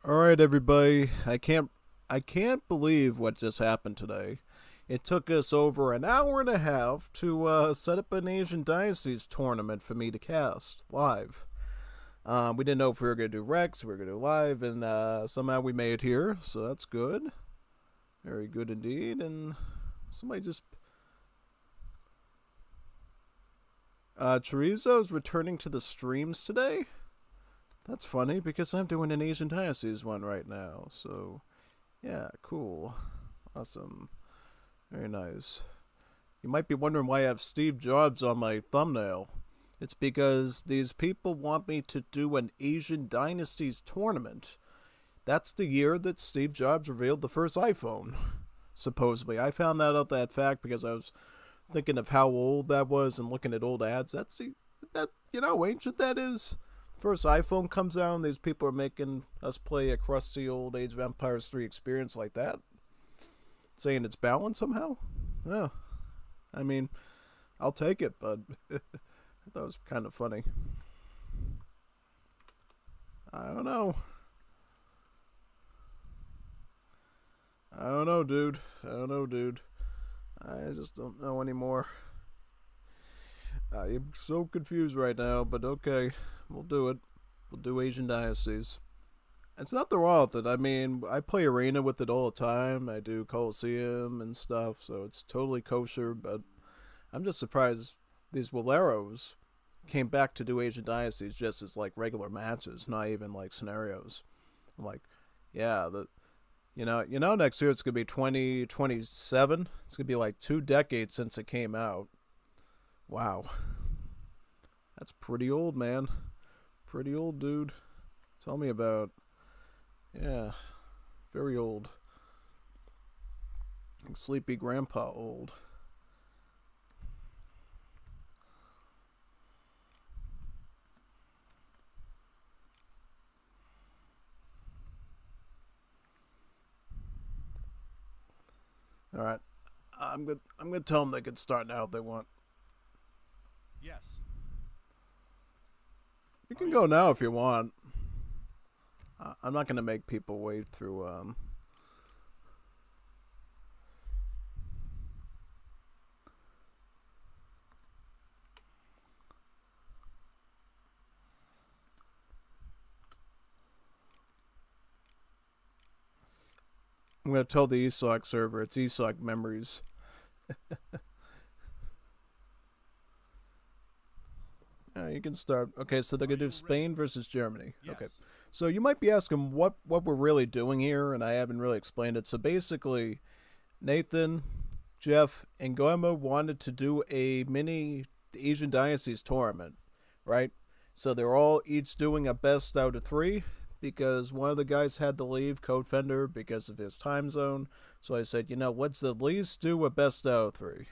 All right, everybody. I can't believe what just happened today. It took us over an hour and a half to set up an Asian Dynasties tournament for me to cast live. We didn't know if we were gonna do Rex, we were gonna do live, and somehow we made it here. So that's good, very good indeed. And somebody just Chorizo's returning to the streams today. That's funny because I'm doing an Asian Dynasties one right now. So yeah, cool. Awesome. Very nice. You might be wondering why I have Steve Jobs on my thumbnail. It's because these people want me to do an Asian Dynasties tournament. That's the year that Steve Jobs revealed the first iPhone, supposedly. I found that out that fact because I was thinking of how old that was and looking at old ads. That ancient that is. First iPhone comes out and these people are making us play a crusty old Age of Empires 3 experience like that, saying it's balanced somehow. Yeah, I mean, I'll take it, but I thought it was kind of funny. I don't know. I don't know, dude. I don't know, dude. I just don't know anymore. I'm so confused right now, but okay, we'll do it. We'll do Asian Dynasties. It's nothing wrong with it. I mean, I play Arena with it all the time. I do Coliseum and stuff, so it's totally kosher, but I'm just surprised these Waleros came back to do Asian Dynasties just as like regular matches, not even like scenarios. I'm like, yeah, next year it's gonna be 2027. It's gonna be like 2 decades since it came out. Wow, that's pretty old, man. Pretty old, dude. Tell me about. Yeah, very old. Like sleepy grandpa old. All right, I'm gonna tell them they can start now if they want. Yes. You Are can you? go now if you want. I'm not gonna make people wait through. I'm gonna tell the ESOC server it's ESOC memories. Yeah, you can start. Okay, so they're Are gonna do you ready? Spain versus Germany. Okay, Yes. so you might be asking what we're really doing here, and I haven't really explained it. So basically, Nathan, Jeff, and Goemon wanted to do a mini Asian Dynasties tournament, right? So they're all each doing a best out of three because one of the guys had to leave, Code Fender, because of his time zone. So I said, let's at least do a best out of three.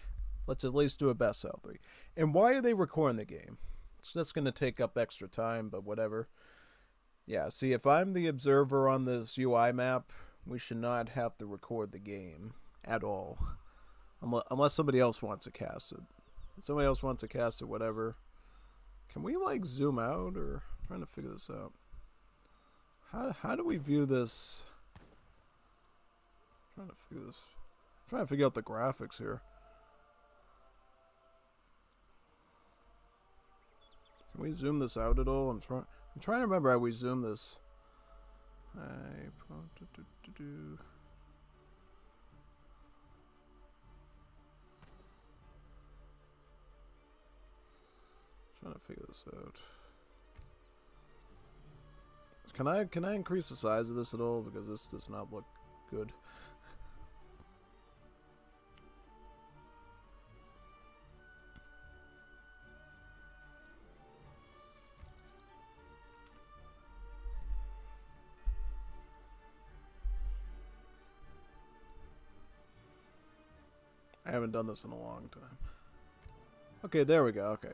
Let's at least do a best out of three. And why are they recording the game? So that's going to take up extra time, but whatever. Yeah, see, if I'm the observer on this UI map, we should not have to record the game at all. Unless somebody else wants to cast it. If somebody else wants to cast it, whatever. Can we, like, zoom out? Or I'm trying to figure this out. How do we view this? I'm trying to figure out the graphics here. Can we zoom this out at all? I'm trying to remember how we zoom this. Trying to figure this out. Can I increase the size of this at all? Because this does not look good. I haven't done this in a long time. Okay, there we go. Okay.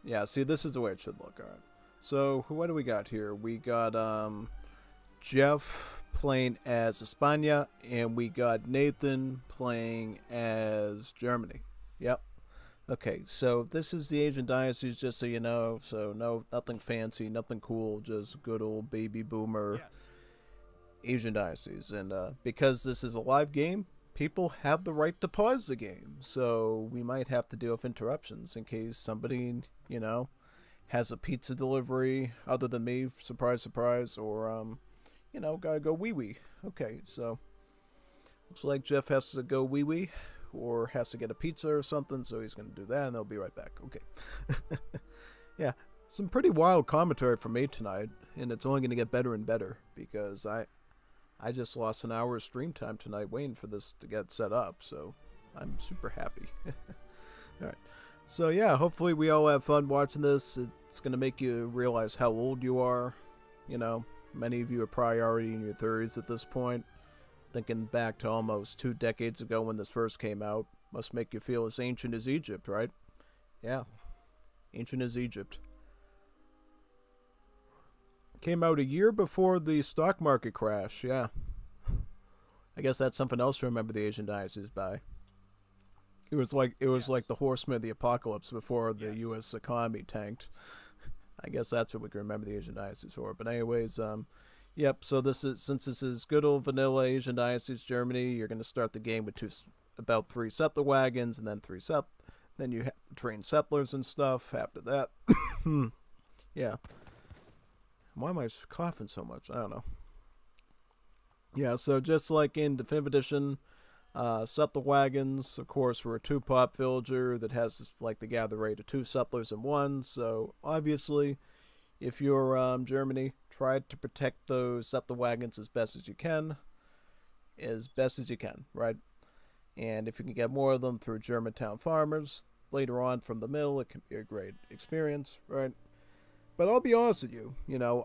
Yeah, see, this is the way it should look. Alright. So, what do we got here? We got Jeff playing as España, and we got Nathan playing as Germany. Yep. Okay, so this is the Asian Dynasties, just so you know. So, no, nothing fancy, nothing cool, just good old baby boomer Yes. Asian Dynasties. And because this is a live game, people have the right to pause the game. So we might have to deal with interruptions in case somebody, has a pizza delivery other than me, surprise, surprise, or, gotta go wee wee. Okay, so looks like Jeff has to go wee wee or has to get a pizza or something, so he's gonna do that and they'll be right back. Okay. Yeah, some pretty wild commentary from me tonight, and it's only gonna get better and better because I just lost an hour of stream time tonight waiting for this to get set up, so I'm super happy. Alright. So yeah, hopefully we all have fun watching this. It's going to make you realize how old you are. Many of you are probably already in your 30s at this point. Thinking back to almost 2 decades ago when this first came out. Must make you feel as ancient as Egypt, right? Yeah. Ancient as Egypt. Came out a year before the stock market crash, yeah. I guess that's something else to remember the Asian Dynasties by. It was like the Horsemen of the Apocalypse before the U.S. economy tanked. I guess that's what we can remember the Asian Dynasties for. But anyways, yep. So since this is good old vanilla Asian Dynasties Germany, you're going to start the game with about 3 settler wagons, and then then you have to train settlers and stuff. After that, yeah. Why am I coughing so much? I don't know. Yeah. So just like in Definitive Edition. Settler wagons, of course, were a 2-pop villager that has like the gather rate of 2 settlers in 1. So obviously, if you're Germany, try to protect those settler wagons as best as you can, right? And if you can get more of them through Germantown farmers later on from the mill, it can be a great experience, right? But I'll be honest with you,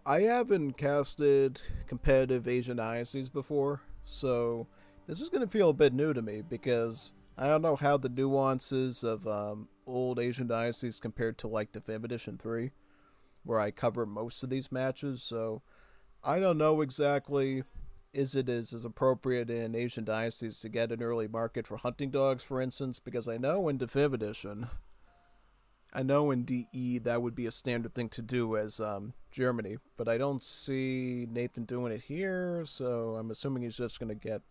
I haven't casted competitive Asian Dynasties before, so this is going to feel a bit new to me because I don't know how the nuances of old Asian Dynasties compared to like Definitive Edition 3, where I cover most of these matches. So I don't know exactly is it as appropriate in Asian Dynasties to get an early market for hunting dogs, for instance, because I know in Definitive Edition, I know in DE that would be a standard thing to do as Germany, but I don't see Nathan doing it here, so I'm assuming he's just going to get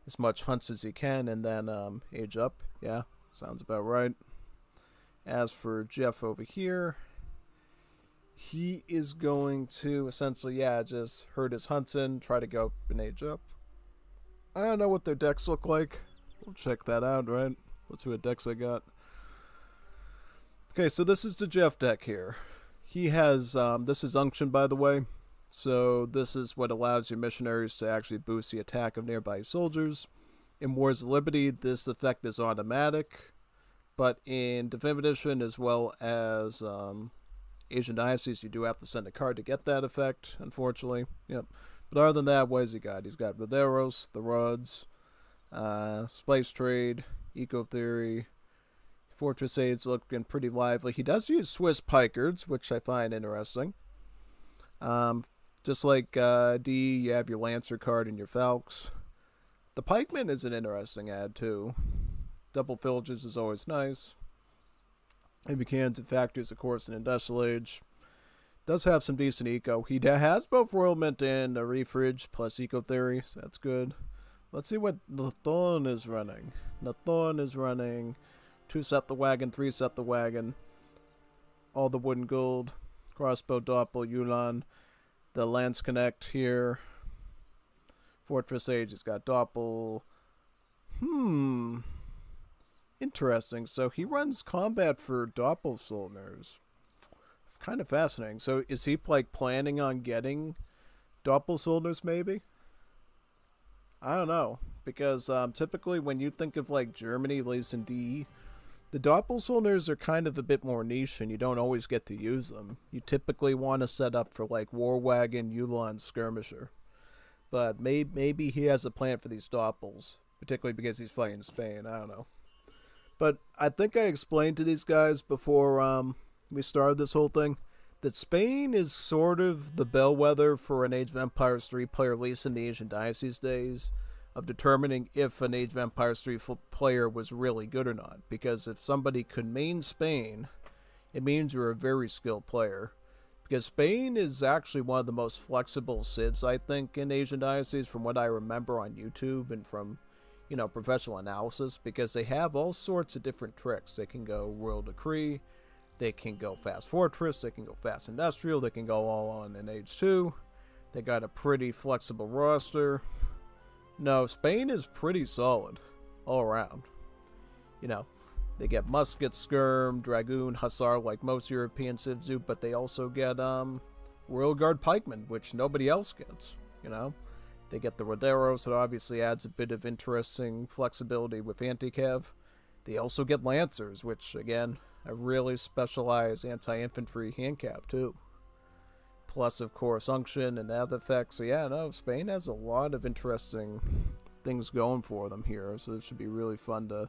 as much hunts as he can and then age up. Yeah, sounds about right. As for Jeff over here, he is going to essentially, just herd his hunts in, try to go up and age up. I don't know what their decks look like. We'll check that out, right? Let's see what decks I got. Okay, so this is the Jeff deck here. He has, this is Unction, by the way. So this is what allows your missionaries to actually boost the attack of nearby soldiers. In Wars of Liberty, this effect is automatic. But in Definitive Edition, as well as Asian Dynasties, you do have to send a card to get that effect, unfortunately. Yep. But other than that, what has he got? He's got Roderos, the Rods, Spice Trade, Eco Theory, Fortress Aids looking pretty lively. He does use Swiss Pikards, which I find interesting. Just like D, you have your Lancer card and your Falcons. The Pikeman is an interesting add, too. Double Villages is always nice. Heavy Cannons and Factories, of course, in Industrial Age. Does have some decent eco. He has both Royal Mint and a Refridge plus Eco Theory, so that's good. Let's see what Nathorn is running. Nathorn is running 2 settler wagon, 3 settler wagon. All the wooden gold. Crossbow, Doppel, Yulan. The Lance Connect here. Fortress Age has got Doppel. Interesting. So he runs combat for Doppel Soldiers. Kind of fascinating. So is he like planning on getting Doppel Soldiers maybe? I don't know. Because typically when you think of like Germany, at least in DE, the Doppel Soldiers are kind of a bit more niche and you don't always get to use them. You typically want to set up for like War Wagon, Ulan, Skirmisher. But maybe he has a plan for these Doppels, particularly because he's fighting Spain. I don't know. But I think I explained to these guys before we started this whole thing that Spain is sort of the bellwether for an Age of Empires 3 player, at least in the Asian Dynasties days, of determining if an Age of Empires 3 player was really good or not. Because if somebody could main Spain, it means you're a very skilled player. Because Spain is actually one of the most flexible civs, I think, in Asian dynasties, from what I remember on YouTube and from, professional analysis, because they have all sorts of different tricks. They can go royal decree, they can go fast fortress, they can go fast industrial, they can go all on in age 2. They got a pretty flexible roster. No, Spain is pretty solid all around. They get musket, skirm, dragoon, hussar like most European civs do, but they also get royal guard pikemen, which nobody else gets. They get the roderos, that obviously adds a bit of interesting flexibility with anti-cav. They also get lancers, which again, a really specialized anti-infantry hand cav too. Plus, of course, unction and other effects. So yeah, no, Spain has a lot of interesting things going for them here. So this should be really fun to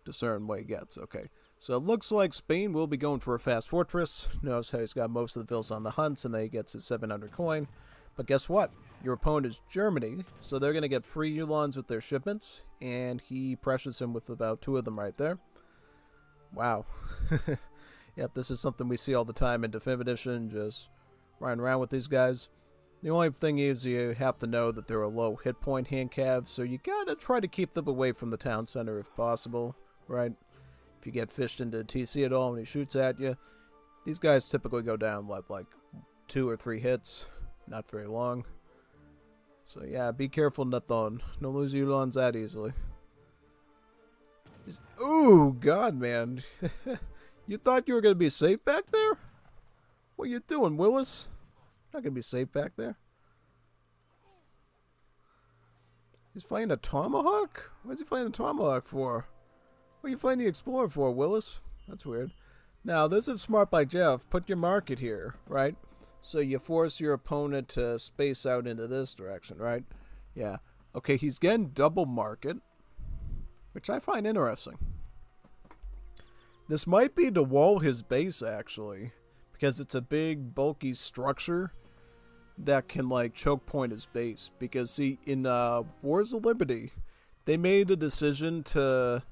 discern what he gets. Okay, so it looks like Spain will be going for a fast fortress. Notice how he's got most of the villas on the hunts, and then he gets his 700 coin. But guess what? Your opponent is Germany, so they're going to get free Ulans with their shipments, and he pressures him with about 2 of them right there. Wow. Yep, this is something we see all the time in Definitive Edition, just riding around with these guys. The only thing is you have to know that they're a low hit point hand cav, so you gotta try to keep them away from the town center if possible, right? If you get fished into TC at all and he shoots at you, these guys typically go down like 2 or 3 hits, not very long. So yeah, be careful, Nathon. Don't lose Ulans that easily. Ooh, God, man. You thought you were going to be safe back there? What are you doing, Willis? Not going to be safe back there. He's fighting a tomahawk? What is he fighting a tomahawk for? What are you fighting the explorer for, Willis? That's weird. Now, this is smart by Jeff. Put your market here, right? So you force your opponent to space out into this direction, right? Yeah. Okay, he's getting double market, which I find interesting. This might be to wall his base, actually, because it's a big, bulky structure that can, choke point his base. Because, see, in Wars of Liberty, they made a decision to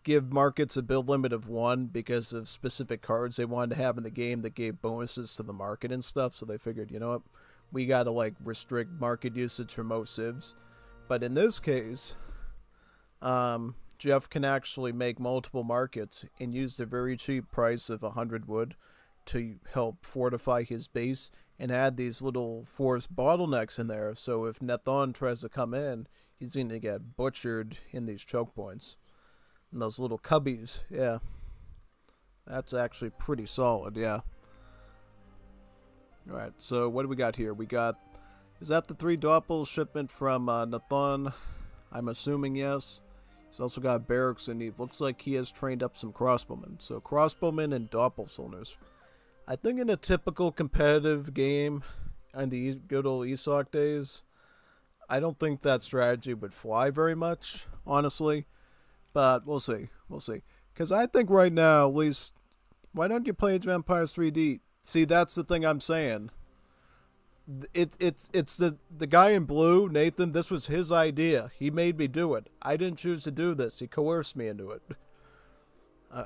give markets a build limit of 1 because of specific cards they wanted to have in the game that gave bonuses to the market and stuff. So they figured, you know what, we gotta restrict market usage for most civs. But in this case, Jeff can actually make multiple markets and use the very cheap price of 100 wood to help fortify his base and add these little forced bottlenecks in there. So if Nethon tries to come in, he's going to get butchered in these choke points. And those little cubbies, yeah. That's actually pretty solid, yeah. Alright, so what do we got here? We got, is that the 3 Doppel shipment from Nathan? I'm assuming yes. He's also got barracks, and he looks like he has trained up some crossbowmen. So crossbowmen and Doppelsoldiers. I think in a typical competitive game in the good old ESOC days, I don't think that strategy would fly very much, honestly. But we'll see. We'll see. Because I think right now, at least, why don't you play Age of Empires 3D? See, that's the thing I'm saying. It's the guy in blue, Nathan. This was his idea. He made me do it. I didn't choose to do this. He coerced me into it.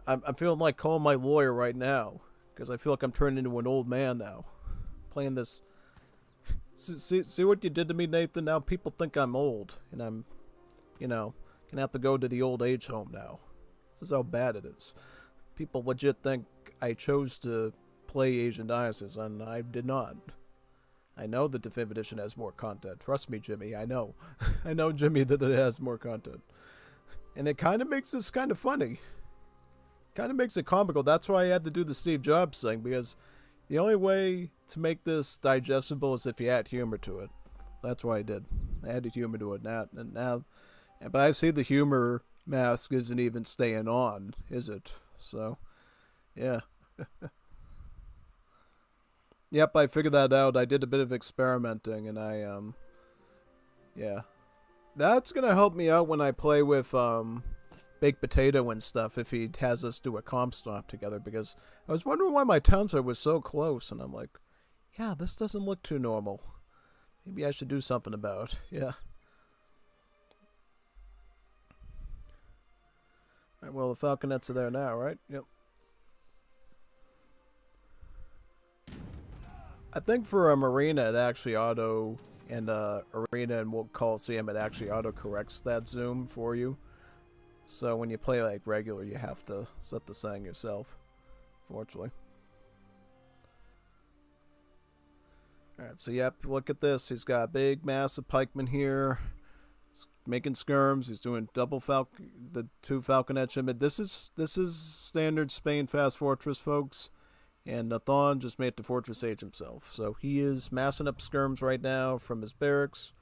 I'm feeling like calling my lawyer right now because I feel like I'm turning into an old man now, playing this. See what you did to me, Nathan. Now people think I'm old, and I'm, gonna have to go to the old age home now. This is how bad it is. People legit think I chose to play Asian Dynasties, and I did not. I know the Definitive Edition has more content. Trust me, Jimmy, I know. I know, Jimmy, that it has more content. And it kind of makes this kind of funny. Kind of makes it comical. That's why I had to do the Steve Jobs thing, because the only way to make this digestible is if you add humor to it. That's why I did. I added humor to it now. But I see the humor mask isn't even staying on, is it? So, yeah. Yep, I figured that out. I did a bit of experimenting, and yeah. That's gonna help me out when I play with, Baked Potato and stuff, if he has us do a comp stomp together, because I was wondering why my townsite was so close, and I'm like, yeah, this doesn't look too normal. Maybe I should do something about it. Yeah. Alright, well, the Falconets are there now, right? Yep. I think for a marina, it actually auto and arena and Coliseum, it actually auto corrects that zoom for you. So when you play like regular, you have to set the setting yourself. Fortunately. All right, so yep, look at this. He's got a big, massive pikeman here. He's making skirms. He's doing the two falconet shipment. This is standard Spain fast fortress, folks. And Nathan just made it to Fortress Age himself. So he is massing up skirms right now from his barracks.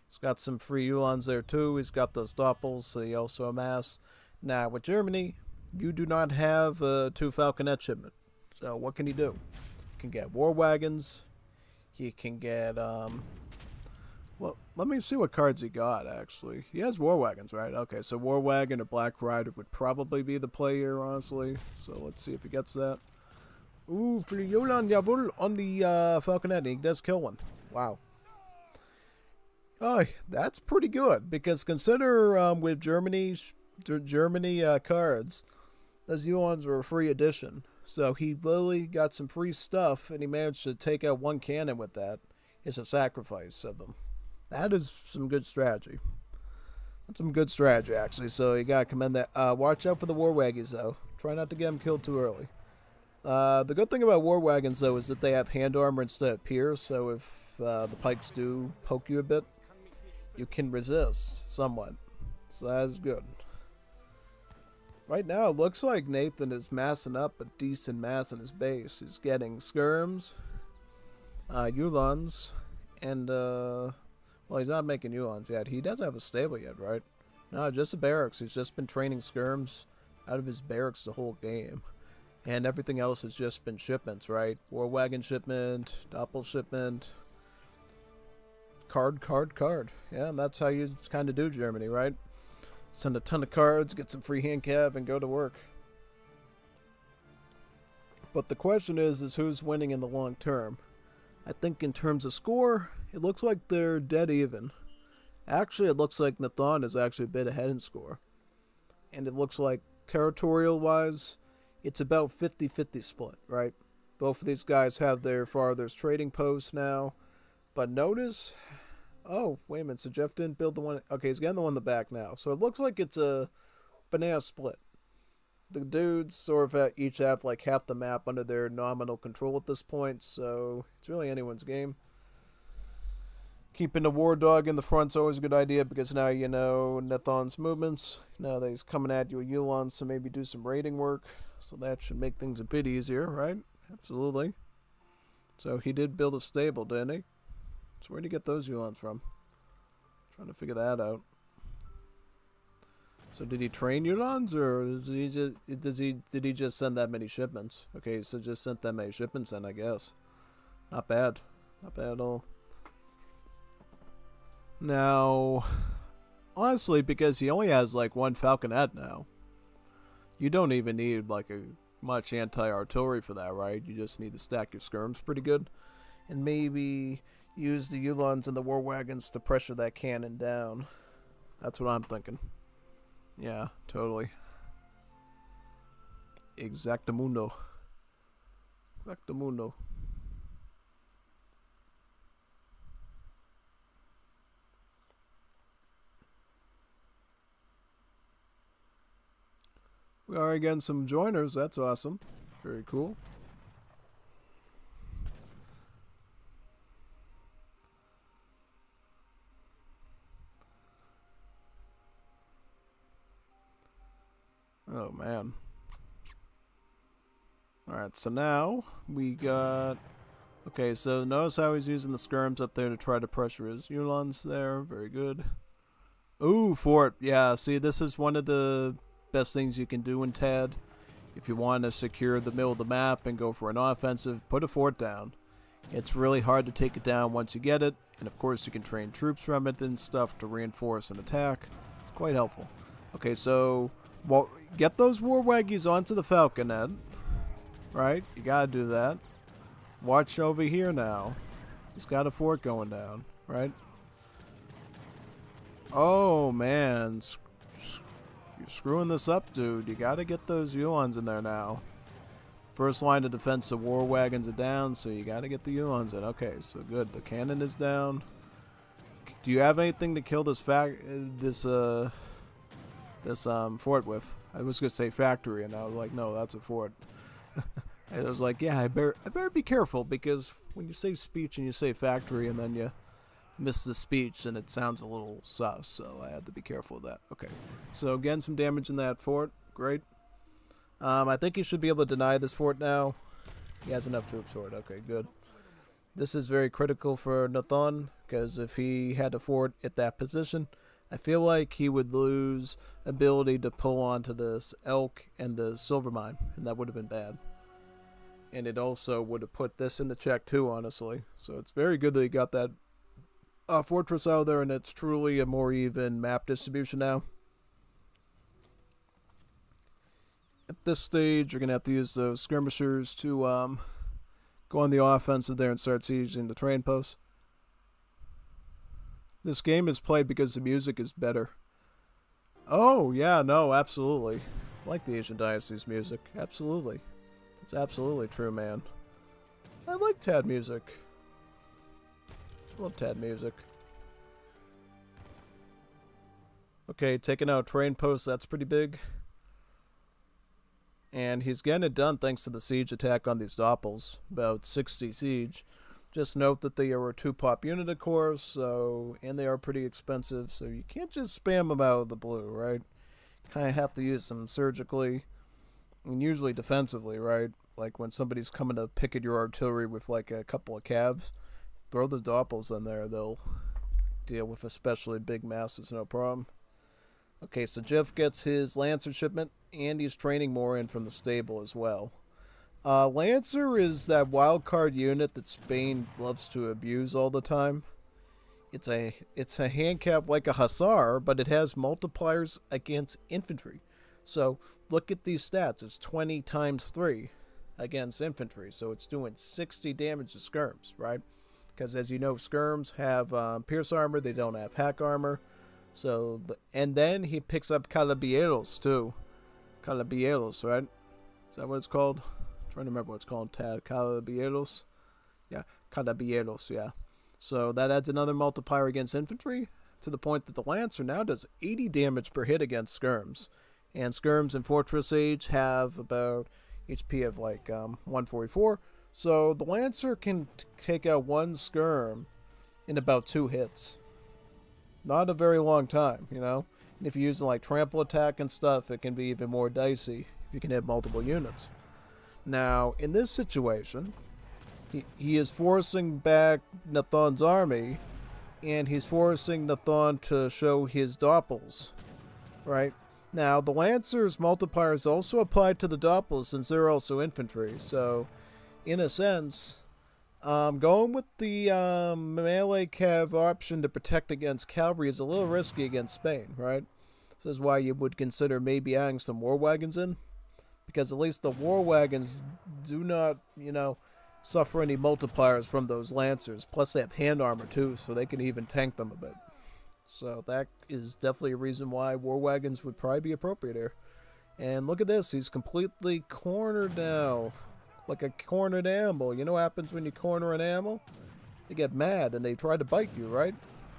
He's got some free Ulans there too. He's got those doppels, so he also amass. Now, with Germany, you do not have a two falconet shipment. So what can he do? He can get war wagons. He can get, well, let me see what cards he got, actually. He has war wagons, right? Okay, so war wagon or black rider would probably be the play here, honestly. So let's see if he gets that. Ooh, for Yolan Yavul on the falconet. He does kill one. Wow. Oh, that's pretty good, because consider with Germany cards, those Ulans were a free addition. So he literally got some free stuff, and he managed to take out one cannon with that. It's a sacrifice of them. That is some good strategy. That's some good strategy, actually. So you gotta commend that. Watch out for the war waggies, though. Try not to get them killed too early. The good thing about war wagons, though, is that they have hand armor instead of pierce. So if the pikes do poke you a bit, you can resist somewhat. So that's good. Right now, it looks like Nathan is massing up a decent mass in his base. He's getting skirms, Ulans, and, well, he's not making Ulans yet. He doesn't have a stable yet, right? No, just a barracks. He's just been training skirms out of his barracks the whole game. And everything else has just been shipments, right? War wagon shipment, doppel shipment, card. Yeah, and that's how you kind of do Germany, right? Send a ton of cards, get some free hand cav, and go to work. But the question is who's winning in the long term? I think in terms of score, it looks like they're dead even. Actually, it looks like Nathan is actually a bit ahead in score. And it looks like territorial-wise, it's about 50-50 split, right? Both of these guys have their farthest trading posts now. But notice... Oh, wait a minute. So Jeff didn't build the one... Okay, he's getting the one in the back now. So it looks like it's a banana split. The dudes sort of each have like half the map under their nominal control at this point. So it's really anyone's game. Keeping the war dog in the front's always a good idea, because now you know Nathan's movements. Now that he's coming at you with Yulan, so maybe do some raiding work. So that should make things a bit easier, right? Absolutely. So he did build a stable, didn't he? So where'd he get those Ulans from? Trying to figure that out. So did he train Ulans, or did he just send that many shipments? Okay, so just sent that many shipments then, I guess. Not bad. Not bad at all. Now, honestly, because he only has like one falconet now, you don't even need like a much anti-artillery for that, right? You just need to stack your skirms pretty good, and maybe use the Ulans and the war wagons to pressure that cannon down. That's what I'm thinking. Yeah, totally. Exactamundo. Exactamundo. We are getting some joiners. That's awesome. Very cool. Oh, man. Alright, so now we got... Okay, so notice how he's using the skirms up there to try to pressure his Ulans there. Very good. Ooh, fort. Yeah, see, this is one of the best things you can do in TAD. If you want to secure the middle of the map and go for an offensive, put a fort down. It's really hard to take it down once you get it. And of course, you can train troops from it and stuff to reinforce an attack. It's quite helpful. Okay, so... Well, get those war waggies onto the falconet, right? You gotta do that. Watch over here now. He's got a fort going down, right? Oh, man. You're screwing this up, dude. You gotta get those Ulans in there now. First line of defense, the war wagons are down, so you gotta get the Uhlans in. Okay, so good. The cannon is down. Do you have anything to kill this fort with? I was gonna say factory, and I was like, no, that's a fort. And I was like, yeah, I better be careful, because when you say speech and you say factory and then you miss the speech, and it sounds a little sus, so I had to be careful of that. Okay, so again, some damage in that fort. Great. I think he should be able to deny this fort now. He has enough troops for it. Okay, good. This is very critical for Nathan, because if he had a fort at that position, I feel like he would lose ability to pull onto this elk and the silver mine, and that would have been bad. And it also would have put this into check too, honestly. So it's very good that he got that fortress out there, and it's truly a more even map distribution now. At this stage, you're going to have to use those skirmishers to go on the offensive there and start sieging the train posts. This game is played because the music is better. Oh, yeah, no, absolutely. I like the Asian Dynesties music. Absolutely. It's absolutely true, man. I like Tad music. I love Tad music. Okay, taking out train posts, that's pretty big. And he's getting it done thanks to the siege attack on these Doppels. About 60 siege. Just note that they are a 2-pop unit, of course, and they are pretty expensive, so you can't just spam them out of the blue, right? Kind of have to use them surgically, and usually defensively, right? Like when somebody's coming to pick at your artillery with like a couple of calves, throw the Doppels in there, they'll deal with especially big masses, no problem. Okay, so Jeff gets his Lancer shipment, and he's training more in from the stable as well. Lancer is that wild card unit that Spain loves to abuse all the time. It's a handicap like a Hussar, but it has multipliers against infantry. So look at these stats. It's 20 times 3 against infantry, so it's doing 60 damage to skirms, right? Because as you know, skirms have pierce armor. They don't have hack armor. So and then he picks up Calabieros too. Calabieros, right? Is that what it's called? I'm trying to remember what it's called. Calabieros. Yeah, Calabieros. Yeah. So that adds another multiplier against infantry, to the point that the Lancer now does 80 damage per hit against skirms. And skirms in Fortress Age have about HP of like 144. So the Lancer can take out one skirm in about 2 hits. Not a very long time, you know? And if you're using like trample attack and stuff, it can be even more dicey if you can hit multiple units. Now, in this situation, he is forcing back Nathan's army, and he's forcing Nathan to show his Doppels, right? Now, the Lancer's multipliers also apply to the Doppels, since they're also infantry, so in a sense, going with the melee cav option to protect against cavalry is a little risky against Spain, right? This is why you would consider maybe adding some war wagons in, because at least the war wagons do not, suffer any multipliers from those Lancers. Plus they have hand armor too, so they can even tank them a bit. So that is definitely a reason why war wagons would probably be appropriate here. And look at this, he's completely cornered now. Like a cornered animal. You know what happens when you corner an animal? They get mad and they try to bite you, right?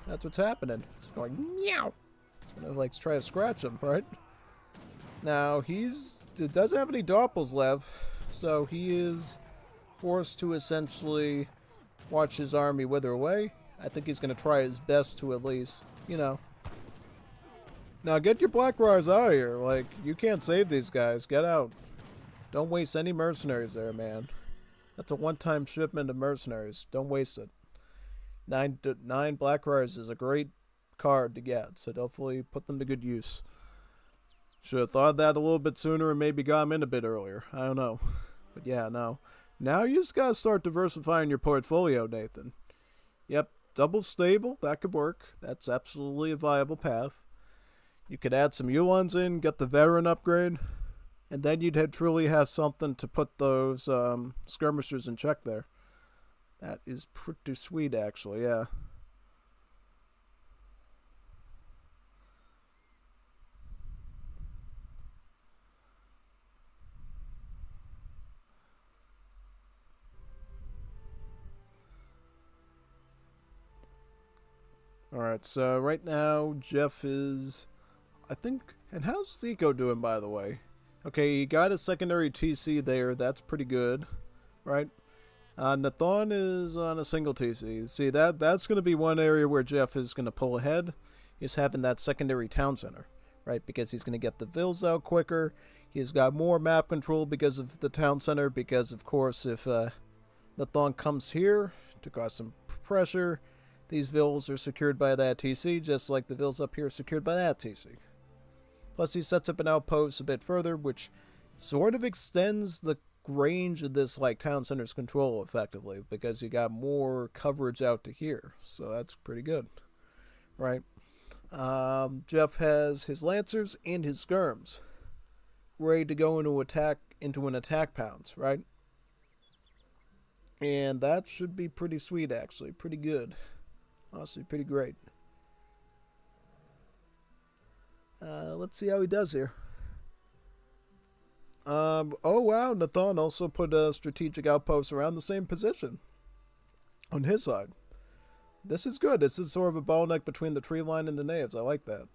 That's what's happening. It's going meow. It's gonna like try to scratch him, right? Now he doesn't have any Doppels left, so he is forced to essentially watch his army wither away. I think he's gonna try his best to at least, Now get your Black Riders out of here. Like, you can't save these guys. Get out. Don't waste any mercenaries there, man. That's a one-time shipment of mercenaries. Don't waste it. 9 Black Riders is a great card to get, so definitely put them to good use. Should have thought of that a little bit sooner and maybe got them in a bit earlier. I don't know. But yeah, no. Now you just gotta start diversifying your portfolio, Nathan. Yep, double stable, that could work. That's absolutely a viable path. You could add some Uhlans in, get the veteran upgrade, and then you'd truly have something to put those skirmishers in check there. That is pretty sweet, actually, yeah. Alright, so right now, Jeff is, I think, and how's Zico doing, by the way? Okay, he got a secondary TC there, that's pretty good, right? Nathan is on a single TC. See, that's going to be one area where Jeff is going to pull ahead, is having that secondary town center, right? Because he's going to get the vills out quicker. He's got more map control because of the town center, because, of course, if Nathan comes here to cause some pressure, these vills are secured by that TC, just like the vills up here are secured by that TC. Plus, he sets up an outpost a bit further, which sort of extends the range of this like town center's control effectively, because you got more coverage out to here, so that's pretty good, right? Jeff has his lancers and his skirms ready to go into an attack pounce, right? And that should be pretty sweet, actually, pretty good, honestly, pretty great. Let's see how he does here. Oh wow, Nathan also put a strategic outpost around the same position on his side. This is good. This is sort of a bottleneck between the tree line and the knaves. I like that.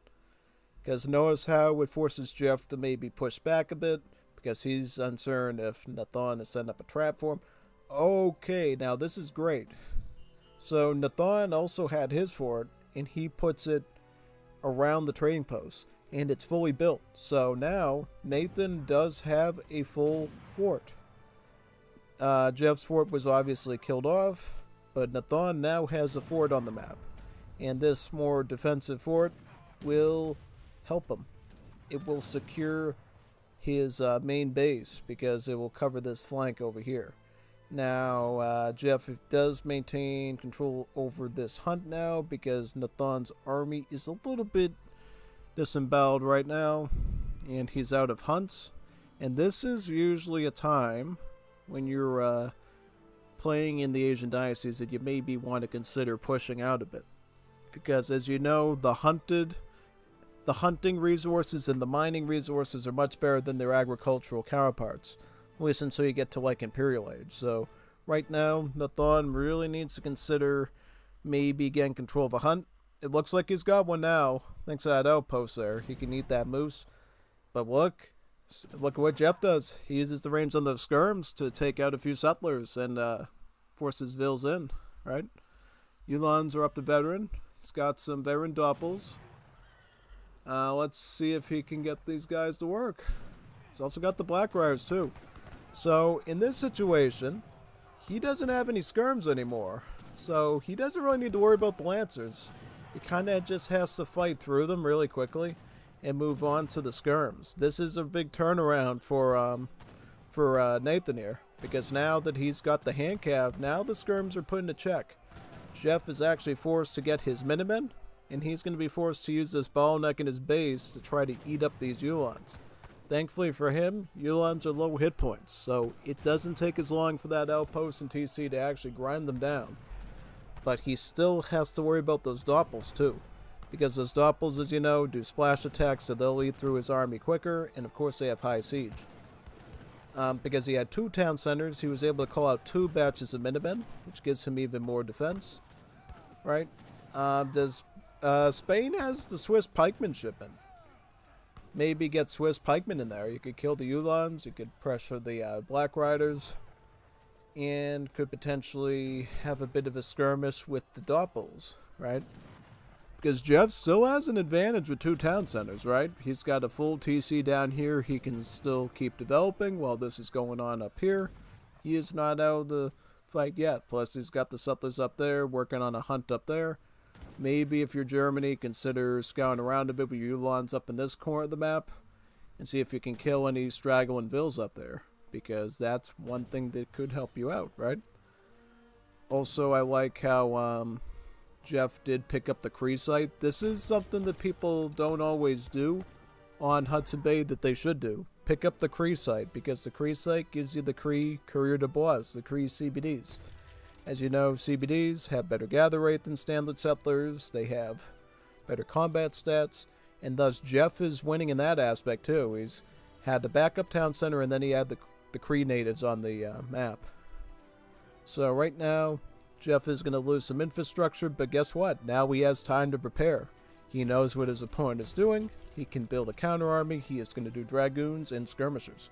Because notice how it forces Jeff to maybe push back a bit, because he's uncertain if Nathan is setting up a trap for him. Okay, now this is great. So Nathan also had his fort, and he puts it around the trading post, and it's fully built. So now Nathan does have a full fort. Jeff's fort was obviously killed off, but Nathan now has a fort on the map, and this more defensive fort will help him. It will secure his main base, because it will cover this flank over here. Now, Jeff does maintain control over this hunt now, because Nathan's army is a little bit disemboweled right now, and he's out of hunts. And this is usually a time when you're playing in the Asian Dynasties that you maybe want to consider pushing out a bit, because as you know, the hunting resources and the mining resources are much better than their agricultural counterparts, at least until you get to like Imperial Age. So right now, Nathan really needs to consider maybe getting control of a hunt. It looks like he's got one now, thanks to that outpost there. He can eat that moose. But look at what Jeff does. He uses the range on those skirms to take out a few settlers and force his vills in, right? Yulons are up to veteran. He's got some veteran doppels. Let's see if he can get these guys to work. He's also got the Black Riders too. So in this situation, he doesn't have any skirms anymore. So he doesn't really need to worry about the Lancers. He kind of just has to fight through them really quickly and move on to the skirms. This is a big turnaround for Nathan here, because now that he's got the hand cav, now the skirms are put into check. Jeff is actually forced to get his Minutemen, and he's going to be forced to use this bottleneck in his base to try to eat up these Yulons. Thankfully for him, Yulons are low hit points, so it doesn't take as long for that outpost and TC to actually grind them down. But he still has to worry about those doppels too, because those doppels, as you know, do splash attacks, so they'll eat through his army quicker, and of course they have high siege. Because he had 2 town centers, he was able to call out 2 batches of Minutemen, which gives him even more defense, right? Spain has the Swiss pikemen shipment. Maybe get Swiss pikemen in there. You could kill the Yulons, you could pressure the Black Riders, and could potentially have a bit of a skirmish with the doppels, right? Because Jeff still has an advantage with 2 town centers, right? He's got a full TC down here. He can still keep developing while this is going on up here. He is not out of the fight yet. Plus, he's got the settlers up there, working on a hunt up there. Maybe if you're Germany, consider scouting around a bit with your Ulans up in this corner of the map and see if you can kill any straggling vills up there, because that's one thing that could help you out, right? Also, I like how Jeff did pick up the Cree site. This is something that people don't always do on Hudson Bay that they should do. Pick up the Cree site, because the Cree site gives you the Cree Courier de Bois, the Cree CBDs. As you know, CBDs have better gather rate than standard settlers. They have better combat stats, and thus Jeff is winning in that aspect too. He's had the backup town center, and then he had the Cree natives on the map. So right now, Jeff is going to lose some infrastructure, but guess what? Now he has time to prepare. He knows what his opponent is doing. He can build a counter army. He is going to do dragoons and skirmishers.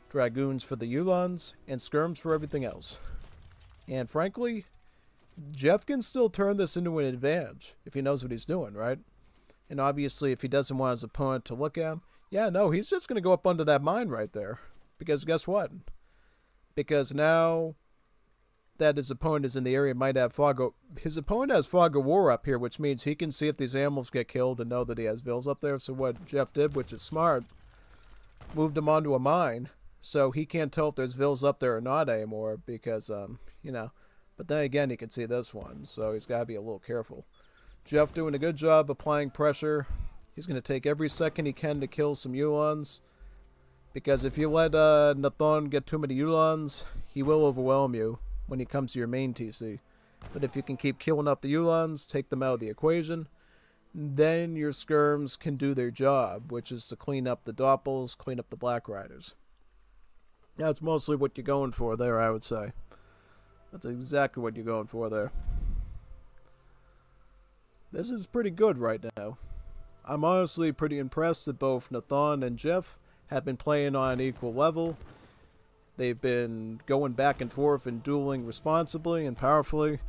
Dragoons for the Ulans and skirms for everything else. And frankly, Jeff can still turn this into an advantage if he knows what he's doing, right? And obviously, if he doesn't want his opponent to look at him, yeah, no, he's just going to go up under that mine right there. Because guess what? Because now that his opponent is in the area, might have his opponent has fog of war up here, which means he can see if these animals get killed and know that he has vills up there. So what Jeff did, which is smart, moved him onto a mine, so he can't tell if there's vills up there or not anymore because, but then again, he can see this one, so he's got to be a little careful. Jeff doing a good job applying pressure. He's going to take every second he can to kill some Ulans, because if you let Nathon get too many Ulans, he will overwhelm you when he comes to your main TC. But if you can keep killing up the Ulans, take them out of the equation, then your skirms can do their job, which is to clean up the Doppels, clean up the Black Riders. That's mostly what you're going for there, I would say. That's exactly what you're going for there. This is pretty good right now. I'm honestly pretty impressed that both Nathon and Jeff have been playing on an equal level. They've been going back and forth and dueling responsibly and powerfully.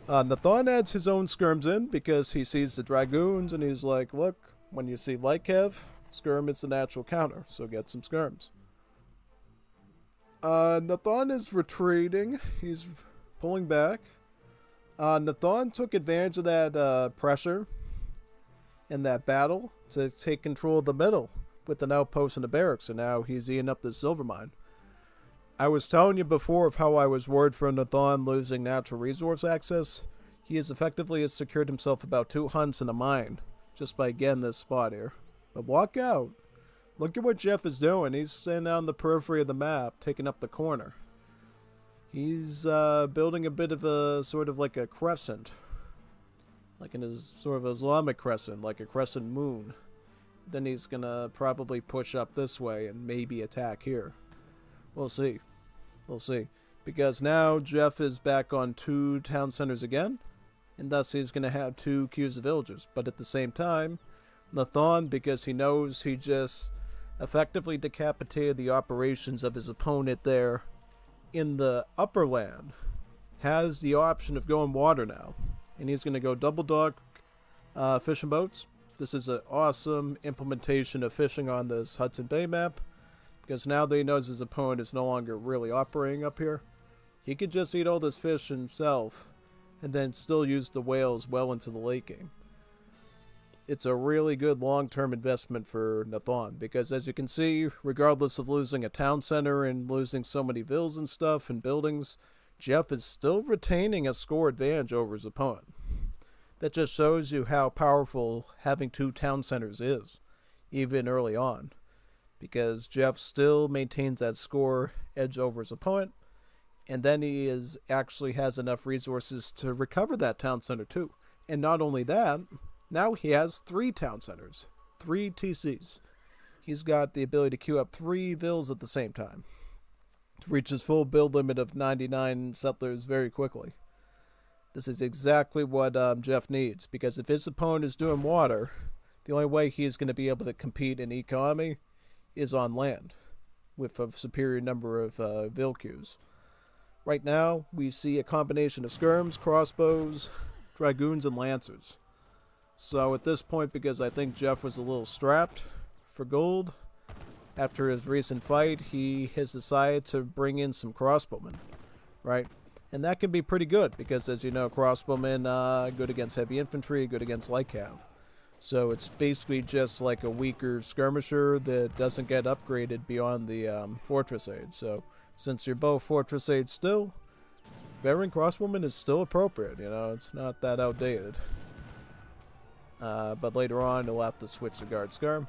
Nathon adds his own skirms in because he sees the dragoons and he's like, look, when you see Lykev, skirm is the natural counter, so get some skirms. Nathon is retreating. He's pulling back. Nathon took advantage of that pressure in that battle to take control of the middle with an outpost in the barracks, and now he's eating up the silver mine. I was telling you before of how I was worried for Nathon losing natural resource access. He has effectively secured himself about 2 hunts in a mine just by getting this spot here. But walk out. Look at what Jeff is doing. He's standing on the periphery of the map, taking up the corner. He's building a bit of a sort of like a crescent, like in his sort of Islamic crescent, like a crescent moon. Then he's gonna probably push up this way and maybe attack here. We'll see. We'll see. Because now Jeff is back on 2 town centers again, and thus he's gonna have 2 queues of villagers. But at the same time, Nathon, because he knows he just effectively decapitated the operations of his opponent there in the upper land, has the option of going water now. And he's going to go double dock fishing boats. This is an awesome implementation of fishing on this Hudson Bay map, because now that he knows his opponent is no longer really operating up here, he could just eat all this fish himself and then still use the whales well into the late game. It's a really good long-term investment for Nathon, because as you can see, regardless of losing a town center and losing so many villas and stuff and buildings, Jeff is still retaining a score advantage over his opponent. That just shows you how powerful having 2 town centers is, even early on, because Jeff still maintains that score edge over his opponent, and then he actually has enough resources to recover that town center too. And not only that, now he has 3 town centers, 3 TCs. He's got the ability to queue up 3 villas at the same time to reach his full build limit of 99 settlers very quickly. This is exactly what Jeff needs, because if his opponent is doing water, the only way he is going to be able to compete in economy is on land with a superior number of vill queues. Right now, we see a combination of skirms, crossbows, dragoons, and lancers. So at this point, because I think Jeff was a little strapped for gold, after his recent fight, he has decided to bring in some crossbowmen, right? And that can be pretty good, because as you know, crossbowmen good against heavy infantry, good against light cav. So it's basically just like a weaker skirmisher that doesn't get upgraded beyond the Fortress Age. So since you're both Fortress Age still, veteran crossbowman is still appropriate, you know, it's not that outdated. But later on, you'll have to switch to guard skirm.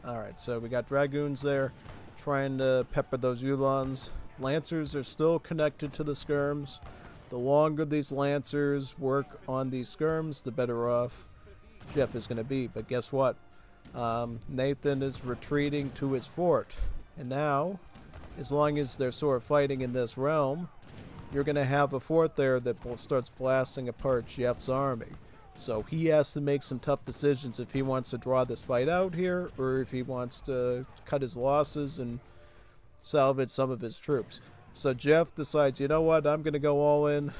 Alright, so we got dragoons there, trying to pepper those Ulans. Lancers are still connected to the skirms. The longer these lancers work on these skirms, the better off Jeff is going to be. But guess what? Nathan is retreating to his fort. And now, as long as they're sort of fighting in this realm, you're going to have a fort there that starts blasting apart Jeff's army. So he has to make some tough decisions if he wants to draw this fight out here or if he wants to cut his losses and salvage some of his troops. So Jeff decides, you know what, I'm going to go all in.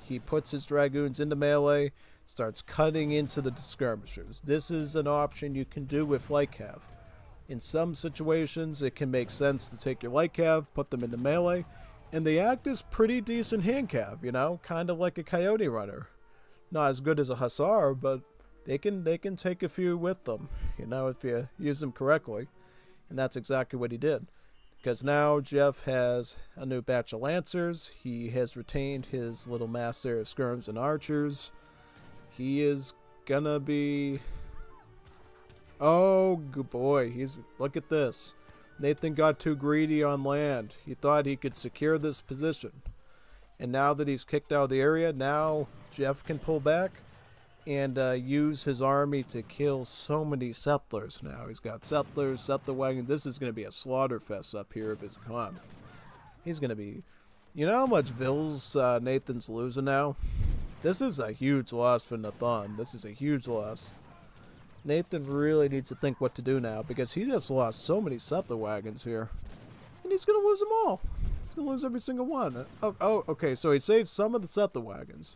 He puts his dragoons into melee, starts cutting into the skirmishers. This is an option you can do with light cav. In some situations, it can make sense to take your light cav, put them into melee, and they act as pretty decent hand cav, you know, kind of like a coyote runner. Not as good as a hussar, but they can take a few with them, you know, if you use them correctly. And that's exactly what he did. Because now Jeff has a new batch of lancers. He has retained his little mass there of skirms and archers. He is gonna be... Oh, good boy. Look at this. Nathan got too greedy on land. He thought he could secure this position. And now that he's kicked out of the area, now Jeff can pull back and use his army to kill so many settlers now. He's got settlers, settler wagon. This is going to be a slaughter fest up here of his economy. He's going to be... You know how much vills Nathan's losing now? This is a huge loss for Nathan. This is a huge loss. Nathan really needs to think what to do now because he just lost so many settler wagons here. And he's going to lose them all. He's going to lose every single one. Oh, okay, so he saved some of the settler wagons.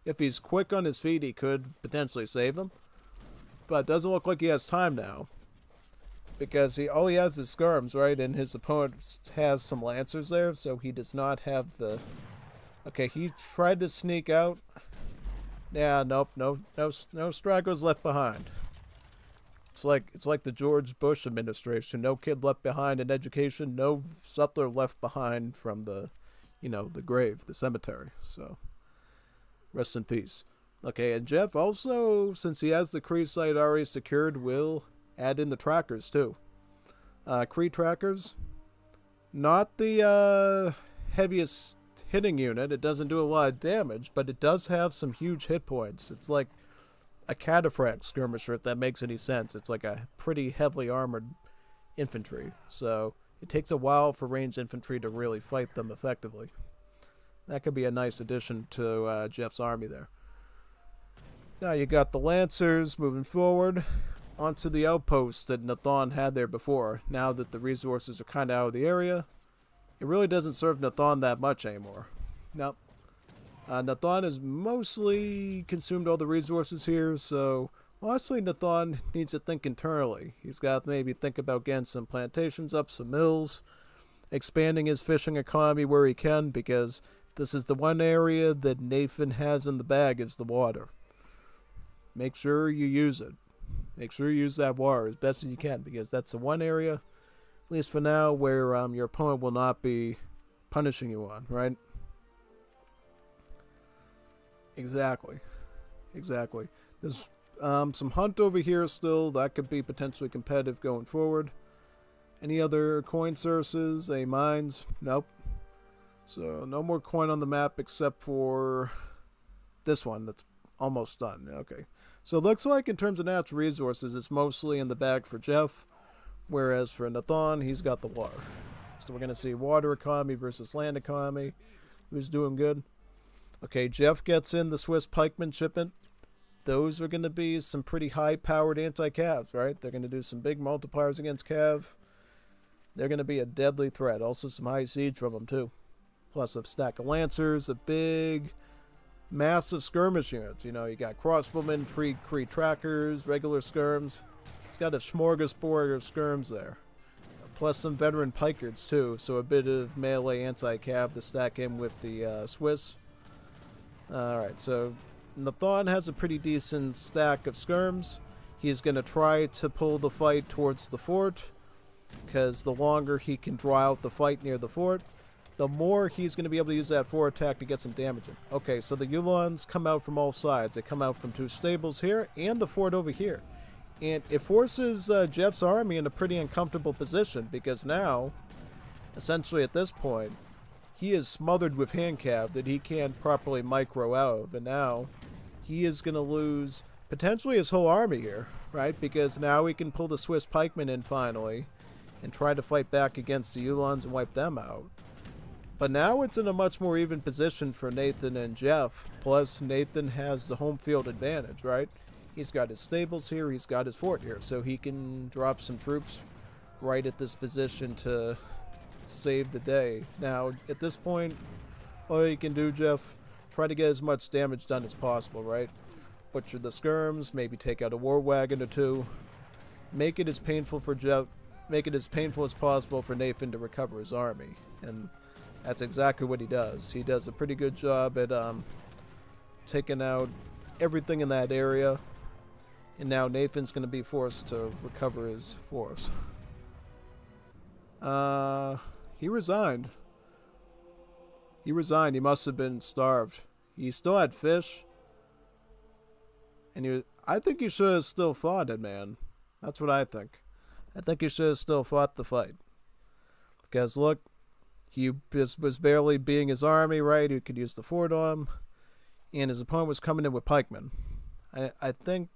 If he's quick on his feet, he could potentially save them. But it doesn't look like he has time now. Because all he has is skirms, right? And his opponent has some lancers there, so he does not have the... Okay, he tried to sneak out. Yeah, nope, no stragglers left behind. It's like the George Bush administration. No kid left behind in education. No settler left behind from the, the grave, the cemetery. So, rest in peace. Okay, and Jeff also, since he has the Cree site already secured, will add in the trackers too. Cree trackers, not the heaviest hitting unit. It doesn't do a lot of damage, but it does have some huge hit points. It's like a cataphract skirmisher, if that makes any sense. It's like a pretty heavily armored infantry. So it takes a while for ranged infantry to really fight them effectively. That could be a nice addition to Jeff's army there. Now you got the Lancers moving forward onto the outposts that Nathan had there before. Now that the resources are kind of out of the area, it really doesn't serve Nathan that much anymore. Nope. Nathan has mostly consumed all the resources here, so honestly Nathan needs to think internally. He's got to maybe think about getting some plantations up, some mills, expanding his fishing economy where he can, because this is the one area that Nathan has in the bag is the water. Make sure you use it. Make sure you use that water as best as you can, because that's the one area, at least for now, where your opponent will not be punishing you on, right? Exactly. There's some hunt over here still. That could be potentially competitive going forward. Any other coin sources? Any mines? Nope. So no more coin on the map except for this one that's almost done. Okay. So it looks like in terms of natural resources, it's mostly in the bag for Jeff. Whereas for Nathan, he's got the water. So we're going to see water economy versus land economy. Who's doing good? Okay, Jeff gets in the Swiss pikeman shipment. Those are going to be some pretty high-powered anti-cavs, right? They're going to do some big multipliers against cav. They're going to be a deadly threat. Also some high siege from them, too. Plus a stack of lancers, a big, massive skirmish units. You got crossbowmen, Cree trackers, regular skirms. It's got a smorgasbord of skirms there. Plus some veteran pikards, too. So a bit of melee anti-cav to stack in with the Swiss. Alright, so Nathan has a pretty decent stack of skirms. He's going to try to pull the fight towards the fort, because the longer he can draw out the fight near the fort, the more he's going to be able to use that fort attack to get some damage in. Okay, so the Yulons come out from all sides. They come out from two stables here and the fort over here. And it forces Jeff's army in a pretty uncomfortable position, because now, essentially at this point, he is smothered with hand cav that he can't properly micro out of, and now he is going to lose potentially his whole army here, right? Because now he can pull the Swiss pikemen in finally and try to fight back against the Ulons and wipe them out. But now it's in a much more even position for Nathan and Jeff. Plus, Nathan has the home field advantage, right? He's got his stables here, he's got his fort here, so he can drop some troops right at this position to save the day. Now, at this point, all you can do, Jeff, try to get as much damage done as possible, right? Butcher the skirms, maybe take out a war wagon or two. Make it as painful for Jeff, make it as painful as possible for Nathan to recover his army. And that's exactly what he does. He does a pretty good job at taking out everything in that area. And now Nathan's going to be forced to recover his force. He resigned. He resigned. He must have been starved. He still had fish. And I think he should have still fought it, man. That's what I think. I think he should have still fought the fight. Because look, he just was barely beating his army, right? He could use the fort on him. And his opponent was coming in with pikemen. I think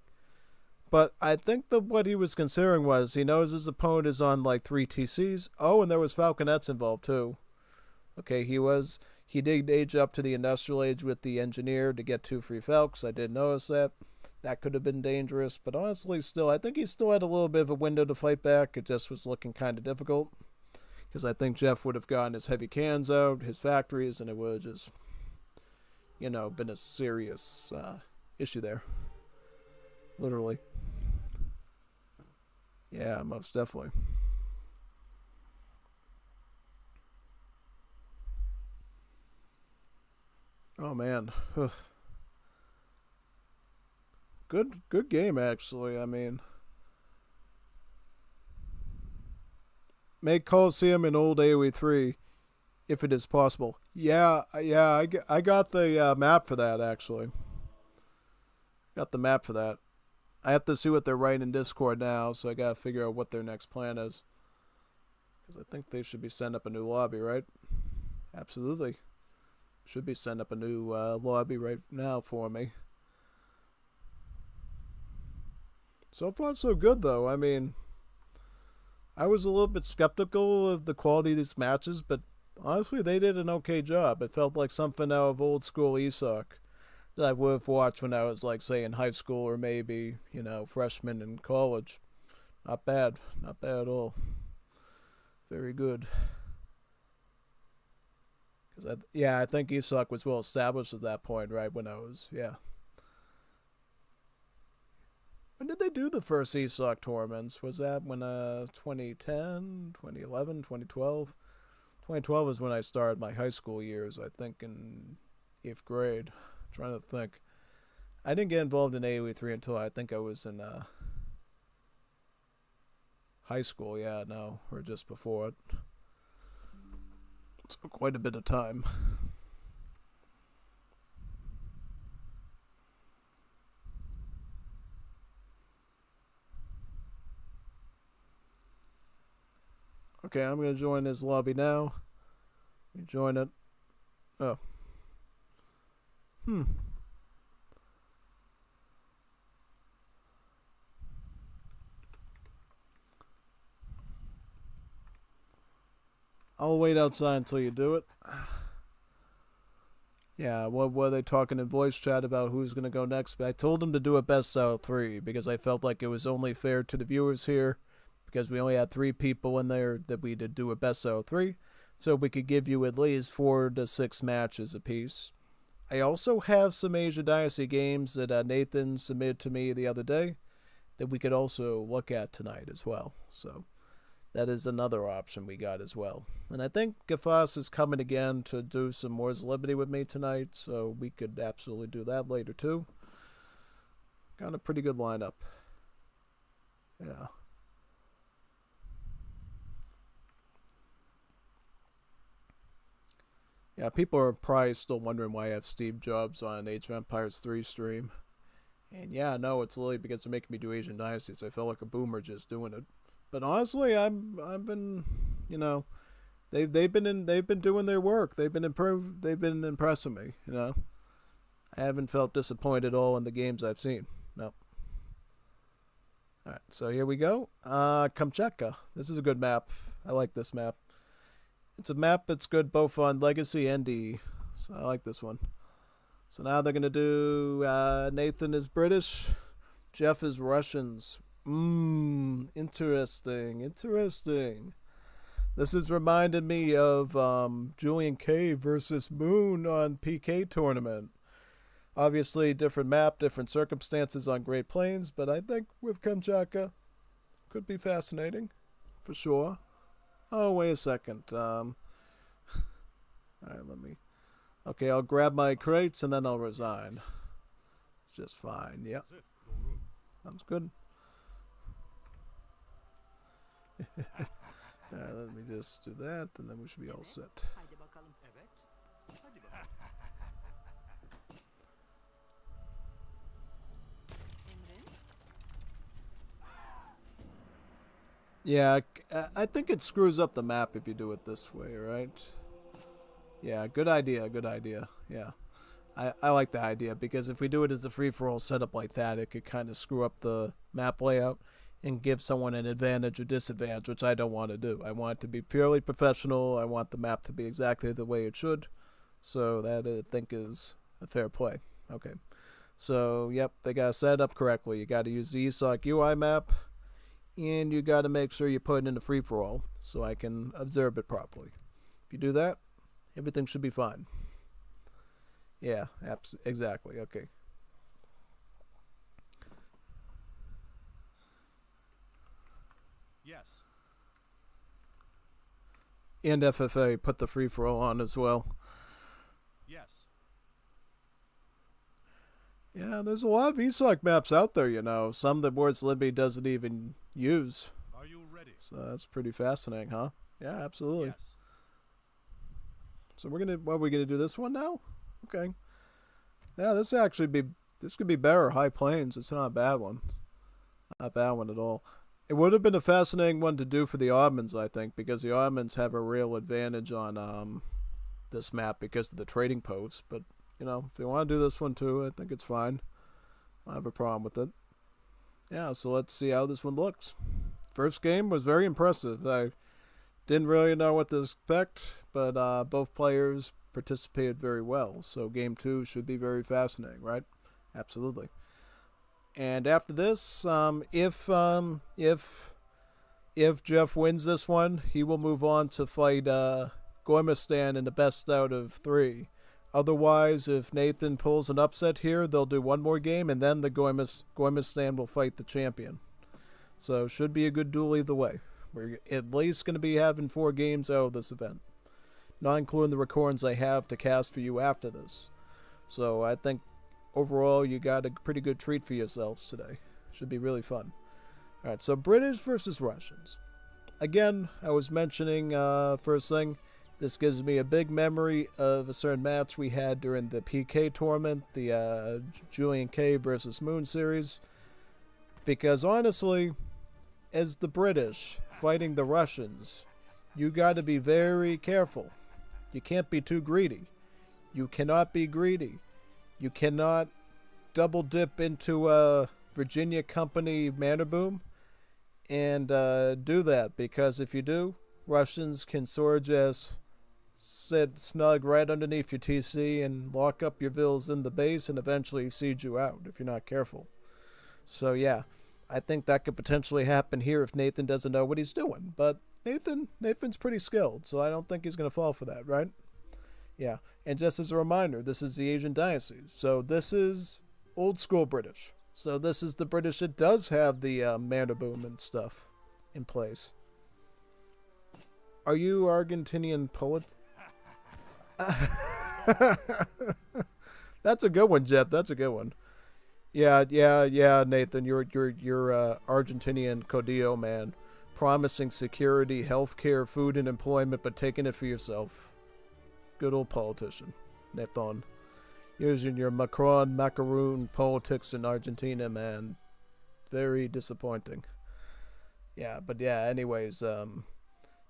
that what he was considering was he knows his opponent is on like 3 TCs. Oh, and there was falconets involved too. Okay, he did age up to the industrial age with the engineer to get 2 free falcons. I did notice that. That could have been dangerous, but honestly, still, I think he still had a little bit of a window to fight back. It just was looking kind of difficult. Because I think Jeff would have gotten his heavy cans out, his factories, and it would have just, been a serious issue there. Literally. Yeah, most definitely. Oh, man. Good game, actually. I mean, make Coliseum an old AoE3 if it is possible. Yeah. I got the map for that, actually. Got the map for that. I have to see what they're writing in Discord now, so I gotta figure out what their next plan is. Because I think they should be setting up a new lobby, right? Absolutely. Should be setting up a new lobby right now for me. So far, so good, though. I mean, I was a little bit skeptical of the quality of these matches, but honestly, they did an okay job. It felt like something out of old school ESOC that I would have watched when I was, like, say, in high school or maybe, freshman in college. Not bad. Not bad at all. Very good. Because, I think ESOC was well established at that point, right, when I was, When did they do the first ESOC tournaments? Was that when 2010, 2011, 2012? 2012 is when I started my high school years, I think in 8th grade. I'm trying to think. I didn't get involved in AoE3 until I think I was in high school, or just before it. It's quite a bit of time. Okay, I'm going to join this lobby now. You join it. Oh. I'll wait outside until you do it. Yeah, what were they talking in voice chat about who's going to go next? But I told them to do a best out of 3 because I felt like it was only fair to the viewers here because we only had 3 people in there that we did do a best out of 3. So we could give you at least 4 to 6 matches apiece. I also have some Asia Dynasty games that Nathan submitted to me the other day that we could also look at tonight as well. So that is another option we got as well. And I think Gafas is coming again to do some more Liberty with me tonight, so we could absolutely do that later too. Got a pretty good lineup. Yeah. Yeah, people are probably still wondering why I have Steve Jobs on Age of Empires 3 stream. And yeah, no, it's literally because they're making me do Asian Dynasties. I felt like a boomer just doing it. But honestly, I've been, they've been doing their work. They've been impressing me, I haven't felt disappointed at all in the games I've seen. No. Alright, so here we go. Kamchatka. This is a good map. I like this map. It's a map that's good both on Legacy and D. So I like this one. So now they're gonna do Nathan is British, Jeff is Russians. Interesting, interesting. This has reminded me of Julian K versus Moon on PK tournament. Obviously, different map, different circumstances on Great Plains, but I think with Kamchatka could be fascinating, for sure. Oh, wait a second. All right, let me. Okay, I'll grab my crates and then I'll resign. Just fine. Yep, sounds good. All right, let me just do that, and then we should be all set. Yeah, I think it screws up the map if you do it this way, right? Yeah, good idea, good idea. Yeah. I like the idea because if we do it as a free-for-all setup like that, it could kind of screw up the map layout and give someone an advantage or disadvantage, which I don't want to do. I want it to be purely professional. I want the map to be exactly the way it should. So that I think is a fair play. Okay. So, yep, they got to set it up correctly. You got to use the ESOC UI map, and you got to make sure you put it in the free-for-all so I can observe it properly. If you do that, everything should be fine. Yeah, exactly. Okay. Yes. And FFA put the free-for-all on as well. Yes. Yeah, there's a lot of ESOC maps out there, you know. Some that Boards Libby doesn't even use. Are you ready? So that's pretty fascinating, huh? Yeah, absolutely. Yes. So what are we gonna do this one now? Okay. Yeah, this could be better. High Plains. It's not a bad one. Not a bad one at all. It would have been a fascinating one to do for the Ottomans, I think, because the Ottomans have a real advantage on this map because of the trading posts. But you know, if you want to do this one too, I think it's fine. I don't have a problem with it. Yeah, so let's see how this one looks. First game was very impressive. I didn't really know what to expect, but both players participated very well. So game 2 should be very fascinating, right? Absolutely. And after this, if Jeff wins this one, he will move on to fight Gormistan in the best out of 3. Otherwise, if Nathan pulls an upset here, they'll do one more game, and then the Gormistan will fight the champion. So should be a good duel either way. We're at least going to be having 4 games out of this event, not including the recordings I have to cast for you after this. So I think overall you got a pretty good treat for yourselves today. Should be really fun. Alright, so British versus Russians. Again, I was mentioning first thing, this gives me a big memory of a certain match we had during the PK tournament, the Julian K versus Moon series. Because honestly, as the British fighting the Russians, you got to be very careful. You can't be too greedy. You cannot be greedy. You cannot double dip into a Virginia Company Manor Boom and do that, because if you do, Russians can sort of just sit snug right underneath your TC and lock up your vills in the base and eventually siege you out if you're not careful. So yeah, I think that could potentially happen here if Nathan doesn't know what he's doing. But Nathan's pretty skilled, so I don't think he's going to fall for that, right? Yeah, and just as a reminder, this is the Asian Dynesties. So this is old school British. So this is the British that does have the Manor Boom and stuff in place. Are you Argentinian poet? That's a good one, Jeff. That's a good one. Yeah, Nathan. You're Argentinian Codillo man, promising security, healthcare, food, and employment, but taking it for yourself. Good old politician, Nathan. Using your Macron macaroon politics in Argentina, man. Very disappointing. Yeah, but yeah. Anyways,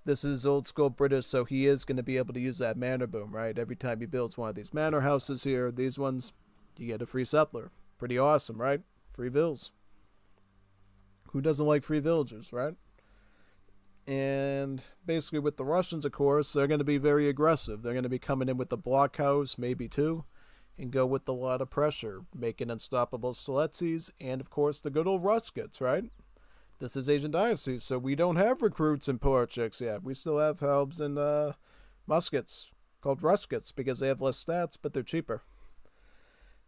this is old school British, so he is going to be able to use that manor boom, right? Every time he builds one of these manor houses here, these ones, you get a free settler. Pretty awesome, right? Free vills. Who doesn't like free villagers, right? And basically, with the Russians, of course, they're going to be very aggressive. They're going to be coming in with the blockhouse, maybe two, and go with a lot of pressure, making unstoppable Stiletsis, and of course, the good old Ruskets, right? This is Asian Dynasties, so we don't have recruits and Porchiks yet. We still have Helbs and muskets called Ruskets because they have less stats, but they're cheaper.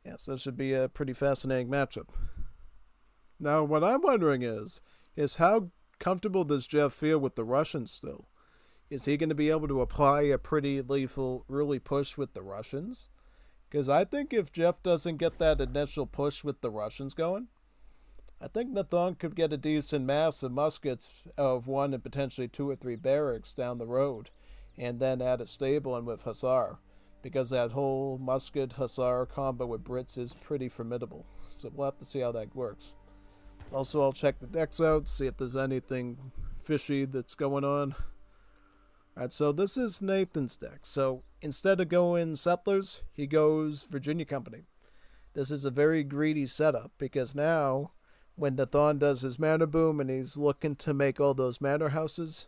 Yeah, so this should be a pretty fascinating matchup. Now, what I'm wondering is how comfortable does Jeff feel with the Russians still? Is he going to be able to apply a pretty lethal early push with the Russians? Because I think if Jeff doesn't get that initial push with the Russians going, I think Nathan could get a decent mass of muskets of one and potentially two or three barracks down the road, and then add a stable in with Hussar, because that whole musket Hussar combo with Brits is pretty formidable. So we'll have to see how that works. Also, I'll check the decks out, see if there's anything fishy that's going on. Alright, so this is Nathan's deck. So instead of going Settlers, he goes Virginia Company. This is a very greedy setup because now, when Nathan does his manor boom and he's looking to make all those manor houses,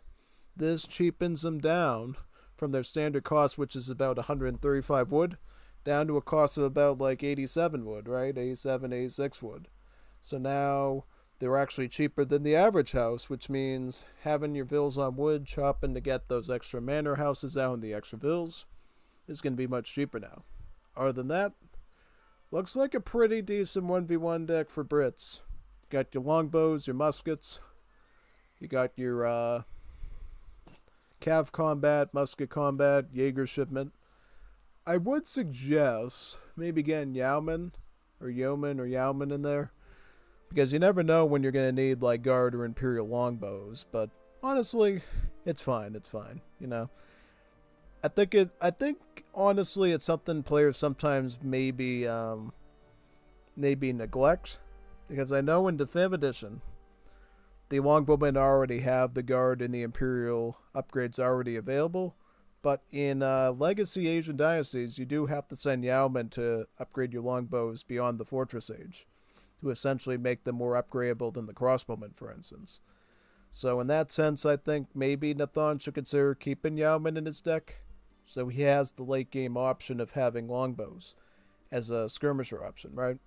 this cheapens them down from their standard cost, which is about 135 wood, down to a cost of about like 87 wood, right? 87, 86 wood. So now they're actually cheaper than the average house, which means having your vills on wood, chopping to get those extra manor houses out and the extra vills is going to be much cheaper now. Other than that, looks like a pretty decent 1v1 deck for Brits. You got your longbows, your muskets, you got your cav combat, musket combat, Jaeger shipment. I would suggest maybe getting Yeoman or Yeoman in there, because you never know when you're going to need like guard or imperial longbows. But honestly, it's fine. You know, I think honestly, it's something players sometimes maybe neglect, because I know in Definitive Edition, the longbowmen already have the guard and the imperial upgrades already available. But in Legacy Asian Dynasties, you do have to send Yeoman to upgrade your longbows beyond the Fortress Age, to essentially make them more upgradable than the crossbowmen, for instance. So in that sense, I think maybe Nathan should consider keeping Yeoman in his deck, so he has the late game option of having longbows as a skirmisher option, right?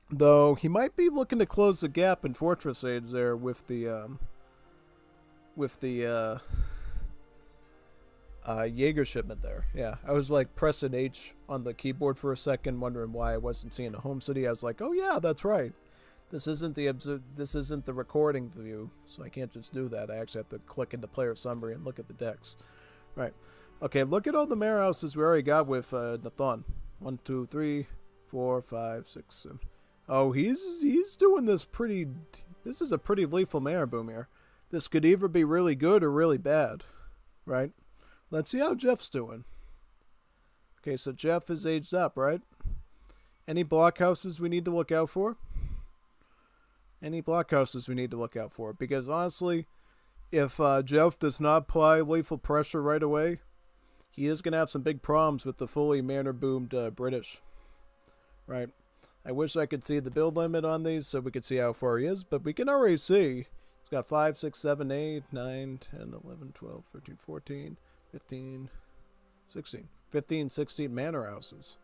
Though he might be looking to close the gap in Fortress Age there with the Jaeger shipment there. Yeah, I was like pressing H on the keyboard for a second, wondering why I wasn't seeing a home city. I was like, oh yeah, that's right. This isn't the recording view, so I can't just do that. I actually have to click into player summary and look at the decks. Right. Okay, look at all the manor houses we already got with Nathan. 1, 2, 3, 4, 5, 6, 7. Oh, he's doing this pretty. This is a pretty lethal manor boom here. This could either be really good or really bad, right? Let's see how Jeff's doing. Okay, so Jeff is aged up, right? Any blockhouses we need to look out for? Any blockhouses we need to look out for? Because honestly, if Jeff does not apply lethal pressure right away, he is going to have some big problems with the fully manor boomed British. Right? I wish I could see the build limit on these so we could see how far he is, but we can already see he's got 5, 6, 7, 8, 9, 10, 11, 12, 13, 14, 15, 16. 15, 16 manor houses.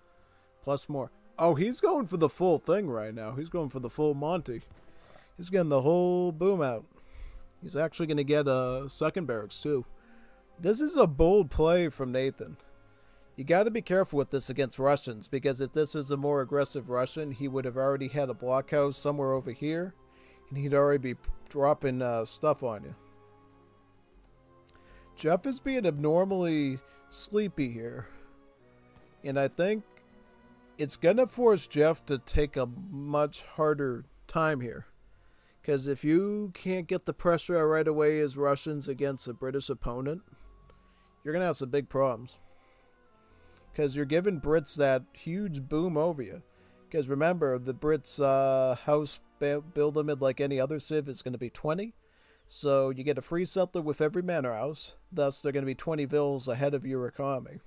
Plus more. Oh, he's going for the full thing right now. He's going for the full Monty. He's getting the whole boom out. He's actually going to get a second barracks too. This is a bold play from Nathan. You got to be careful with this against Russians, because if this was a more aggressive Russian, he would have already had a blockhouse somewhere over here, and he'd already be dropping stuff on you. Jeff is being abnormally sleepy here, and I think it's going to force Jeff to take a much harder time here. Because if you can't get the pressure out right away as Russians against a British opponent, you're going to have some big problems. Because you're giving Brits that huge boom over you. Because remember, the Brits' house build limit, like any other civ, is going to be 20. So you get a free settler with every manor house. Thus, they're going to be 20 vills ahead of your economy.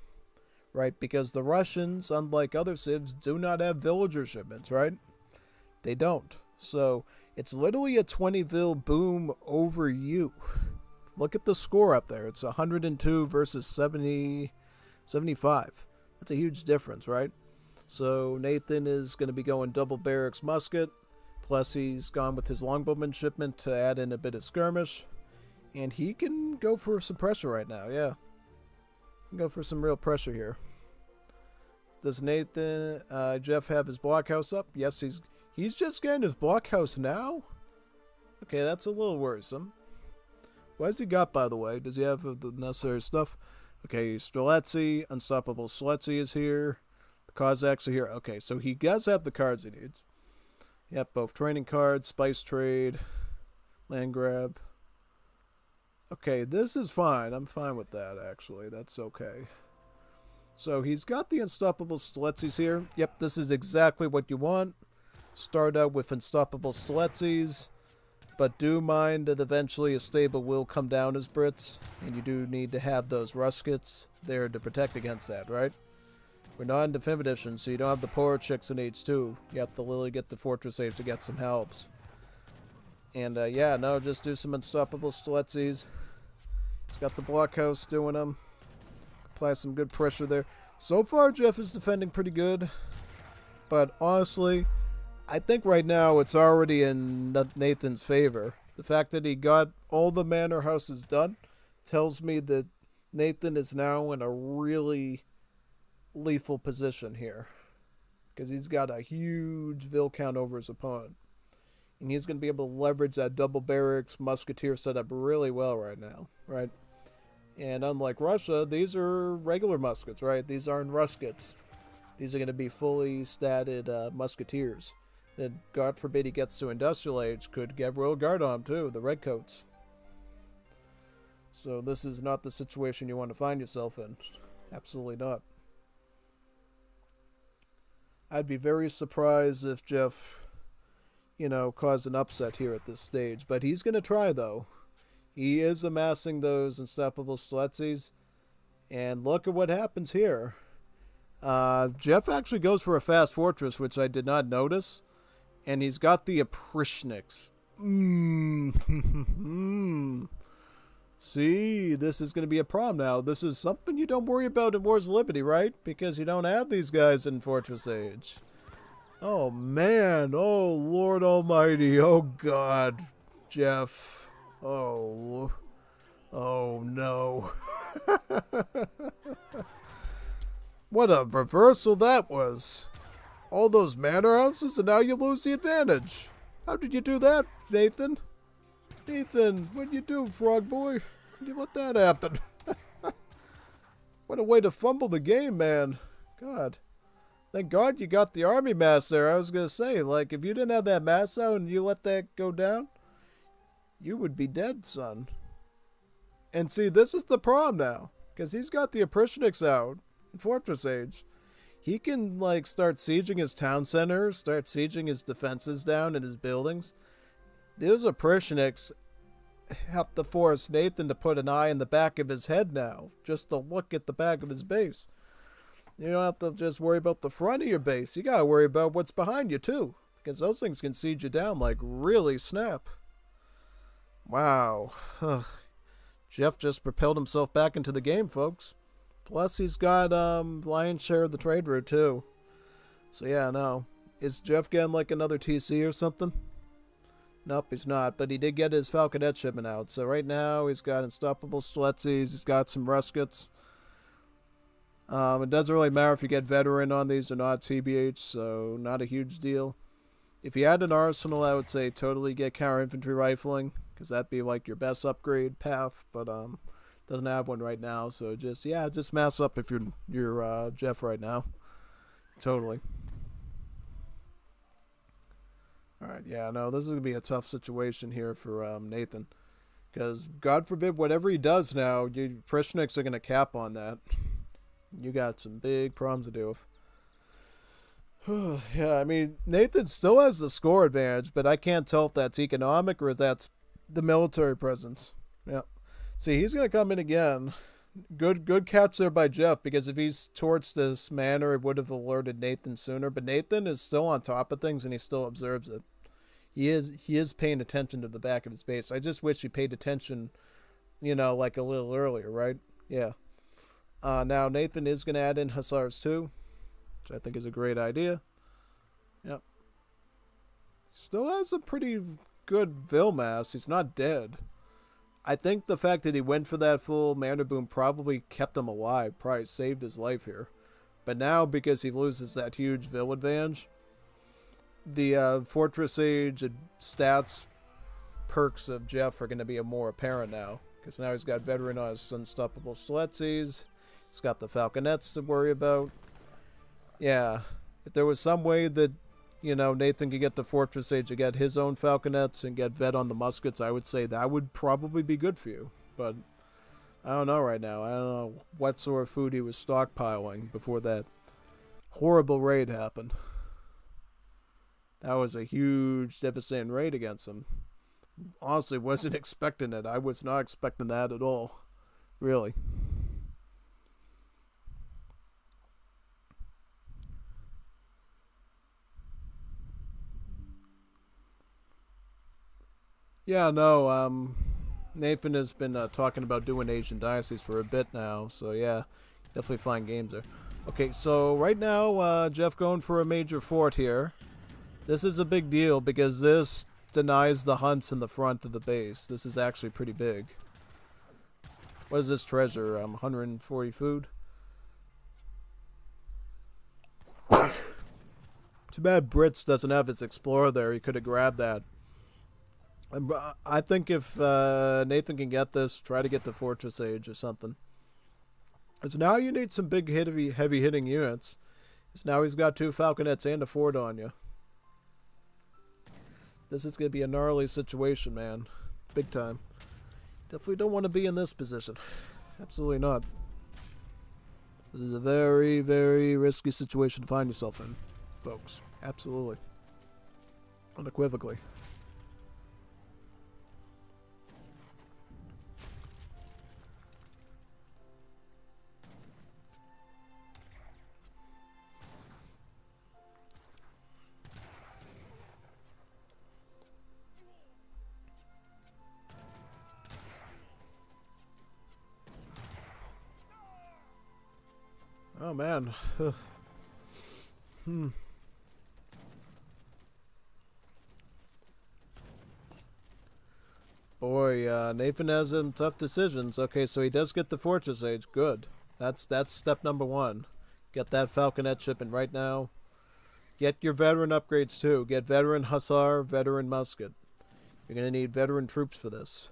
Right? Because the Russians, unlike other civs, do not have villager shipments, right? They don't. So it's literally a 20 vil boom over you. Look at the score up there. It's 102 versus 75. That's a huge difference, right? So Nathan is going to be going double barracks musket. Plus he's gone with his longbowman shipment to add in a bit of skirmish. And he can go for some pressure right now, yeah. He can go for some real pressure here. Does Nathan, Jeff have his blockhouse up? Yes, he's just getting his blockhouse now? Okay, that's a little worrisome. What has he got, by the way? Does he have the necessary stuff? Okay, Streletsy, Unstoppable Streletsy is here. The Cossacks are here. Okay, so he does have the cards he needs. Yep, both training cards, spice trade, land grab. Okay, this is fine. I'm fine with that, actually. That's okay. So he's got the Unstoppable Streletzys here. Yep, this is exactly what you want. Start out with Unstoppable Streletzys. But do mind that eventually a stable will come down as Brits. And you do need to have those Ruskets there to protect against that, right? We're not in the 5th edition, so you don't have the poor chicks in H2. You have to literally get the Fortress Age to get some helps. And yeah, no, just do some Unstoppable Streletzys. He's got the blockhouse doing them. Apply some good pressure there. So far, Jeff is defending pretty good. But honestly, I think right now it's already in Nathan's favor. The fact that he got all the manor houses done tells me that Nathan is now in a really lethal position here. Because he's got a huge Ville count over his opponent. And he's going to be able to leverage that double barracks musketeer setup really well right now, right? And unlike Russia, these are regular muskets, right? These aren't Ruskets. These are going to be fully statted musketeers. That, God forbid he gets to Industrial Age, could get Royal Guard on him too, the Redcoats. So this is not the situation you want to find yourself in. Absolutely not. I'd be very surprised if Jeff, caused an upset here at this stage. But he's going to try, though. He is amassing those Unstoppable Streletzys. And look at what happens here. Jeff actually goes for a fast fortress, which I did not notice. And he's got the Oprishniks. See, this is going to be a problem now. This is something you don't worry about in Wars of Liberty, right? Because you don't have these guys in Fortress Age. Oh, man. Oh, Lord Almighty. Oh, God. Jeff. Oh. Oh, no. What a reversal that was. All those manor houses, and now you lose the advantage. How did you do that, Nathan? Nathan, what'd you do, frog boy? How'd you let that happen? What a way to fumble the game, man. God. Thank God you got the army mass there. I was going to say, like, if you didn't have that mass out and you let that go down, you would be dead, son. And see, this is the problem now. Because he's got the Oprishniks out in Fortress Age. He can, like, start sieging his town centers, start sieging his defenses down and his buildings. Those Oprishniks have to force Nathan to put an eye in the back of his head now, just to look at the back of his base. You don't have to just worry about the front of your base. You gotta worry about what's behind you, too. Because those things can siege you down, like, really snap. Wow. Jeff just propelled himself back into the game, folks. Plus, he's got lion's share of the trade route, too. So, yeah, no. Is Jeff getting, like, another TC or something? Nope, he's not. But he did get his Falconet shipment out. So, right now, he's got Unstoppable Streletzys. He's got some Ruskets. It doesn't really matter if you get Veteran on these or not, TBH. So, not a huge deal. If you had an Arsenal, I would say totally get Counter Infantry Rifling. Because that'd be, like, your best upgrade path. But, doesn't have one right now, so just mass up if you're Jeff right now. Totally. All right, yeah, no, this is gonna be a tough situation here for Nathan, because God forbid whatever he does now, you Prishniks are gonna cap on that. You got some big problems to deal with. Yeah, I mean Nathan still has the score advantage, but I can't tell if that's economic or if that's the military presence. Yeah. See, he's going to come in again. Good catch there by Jeff, because if he's towards this manor, it would have alerted Nathan sooner. But Nathan is still on top of things, and he still observes it. He is paying attention to the back of his base. I just wish he paid attention, like a little earlier, right? Yeah. Now Nathan is going to add in Hussars too, which I think is a great idea. Yep. Still has a pretty good Vil mass. He's not dead. I think the fact that he went for that full mana boom probably kept him alive, probably saved his life here. But now, because he loses that huge Vil advantage, the Fortress Age stats perks of Jeff are going to be more apparent now. Because now he's got Veteran on his Unstoppable Stiletses. He's got the Falconets to worry about. Yeah. If there was some way that, Nathan could get the Fortress Age to get his own Falconets and get Vet on the muskets, I would say that would probably be good for you. But I don't know right now. I don't know what sort of food he was stockpiling before that horrible raid happened. That was a huge, devastating raid against him. Honestly, wasn't expecting it. I was not expecting that at all. Really. Yeah, no, Nathan has been talking about doing Asian Dynesties for a bit now, so yeah, definitely find games there. Okay, so right now, Jeff going for a major fort here. This is a big deal because this denies the hunts in the front of the base. This is actually pretty big. What is this treasure? 140 food? Too bad Brits doesn't have his Explorer there. He could have grabbed that. I think if Nathan can get this, try to get to Fortress Age or something. Because now you need some big heavy hitting units. Because now he's got 2 Falconets and a fort on you. This is going to be a gnarly situation, man. Big time. Definitely don't want to be in this position. Absolutely not. This is a very, very risky situation to find yourself in, folks. Absolutely. Unequivocally. Oh man. Boy, Nathan has some tough decisions. Okay, so he does get the Fortress Age. Good. That's step number 1. Get that Falconet shipping right now. Get your veteran upgrades too. Get veteran Hussar, veteran Musket. You're gonna need veteran troops for this.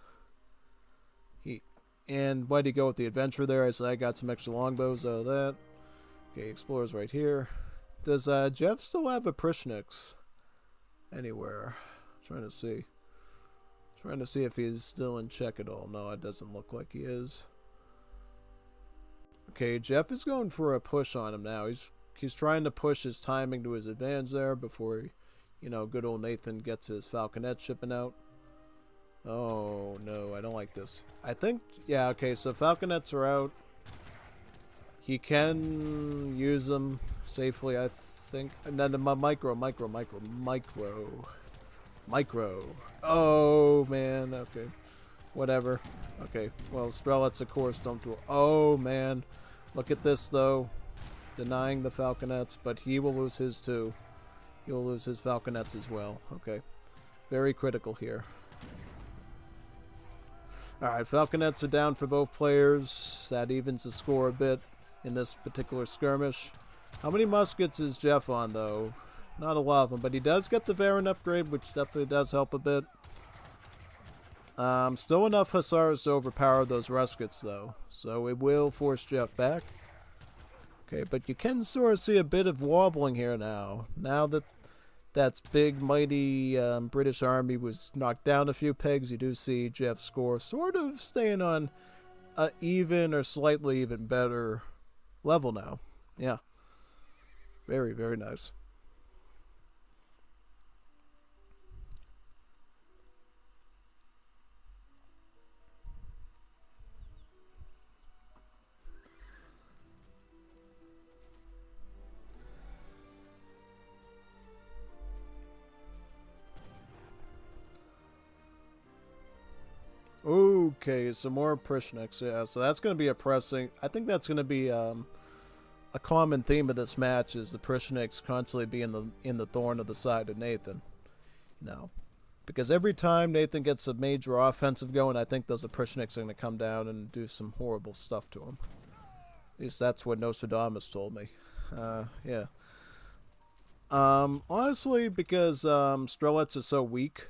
And why'd he go with the adventure there? I said I got some extra longbows out of that. Okay, Explorer's right here. Does Jeff still have a Prishnix anywhere? Trying to see. Trying to see if he's still in check at all. No, it doesn't look like he is. Okay, Jeff is going for a push on him now. He's trying to push his timing to his advantage there before, good old Nathan gets his Falconet shipping out. Oh, no, I don't like this. I think, yeah, okay, so Falconets are out. He can use them safely, I think. And then micro. Oh, man, okay. Whatever. Okay, well, Strelets, of course, don't do it. Oh, man. Look at this, though. Denying the Falconets, but he will lose his, too. He'll lose his Falconets as well. Okay. Very critical here. Alright, Falconets are down for both players. That evens the score a bit in this particular skirmish. How many muskets is Jeff on, though? Not a lot of them, but he does get the Varen upgrade, which definitely does help a bit. Still enough Hussars to overpower those Ruskets, though. So it will force Jeff back. Okay, but you can sort of see a bit of wobbling here now. Now that that big, mighty British army was knocked down a few pegs, you do see Jeff's score sort of staying on an even or slightly even better level now. Yeah. Very, very nice. Ooh, Okay, some more Prishniks, yeah. So that's going to be a pressing. I think that's going to be a common theme of this match is the Prishniks constantly being in the thorn of the side of Nathan. You know, because every time Nathan gets a major offensive going, I think those Prishniks are going to come down and do some horrible stuff to him. At least that's what Nostradamus told me. Yeah. Honestly, because Strelets is so weak.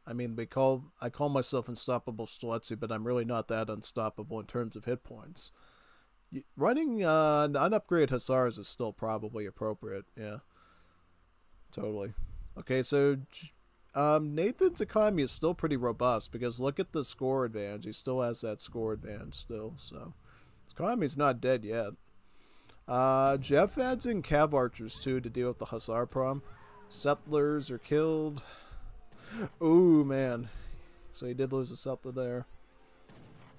I mean, I call myself Unstoppable Streletsy, but I'm really not that unstoppable in terms of hit points. Running unupgraded Hussars is still probably appropriate. Yeah, totally. Okay, so Nathan's economy is still pretty robust because look at the score advantage. He still has that score advantage still, so his economy's not dead yet. Jeff adds in Cav Archers too to deal with the Hussar problem. Settlers are killed. Ooh, man. So he did lose a settler there.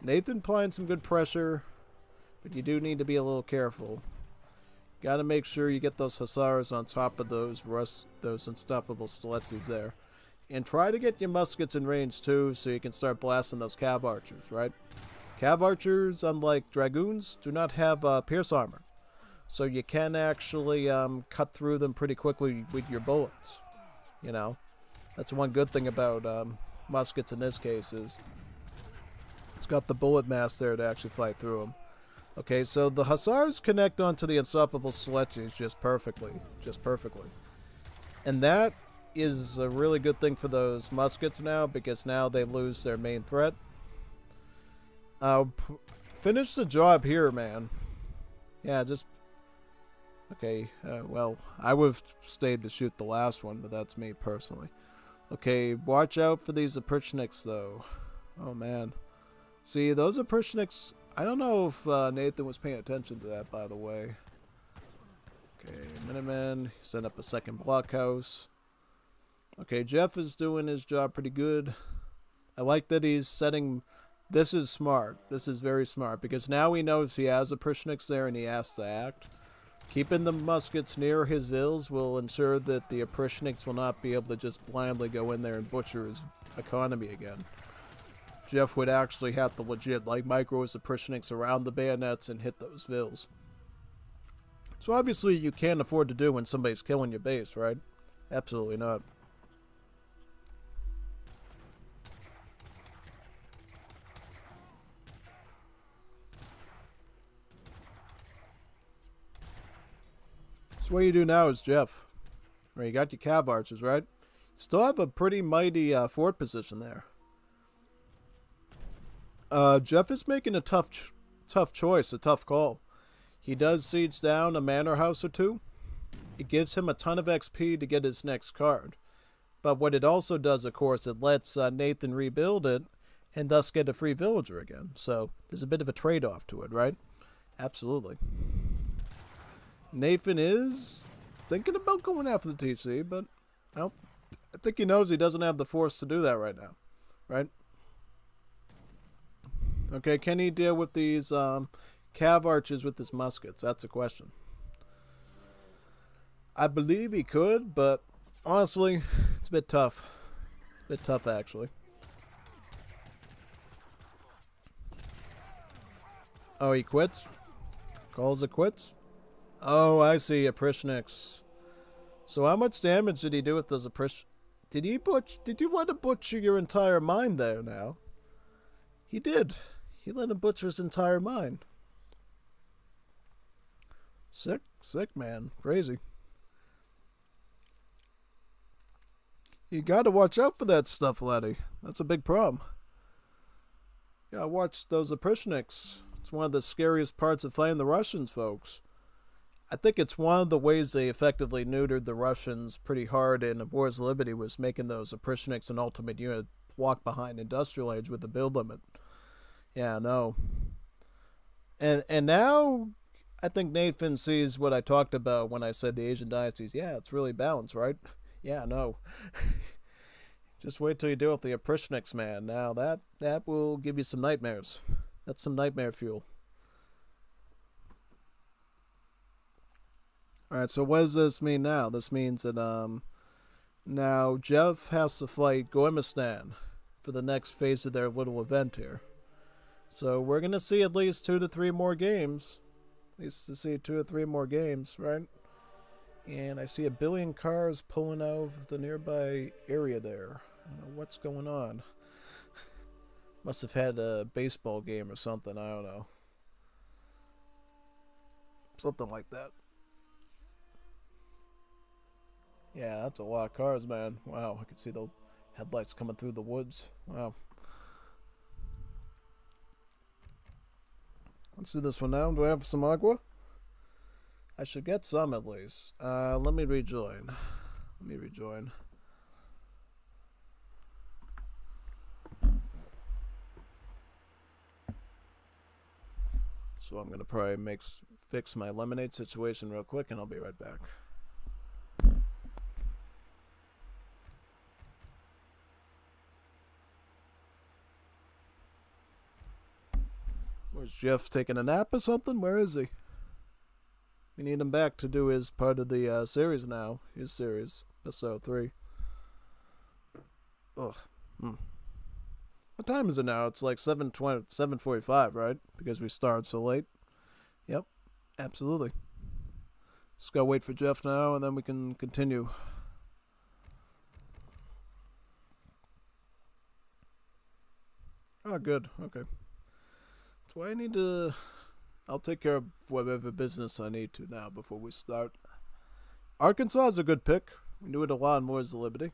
Nathan applying some good pressure, but you do need to be a little careful. Gotta make sure you get those Hussars on top of those unstoppable Stiletsis there. And try to get your muskets in range too so you can start blasting those Cav Archers, right? Cav Archers, unlike Dragoons, do not have Pierce Armor. So you can actually cut through them pretty quickly with your bullets. You know, that's one good thing about muskets in this case is it's got the bullet mass there to actually fight through them. Okay, so the Hussars connect onto the unstoppable Stiletsis just perfectly. And that is a really good thing for those muskets now because now they lose their main threat. Finish the job here, man. Yeah, just... Okay, well, I would have stayed to shoot the last one, but that's me personally. Okay, watch out for these Oprichniks, though. Oh, man. See, those Oprichniks... I don't know if Nathan was paying attention to that, by the way. Okay, Minutemen. Set up a second blockhouse. Okay, Jeff is doing his job pretty good. I like that he's setting... This is smart. This is very smart, because now he knows he has Oprichniks there and he has to act. Keeping the muskets near his vills will ensure that the Oprichniks will not be able to just blindly go in there and butcher his economy again. Jeff would actually have to legit micro his Oprichniks around the bayonets and hit those vills. So obviously you can't afford to do when somebody's killing your base, right? Absolutely not. So what you do now is Jeff. Right, you got your Cav Archers, right? Still have a pretty mighty fort position there. Jeff is making a tough choice, a tough call. He does siege down a manor house or two. It gives him a ton of XP to get his next card. But what it also does, of course, it lets Nathan rebuild it and thus get a free villager again. So there's a bit of a trade-off to it, right? Absolutely. Nathan is thinking about going after the TC, but I think he knows he doesn't have the force to do that right now, right? Okay, can he deal with these Cav Archers with his muskets? That's a question. I believe he could, but honestly, it's a bit tough. A bit tough, actually. Oh, he quits? Calls it quits? Oh, I see. Oprichniks. So how much damage did he do with those Oprichniks? Did you let him butcher your entire mine there now? He did. He let him butcher his entire mine. Sick, man. Crazy. You gotta watch out for that stuff, laddie. That's a big problem. Yeah, watch those Oprichniks. It's one of the scariest parts of fighting the Russians, folks. I think it's one of the ways they effectively neutered the Russians pretty hard in War's Liberty was making those Oprichniks an ultimate unit walk behind Industrial Age with the build limit. Yeah, no. And now I think Nathan sees what I talked about when I said the Asian dynasties. Yeah, it's really balanced, right? Yeah, no. Just wait till you deal with the Oprichniks, man. Now that will give you some nightmares. That's some nightmare fuel. Alright, so what does this mean now? This means that now Jeff has to fight Gormistan for the next phase of their little event here. So we're gonna see at least 2 to 3 more games. At least to see 2 or 3 more games, right? And I see a billion cars pulling out of the nearby area there. I don't know what's going on. Must have had a baseball game or something. I don't know. Something like that. Yeah, that's a lot of cars, man. Wow, I can see the headlights coming through the woods. Wow. Let's do this one now. Do I have some agua? I should get some at least. Let me rejoin. So I'm gonna probably fix my lemonade situation real quick, and I'll be right back. Where's Jeff, taking a nap or something? Where is he? We need him back to do his part of the series now. His series, episode 3. Ugh. What time is it now? It's like 7:20, 7:45, right? Because we started so late. Yep, absolutely. Just gotta wait for Jeff now, and then we can continue. Oh, good. Okay. Do I need to... I'll take care of whatever business I need to now before we start. Arkansas is a good pick. We do it a lot in Moore's Liberty.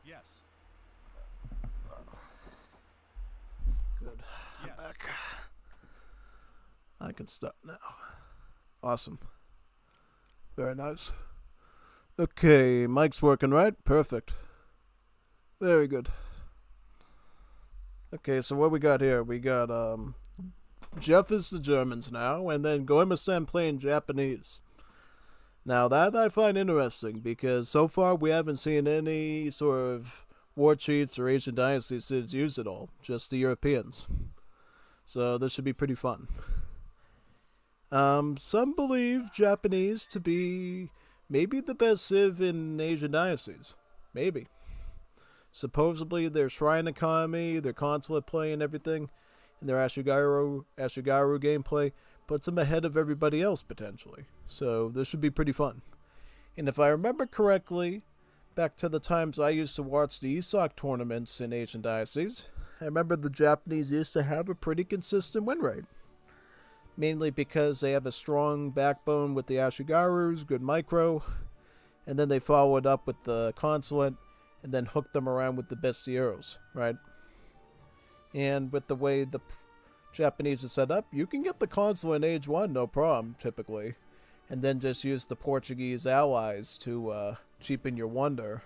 Yes. Good. Yes. I'm back. I can start now. Awesome. Very nice. Okay, mic's working, right? Perfect. Very good. Okay, so what we got here? We got Jeff is the Germans now, and then Goemon-san playing Japanese. Now that I find interesting because so far we haven't seen any sort of war chiefs or Asian dynasties did use it all, just the Europeans. So this should be pretty fun. Some believe Japanese to be maybe the best civ in Asian dynasties. Maybe. Supposedly their shrine economy, their consulate play and everything, and their Ashigaru gameplay puts them ahead of everybody else potentially. So this should be pretty fun. And if I remember correctly, back to the times I used to watch the ESOC tournaments in Asian dynasties, I remember the Japanese used to have a pretty consistent win rate. Mainly because they have a strong backbone with the Ashigarus, good micro, and then they follow it up with the consulate, and then hook them around with the bestieros, right? And with the way the Japanese are set up, you can get the consulate in Age 1, no problem, typically. And then just use the Portuguese allies to cheapen your wonder.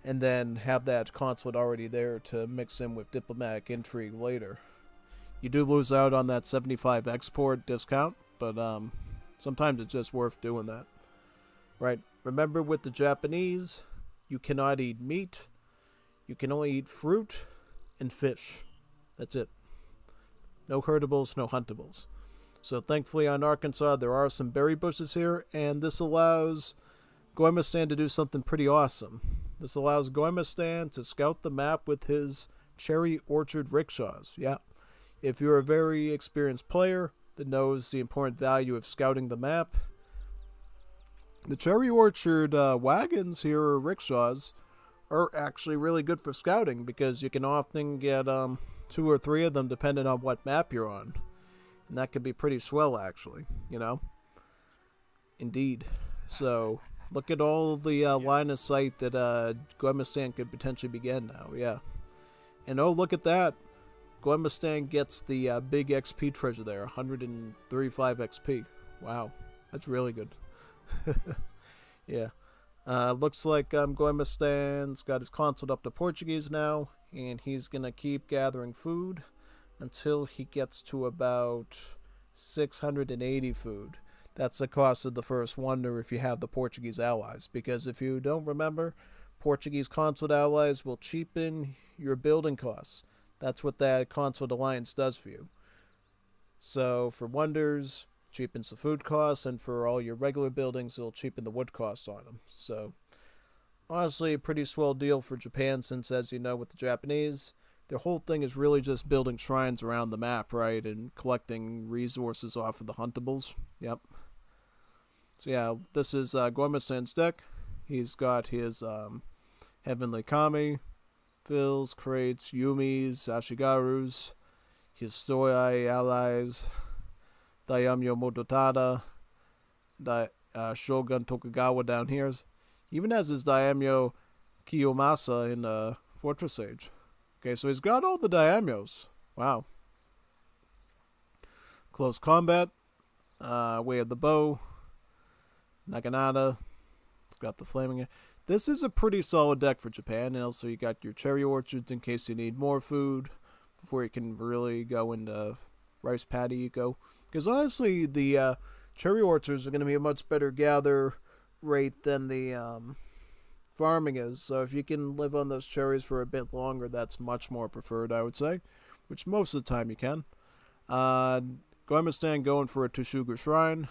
And then have that consulate already there to mix in with diplomatic intrigue later. You do lose out on that 75 export discount, but sometimes it's just worth doing that. Right? Remember with the Japanese, you cannot eat meat. You can only eat fruit and fish. That's it. No herdables, no huntables. So thankfully on Arkansas, there are some berry bushes here, and this allows Goimistan to do something pretty awesome. This allows Goimistan to scout the map with his cherry orchard rickshaws. Yeah. If you're a very experienced player that knows the important value of scouting the map, the cherry orchard wagons here, or rickshaws, are actually really good for scouting because you can often get 2 or 3 of them depending on what map you're on. And that could be pretty swell, actually, you know? Indeed. So, look at all the line of sight that Goimistan could potentially begin now, yeah. And oh, look at that. Goimistan gets the big XP treasure there, 135 XP. Wow, that's really good. Yeah. Looks like Goimistan's got his consulate up to Portuguese now, and he's going to keep gathering food until he gets to about 680 food. That's the cost of the first wonder if you have the Portuguese allies, because if you don't remember, Portuguese consulate allies will cheapen your building costs. That's what that consulate alliance does for you. So for wonders, cheapens the food costs, and for all your regular buildings, it'll cheapen the wood costs on them. So honestly, a pretty swell deal for Japan, since as you know with the Japanese, their whole thing is really just building shrines around the map, right? And collecting resources off of the huntables. Yep. So yeah, this is Goimistan's deck. He's got his Heavenly Kami, Phils, Crates, Yumis, Ashigarus, his Soyai allies, Daimyo Mototada, Shogun Tokugawa down here. He even has his Daimyo Kiyomasa in Fortress Age. Okay, so he's got all the daimyos. Wow. Close combat. Way of the Bow. Naginata. It's got the flaming. This is a pretty solid deck for Japan. And also you got your cherry orchards in case you need more food before you can really go into rice paddy eco. Because honestly, the cherry orchards are going to be a much better gather rate than the farming is. So if you can live on those cherries for a bit longer, that's much more preferred, I would say. Which most of the time you can. Goimistan going for a Tushuga Shrine.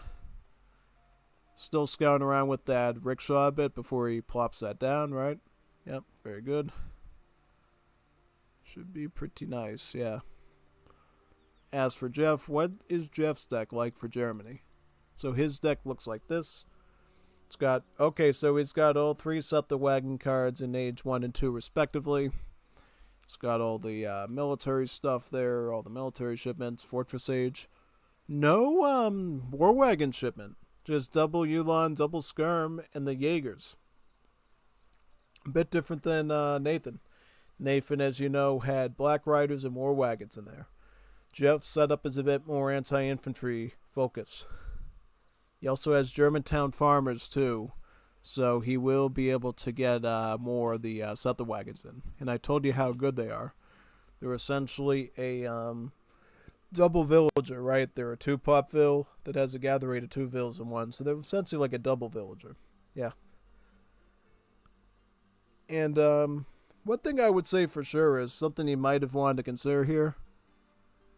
Still scouting around with that rickshaw a bit before he plops that down, right? Yep, very good. Should be pretty nice, yeah. As for Jeff, what is Jeff's deck like for Germany? So his deck looks like this. It's got, okay, so he's got all 3 Set the Wagon cards in Age 1 and 2 respectively. It's got all the military stuff there, all the military shipments, Fortress Age. No War Wagon shipment. Just double Yulon, double Skirm, and the Jaegers. A bit different than Nathan. Nathan, as you know, had Black Riders and War Wagons in there. Jeff's setup is a bit more anti-infantry focus. He also has Germantown farmers too, so he will be able to get more of the settler wagons in. And I told you how good they are. They're essentially a double villager, right? They're a 2-pop vill that has a gather rate of 2 vills in one, so they're essentially like a double villager. Yeah. And One thing I would say for sure is something you might have wanted to consider here.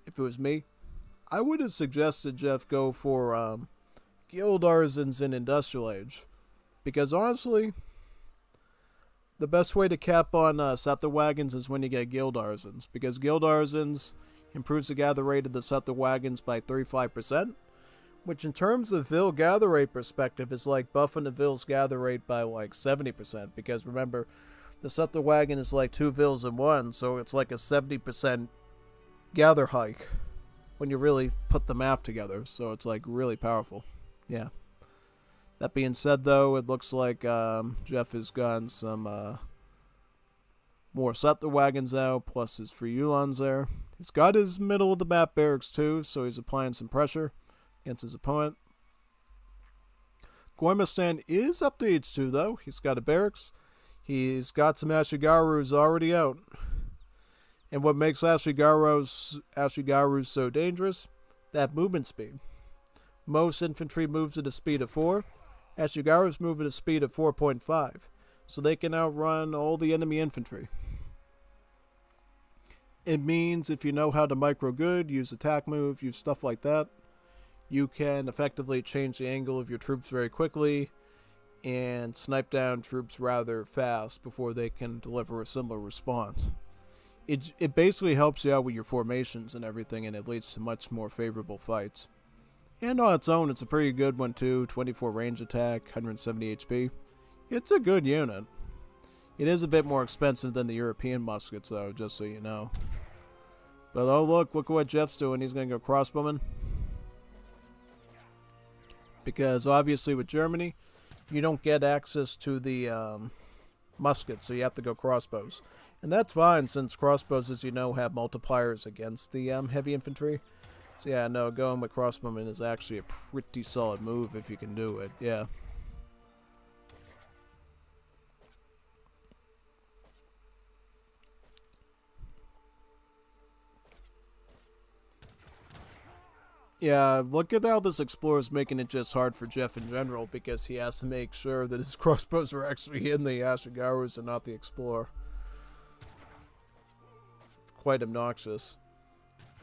If it was me, I would have suggested Jeff go for Guild Artisans in Industrial Age. Because honestly, the best way to cap on Settler Wagons is when you get Guild Artisans. Because Guild Artisans improves the gather rate of the Settler Wagons by 35%. Which in terms of Vil gather rate perspective is like buffing the Vil's gather rate by like 70%. Because remember, the Settler Wagon is like 2 Vils in one. So it's like a 70% gather hike when you really put the math together. So it's like really powerful. Yeah. That being said, though, it looks like Jeff has gotten some more Settler Wagons out, plus his free Ulans there. He's got his middle of the map barracks too, so he's applying some pressure against his opponent. Gormistan is up to H2, though. He's got a barracks. He's got some Ashigarus already out. And what makes Ashigarus so dangerous? That movement speed. Most infantry moves at a speed of 4. Ashigarus move at a speed of 4.5. So they can outrun all the enemy infantry. It means if you know how to micro good, use attack move, use stuff like that, you can effectively change the angle of your troops very quickly and snipe down troops rather fast before they can deliver a similar response. It basically helps you out with your formations and everything, and it leads to much more favorable fights. And on its own, it's a pretty good one too. 24 range attack, 170 HP. It's a good unit. It is a bit more expensive than the European muskets, though, just so you know. But oh look at what Jeff's doing. He's going to go crossbowman. Because obviously with Germany, you don't get access to the muskets, so you have to go crossbows. And that's fine, since crossbows, as you know, have multipliers against the heavy infantry. So yeah, no, going with crossbowmen is actually a pretty solid move if you can do it, yeah. Yeah, look at how this explorer is making it just hard for Jeff in general, because he has to make sure that his crossbows are actually in the Ashigarus and not the explorer. Quite obnoxious.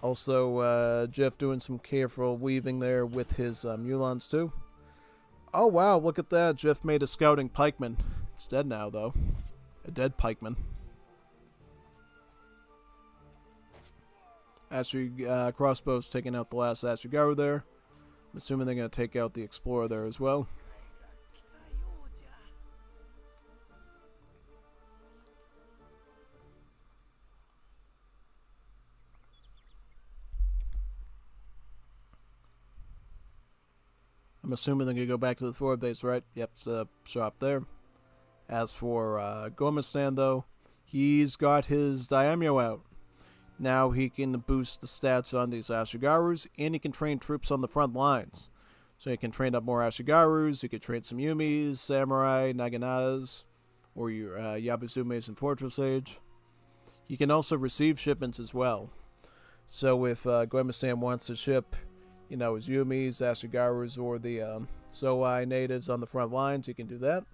Also, Jeff doing some careful weaving there with his Ulans too. Oh wow, look at that. Jeff made a scouting pikeman. It's dead now, though. A dead pikeman. Crossbows taking out the last Ashigaru there. I'm assuming they're going to take out the explorer there as well. I'm assuming they're going to go back to the forward base, right? Yep, shop there. As for Gormistan, though, he's got his Daimyo out. Now he can boost the stats on these Ashigarus, and he can train troops on the front lines. So he can train up more Ashigarus, he can train some Yumis, Samurai, Naganatas, or your Yabuzumes in Fortress Age. He can also receive shipments as well. So if Gormistan wants to ship, you know, his Yumis, Ashigarus, or the Zoai natives on the front lines, he can do that.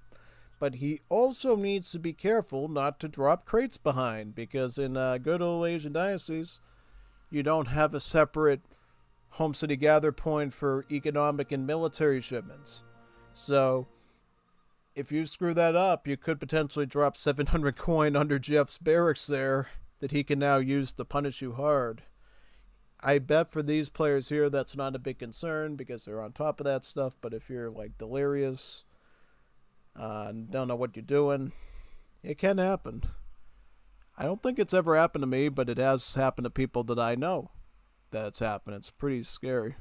But he also needs to be careful not to drop crates behind, because in good old Asian Dynasties, you don't have a separate home city gather point for economic and military shipments. So if you screw that up, you could potentially drop 700 coin under Jeff's barracks there that he can now use to punish you hard. I bet for these players here, that's not a big concern because they're on top of that stuff. But if you're like delirious, don't know what you're doing, it can happen. I don't think it's ever happened to me, but it has happened to people that I know that it's happened. It's pretty scary.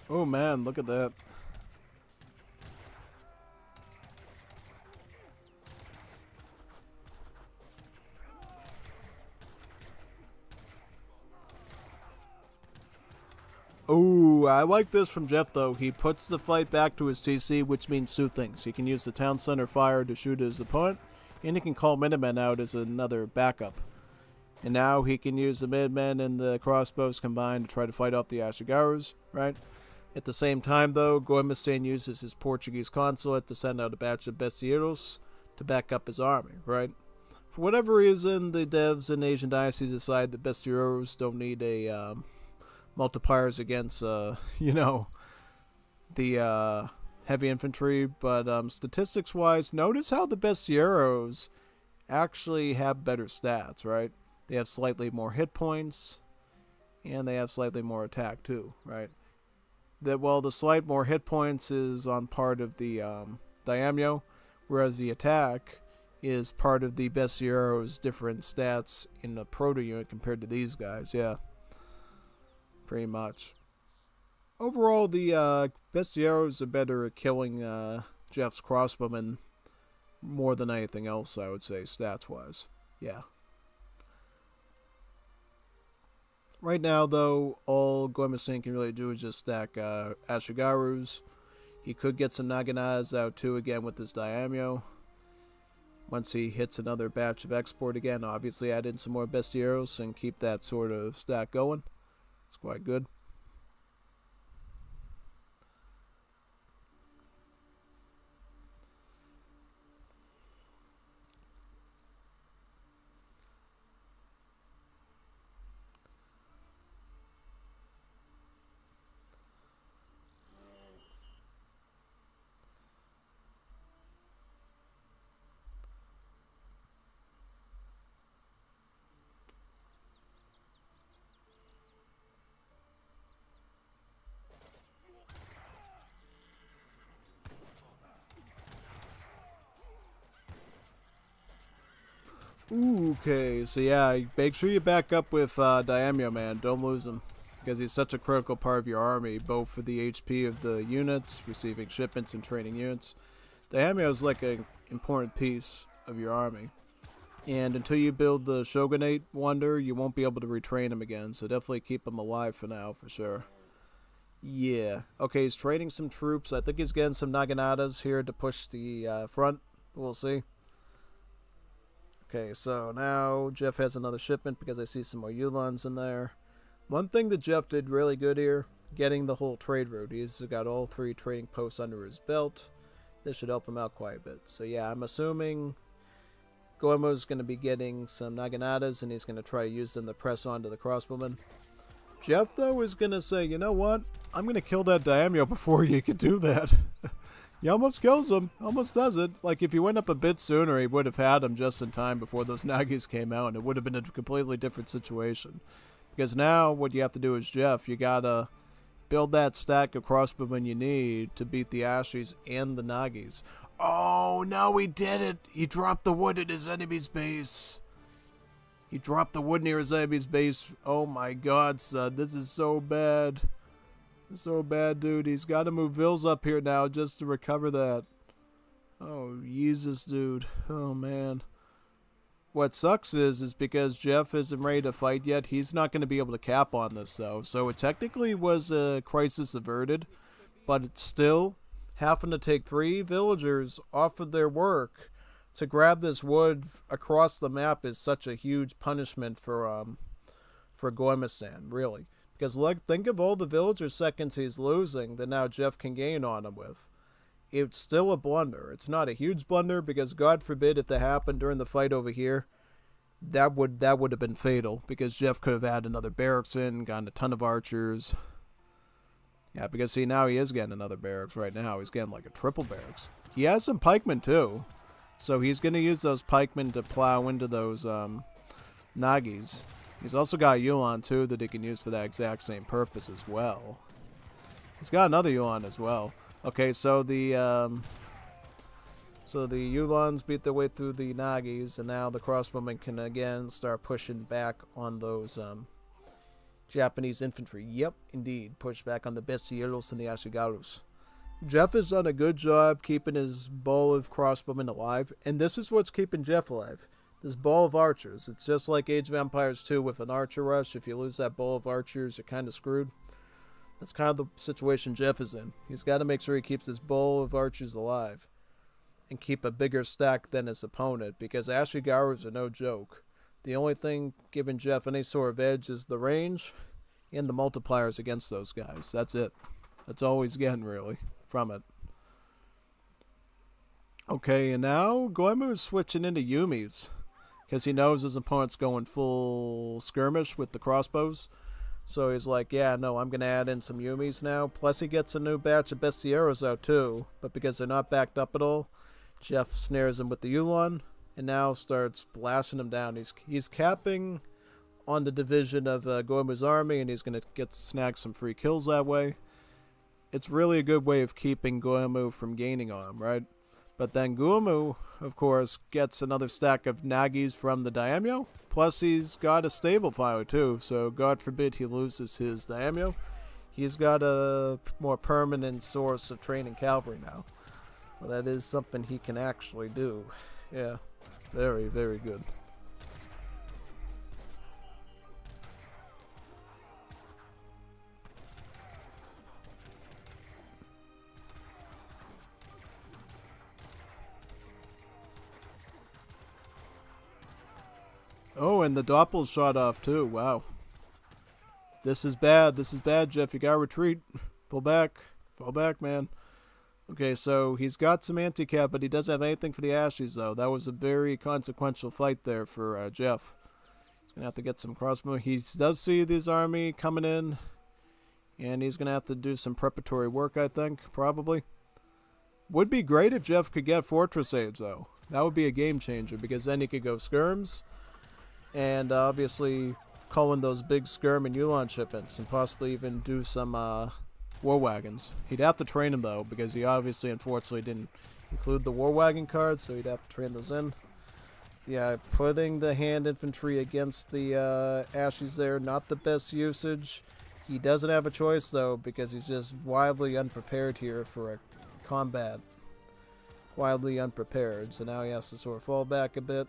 Oh man, look at that. Ooh, I like this from Jeff, though. He puts the fight back to his TC, which means two things. He can use the town center fire to shoot his opponent, and he can call Minutemen out as another backup. And now he can use the Minutemen and the crossbows combined to try to fight off the Ashigarus, right? At the same time, though, Gormistan uses his Portuguese consulate to send out a batch of Bestieros to back up his army, right? For whatever reason, the devs in Asian Dynasties decide that Bestieros don't need a multipliers against, the heavy infantry. But statistics-wise, notice how the Bestieros actually have better stats, right? They have slightly more hit points, and they have slightly more attack too, right? The slight more hit points is on part of the Daimyo, whereas the attack is part of the Bestiero's different stats in the proto unit compared to these guys. Yeah, pretty much. Overall, the Bestieros are better at killing Jeff's crossbowmen more than anything else, I would say, stats-wise. Yeah. Right now, though, all Gormistan can really do is just stack Ashigarus. He could get some Naganas out too again with his Daimyo. Once he hits another batch of export again, obviously add in some more Bestieros and keep that sort of stack going. It's quite good. Okay, so yeah, make sure you back up with Daimyo, man. Don't lose him. Because he's such a critical part of your army, both for the HP of the units, receiving shipments and training units. Daimyo is like an important piece of your army. And until you build the Shogunate Wonder, you won't be able to retrain him again, so definitely keep him alive for now, for sure. Yeah. Okay, he's training some troops. I think he's getting some Naganatas here to push the front. We'll see. Okay, so now Jeff has another shipment because I see some more Yulons in there. One thing that Jeff did really good here, getting the whole trade route. He's got all 3 trading posts under his belt. This should help him out quite a bit. So yeah, I'm assuming Goemo's going to be getting some Naganatas and he's going to try to use them to press onto the crossbowmen. Jeff, though, is going to say, you know what? I'm going to kill that Daimyo before you can do that. He almost kills him. Almost does it. Like, if he went up a bit sooner, he would have had him just in time before those Nagis came out, and it would have been a completely different situation. Because now, what you have to do is, Jeff, you gotta build that stack of crossbowmen you need to beat the Ashis and the Nagis. Oh, no, he did it! He dropped the wood at his enemy's base. He dropped the wood near his enemy's base. Oh my god, son. This is so bad. So bad, dude. He's got to move Vils up here now just to recover that. Oh, Jesus, dude. Oh, man. What sucks is because Jeff isn't ready to fight yet. He's not going to be able to cap on this, though. So it technically was a crisis averted, but it's still having to take 3 villagers off of their work to grab this wood across the map is such a huge punishment for Gormistan, really. Because think of all the villager seconds he's losing that now Jeff can gain on him with. It's still a blunder. It's not a huge blunder because God forbid if that happened during the fight over here, that would have been fatal because Jeff could have had another barracks in, gotten a ton of archers. Yeah, because see now he is getting another barracks right now. He's getting like a triple barracks. He has some pikemen too. So he's going to use those pikemen to plow into those Nagis. He's also got a Yulon, too, that he can use for that exact same purpose as well. He's got another Yulon as well. Okay, so the Yulons beat their way through the Nagis, and now the crossbowmen can again start pushing back on those Japanese infantry. Yep, indeed. Push back on the Bestieros and the Ashigarus. Jeff has done a good job keeping his ball of crossbowmen alive, and this is what's keeping Jeff alive. This ball of archers. It's just like Age of Empires 2 with an archer rush. If you lose that ball of archers, you're kind of screwed. That's kind of the situation Jeff is in. He's got to make sure he keeps his bowl of archers alive and keep a bigger stack than his opponent because Ashigarus are no joke. The only thing giving Jeff any sort of edge is the range and the multipliers against those guys. That's it. That's all he's getting, really, from it. Okay, and now Goemu is switching into Yumi's because he knows his opponent's going full skirmish with the crossbows. So he's like, yeah, no, I'm going to add in some Yumis now. Plus he gets a new batch of Bestieros out too. But because they're not backed up at all, Jeff snares him with the Yulon and now starts blasting him down. He's capping on the division of Goemu's army, and he's going to snag some free kills that way. It's really a good way of keeping Goemu from gaining on him, right? But then Goemu, of course, gets another stack of Nagis from the Daimyo. Plus, he's got a stable fire, too. So, God forbid he loses his Daimyo. He's got a more permanent source of training cavalry now. So, that is something he can actually do. Yeah, very, very good. Oh, and the Doppel's shot off too. Wow. This is bad. This is bad, Jeff. You gotta retreat. Pull back. Fall back, man. Okay, so he's got some anti-cap, but he doesn't have anything for the Ashes, though. That was a very consequential fight there for Jeff. He's gonna have to get some crossbow. He does see this army coming in, and he's gonna have to do some preparatory work, I think, probably. Would be great if Jeff could get Fortress Age, though. That would be a game changer, because then he could go skirms, and obviously call in those big skirm and Yulon shipments, and possibly even do some war wagons. He'd have to train them, though, because he obviously, unfortunately, didn't include the war wagon cards, so he'd have to train those in. Yeah, putting the hand infantry against the Ashes there, not the best usage. He doesn't have a choice, though, because he's just wildly unprepared here for a combat. Wildly unprepared, so now he has to sort of fall back a bit.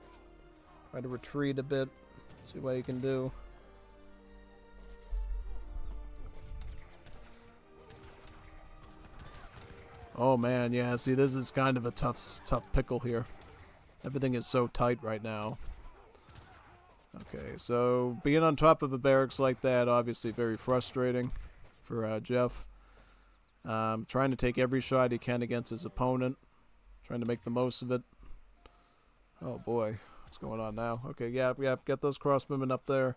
Try to retreat a bit. See what he can do. Oh man, yeah, see, this is kind of a tough pickle here. Everything is so tight right now. Okay, so being on top of a barracks like that, obviously very frustrating for Jeff. Trying to take every shot he can against his opponent. Trying to make the most of it. Oh boy. What's going on now? Okay, yeah, get those crossbowmen up there.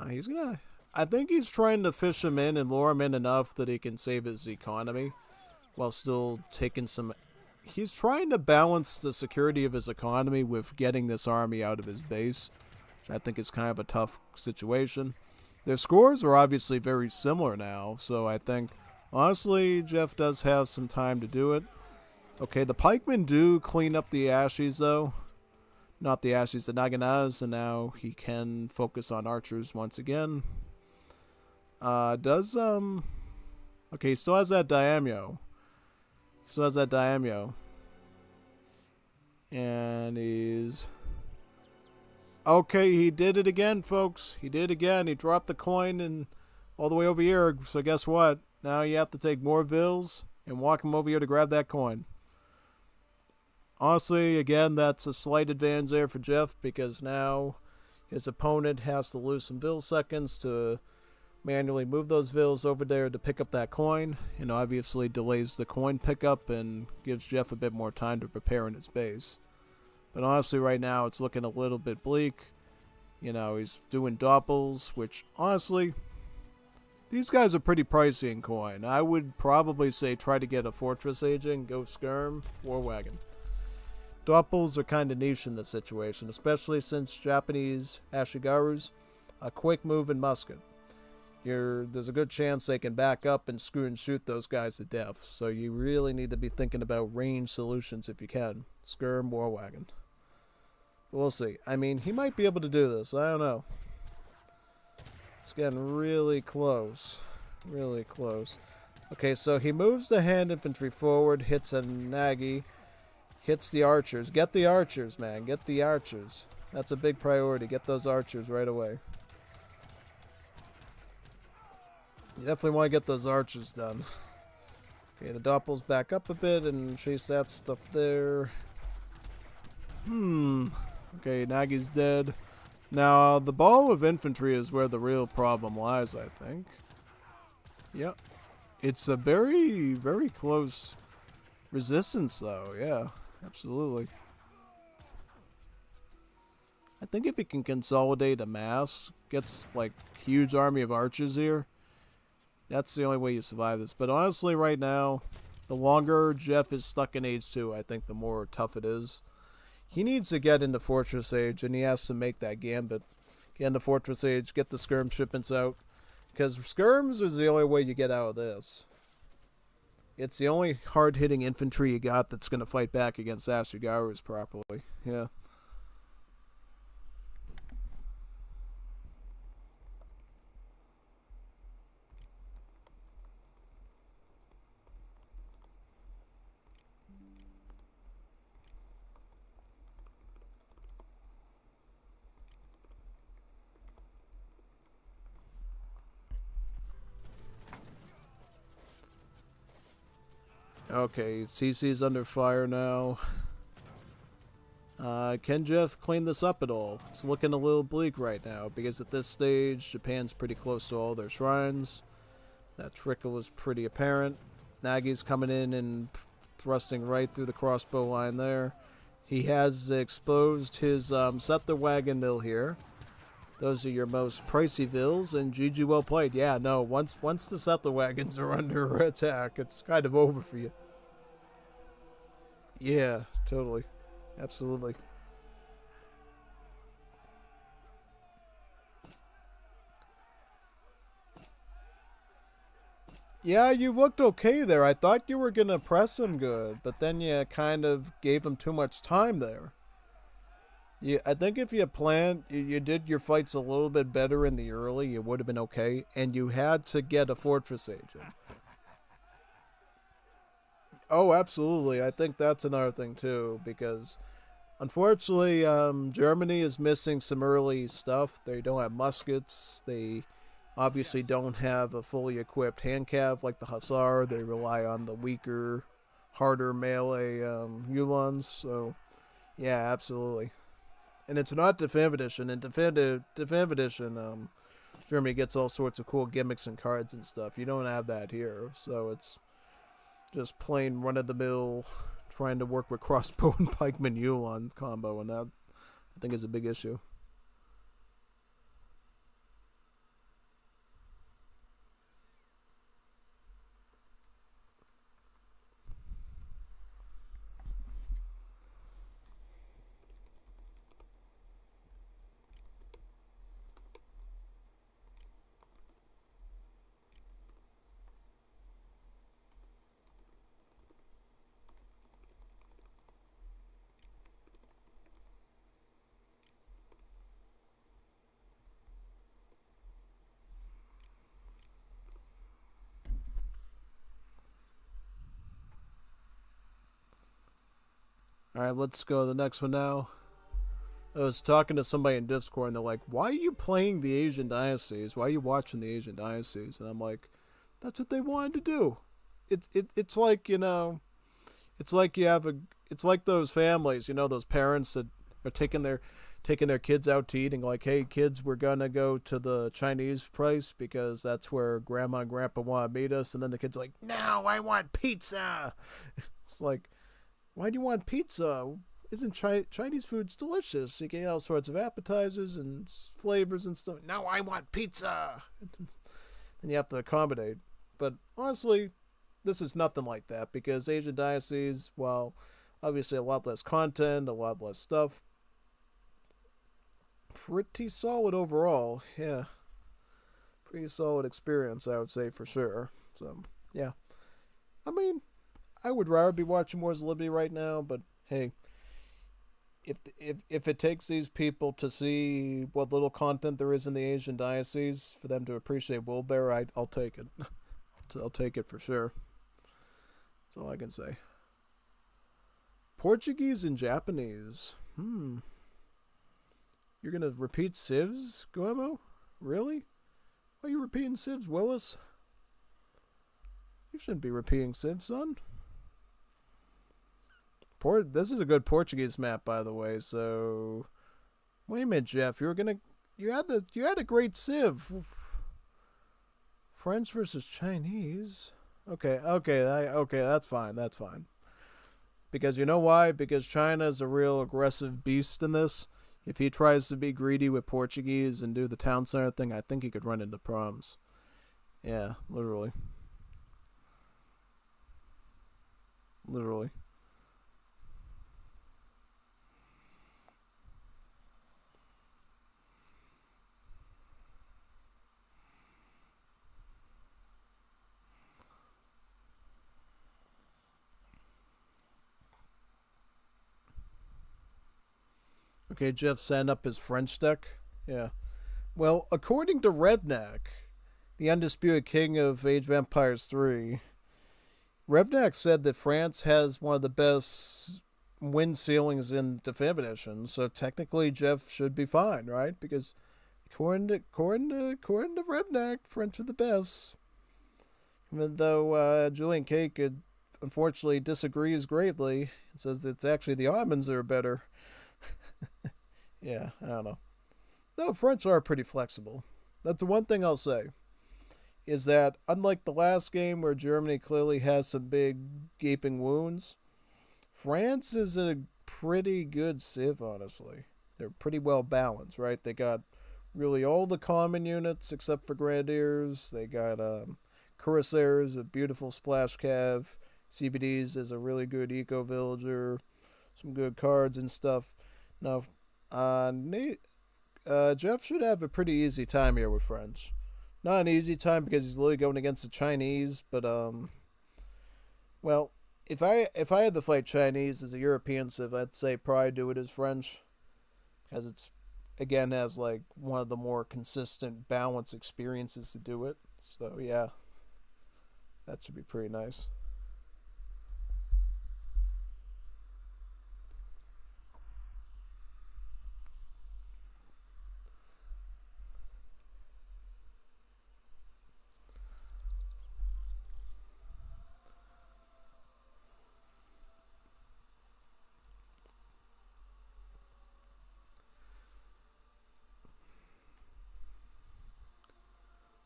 He's gonna... I think he's trying to fish him in and lure him in enough that he can save his economy while still taking some... He's trying to balance the security of his economy with getting this army out of his base, which I think is kind of a tough situation. Their scores are obviously very similar now, so I think, honestly, Jeff does have some time to do it. Okay, the pikemen do clean up the Ashes, though. Not the Ashes, the Naganas, and now he can focus on archers once again. Okay, he still has that Daimyo. And he's... Okay, he did it again, folks. He did it again. He dropped the coin and all the way over here. So guess what? Now you have to take more vills and walk him over here to grab that coin. Honestly, again, that's a slight advantage there for Jeff because now his opponent has to lose some vill seconds to manually move those vills over there to pick up that coin, and obviously delays the coin pickup and gives Jeff a bit more time to prepare in his base. But honestly, right now, it's looking a little bit bleak. You know, he's doing doppels, which, honestly, these guys are pretty pricey in coin. I would probably say try to get a Fortress Agent, go skirm, war wagon. Doppels are kind of niche in this situation, especially since Japanese Ashigarus, a quick move in musket. There's a good chance they can back up and screw and shoot those guys to death. So you really need to be thinking about range solutions if you can. Skirm, war wagon. We'll see. I mean, he might be able to do this. I don't know. It's getting really close. Really close. Okay, so he moves the hand infantry forward, hits a Nagi, hits the archers. Get the archers, man. Get the archers. That's a big priority. Get those archers right away. You definitely want to get those archers done. Okay, the Doppels back up a bit and chase that stuff there. Okay, Nagi's dead. Now, the ball of infantry is where the real problem lies, I think. Yep. It's a very, very close resistance, though. Yeah, absolutely. I think if he can consolidate a mass, gets, like, huge army of archers here, that's the only way you survive this. But honestly, right now, the longer Jeff is stuck in Age 2, I think the more tough it is. He needs to get into Fortress Age, and he has to make that gambit. Get into Fortress Age, get the skirm shipments out. Because skirms is the only way you get out of this. It's the only hard-hitting infantry you got that's going to fight back against Ashigarus properly. Yeah. Okay, CC's under fire now. Can Jeff clean this up at all? It's looking a little bleak right now, because at this stage, Japan's pretty close to all their shrines. That trickle is pretty apparent. Nagi's coming in and thrusting right through the crossbow line there. He has exposed his settler wagon mill here. Those are your most pricey vills, and GG well played. Yeah, no, once the settler wagons are under attack, it's kind of over for you. Yeah, totally. Absolutely. Yeah, you looked okay there. I thought you were going to press him good, but then you kind of gave him too much time there. Yeah, I think if you planned, you did your fights a little bit better in the early, you would have been okay, and you had to get a Fortress Agent. Oh, absolutely. I think that's another thing, too, because unfortunately, Germany is missing some early stuff. They don't have muskets. They obviously don't have a fully equipped hand cav like the Hussar. They rely on the weaker, harder melee Uhlans. So, yeah, absolutely. And it's not Defensive Edition. In Defensive Edition, Germany gets all sorts of cool gimmicks and cards and stuff. You don't have that here. So it's just plain run-of-the-mill trying to work with crossbow and pikeman Uhlans combo, and that I think is a big issue. All right, let's go to the next one now. I was talking to somebody in Discord, and they're like, "Why are you playing the Asian Dynasties? Why are you watching the Asian Dynasties?" And I'm like, "That's what they wanted to do. It's like it's like you have a, it's like those families, those parents that are taking their kids out to eat and like, hey kids, we're gonna go to the Chinese place because that's where grandma and grandpa want to meet us, and then the kids are like, no, I want pizza. It's like, why do you want pizza? Isn't Chinese food's delicious? You get all sorts of appetizers and flavors and stuff. No, I want pizza. Then you have to accommodate. But honestly, this is nothing like that because Asian Dynasties, while obviously a lot less content, a lot less stuff, pretty solid overall. Yeah, pretty solid experience, I would say for sure. So yeah, I mean, I would rather be watching Wars of Liberty right now, but hey, if it takes these people to see what little content there is in the Asian Dynasties for them to appreciate Willbear, I'll take it. I'll take it for sure. That's all I can say. Portuguese and Japanese. You're gonna repeat Civs, Guillermo? Really? Why are you repeating Civs, Willis? You shouldn't be repeating Civ, son. This is a good Portuguese map, by the way. So, wait a minute, Jeff. You had a great Civ. French versus Chinese. Okay. That's fine. That's fine. Because you know why? Because China is a real aggressive beast in this. If he tries to be greedy with Portuguese and do the town center thing, I think he could run into problems. Yeah, literally. Literally. Okay, Jeff sent up his French deck. Yeah. Well, according to Revnak, the undisputed king of Age of Empires 3, Revnak said that France has one of the best win ceilings in Definitive Edition, so technically Jeff should be fine, right? Because according to Revnak, French are the best. Even though Julian Cake unfortunately disagrees greatly and says it's actually the Ottomans that are better. Yeah, I don't know. No, French are pretty flexible. That's the one thing I'll say. Is that unlike the last game where Germany clearly has some big gaping wounds, France is a pretty good civ, honestly. They're pretty well balanced, right? They got really all the common units except for Grenadiers. They got Cuirassiers, a beautiful splash cav. CBDs is a really good eco villager. Some good cards and stuff. Now, Jeff should have a pretty easy time here with French. Not an easy time because he's really going against the Chinese, but well, if I had to fight Chinese as a European civ, I'd say probably do it as French because it's again has like one of the more consistent balance experiences to do it. So yeah, that should be pretty nice.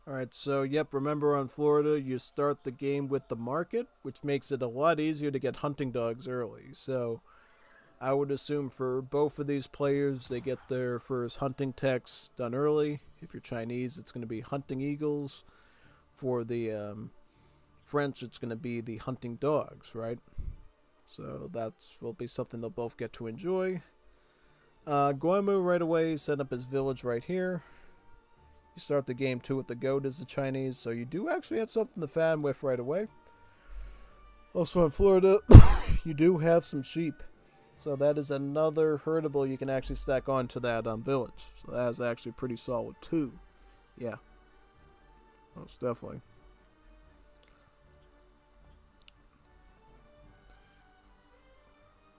Alright, so yep, remember on Florida, you start the game with the market, which makes it a lot easier to get hunting dogs early. So I would assume for both of these players, they get their first hunting techs done early. If you're Chinese, it's going to be hunting eagles. For the French, it's going to be the hunting dogs, right? So that's will be something they'll both get to enjoy. Guamu right away set up his village right here. You start the game too with the goat as the Chinese, so you do actually have something to fan with right away. Also in Florida, you do have some sheep. So that is another herdable you can actually stack onto that village. So that is actually pretty solid too. Yeah. Most definitely.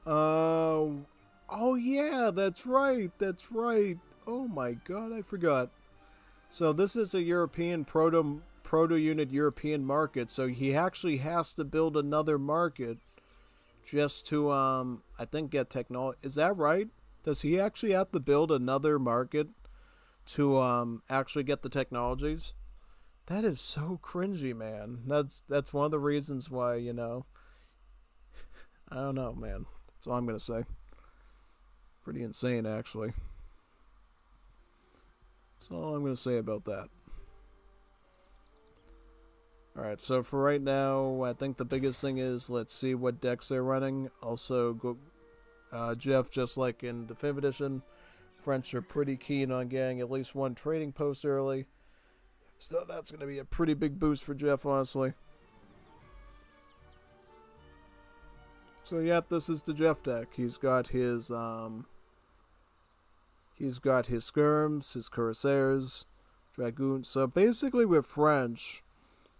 Oh yeah, that's right. That's right. Oh my god, I forgot. So this is a European proto unit European market. So he actually has to build another market just to I think get technology. Is that right? Does he actually have to build another market to actually get the technologies? That is so cringy, man. That's one of the reasons why, I don't know, man. That's all I'm gonna say. Pretty insane, actually. That's all I'm gonna say about that. Alright, so for right now, I think the biggest thing is let's see what decks they're running. Also, Jeff, just like in the 5th edition, French are pretty keen on getting at least one trading post early. So that's going to be a pretty big boost for Jeff, honestly. So yep, this is the Jeff deck. He's got his skirms, his cuirassiers, dragoons. So basically with French,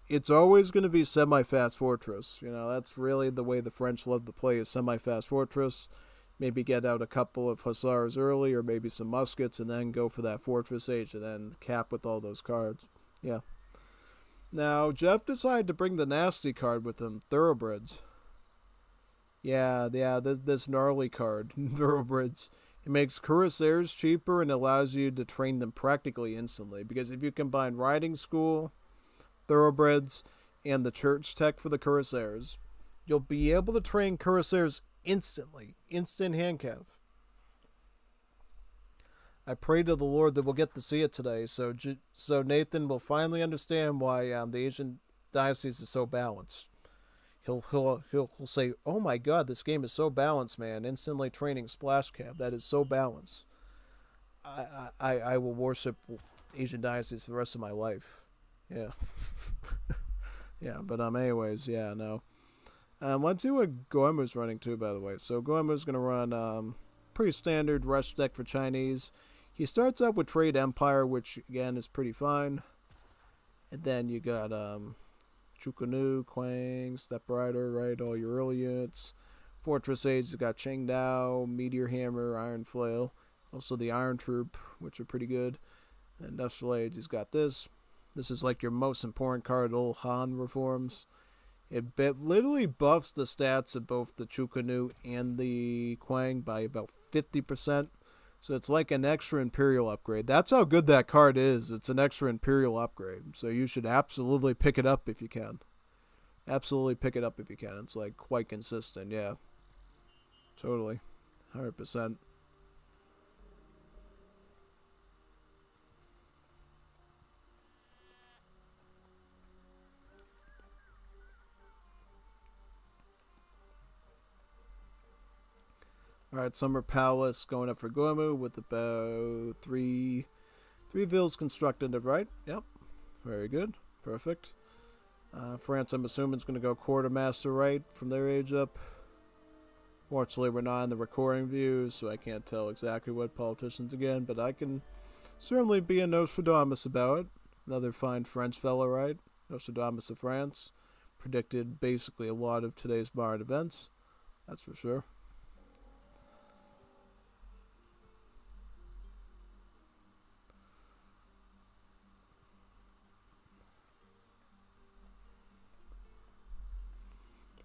it's always going to be semi-fast fortress. That's really the way the French love to play is semi-fast fortress. Maybe get out a couple of hussars early or maybe some muskets and then go for that fortress age and then cap with all those cards. Yeah. Now, Jeff decided to bring the nasty card with him, Thoroughbreds. Yeah, this gnarly card, Thoroughbreds. It makes cuirassiers cheaper and allows you to train them practically instantly. Because if you combine riding school, Thoroughbreds, and the church tech for the cuirassiers, you'll be able to train cuirassiers instantly. Instant hand cav. I pray to the Lord that we'll get to see it today, so Nathan will finally understand why the Asian Dynesties is so balanced. He'll say, "Oh my God, this game is so balanced, man! Instantly training splash cab, that is so balanced." I will worship Asian Dynasties for the rest of my life. Yeah, yeah. But anyways, yeah, no. Let's see what Goemu's running too, by the way. So Goemu's gonna run pretty standard rush deck for Chinese. He starts out with Trade Empire, which again is pretty fine. And then you got Chukunu, Quang, Step Rider, right? All your early units. Fortress Age, you got Chengdao, Meteor Hammer, Iron Flail. Also the Iron Troop, which are pretty good. And Industrial Age, he's got this. This is like your most important card, old Han reforms. It literally buffs the stats of both the Chukunu and the Quang by about 50%. So it's like an extra Imperial upgrade. That's how good that card is. It's an extra Imperial upgrade. So you should absolutely pick it up if you can. Absolutely pick it up if you can. It's like quite consistent. Yeah. Totally. 100%. Alright, Summer Palace going up for Goemu with about three villas constructed, right? Yep. Very good. Perfect. France, I'm assuming, is going to go Quartermaster, right, from their age up. Fortunately, we're not in the recording view, so I can't tell exactly what politicians again, but I can certainly be a Nostradamus about it. Another fine French fellow, right? Nostradamus of France. Predicted basically a lot of today's modern events. That's for sure.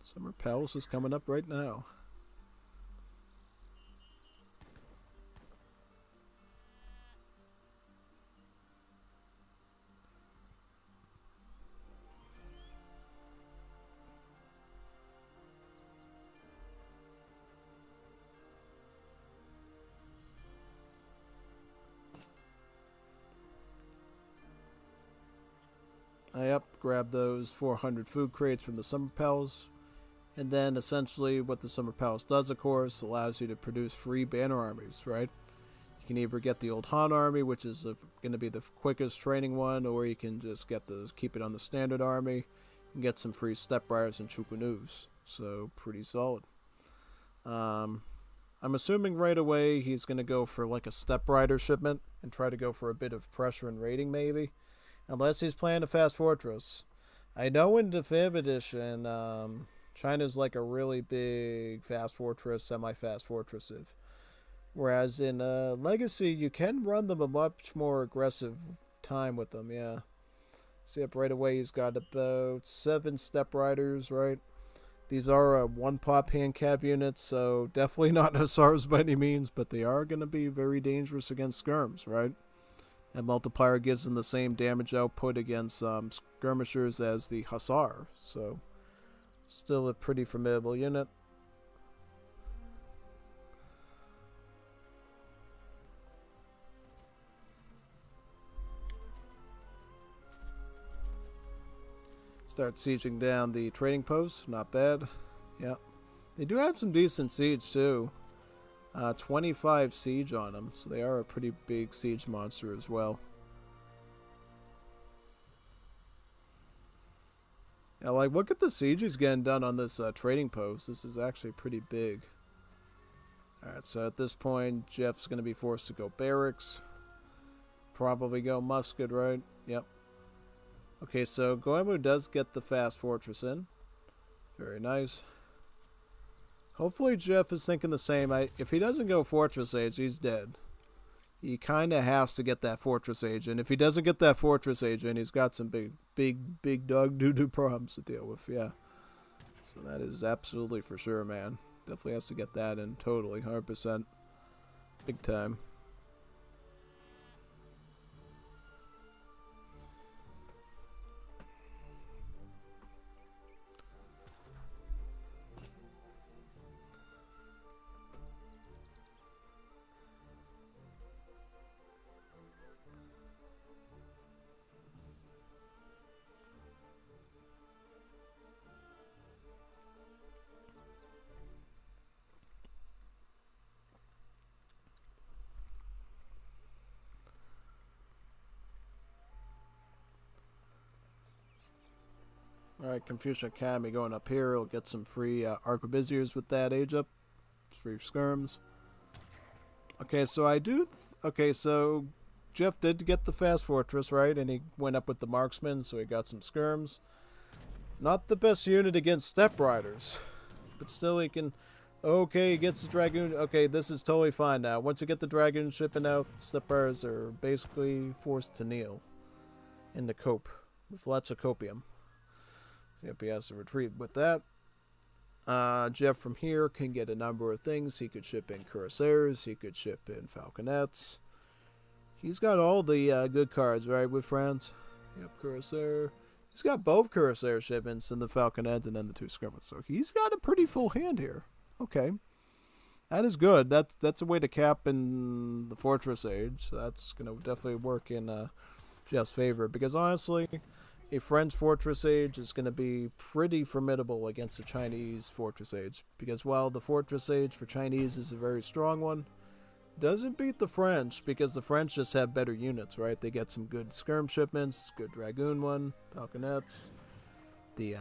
Summer Palace is coming up right now. Yep, grab those 400 food crates from the Summer Palace. And then essentially what the Summer Palace does, of course, allows you to produce free banner armies, right? You can either get the old Han army, which is going to be the quickest training one, or you can just keep it on the standard army and get some free Step Riders and Chukunus. So pretty solid. I'm assuming right away he's going to go for like a Step Rider shipment and try to go for a bit of pressure and rating maybe. Unless he's playing a Fast Fortress. I know in Definitive Edition, China's like a really big Fast Fortress, semi-Fast Fortress. Whereas in Legacy, you can run them a much more aggressive time with them, yeah. See up right away, he's got about 7 Step Riders, right? These are 1-pop hand cav units, so definitely not Hussars by any means, but they are going to be very dangerous against skirms, right? And multiplier gives them the same damage output against skirmishers as the Hussar. So, still a pretty formidable unit. Start sieging down the trading post. Not bad. Yeah. They do have some decent siege, too. 25 siege on them, so they are a pretty big siege monster as well. Yeah, like, look at the sieges getting done on this trading post. This is actually pretty big. Alright, so at this point, Jeff's going to be forced to go barracks. Probably go musket, right? Yep. Okay, so Goemu does get the fast fortress in. Very nice. Hopefully Jeff is thinking the same. If he doesn't go Fortress Age, he's dead. he kind of has to get that fortress age. And if he doesn't get that fortress age, and he's got some big dog doo-doo problems to deal with. Yeah. So that is absolutely for sure, man. Definitely has to get that in totally, 100%. Big time. Alright, Confucian Academy going up here. We'll get some free Arquebusiers with that age up. Free skirms. Okay, so okay, so Jeff did get the fast fortress, right? And he went up with the marksman, so he got some skirms. Not the best unit against step riders. But still he can... Okay, he gets the dragoon. Okay, this is totally fine now. Once you get the dragoon shipping out, step riders are basically forced to kneel. And to cope. With lots of copium. Yep, he has to retreat with that. Jeff from here can get a number of things. He could ship in cuirassiers. He could ship in falconets. He's got all the good cards, right, with France. Yep, cuirassier. He's got both cuirassier shipments and the falconets and then the 2 skirmers. So he's got a pretty full hand here. Okay. That is good. That's a way to cap in the fortress age. So that's going to definitely work in Jeff's favor. Because honestly... a French fortress age is going to be pretty formidable against a Chinese fortress age. Because while the fortress age for Chinese is a very strong one, doesn't beat the French because the French just have better units, right? They get some good skirm shipments, good dragoon one, falconets, the,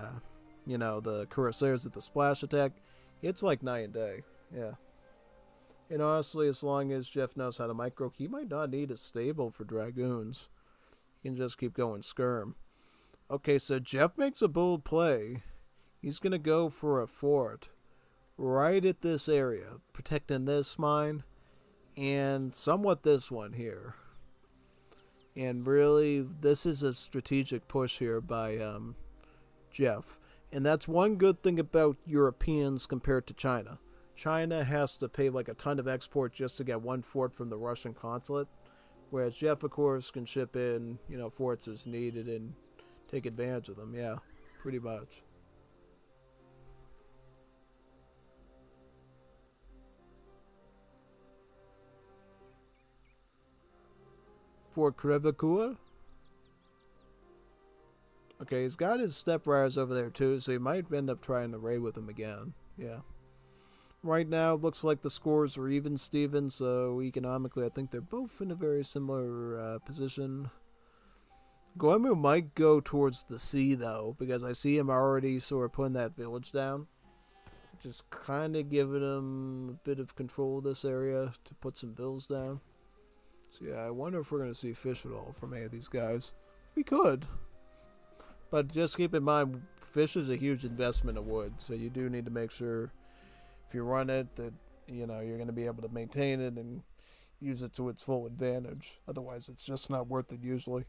the cuirassiers with the splash attack. It's like night and day, yeah. And honestly, as long as Jeff knows how to micro, he might not need a stable for dragoons. He can just keep going skirm. Okay, so Jeff makes a bold play. He's going to go for a fort right at this area, protecting this mine and somewhat this one here. And really, this is a strategic push here by Jeff. And that's one good thing about Europeans compared to China. China has to pay like a ton of export just to get one fort from the Russian consulate. Whereas Jeff, of course, can ship in, forts as needed and take advantage of them, yeah, pretty much. For Crevecoeur? Okay, he's got his step riders over there too, so he might end up trying to raid with him again, yeah. Right now, it looks like the scores are even, Steven, so economically I think they're both in a very similar position. Goemu might go towards the sea, though, because I see him already sort of putting that village down. Just kind of giving him a bit of control of this area to put some villas down. So yeah, I wonder if we're going to see fish at all from any of these guys. We could. But just keep in mind, fish is a huge investment of wood, so you do need to make sure if you run it that, you're going to be able to maintain it and use it to its full advantage. Otherwise, it's just not worth it usually.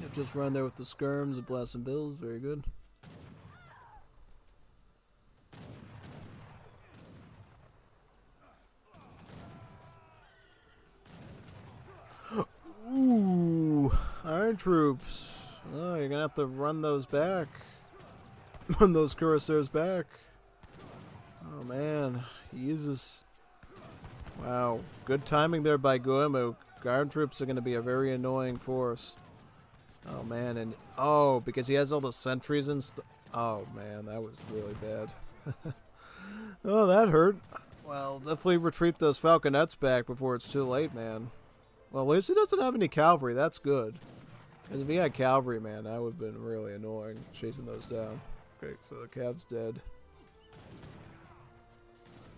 Yep, just run there with the skirms and blast some bills. Very good. iron troops. Oh, you're gonna have to run those back. Run those cuirassiers back. Oh man, he uses. Wow, good timing there by Guillermo. Guard troops are gonna be a very annoying force. Oh man, and oh, because he has all the sentries and stuff. Oh man, that was really bad. Oh, that hurt. Well, definitely retreat those falconets back before it's too late, man. Well, at least he doesn't have any cavalry. That's good. Because if he had cavalry, man, that would have been really annoying chasing those down. Okay, so the cav's dead.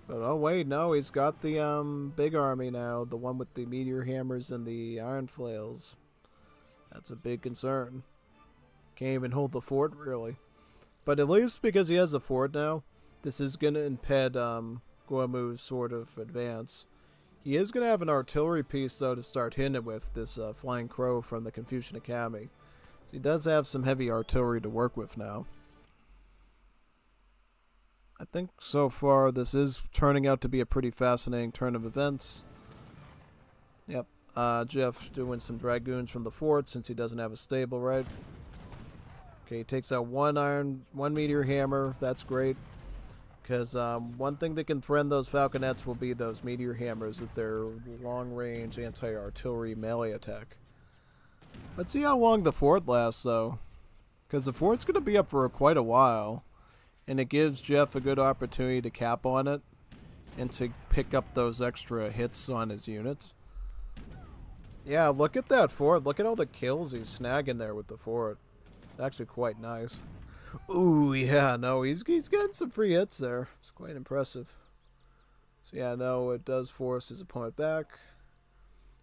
But oh wait, no, he's got the big army now, the one with the meteor hammers and the iron flails. That's a big concern. Can't even hold the fort, really. But at least because he has the fort now, this is going to impede Guamu's sort of advance. He is going to have an artillery piece, though, to start hitting it with, this Flying Crow from the Confucian Academy. So he does have some heavy artillery to work with now. I think so far this is turning out to be a pretty fascinating turn of events. Yep, Jeff doing some dragoons from the fort since he doesn't have a stable, right? Okay, he takes out one meteor hammer. That's great. Because one thing that can threaten those falconets will be those meteor hammers with their long-range anti-artillery melee attack. Let's see how long the fort lasts, though. Because the fort's going to be up for quite a while. And it gives Jeff a good opportunity to cap on it. And to pick up those extra hits on his units. Yeah, look at that fort. Look at all the kills he's snagging there with the fort. It's actually quite nice. Ooh, yeah, no, he's getting some free hits there. It's quite impressive. So yeah, no, it does force his opponent back.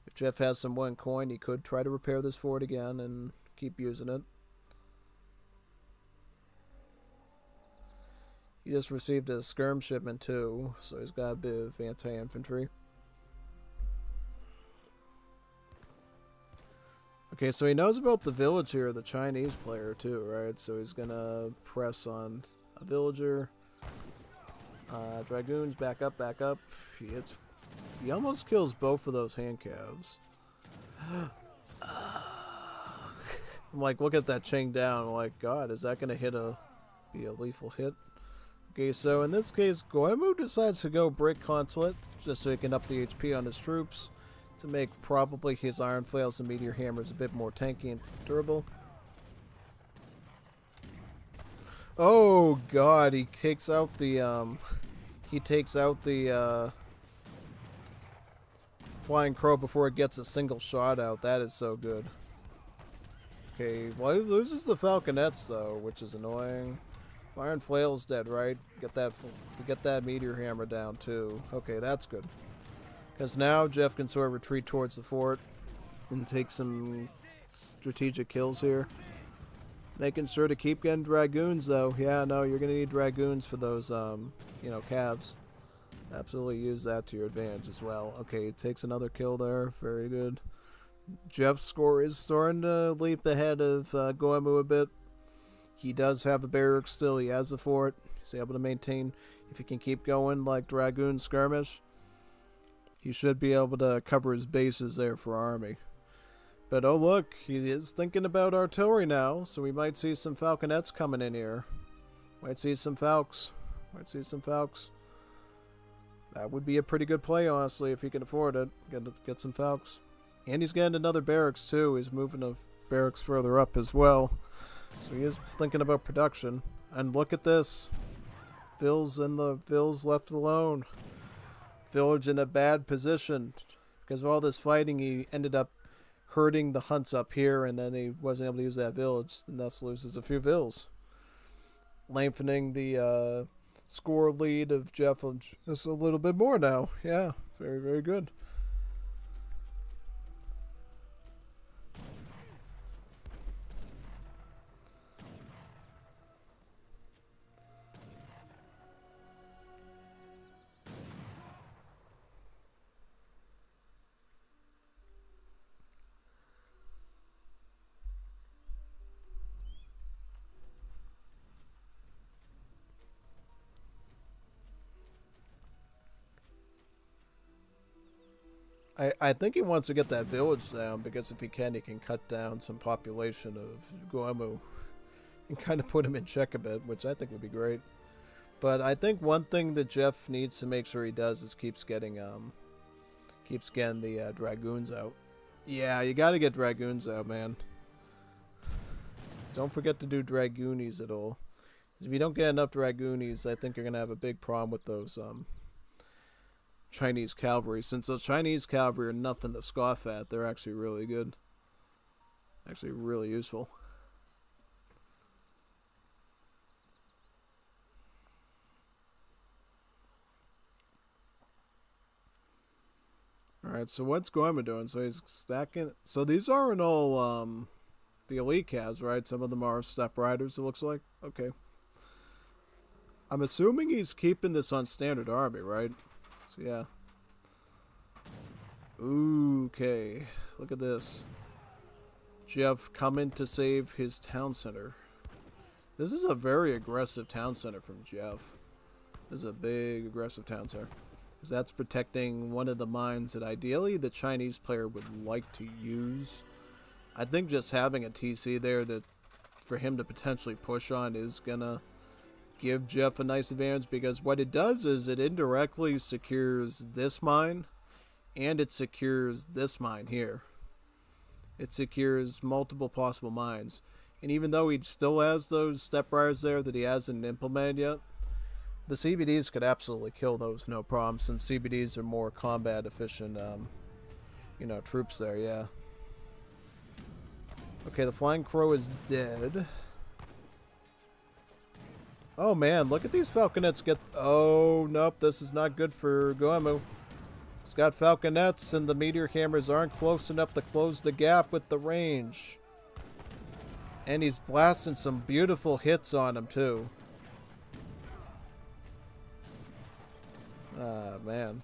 If Jeff has some one coin, he could try to repair this fort again and keep using it. He just received a skirm shipment too, so he's got a bit of anti-infantry. Okay, so he knows about the villager, the Chinese player too, right? So he's gonna press on a villager. Dragoons, back up, back up. He almost kills both of those hand calves. I'm like, look at that chain down. I'm like, God, is that gonna be a lethal hit? Okay, so in this case, Goemu decides to go break consulate just so he can up the HP on his troops. To make probably his iron flails and meteor hammers a bit more tanky and durable. Oh God, he takes out the Flying Crow before it gets a single shot out. That is so good. Okay, well, he loses the falconets though, which is annoying. Iron flail's dead, right? Get that meteor hammer down too. Okay, that's good. Because now Jeff can sort of retreat towards the fort and take some strategic kills here. Making sure to keep getting dragoons, though. Yeah, no, you're going to need dragoons for those, calves. Absolutely use that to your advantage as well. Okay, it takes another kill there. Very good. Jeff's score is starting to leap ahead of Goemu a bit. He does have a barrack still. He has a fort. He's able to maintain. If he can keep going like dragoon skirmish, he should be able to cover his bases there for army. But oh look, he is thinking about artillery now, so we might see some falconets coming in here. Might see some falcons. That would be a pretty good play, honestly, if he can afford it. Get some falcons. And he's getting another barracks too. He's moving a barracks further up as well. So he is thinking about production. And look at this. Phil's left alone. Village in a bad position. Because of all this fighting, he ended up hurting the hunts up here, and then he wasn't able to use that village, and thus loses a few vills. Lengthening the score lead of Jeff just a little bit more now. Yeah, very, very good. I think he wants to get that village down because if he can cut down some population of Guamu and kind of put him in check a bit, which I think would be great. But I think one thing that Jeff needs to make sure he does is keeps getting the dragoons out. Yeah, you got to get dragoons out, man. Don't forget to do dragoonies at all. 'Cause if you don't get enough dragoonies, I think you're gonna have a big problem with those Chinese cavalry. Since those Chinese cavalry are nothing to scoff at, they're actually really good. Actually, really useful. Alright, so what's Gorma doing? So he's stacking. So these aren't all the elite calves, right? Some of them are step riders, it looks like. Okay. I'm assuming he's keeping this on standard army, right? So yeah. Ooh, okay. Look at this. Jeff coming to save his town center. This is a very aggressive town center from Jeff. This is a big aggressive town center. Because that's protecting one of the mines that ideally the Chinese player would like to use. I think just having a TC there that for him to potentially push on is gonna give Jeff a nice advantage, because what it does is it indirectly secures this mine and it secures this mine here. It secures multiple possible mines. And even though he still has those step riders there that he hasn't implemented yet, the CBDs could absolutely kill those, no problem, since CBDs are more combat efficient, troops there, yeah. Okay, the Flying Crow is dead. Oh man, look at these falconets get... Oh, nope, this is not good for Goemu. He's got falconets and the meteor hammers aren't close enough to close the gap with the range. And he's blasting some beautiful hits on him too. Ah, man.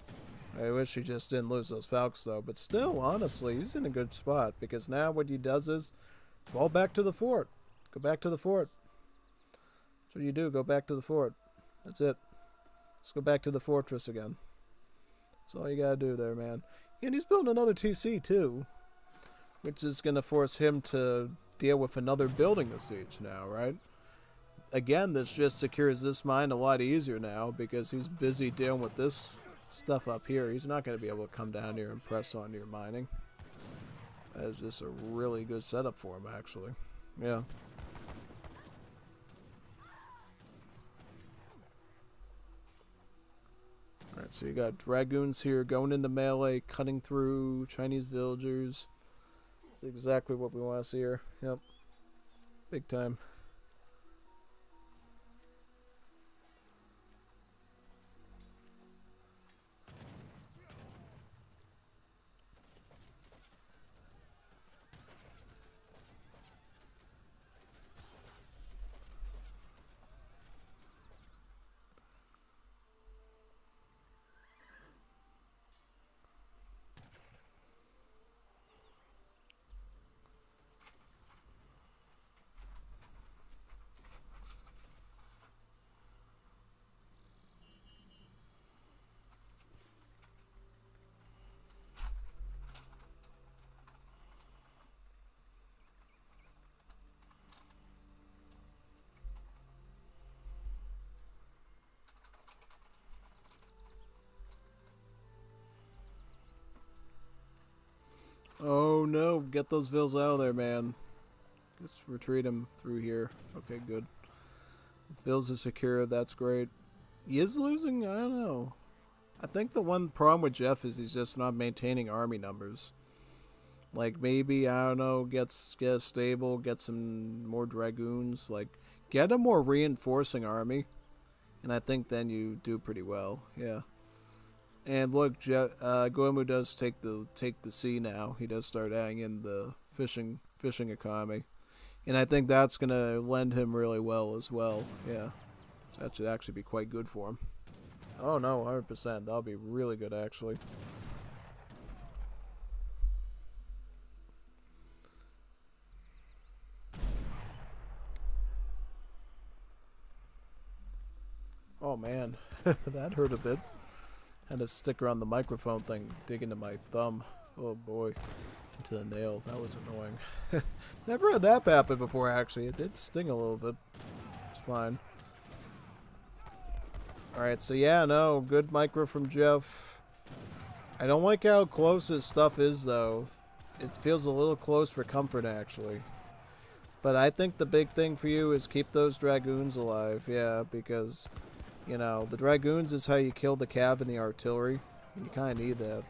I wish he just didn't lose those falcons though. But still, honestly, he's in a good spot. Because now what he does is fall back to the fort. Go back to the fort. That's what you do. Go back to the fort. That's it. Just go back to the fortress again. That's all you gotta do there, man. And he's building another TC too. Which is gonna force him to deal with another building the siege now, right? Again, this just secures this mine a lot easier now because he's busy dealing with this stuff up here. He's not going to be able to come down here and press on your mining. That is just a really good setup for him, actually. Yeah. Alright, so you got dragoons here going into melee, cutting through Chinese villagers. That's exactly what we want to see here. Yep. Big time. Oh no, get those vills out of there, man. Let's retreat him through here. Okay, good. Vills is secure, that's great. He is losing? I don't know. I think the one problem with Jeff is he's just not maintaining army numbers. Like maybe, I don't know, get stable, get some more dragoons. Like, get a more reinforcing army. And I think then you do pretty well, yeah. And look, Goemu does take the sea now. He does start adding in the fishing economy, and I think that's gonna lend him really well as well. Yeah, so that should actually be quite good for him. Oh no, 100%. That'll be really good actually. Oh man, that hurt a bit. Had to stick around the microphone thing, dig into my thumb. Oh boy, into the nail. That was annoying. Never had that happen before, actually. It did sting a little bit. It's fine. Alright, so yeah, no, good micro from Jeff. I don't like how close his stuff is, though. It feels a little close for comfort, actually. But I think the big thing for you is keep those Dragoons alive, yeah, because, you know, the Dragoons is how you kill the cav and the artillery. And you kind of need that.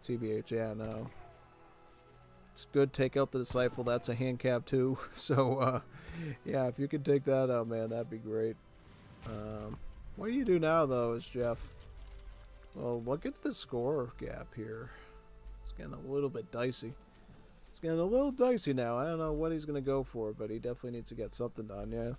TBH, yeah, no. It's good, take out the Disciple, that's a hand cav too. So, yeah, if you could take that out, man, that'd be great. What do you do now, though, is Jeff? Well, look at the score gap here. It's getting a little bit dicey. It's getting a little dicey now. I don't know what he's going to go for, but he definitely needs to get something done, yeah.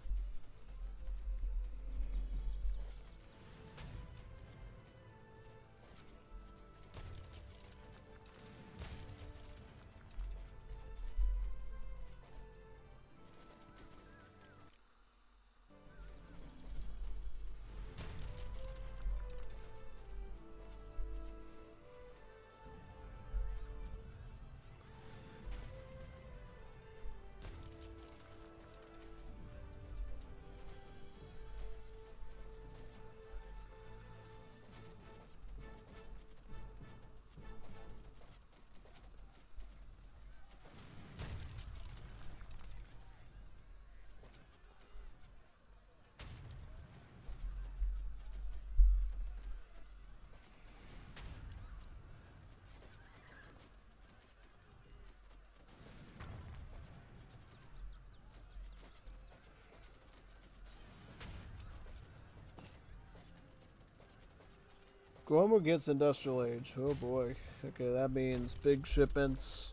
Guomo gets industrial age. Oh boy. Okay, that means big shipments.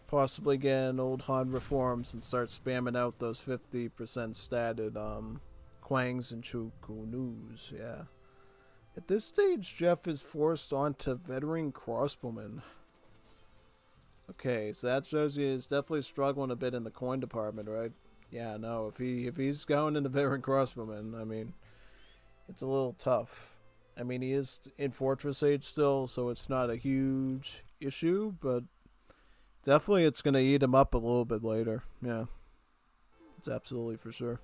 Possibly get an old Han reforms and start spamming out those 50% statted Quangs and Chukunus. Yeah. At this stage, Jeff is forced onto veteran crossbowmen. Okay, so that shows you he's definitely struggling a bit in the coin department, right? Yeah, no. If he's going into veteran crossbowmen, I mean, it's a little tough. I mean, he is in Fortress Age still, so it's not a huge issue, but definitely it's going to eat him up a little bit later. Yeah, it's absolutely for sure.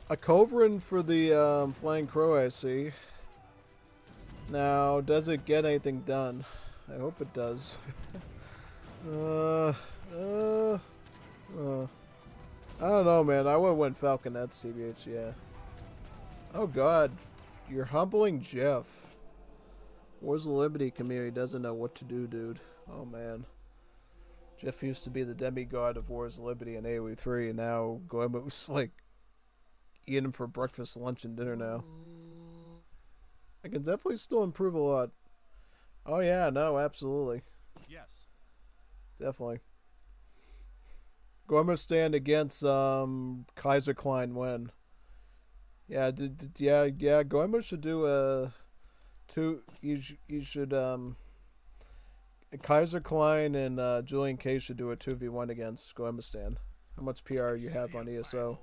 A Culverin for the Flying Crow, I see. Now, does it get anything done? I hope it does. uh, uh, I don't know, man. I would have went Falcon. That's CBH, yeah. Oh, God. You're humbling Jeff. Wars of the Liberty community doesn't know what to do, dude. Oh, man. Jeff used to be the demigod of Wars of Liberty in AoE 3, and now Goemo's, like, eating him for breakfast, lunch, and dinner now. I can definitely still improve a lot. Oh, yeah, no, absolutely. Yes. Definitely. Goemo stand against Kaiser Klein when. Yeah, yeah. Goemo should do a two. You should Kaiser Klein and Julian K should do a 2v1 against Goemo stand. How much PR you have on ESO?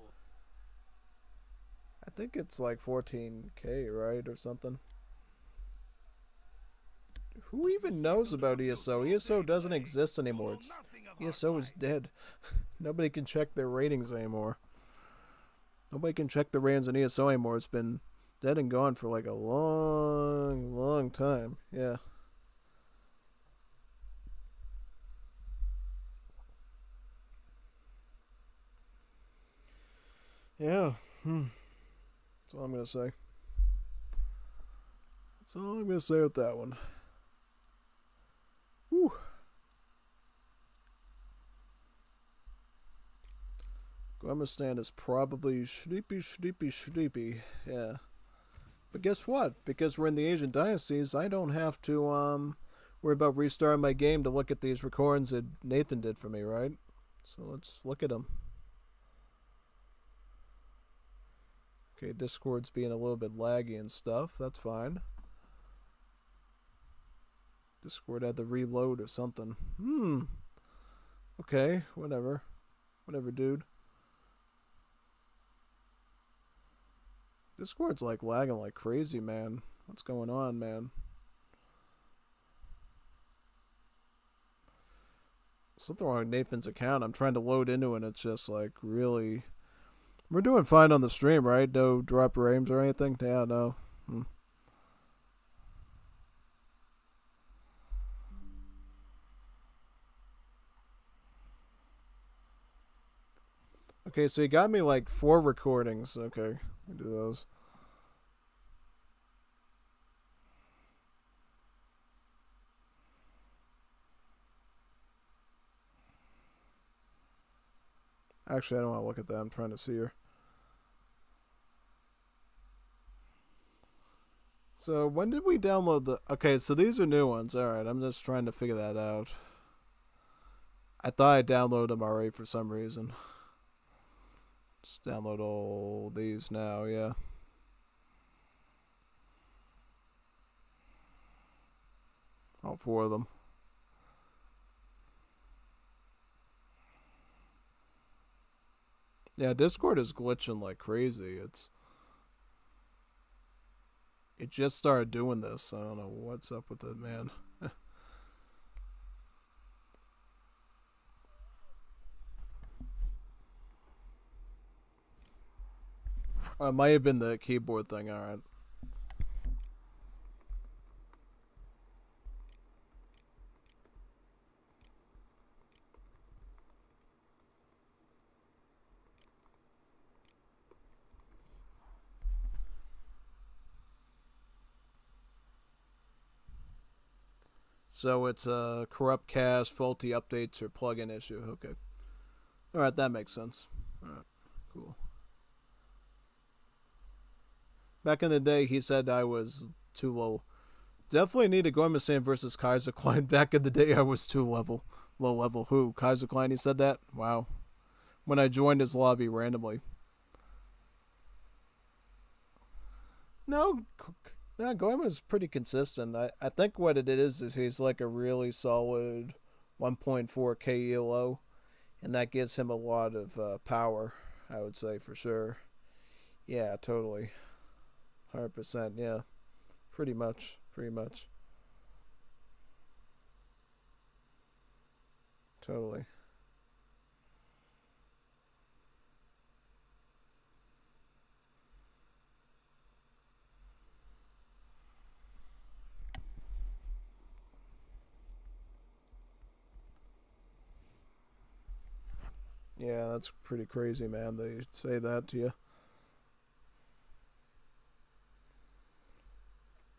I think it's like 14k, right, or something. Who even knows about ESO? ESO doesn't exist anymore. ESO is dead. Nobody can check their ratings anymore. Nobody can check the RANs in ESO anymore. It's been dead and gone for like a long, long time. Yeah. Yeah. That's all I'm gonna say. That's all I'm gonna say with that one. Whew. Guamistan is probably sleepy. Yeah. But guess what? Because we're in the Asian Dynasties, I don't have to worry about restarting my game to look at these recordings that Nathan did for me, right? So let's look at them. Okay, Discord's being a little bit laggy and stuff. That's fine. Discord had to reload or something. Okay, whatever. Whatever, dude. Discord's like lagging like crazy, man. What's going on, man? Something wrong with Nathan's account. I'm trying to load into it and it's just like really. We're doing fine on the stream, right? No drop frames or anything? Yeah, no. Okay, so you got me like 4 recordings. Okay, we do those. Actually, I don't want to look at that. I'm trying to see her. So when did we download the? Okay, so these are new ones. All right, I'm just trying to figure that out. I thought I downloaded them already for some reason. Just download all these now. Yeah. All 4 of them. Yeah, Discord is glitching like crazy. It just started doing this. I don't know what's up with it, man. It might have been the keyboard thing. All right. So it's a corrupt cache, faulty updates, or plugin issue. Okay. All right, that makes sense. All right, cool. Back in the day, he said I was too low. Definitely need to go Gormistan versus Kaiser Klein. Back in the day, I was too low level. Who? Kaiser Klein? He said that. Wow. When I joined his lobby randomly. No, no, Goemon is pretty consistent. I think what it is he's like a really solid 1.4k ELO, and that gives him a lot of power. I would say for sure. Yeah, totally, 100%. Yeah, pretty much, pretty much, totally. Yeah, that's pretty crazy, man. They say that to you.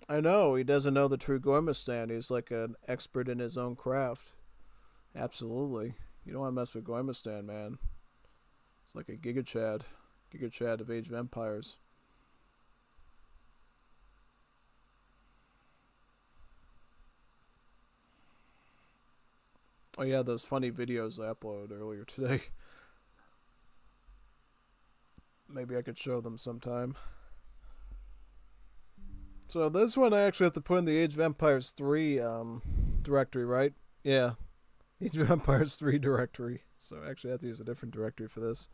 I know he doesn't know the true Gormistan. He's like an expert in his own craft. Absolutely. You don't want to mess with Gormistan, man. It's like a Giga Chad of Age of Empires. Oh yeah, those funny videos I uploaded earlier today. Maybe I could show them sometime. So this one I actually have to put in the Age of Empires 3 directory, right? Yeah, Age of Empires 3 directory. So actually I have to use a different directory for this.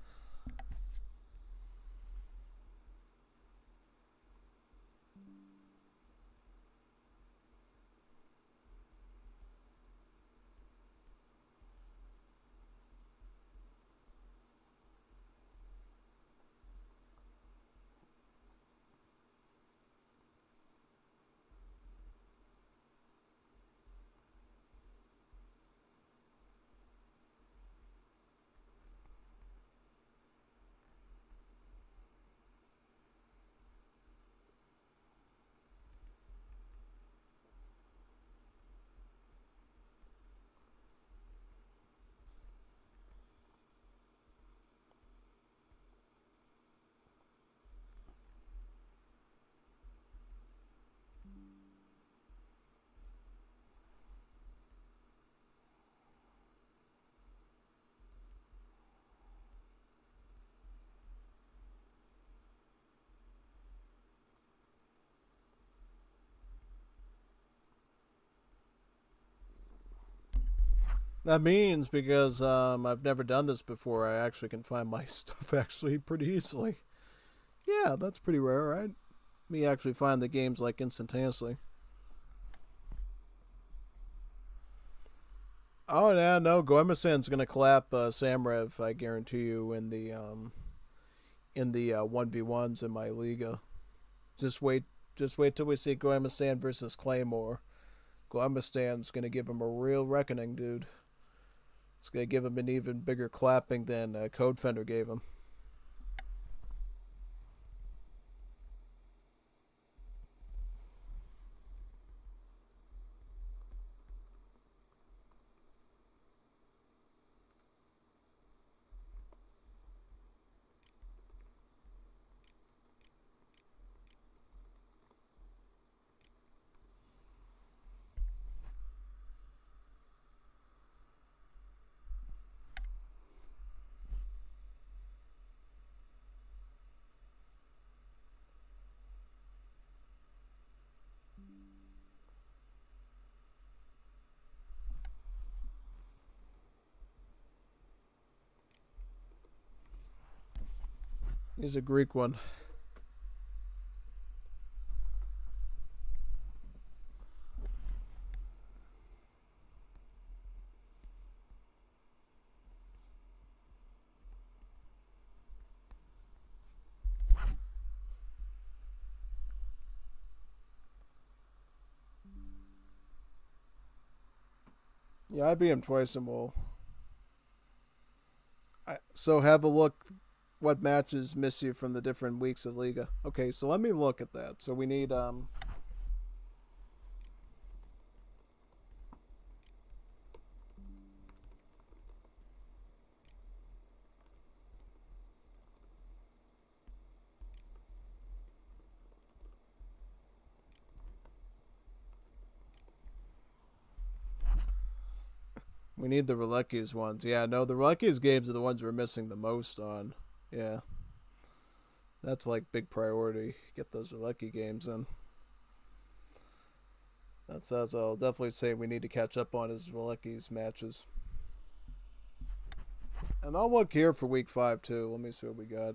That means because I've never done this before, I actually can find my stuff actually pretty easily. Yeah, that's pretty rare, right? Me actually find the games like instantaneously. Oh yeah, no, Goemasan's gonna clap Samrev, I guarantee you, in the 1v1s in my Liga. Just wait, just wait till we see Goemasan versus Claymore. Goemasan's gonna give him a real reckoning, dude. It's gonna give him an even bigger clapping than Codefender gave him. He's a Greek one. Yeah, I beat him twice in WoW. So have a look what matches miss you from the different weeks of Liga. Okay, so let me look at that. So we need the Releckies ones. Yeah, no, the Releckies games are the ones we're missing the most on. Yeah, that's like big priority. Get those Relecki games in. That's as I'll definitely say we need to catch up on is Relecki's matches. And I'll look here for week 5 too. Let me see what we got.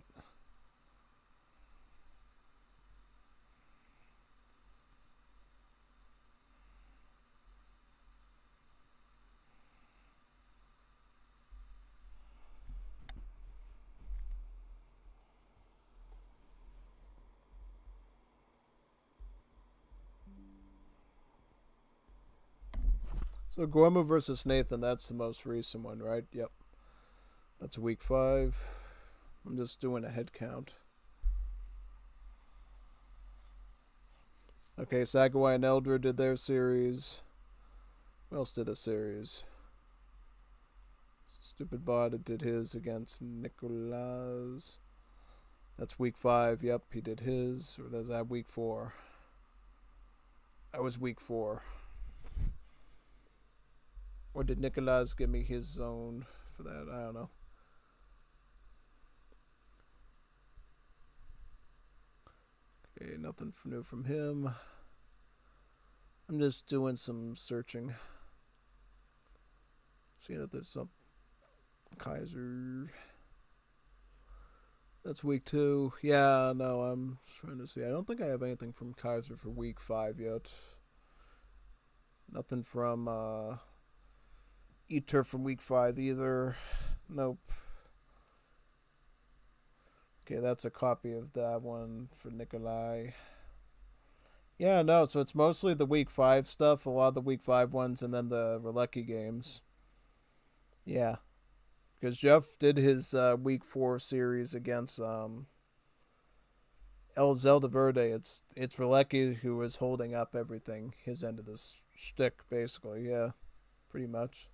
So Guemu versus Nathan, that's the most recent one, right? Yep. That's week 5. I'm just doing a head count. Okay, Sagawai and Eldra did their series. Who else did a series? Stupid Bot did his against Nicolas. That's week 5. Yep, he did his. Or was that week 4? That was week 4. Or did Nicolas give me his zone for that? I don't know. Okay, nothing new from him. I'm just doing some searching. Seeing if there's some Kaiser. That's week 2. Yeah, no, I'm trying to see. I don't think I have anything from Kaiser for week 5 yet. Nothing from Eater from week 5 either. Nope. Okay, that's a copy of that one for Nikolai. Yeah, no, so it's mostly the week 5 stuff, a lot of the week 5 ones, and then the Relecki games. Yeah, because Jeff did his week 4 series against El Zelda Verde. It's Relecki who is holding up everything, his end of this shtick, basically. Yeah, pretty much.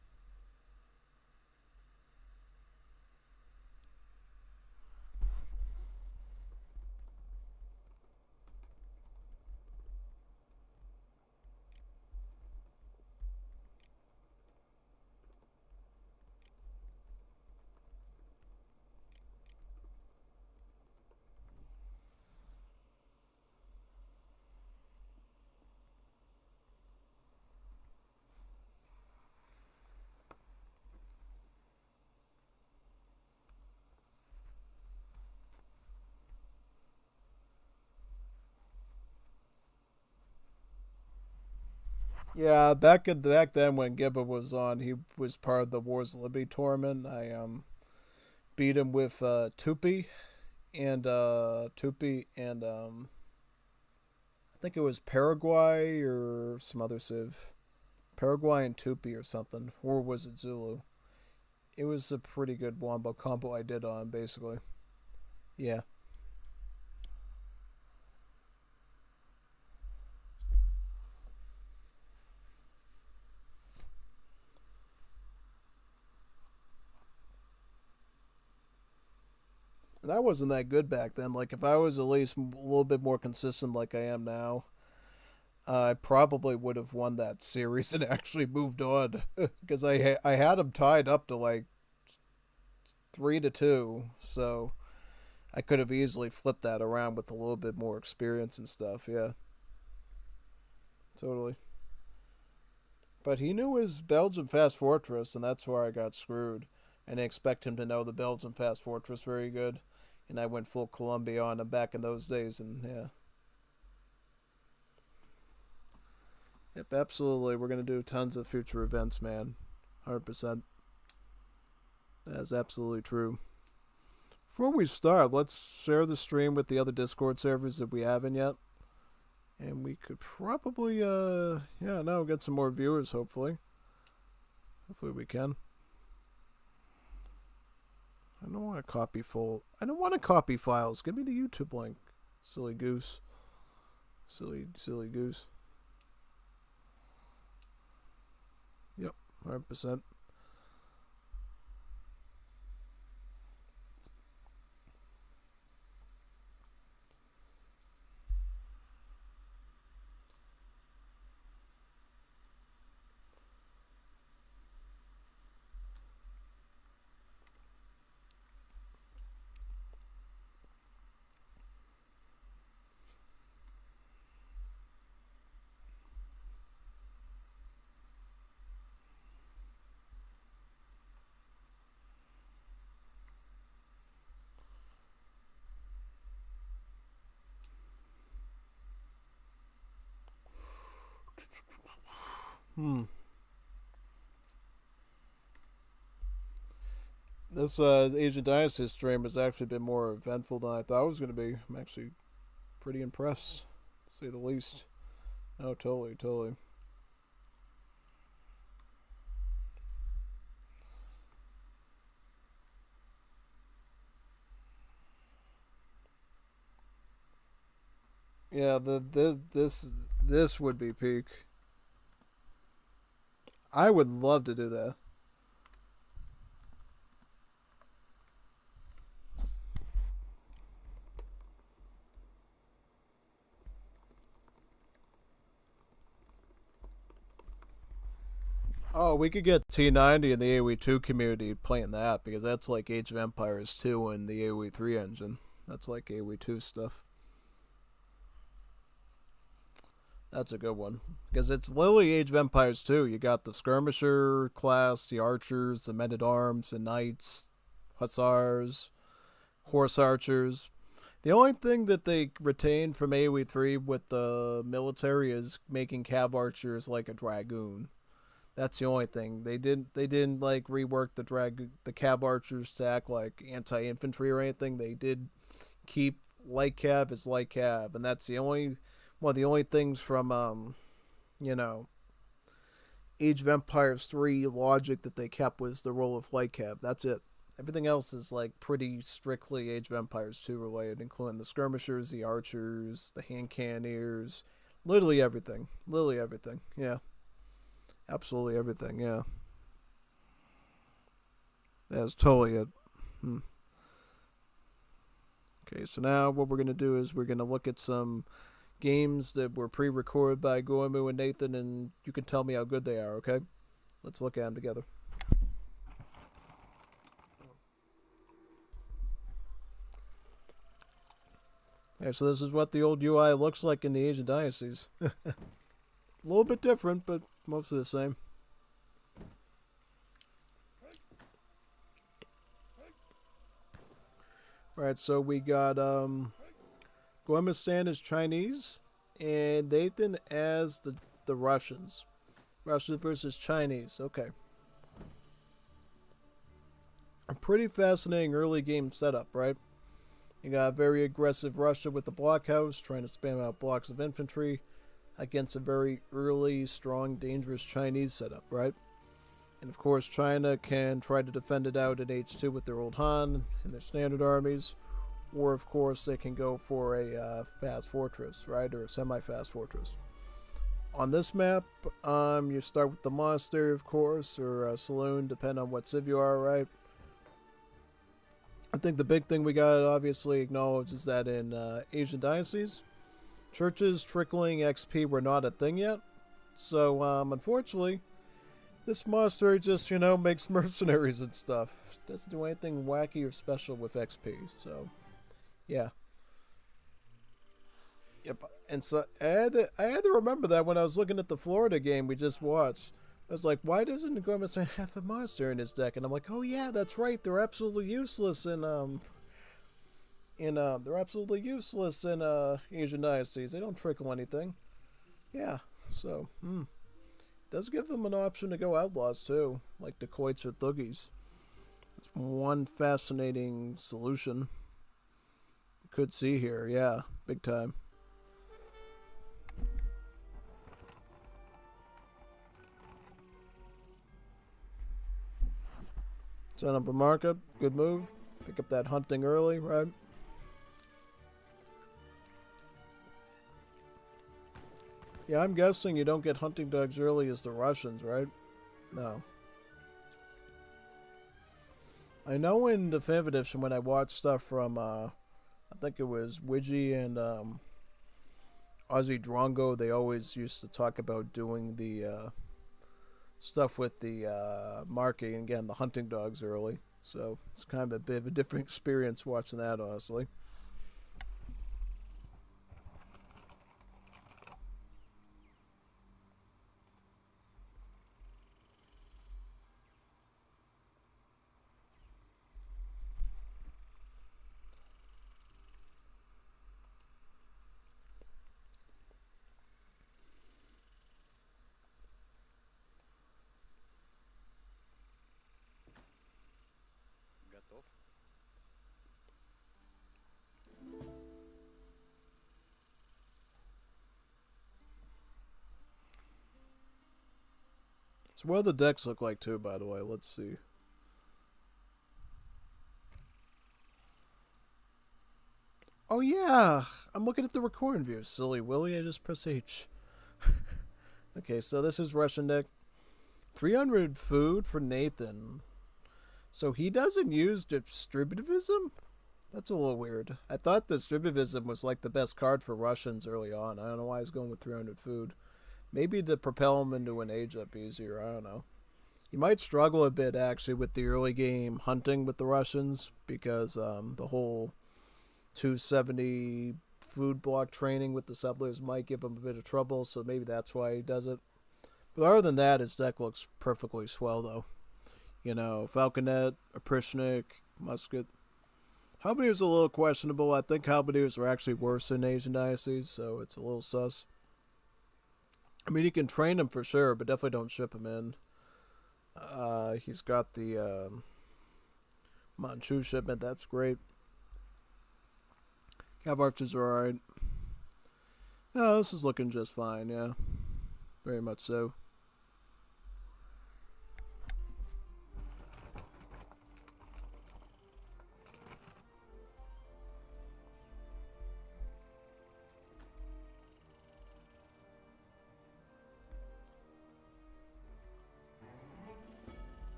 Yeah, back then when Gibba was on, he was part of the Wars of Liberty tournament. I beat him with Tupi and I think it was Paraguay or some other civ. Paraguay and Tupi or something. Or was it Zulu? It was a pretty good wombo combo I did on basically. Yeah. And I wasn't that good back then. Like if I was at least a little bit more consistent like I am now, I probably would have won that series and actually moved on because I had them tied up to like 3-2, so I could have easily flipped that around with a little bit more experience and stuff. Yeah, totally. But he knew his Belgian Fast Fortress, and that's where I got screwed. I didn't expect him to know the Belgian Fast Fortress very good, and I went full Columbia on him back in those days, and yeah. Yep, absolutely. We're gonna do tons of future events, man. 100%. That's absolutely true. Before we start, let's share the stream with the other Discord servers that we haven't yet. And we could probably, yeah, no, get some more viewers, hopefully. Hopefully we can. I don't want to copy full. I don't want to copy files. Give me the YouTube link. Silly goose. Silly goose. Yep, 100%. Hmm. This Asian Dynasty stream has actually been more eventful than I thought it was going to be. I'm actually pretty impressed, to say the least. No, totally, totally. Yeah, this would be peak. I would love to do that. Oh, we could get T90 in the AoE2 community playing that because that's like Age of Empires 2 and the AoE3 engine. That's like AoE2 stuff. That's a good one because it's literally Age of Empires 2. You got the skirmisher class, the archers, the men at arms, the knights, hussars, horse archers. The only thing that they retained from AoE3 with the military is making cav archers like a dragoon. That's the only thing they didn't like rework the cab archers to act like anti infantry or anything. They did keep light cab as light cab, and that's the only one of the only things from you know Age of Empires 3 logic that they kept was the role of light cab. That's it. Everything else is like pretty strictly Age of Empires 2 related, including the skirmishers, the archers, the hand cannoneers, literally everything. Literally everything. Yeah. Absolutely everything, yeah. That's totally it. Hmm. Okay, so now what we're going to do is we're going to look at some games that were pre recorded by Goemu and Nathan, and you can tell me how good they are, okay? Let's look at them together. Okay, so this is what the old UI looks like in the Asian Dynasties. A little bit different, but mostly the same. Alright, so we got Guemistan as Chinese and Nathan as the Russians. Russia versus Chinese. Okay. A pretty fascinating early game setup, right? You got a very aggressive Russia with the blockhouse, trying to spam out blocks of infantry against a very early, strong, dangerous Chinese setup, right? And of course, China can try to defend it out at H2 with their old Han and their standard armies, or of course, they can go for a fast fortress, right? Or a semi fast fortress. On this map, you start with the monastery, of course, or a saloon, depending on what civ you are, right? I think the big thing we gotta obviously acknowledge is that in Asian dynasties, churches trickling XP were not a thing yet. So, unfortunately, this monastery just, makes mercenaries and stuff. Doesn't do anything wacky or special with XP. So, yeah. Yep. And so I had to remember that when I was looking at the Florida game we just watched. I was like, why doesn't the government say have a monster in his deck? And I'm like, oh yeah, that's right. They're absolutely useless in Asian dynasties. They don't trickle anything. Yeah. So, does give them an option to go outlaws too, like dacoits or thuggies. That's one fascinating solution. Could see here, yeah, big time. Set up a markup, good move. Pick up that hunting early, right? Yeah, I'm guessing you don't get hunting dogs early as the Russians, right? No. I know in Definitive Edition when I watched stuff from, I think it was Widgie and Ozzy Drongo, they always used to talk about doing the stuff with the marking, again, the hunting dogs early. So it's kind of a bit of a different experience watching that, honestly. Готов. So what do the decks look like too, by the way? Let's see. Oh yeah, I'm looking at the recording view. Silly Willy, I just press H. Okay, so this is Russian deck. 300 food for Nathan. So he doesn't use distributivism? That's a little weird. I thought distributivism was like the best card for Russians early on. I don't know why he's going with 300 food. Maybe to propel him into an age up easier. I don't know. You might struggle a bit actually with the early game hunting with the Russians because the whole 270 food block training with the settlers might give him a bit of trouble. So maybe that's why he does it. But other than that, his deck looks perfectly swell though. Falconet, Oprishnik, Musket. Halberdiers are a little questionable. I think Halberdiers are actually worse in Asian dynasties, so it's a little sus. I mean, you can train him for sure, but definitely don't ship him in. He's got the Manchu shipment. That's great. Cav archers are alright. No, this is looking just fine, yeah. Very much so.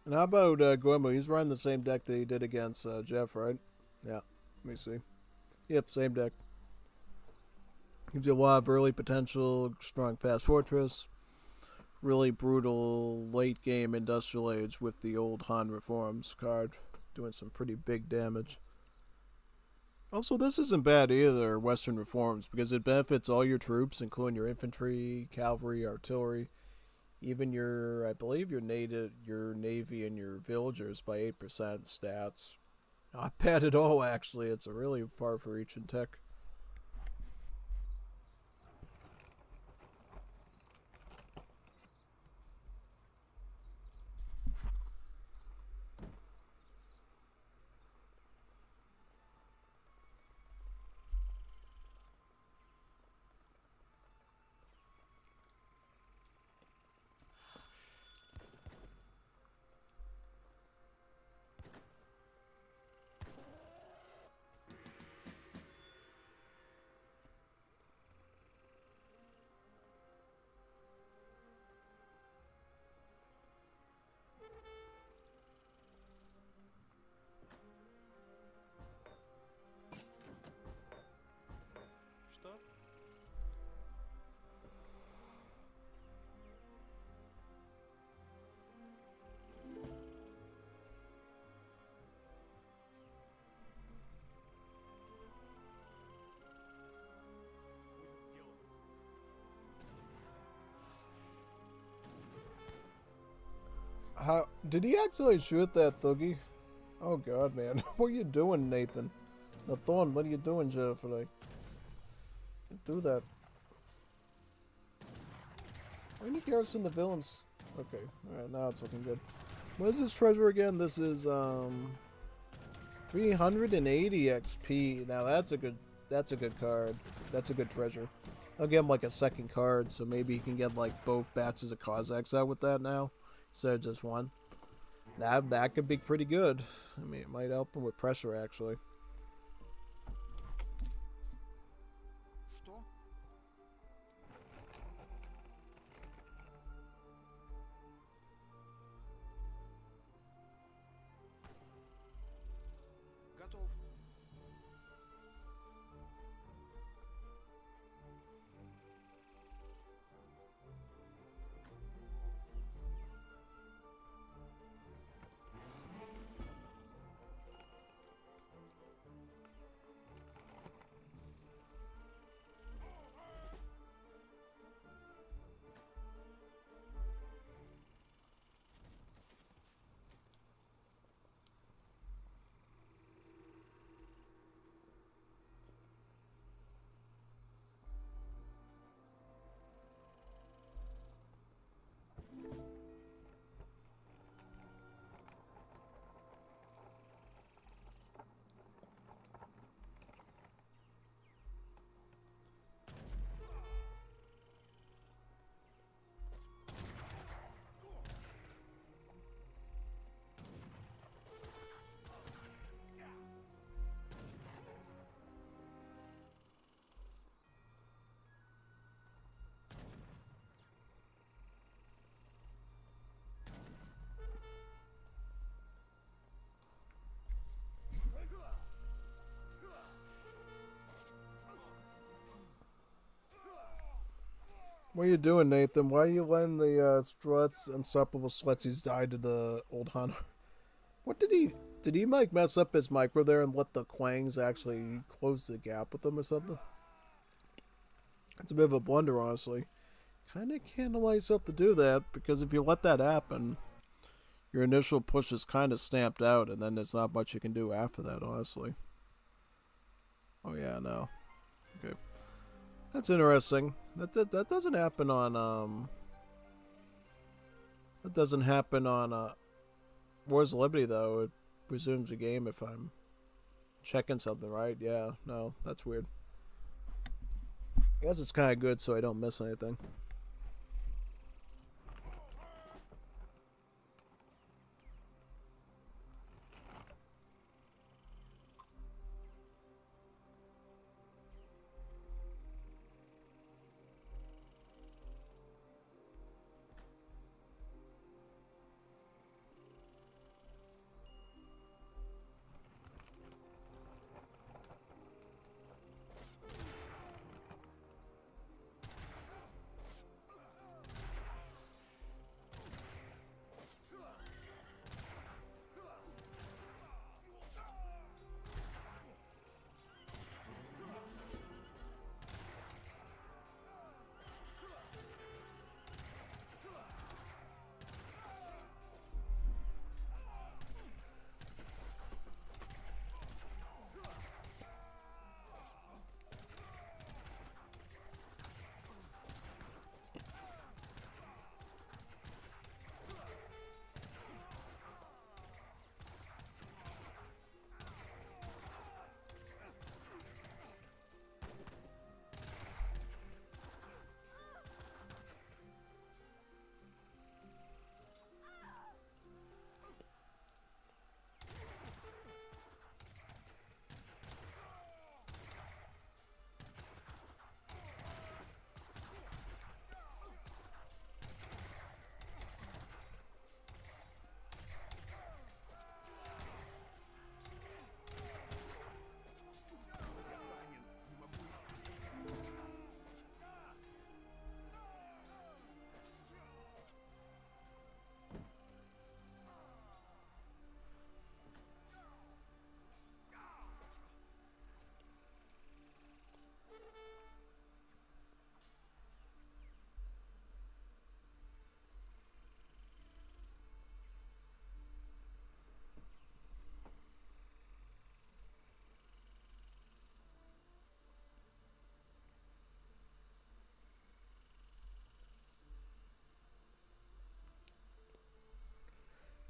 And how about Guillermo? He's running the same deck that he did against Jeff, right? Yeah. Let me see. Yep, same deck. Gives you a lot of early potential, strong fast fortress, really brutal late game industrial age with the old Han reforms card. doing some pretty big damage. Also, this isn't bad either, Western Reforms, because it benefits all your troops, including your infantry, cavalry, artillery, even your, I believe, your navy, and your villagers by 8% stats. Not bad at all, actually. It's a really far for reaching tech. Что? Будет сделано. How did he actually shoot that Thuggy? Oh god, man. What are you doing, Nathan? The Thorn, what are you doing, Jennifer? Can't do that. Why didn't you garrison the villains? Okay, alright, now it's looking good. What is this treasure again? This is 380 XP. Now that's a good card. That's a good treasure. I'll give him like a second card, so maybe he can get like both batches of Cossacks out with that now, instead of just one. That could be pretty good. I mean, it might help him with pressure actually. Что? Готов. What are you doing, Nathan? Why are you letting the struts, unstoppable slutsies die to the old hunter? What did he like mess up his micro there and let the Quangs actually close the gap with them or something? It's a bit of a blunder, honestly. Kind of can't allow yourself to do that, because if you let that happen, your initial push is kind of stamped out, and then there's not much you can do after that, honestly. Oh yeah, no. Okay. That's interesting. That doesn't happen on that doesn't happen on Wars of Liberty though. It resumes the game if I'm checking something, right? Yeah, no, that's weird. I guess it's kind of good so I don't miss anything.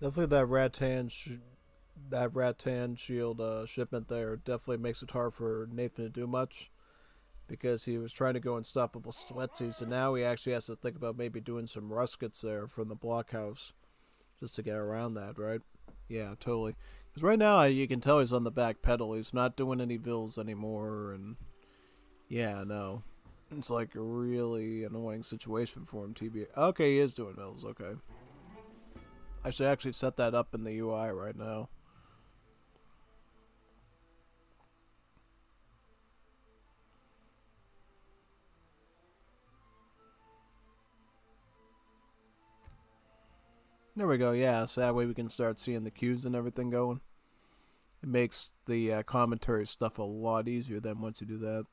Definitely that rattan shield shipment there definitely makes it hard for Nathan to do much because he was trying to go unstoppable sweatsies, and now he actually has to think about maybe doing some ruskets there from the blockhouse just to get around that, right? Yeah, totally. Because right now you can tell he's on the back pedal. He's not doing any bills anymore, and yeah, no. It's like a really annoying situation for him, TB. Okay, he is doing bills, okay. I should actually set that up in the UI right now. There we go, yeah, so that way we can start seeing the cues and everything going. It makes the commentary stuff a lot easier then once you do that.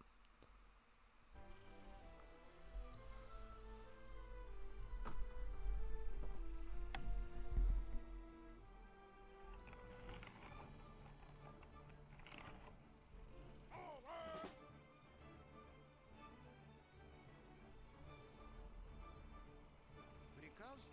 Приказ?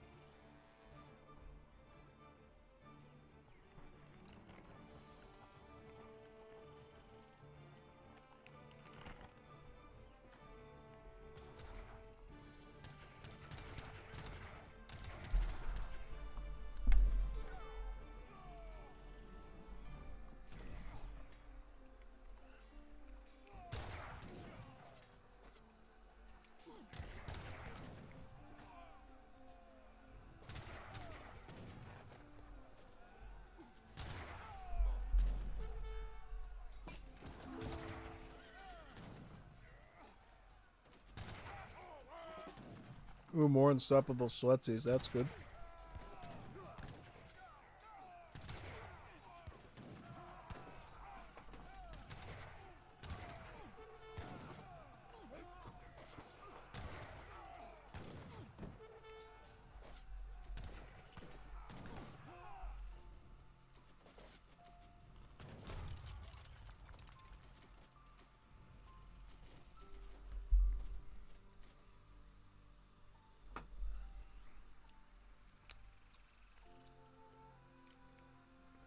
Ooh, more unstoppable Sletsies, that's good.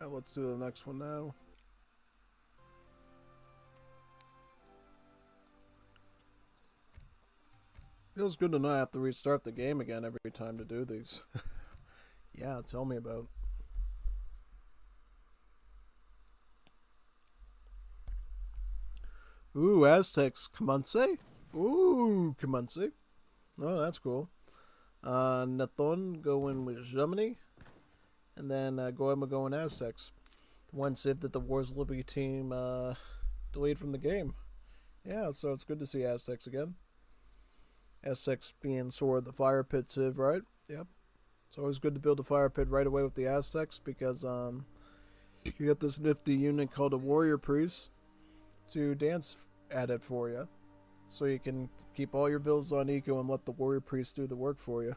Let's do the next one now. Feels good to not have to restart the game again every time to do these. Yeah, tell me about. Ooh, Aztecs, Comanche. Ooh, Comanche. Oh, that's cool. Nathon going with Germany. And then Goema going Aztecs. The one save that the Wars Liberty team delayed from the game. Yeah, so it's good to see Aztecs again. Aztecs being sort of the fire pit civ, right? Yep. It's always good to build a fire pit right away with the Aztecs because you got this nifty unit called a Warrior Priest to dance at it for you. So you can keep all your builds on eco and let the Warrior Priest do the work for you.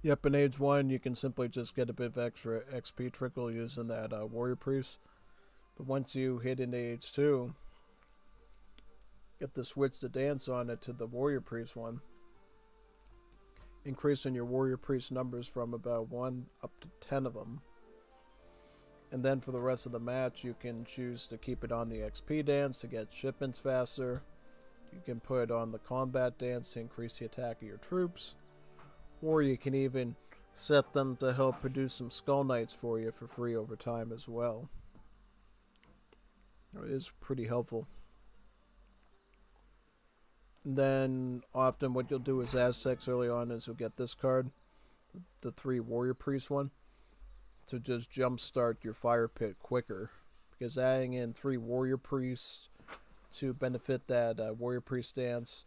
Yep, in Age 1, you can simply just get a bit of extra XP trickle using that Warrior Priest. But once you hit into Age 2, get the switch to dance on it to the Warrior Priest one. Increasing your Warrior Priest numbers from about 1 up to 10 of them. And then for the rest of the match, you can choose to keep it on the XP dance to get shipments faster. You can put it on the combat dance to increase the attack of your troops. Or you can even set them to help produce some Skull Knights for you for free over time as well. It is pretty helpful. And then often what you'll do as Aztecs early on is you'll get this card, the 3 Warrior Priest one, to just jumpstart your fire pit quicker. Because adding in 3 Warrior Priests to benefit that warrior priest dance.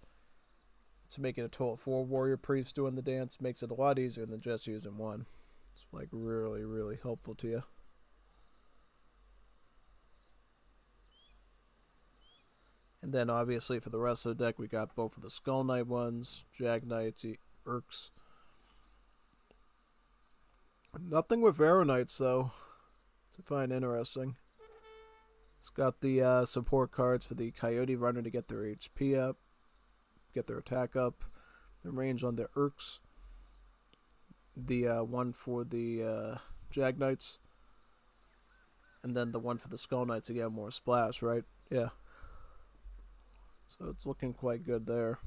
To make it a total of 4 warrior priests doing the dance makes it a lot easier than just using one. It's like really, really helpful to you. And then obviously for the rest of the deck, we got both of the Skull Knight ones, Jag Knights, Urks. Nothing with Arrow Knights though, to find interesting. It's got the support cards for the Coyote Runner to get their HP up, get their attack up, the range on their Urks, the one for the Jag Knights, and then the one for the Skull Knights to get more splash, right? Yeah. So it's looking quite good there.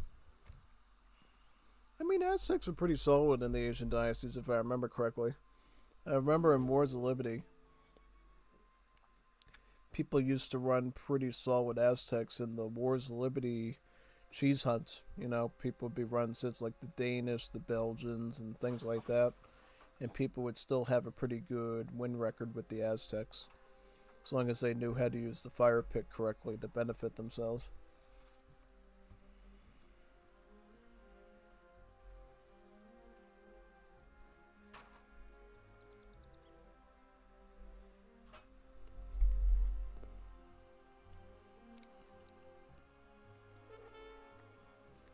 I mean, Aztecs are pretty solid in the Asian Dynasties, if I remember correctly. I remember in Wars of Liberty, people used to run pretty solid Aztecs in the Wars of Liberty cheese hunt. You know, people would be running sets like the Danish, the Belgians, and things like that. And people would still have a pretty good win record with the Aztecs, as long as they knew how to use the fire pit correctly to benefit themselves.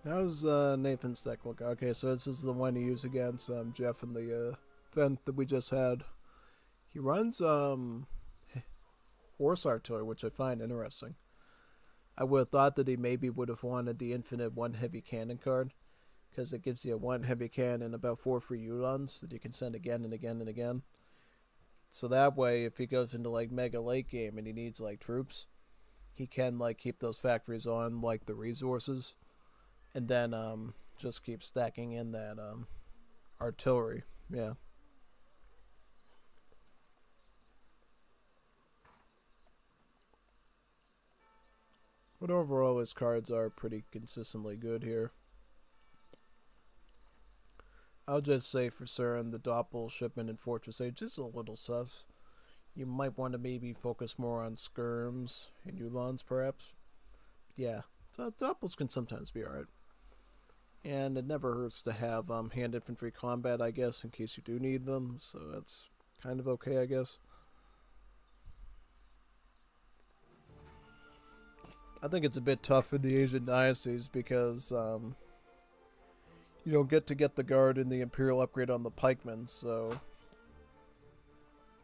How's Nathan's deck look? Okay, so this is the one he used against Jeff in the event that we just had. He runs horse artillery, which I find interesting. I would have thought that he maybe would have wanted the infinite 1 heavy cannon card, because it gives you a 1 heavy cannon and about 4 free Ulons that you can send again and again and again. So that way, if he goes into like mega late game and he needs like troops, he can like keep those factories on like the resources. And then just keep stacking in that artillery. Yeah. But overall, his cards are pretty consistently good here. I'll just say for certain, the Doppel shipment in Fortress Age is a little sus. You might want to maybe focus more on skirms and Ulons, perhaps. Yeah, so Doppels can sometimes be alright. And it never hurts to have hand infantry combat, I guess, in case you do need them. So that's kind of okay, I guess. I think it's a bit tough for the Asian Dynasties because you don't get to get the guard in the Imperial upgrade on the pikemen, so it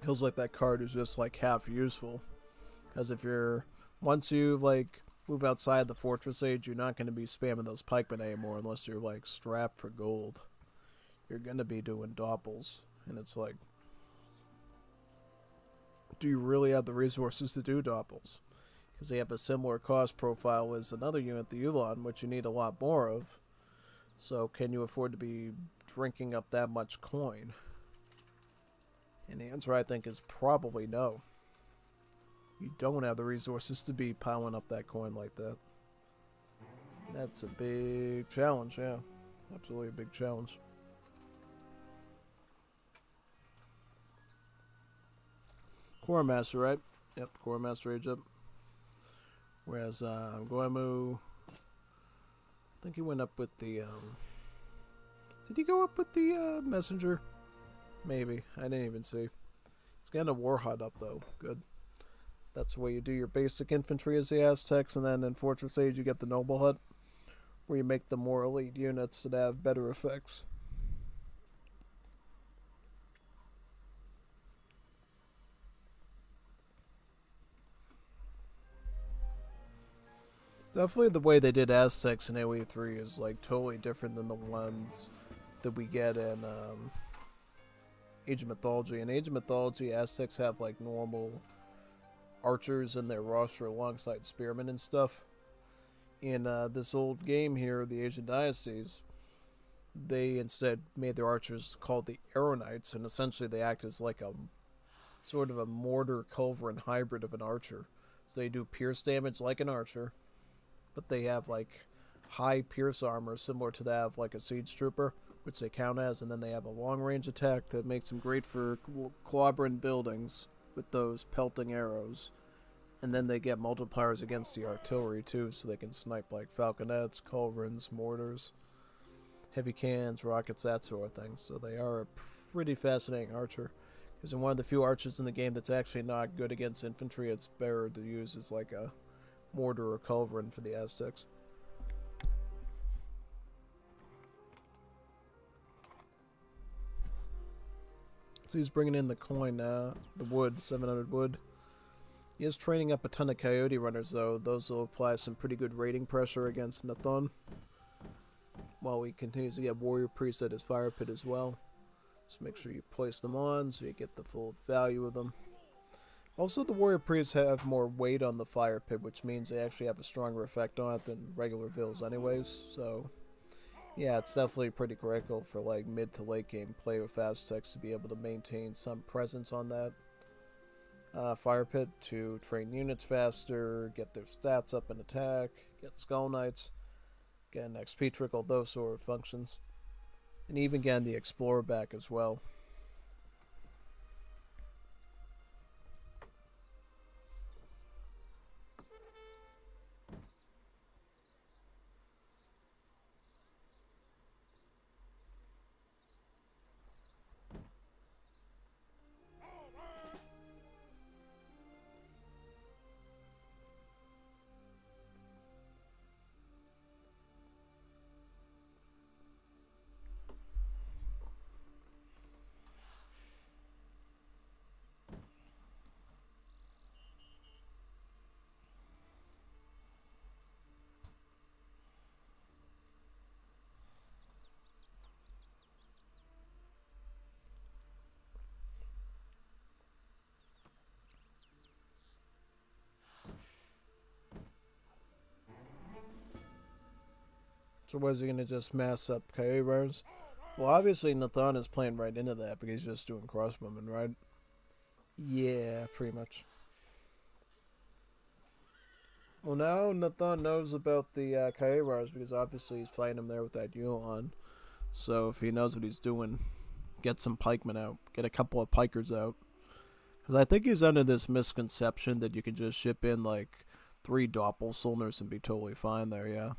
feels like that card is just like half useful. Because if you're, once you like move outside the Fortress Age, you're not going to be spamming those pikemen anymore unless you're like strapped for gold. You're going to be doing doppels, and it's like, do you really have the resources to do doppels? Because they have a similar cost profile as another unit, the Ulon, which you need a lot more of. So can you afford to be drinking up that much coin? And the answer, I think, is probably no. You don't have the resources to be piling up that coin like that. That's a big challenge, yeah. Absolutely a big challenge. Core Master, right? Yep, Core Master Age up. Whereas Goemu, I think he went up with the did he go up with the messenger? Maybe. I didn't even see. He's getting a war hut up though. Good. That's the way you do your basic infantry as the Aztecs, and then in Fortress Age you get the Noble Hut, where you make the more elite units that have better effects. Definitely the way they did Aztecs in AoE 3 is like totally different than the ones that we get in Age of Mythology. In Age of Mythology, Aztecs have like normal archers in their roster alongside spearmen and stuff. In this old game here, the Asian Dynasties, they instead made their archers called the Arrow Knights, and essentially they act as like a sort of a mortar culverin hybrid of an archer. So they do pierce damage like an archer, but they have like high pierce armor similar to that of like a siege trooper, which they count as, and then they have a long range attack that makes them great for clobbering buildings with those pelting arrows. And then they get multipliers against the artillery too, so they can snipe like falconets, culverins, mortars, heavy cannons, rockets, that sort of thing. So they are a pretty fascinating archer. Because in one of the few archers in the game that's actually not good against infantry, it's better to use as like a mortar or culverin for the Aztecs. So he's bringing in the coin, the wood, 700 wood. He is training up a ton of coyote runners, though. Those will apply some pretty good raiding pressure against Nathan. While he continues to get warrior priests at his fire pit as well. Just make sure you place them on so you get the full value of them. Also, the warrior priests have more weight on the fire pit, which means they actually have a stronger effect on it than regular vills anyways. So, yeah, it's definitely pretty critical for like mid to late game play with Aztecs to be able to maintain some presence on that fire pit to train units faster, get their stats up in attack, get skull knights, get an XP trickle, those sort of functions. And even getting the explorer back as well. So was he gonna just mass up coyote runners? Well, obviously Nathan is playing right into that because he's just doing crossbowmen, right? Yeah, pretty much. Well, now Nathan knows about the coyote runners because obviously he's fighting him there with that Yule on. So if he knows what he's doing, get some pikemen out, get a couple of pikers out. Because I think he's under this misconception that you can just ship in like 3 doppelsolners and be totally fine there, yeah.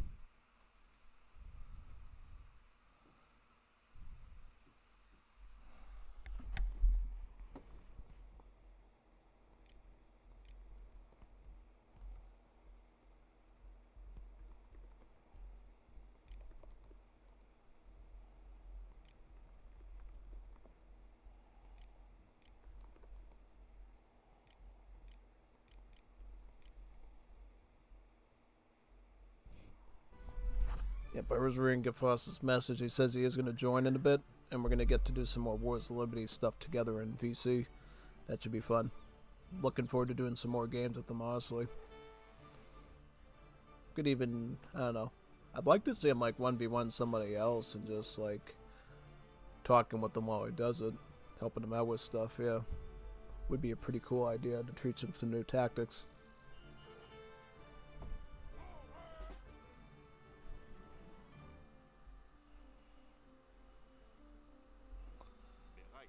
Yep, I was reading Gafos's message. He says he is going to join in a bit, and we're going to get to do some more Wars of Liberty stuff together in VC. That should be fun. Looking forward to doing some more games with him, honestly. Could even, I don't know. I'd like to see him like 1v1 somebody else and just like talking with him while he does it. Helping him out with stuff, yeah. Would be a pretty cool idea to teach him some new tactics. Bereit.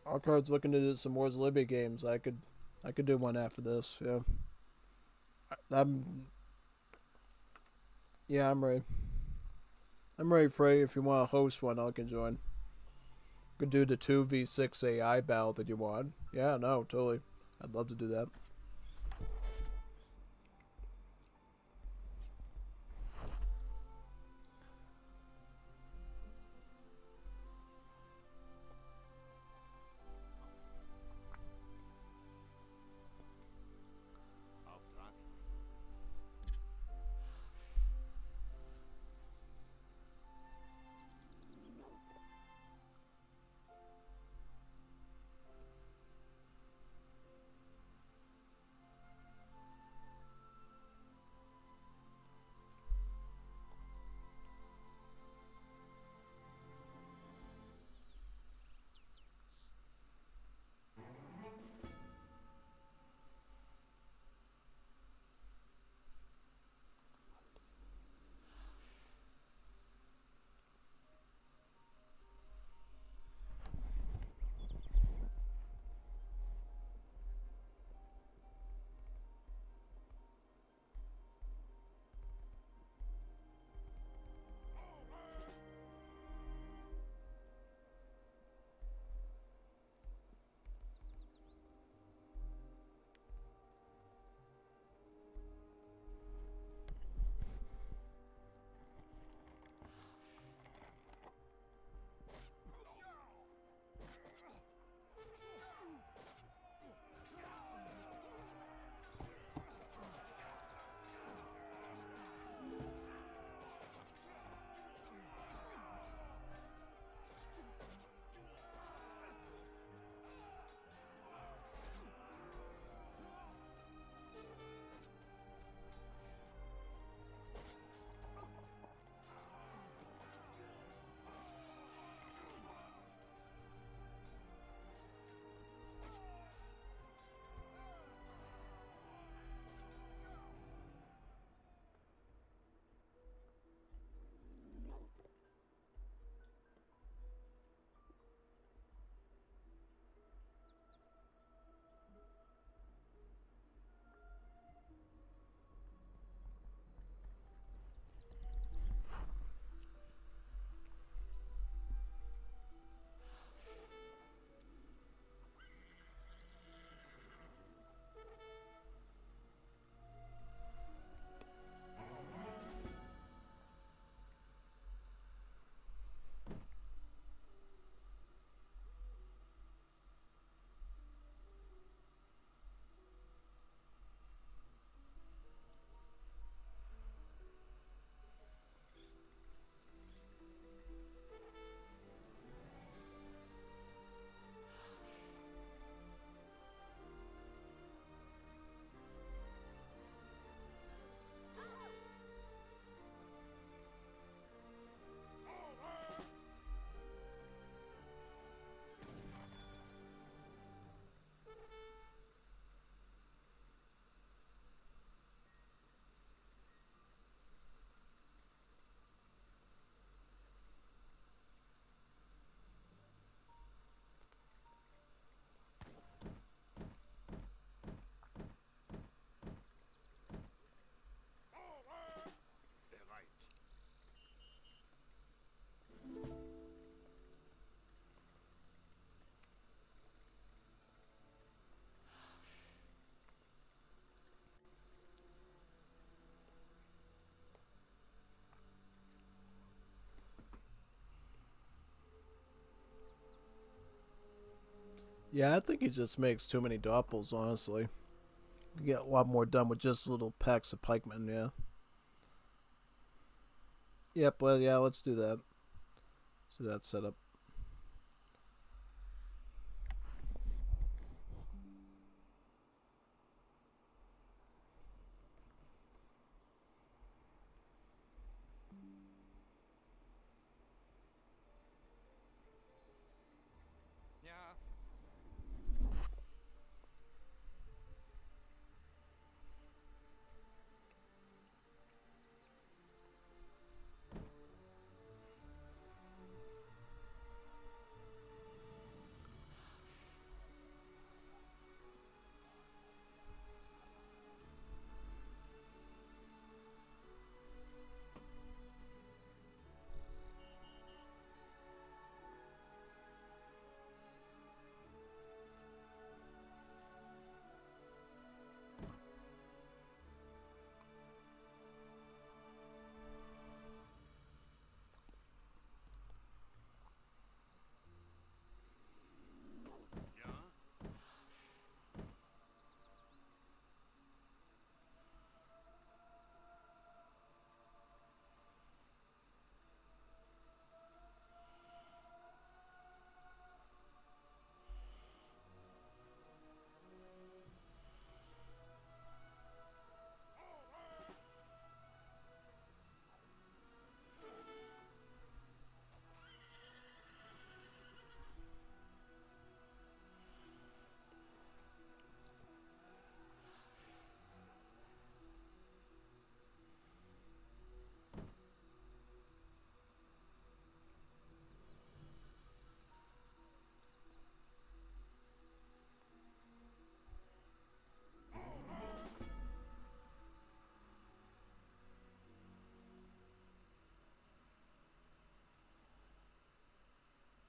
Alcard's looking to do some Wars of Liberty games. I could do one after this, yeah. I'm ready. I'm ready, Frey. If you want to host one, I can join. Could do the 2v6 AI battle that you want. Yeah, no, totally. I'd love to do that. Auftrag. Yeah, I think he just makes too many doppels, honestly. You get a lot more done with just little packs of pikemen, yeah. Yep, well, yeah, let's do that. Let's do that setup. Yeah. Yeah.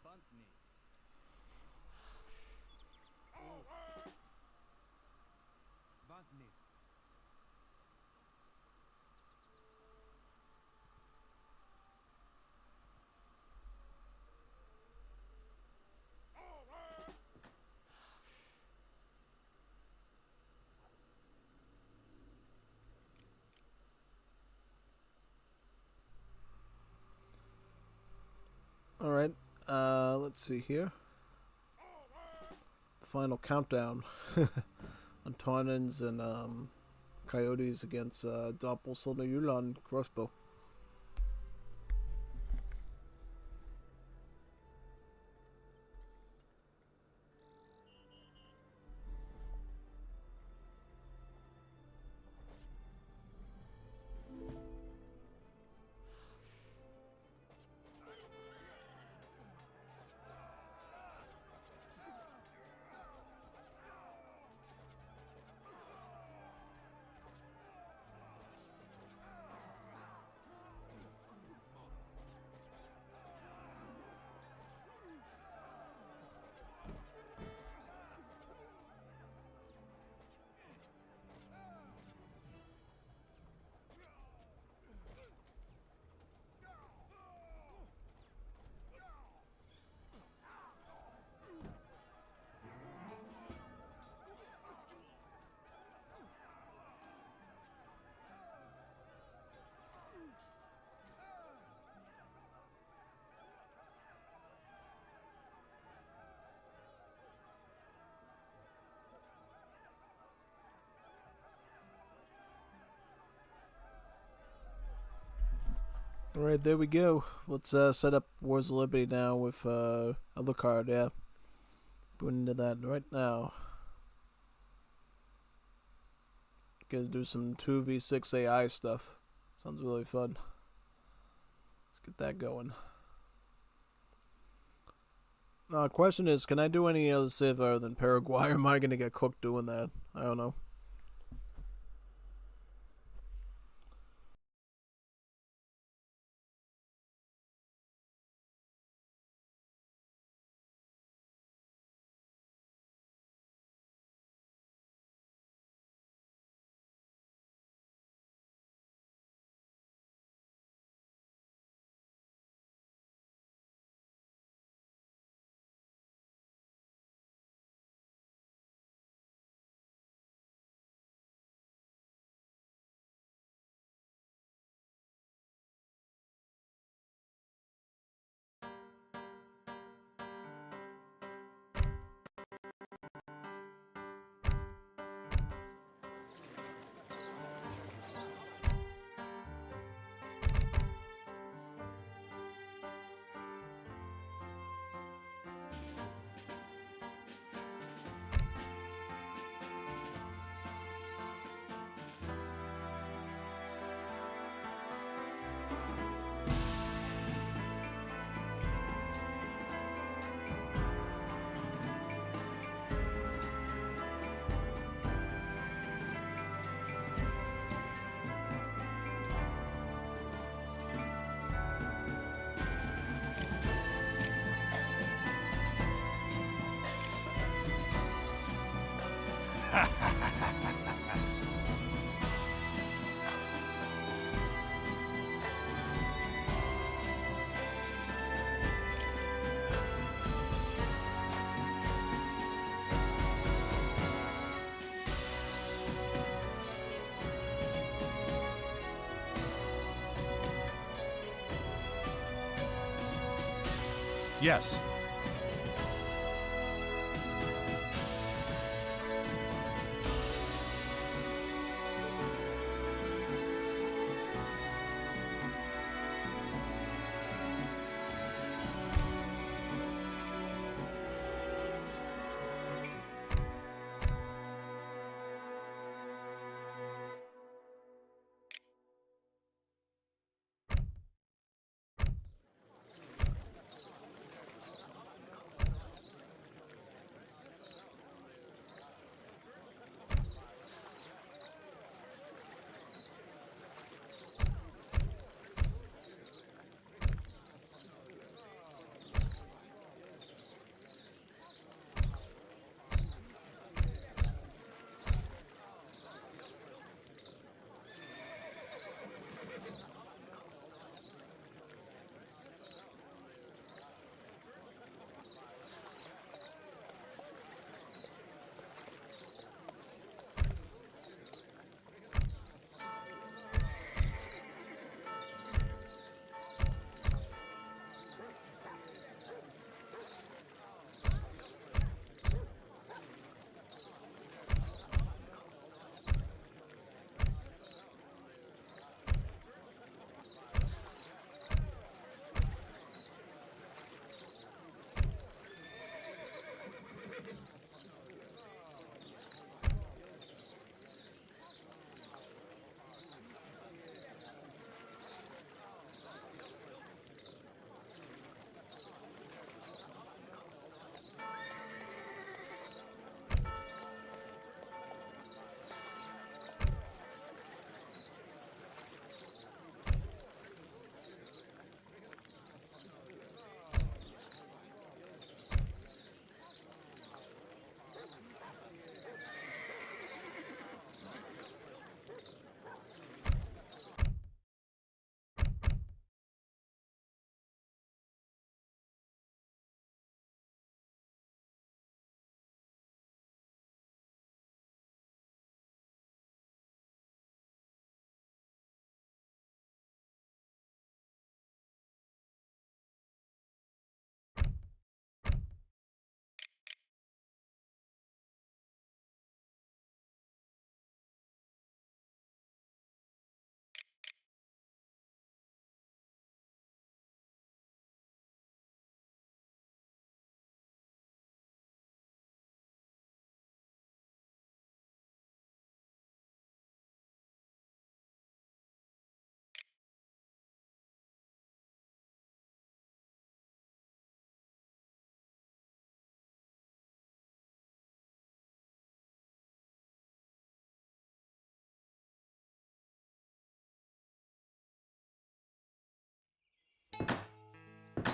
Bunt me. Bunt me. Alright, let's see here. The final countdown. Antonins and Coyotes against Doppelsoldater Yulan crossbow. Alright, there we go. Let's set up Wars of Liberty now with other card, yeah. Going into that right now. Gonna do some 2v6 AI stuff. Sounds really fun. Let's get that going. Question is, can I do any other civ other than Paraguay, or am I gonna get cooked doing that? I don't know. Yes.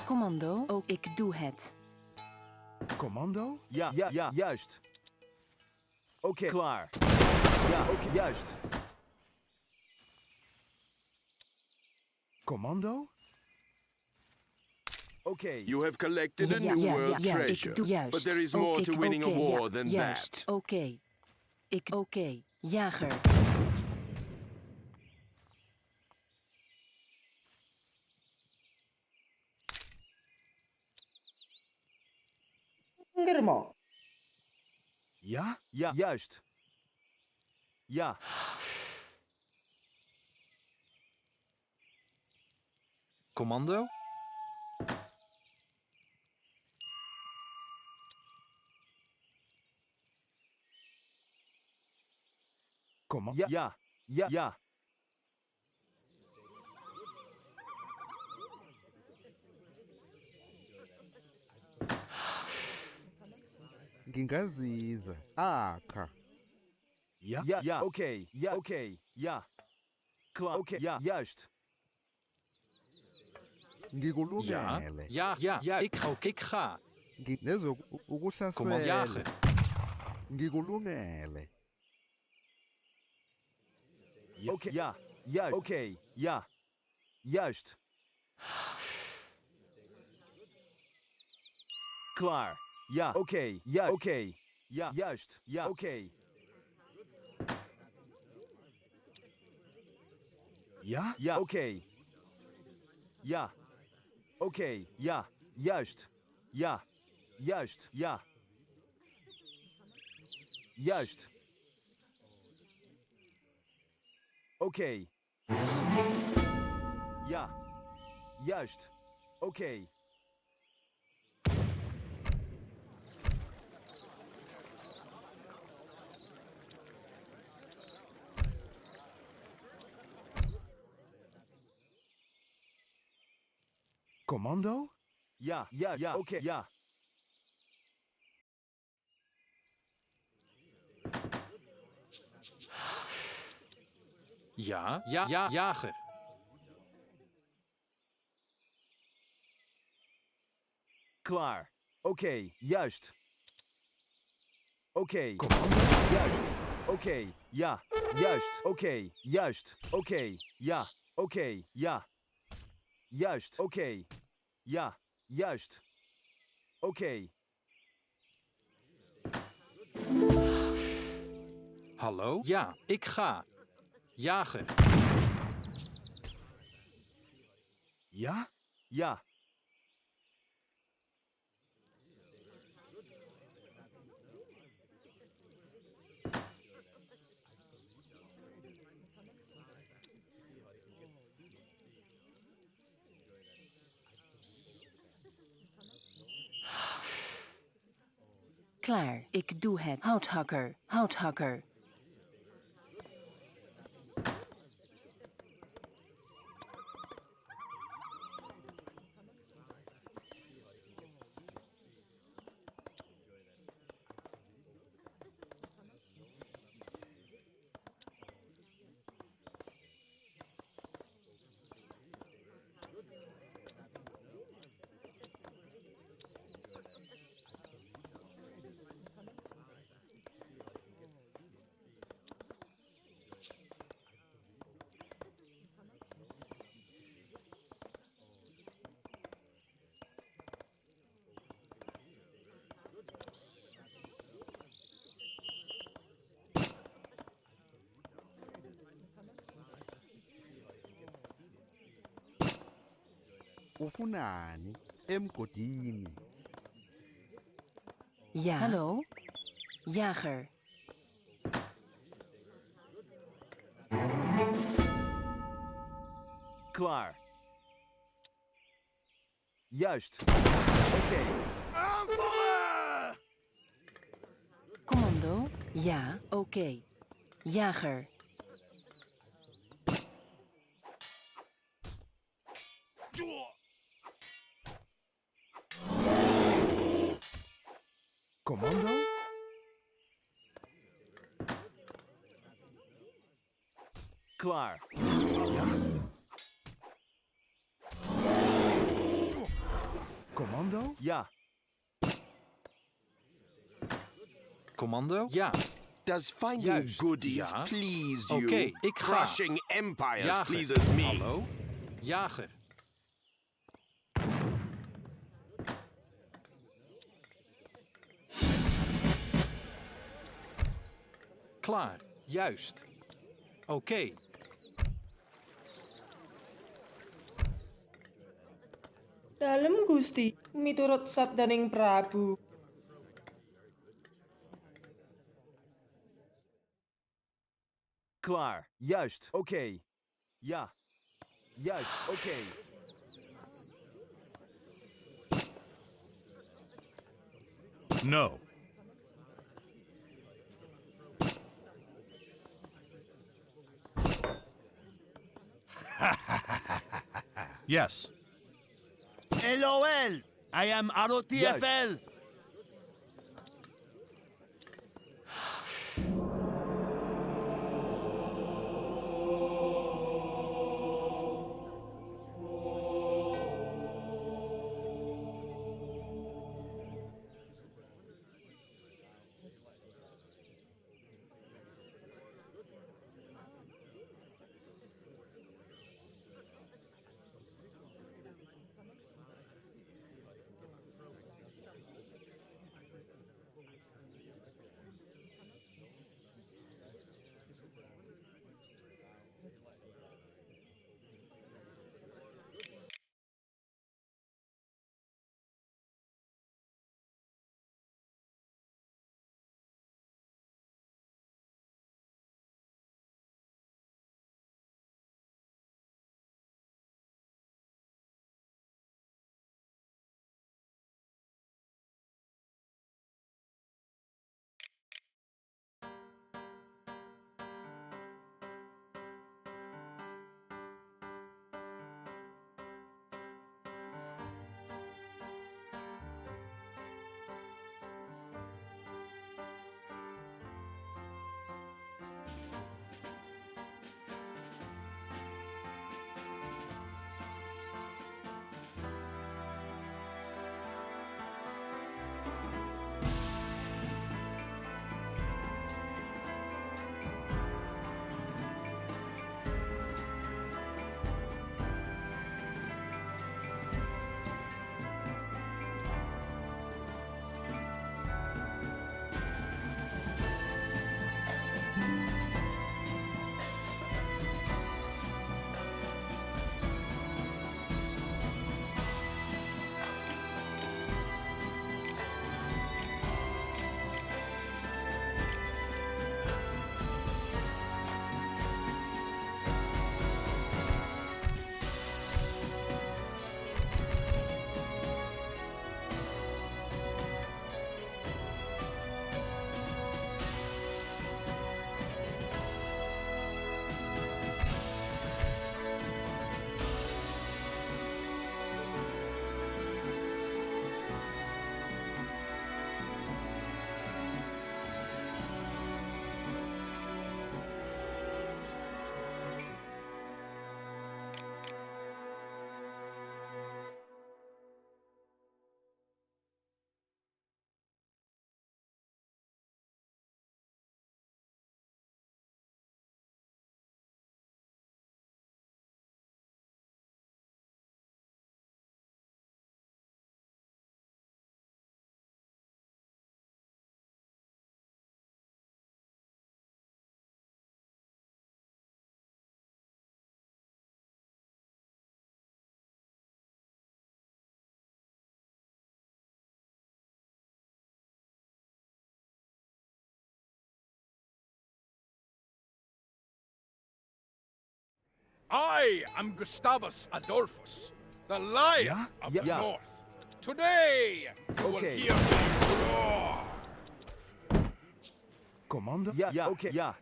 Commando, ook ik doe het. Commando? Ja, juist. Oké, klaar. Ja, oké, juist. Commando? Oké. You have collected a new world treasure, ik doe juist. but there is more to winning a war than juist. that. Oké, jager. Germa. Ja, juist. Ja. Commando? Commando? Ja. Ngingaziza akha. Ja, oké. Ja. Klaar, oké, ja, juist. Ngikulungele. Ja, ik ga. Ukuhlasela. Commando jagen. Ngikulungele. Oké, ja, juist. Oké, ja. Juist. Klaar. Ja, oké. Ja, oké. Ja, juist. Ja, oké. Ja, oké. Ja. Oké, ja, juist. Ja. Juist. Ja. Juist. Oké. Ja. Juist. Oké. Commando? Ja, ja, ja, oké, ja. Ja, ja, ja, jager. Klaar. Oké, juist. Oké. Commando? Juist. Oké, ja. Juist. Oké, juist. Oké, ja. Oké, ja. Juist. Oké. Ja. Juist. Oké. Hallo? Ja, ik ga. Jager. Ja? Ja. Klaar, ik doe het. Houthakker, houthakker. Ufunani emgodini? Ja. Hallo? Jager. Klaar. Juist. Oké. Aanvallen! Commando? Ja, oké. Jager. Commando? Klaar. Ja? Commando? Ja. Commando? Ja. Does finding Juist, goodies ja. please you? Oké, ik ga. Crushing empires Jager. pleases me. Hallo? Jager. Klaar, juist. Oké. Dalem Gusti, miturut sabdaning Prabu. Klaar. Juist. Oké. Ja. Juist. Oké. No. Yes. LOL. I am ROTFL. I am Gustavus Adolphus, the Lion Ja? of Ja, the ja. North. Today, you will Okay. hear me roar. Commando? Ja, ja, oké, ja.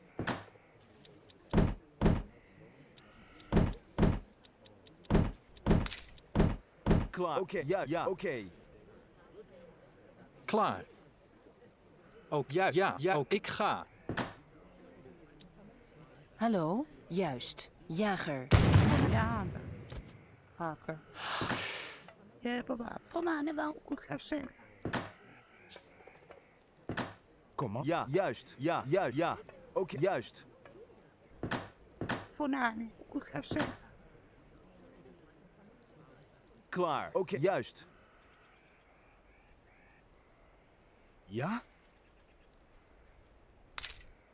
Klaar. Oké, ja, ja, oké. Klaar. Ook ja, ook ik ga. Hallo, juist. Jager. Ja, vaker. Ja, papa, pomane wel goed gezegd. Commando? Ja, juist. Ja, juist, ja. Oké, juist. Pomane, goed gezegd. Klaar. Oké, juist. Ja?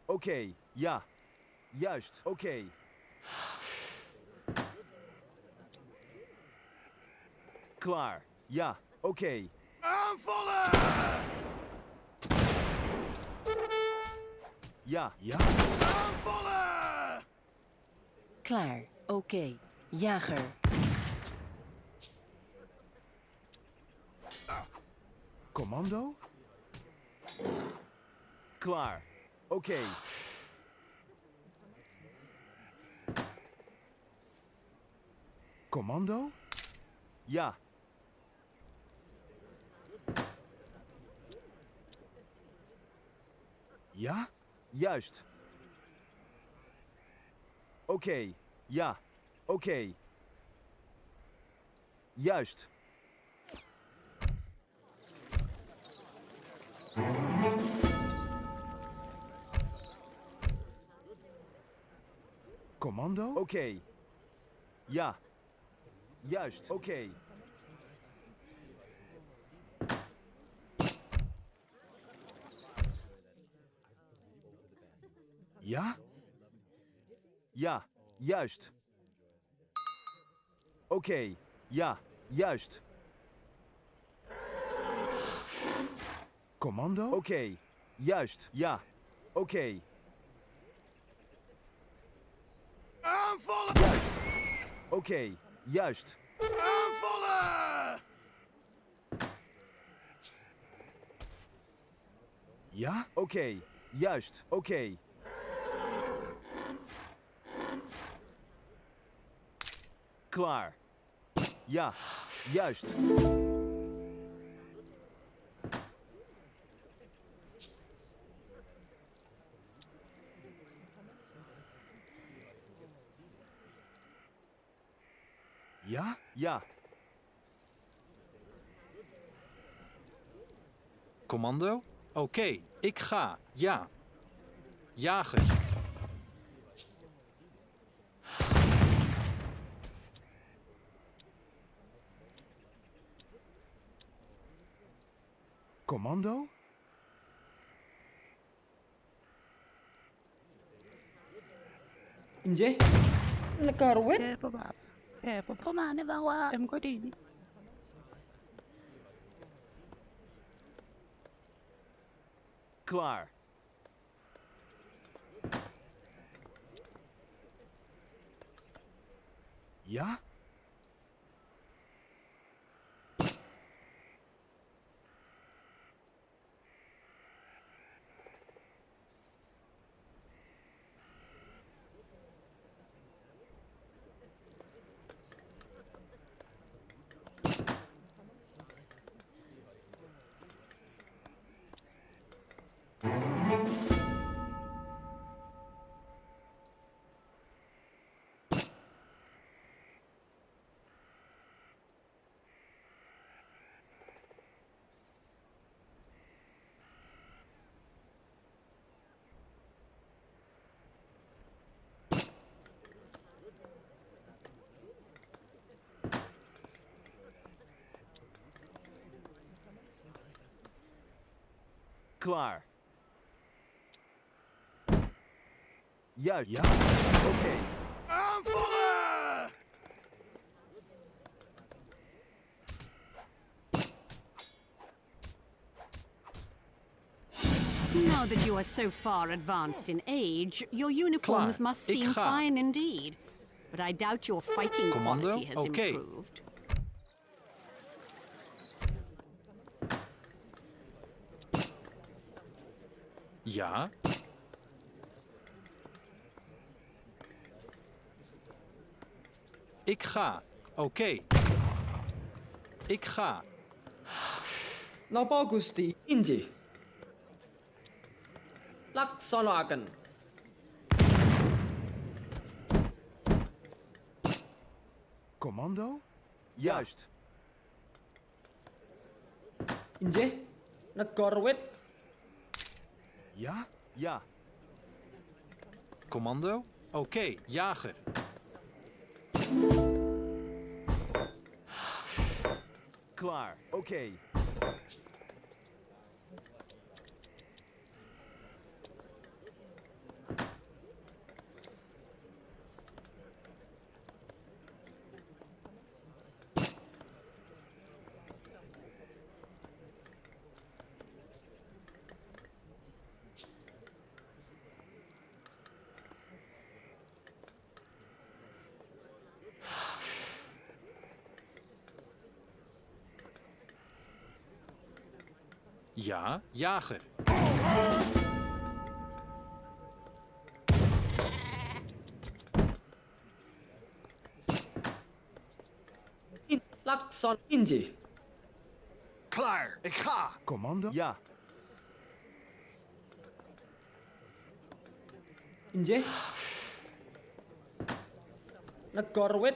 Oké, ja. Juist, oké. Klaar. Ja, oké. Aanvallen! Ja, ja. Aanvallen! Klaar. Oké. Jager. Commando? Klaar. Oké. Commando? Ja. Ja? Juist. Oké. Ja. Oké. Juist. Commando? Oké. Ja. Juist. Oké. Ja? Ja. Juist. Oké. Ja. Juist. Commando? Oké. Juist. Ja. Oké. Aanvallen! Juist. Oké. Juist. Aanvallen! Ja? Oké. Juist. Oké. Klaar. Ja. Juist. Ja? Ja. Commando? Oké, ik ga. Ja. Jager. Commando? Nggih. Negara wit. Ja, papa. Ja, papa, pomane wel MKD. Klaar. Ja? Klaar. Juist. Ja? Oké. Aanvallen! Now that you are so far advanced in age, your uniforms Klaar. must Ik seem ga. fine indeed. but I doubt your fighting Commando? quality has Okay. improved. Ja. Ik ga. Oké. Ik ga. Napa Gusti? Inji. Laksanakan. Commando? Juist. Inji. Nagarwit. Ja? Ja. Commando? Oké, jager. Klaar. Oké. Ja, jager. Laksan. Inji. Klaar, ik ga. Commando? Ja. Inji. Nagarwit.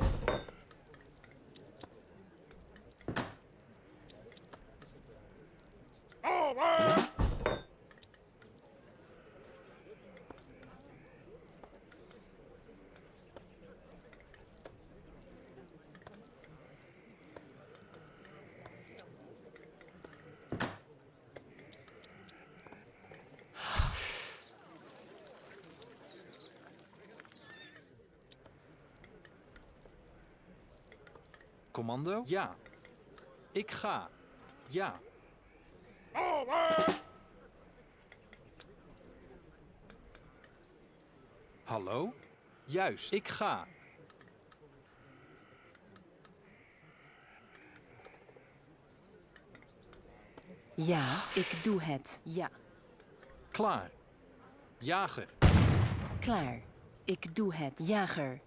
Commando? Ja. Ik ga. Ja. Hallo? Juist, ik ga. Ja, ik doe het. Ja. Klaar. Jager. Klaar. Ik doe het. Jager.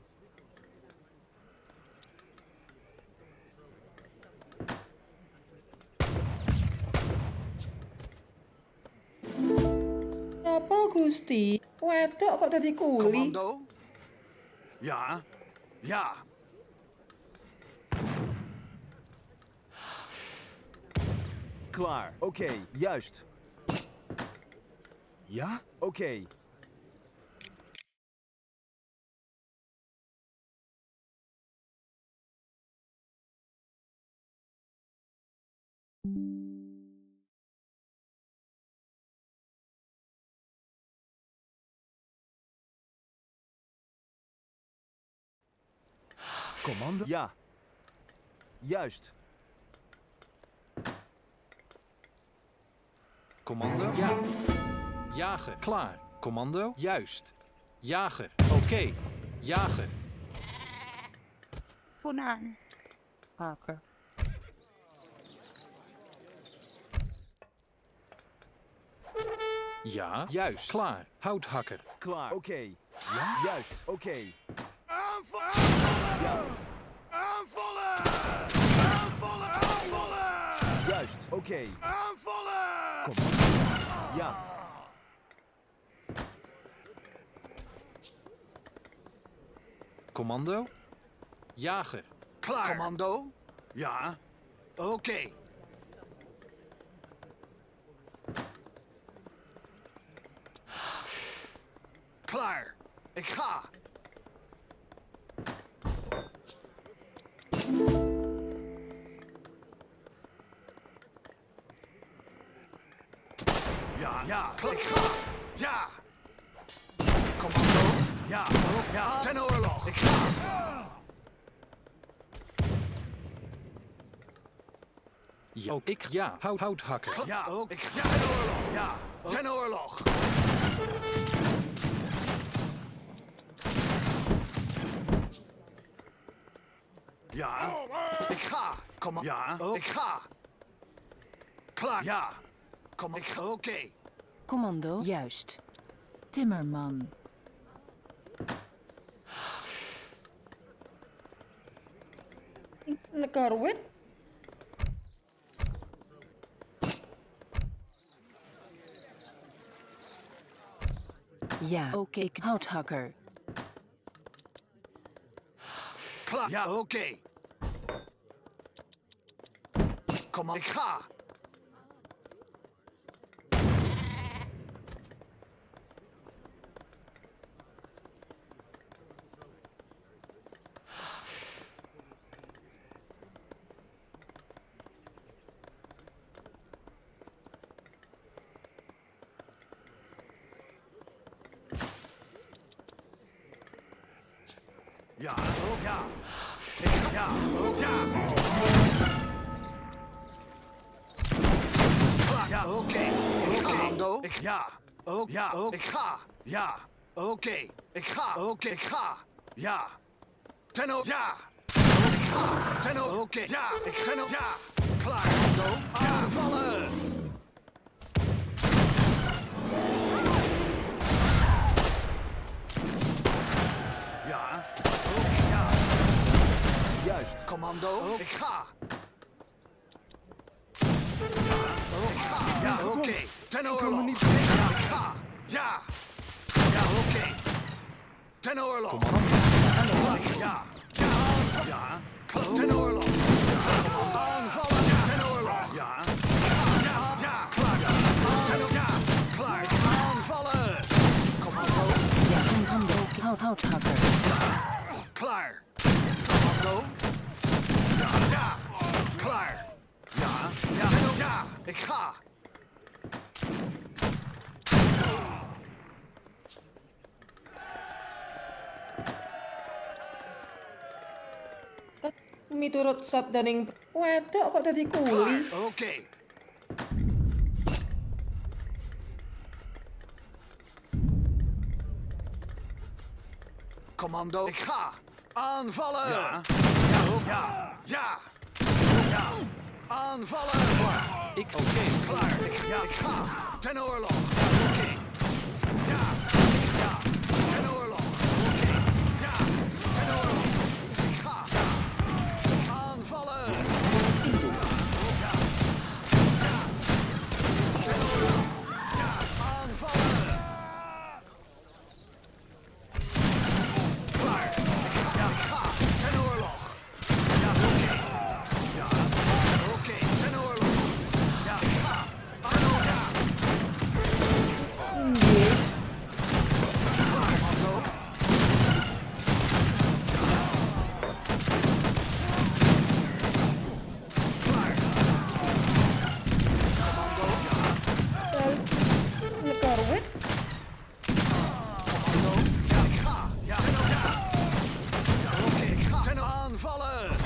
Napa Gusti? Wedok kok dadi kuli? Commando? Ja, ja. Klaar. Oké. Juist. Ja? Oké. Commando? Ja. Juist. Commando? Ja. Jager. Klaar. Commando? Juist. Jager. Oké. Jager. Voornaam. Haken. Ja. Juist. Klaar. Houthakker. Klaar. Oké. Ja? Juist. Oké. Aanvallen! Ja. Aanvallen! Aanvallen! Aanvallen! Juist. Oké. Aanvallen! Commando? Ja. Commando? Jager. Klaar. Commando? Ja. Oké. Klaar. Ik ga. Ja, ja, ik ga. Ja. Commando? Ja, ja, ten oorlog. Ik ga. Ja. Ook ik. Ja. Houthakker. Ja, ook. Ik ga. Ten oorlog. Ja, ten oorlog. Ja. Ik ga. Kom maar. Ja. Ik ga. Klaar. Ja. Kom maar. Oké. Commando juist. Timmerman. Negara wit. Ja, oké. Ik houthakker. Klaar. Ja, oké. Kom maar. Ik ga. Ja, ook ja. Ja, ook ja. Klaar. Ja, oké. Commando. Ja, ook ja. Ook. Ik ga. Ja, oké. Ik ga. Oké, ik ga. Ja. Tenno. Ja. Ik ga. Tenno. Oké. Ja, ik tenno. Ja. Klaar. Commando. Aanvallen. Ja. Ja. Juist. Commando. Ik ga. Ja, oké. Ten oorlog. Ja, ik ga. Ja. Ja, oké. Ten oorlog. Ja. Ja. Ja. Ten oorlog. Aanvallen. Ten oorlog. Ja. Ja. Ja. Klaar. Ja. Klaar. Aanvallen. Commando. Ja, commando. Houthakker. Klaar. Commando. Ja. Ja. Klaar. Ja. Ja. Ja. Ik ga. Miturut sabdaning wedok kok dadi kuli. Oké. Commando. Ik ga. Aanvallen. Ja. Ja. Ja. Ja. Ja. Aanvallen. Ik oké. Klaar. Ja. Ik ga. Ten oorlog. Oké. Ja. Ja. Ten oorlog. Oké. Ja. Ten oorlog. Ik ga. Aanvallen. Ja. Ja. Ten oorlog. Ja. Aanvallen. Klaar. Ja, ik ga. Ten oorlog. Ja, oké. Ja, oké. Ten oorlog. Ja, ik ga. Ja. Inggih. Klaar, Commando. Klaar. Commando. Ja. Negara wit. Commando. Ja, ik ga. Ja, ja. Ja, oké. Ik ga. Ten aanvallen.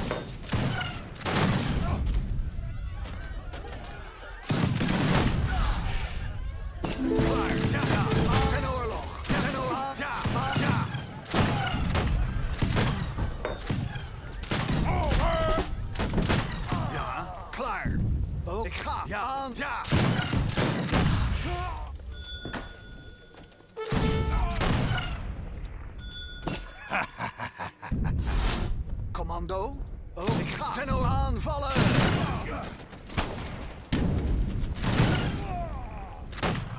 Klaar. Ja, ja. Ten oorlog. Ja, ten oorlog. Ja, ja. Ja, klaar. Oh, ik ga. Ja, aan. Ja. Commando. Oh, ik ga. Tenno aanvallen.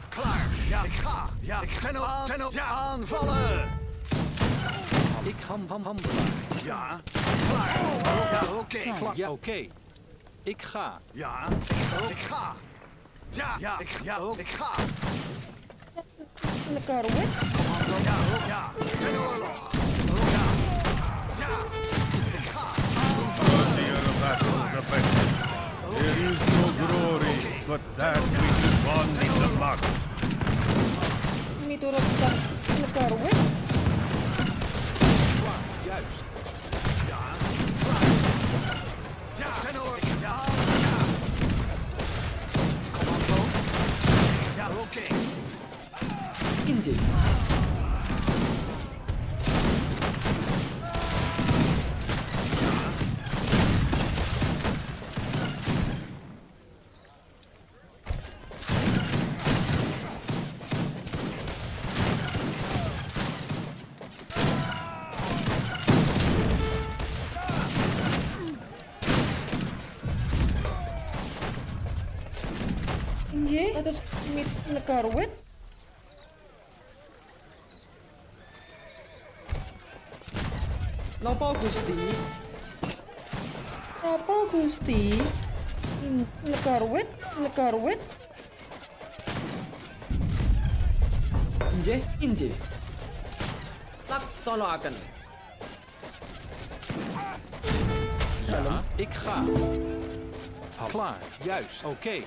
Klaar. Ja, ik ga. Ja, ik tenno aan. Tenno. Ja, aanvallen. Ik ga handelaar. Ja, klaar. Oh, ja, oké. Ja, oké. Ik ga. Ja, ik ga. Ja, ja, ik ga. Negara wit. Commando. Ja, ja. Ten oorlog. Oh, ja. Ja. Ik ga. There is no glory, but that which is won in the battle. Miturut negara wit. Juist. Ja, klaar. Ja, ten oorlog. Ja, ja. Commando. Ja, oké. Inggih. Inggih, atas negara wet. Napa Gusti? Apa Gusti? Negara wet, negara wet. Inggih, inggih. Laksanakaken. Ja, ik ga. Klaar, juist, oké.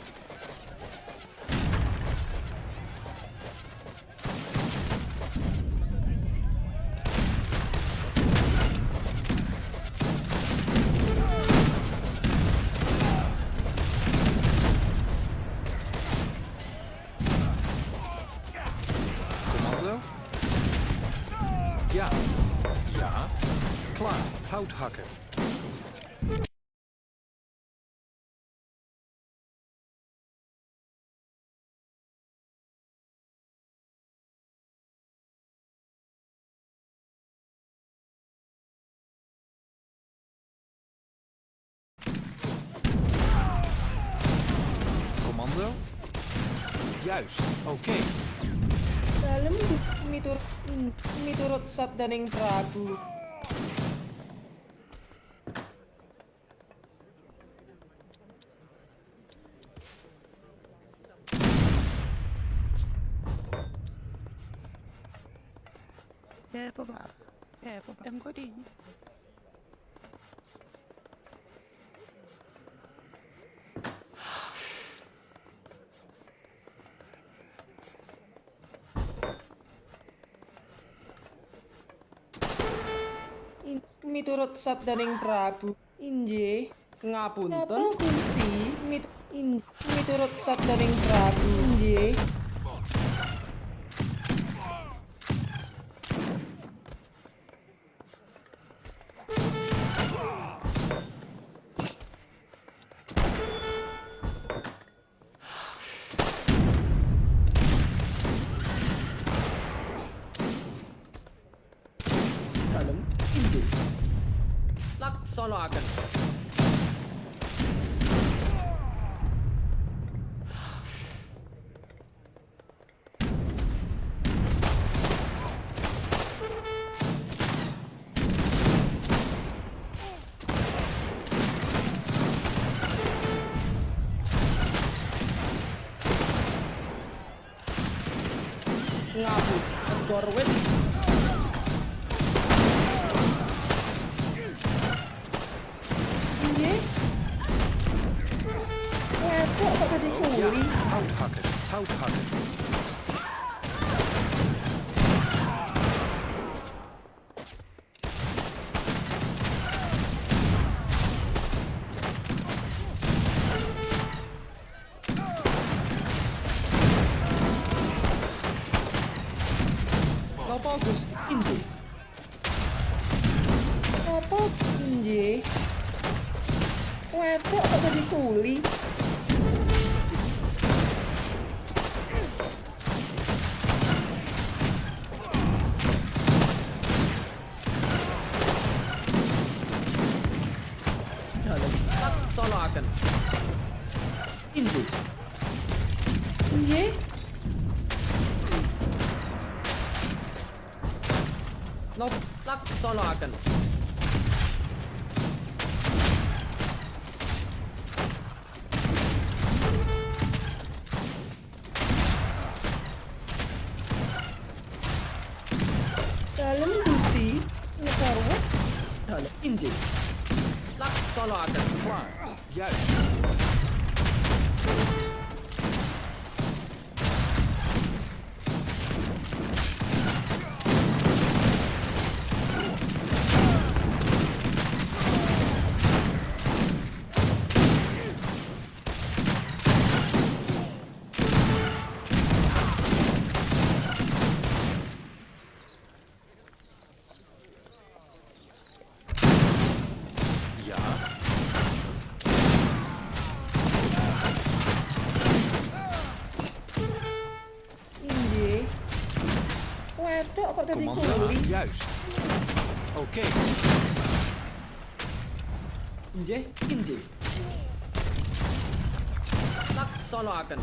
Commando? Ja, ja, klaar, hout hakken. Commando? Juist, oké. Dalem miturut sabdaning Prabu. Ya, Papa. Ya, Papa. Em có đi. Miturut sabdaning Prabu. Inggih. Ngapunten. Napa Gusti? Miturut sabdaning Prabu. Inggih. Dalem, inggih. Laksanakaken. Ngapun, negara wet. Inggih. Wedok kok tadi Ja, kuli. hout hakken, hout hakken. Napa Gusti? Inggih. Apa inggih? Wedok kok tadi kuli. Dalem, laksanakaken. Inggih. Inggih. Napa laksanakaken. Dalem Gusti. Negara wet. Dalem, inggih. Laksanakaken. Klaar, juist. Ja, Inggih. Wedok kok tadi commando, kuli. juist. Oké, inggih, inggih. Laksanakan.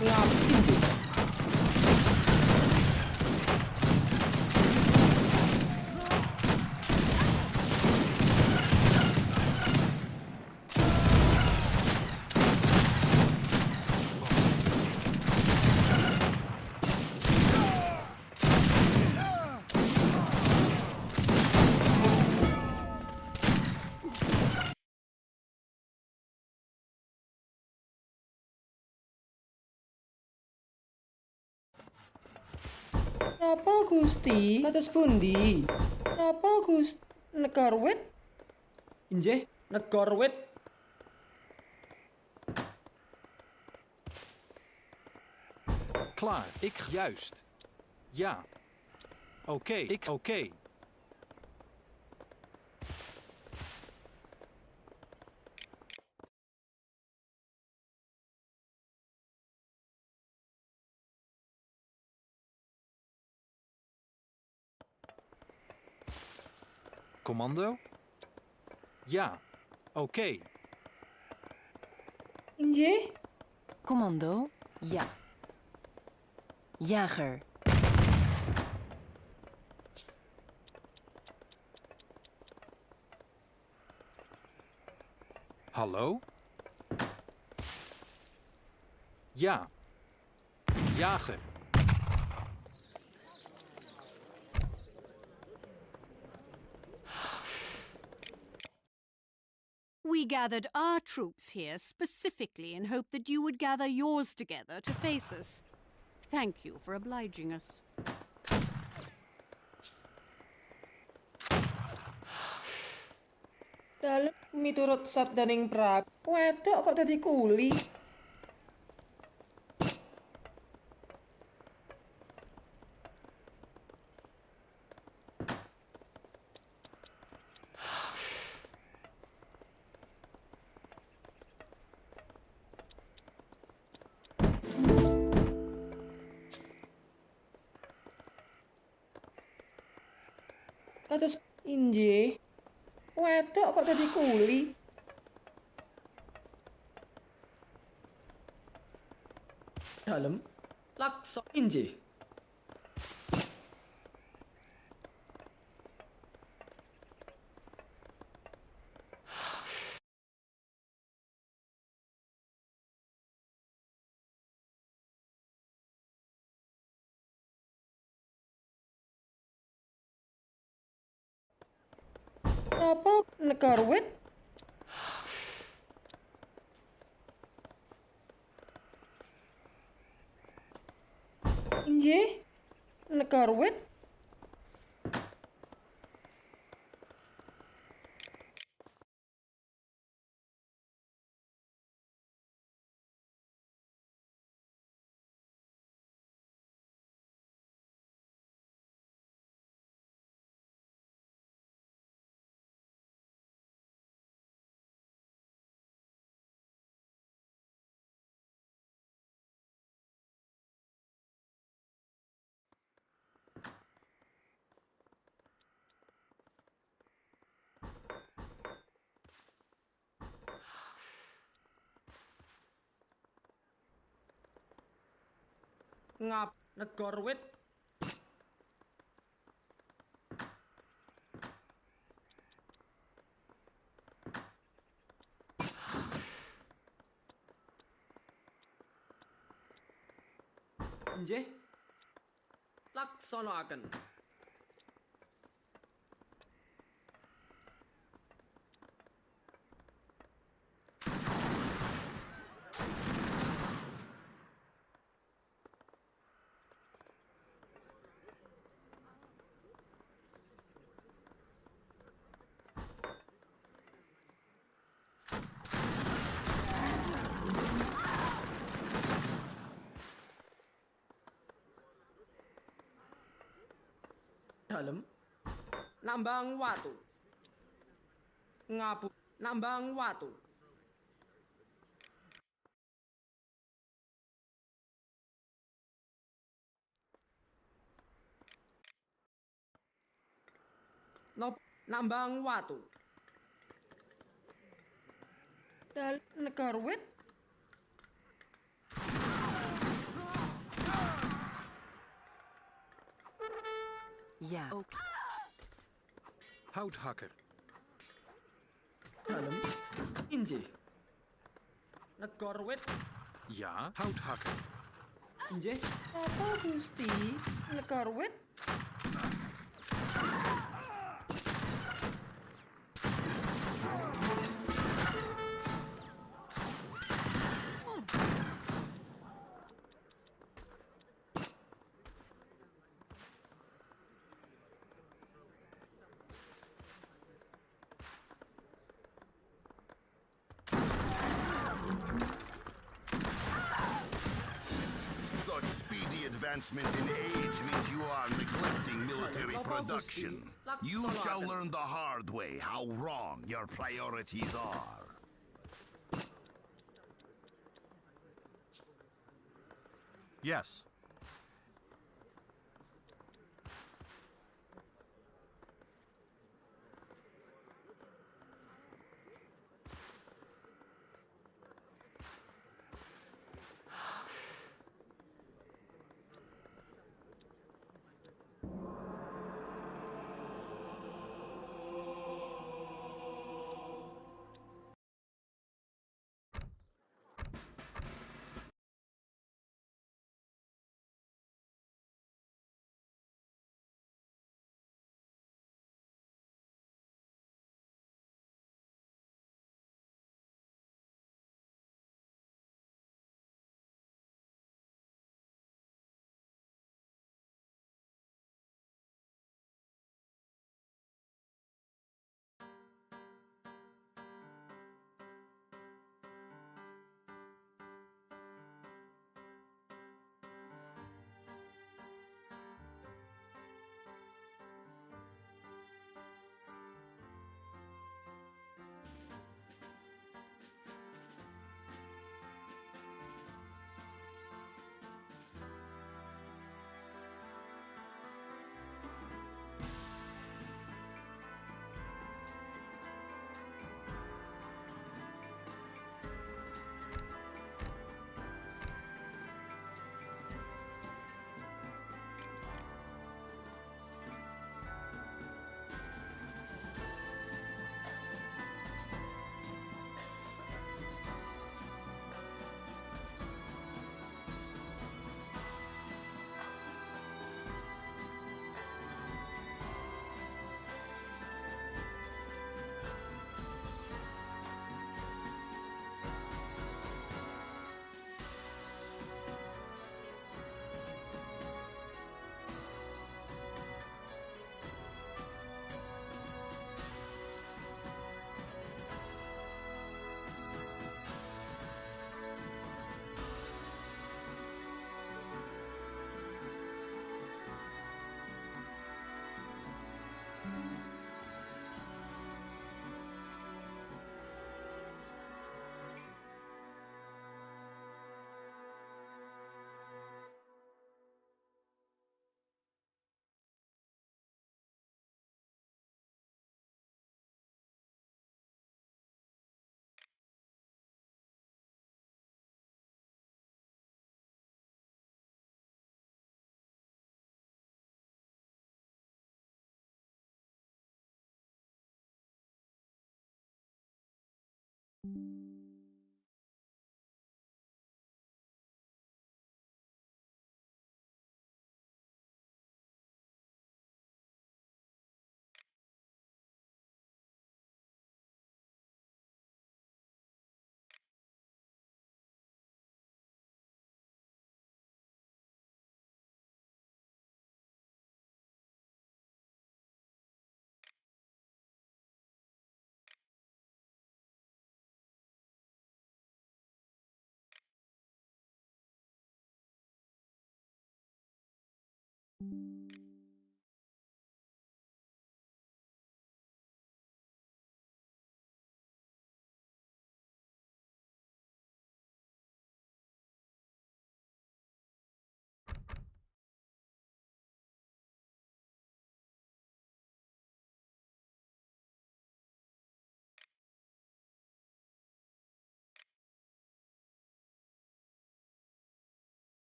Ngap injil. Napa Gusti? Kados pundi? Napa Gusti? Negor wit? Injih, negor wit. Klaar. Juist. Ja. Oké. Oké. Commando? Ja. Oké. Injih? Commando, ja. Jager. Hallo? Ja. Jager. We gathered our troops here specifically in hope that you would gather yours together to face us. Thank you for obliging us. Dalem miturut sabdaning Prabu, wedok kok dadi kuli? Kados injih. Wedok kok dadi kuli? Dalem. Laksa injih. Napa negor wit? Injih? Negor wit? Ngap negor wit. Injih. Laksanakan. Dalem. Nambang watu. Ngapu. Nambang watu. Nop. Nambang watu. Negara wit? Ja. Ook. Houthakker. Dalem. Inje. Negara wit. Ja, houthakker. Inje. Apa Gusti? Negara wit? Such speedy advancement in age means you are neglecting military production. You shall learn the hard way how wrong your priorities are. Yes.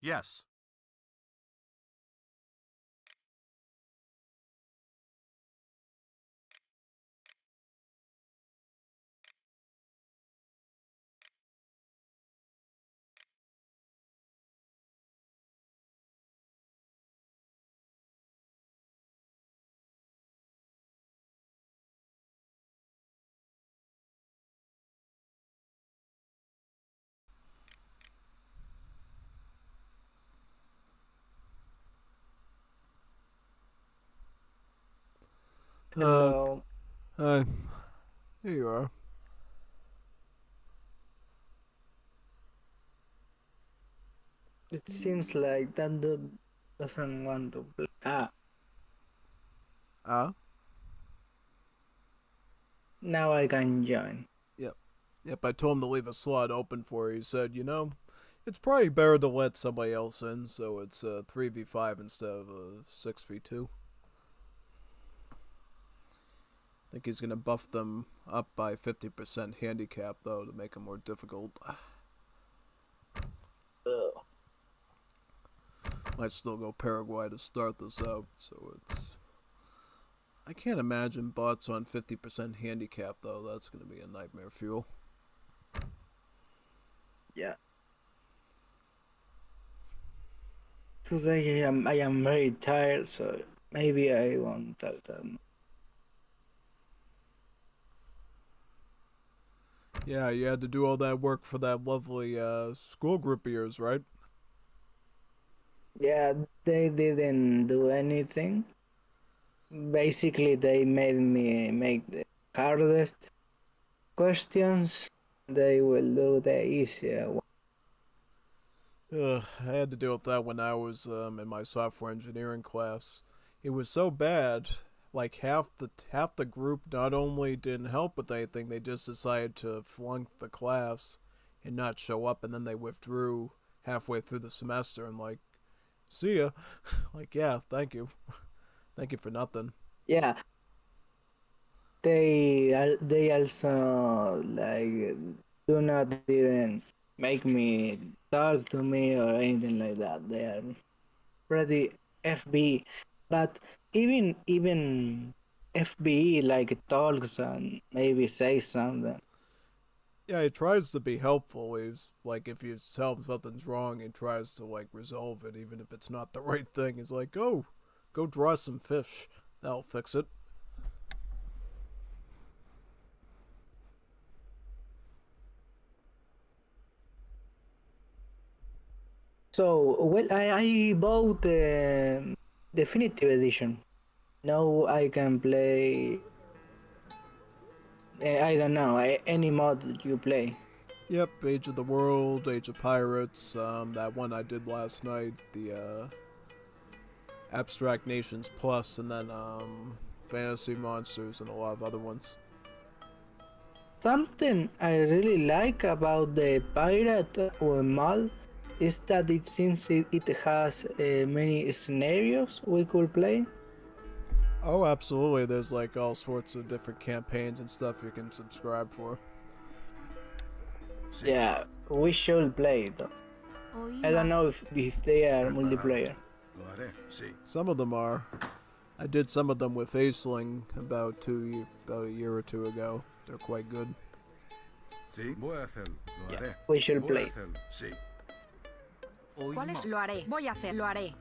Yes. Hello. Hi. Here you are. It seems like that dude doesn't want to play. Now I can join. Yep. Yep, I told him to leave a slot open for you. He said, it's probably better to let somebody else in, so it's a 3v5 instead of a 6v2. I think he's going to buff them up by 50% handicap, though, to make them more difficult. Might still go Paraguay to start this out, so it's... I can't imagine bots on 50% handicap, though. That's going to be a nightmare fuel. Yeah. Today I am very tired, so maybe I won't tell them. Yeah, you had to do all that work for that lovely school group of yours, right? Yeah, they didn't do anything. Basically, they made me make the hardest questions. They will do the easier one. I had to deal with that when I was in my software engineering class. It was so bad, like half the group not only didn't help with anything, they just decided to flunk the class and not show up, and then they withdrew halfway through the semester and like, see ya. Like, yeah, thank you. Thank you for nothing. Yeah, they also like do not even make me talk to me or anything like that. They are pretty FB, but even FB like talks and maybe say something. Yeah, he tries to be helpful. He's like, if you tell him something's wrong, he tries to like resolve it, even if it's not the right thing. He's like, go draw some fish. That'll fix it. So well, I bought the definitive edition. Now I can play. I don't know any mod that you play. Yep, Age of the World, Age of Pirates, that one I did last night, the Abstract Nations Plus, and then Fantasy Monsters and a lot of other ones. Something I really like about the pirate mod is that it seems it has many scenarios we could play. Oh, absolutely. There's like all sorts of different campaigns and stuff you can subscribe for. Yeah, we should play though. I don't know if they are multiplayer. Some of them are. I did some of them with Aisling about a year or two ago. They're quite good. Yeah, we should play. ¿Cuál es? Lo haré. Voy a hacer. Lo haré.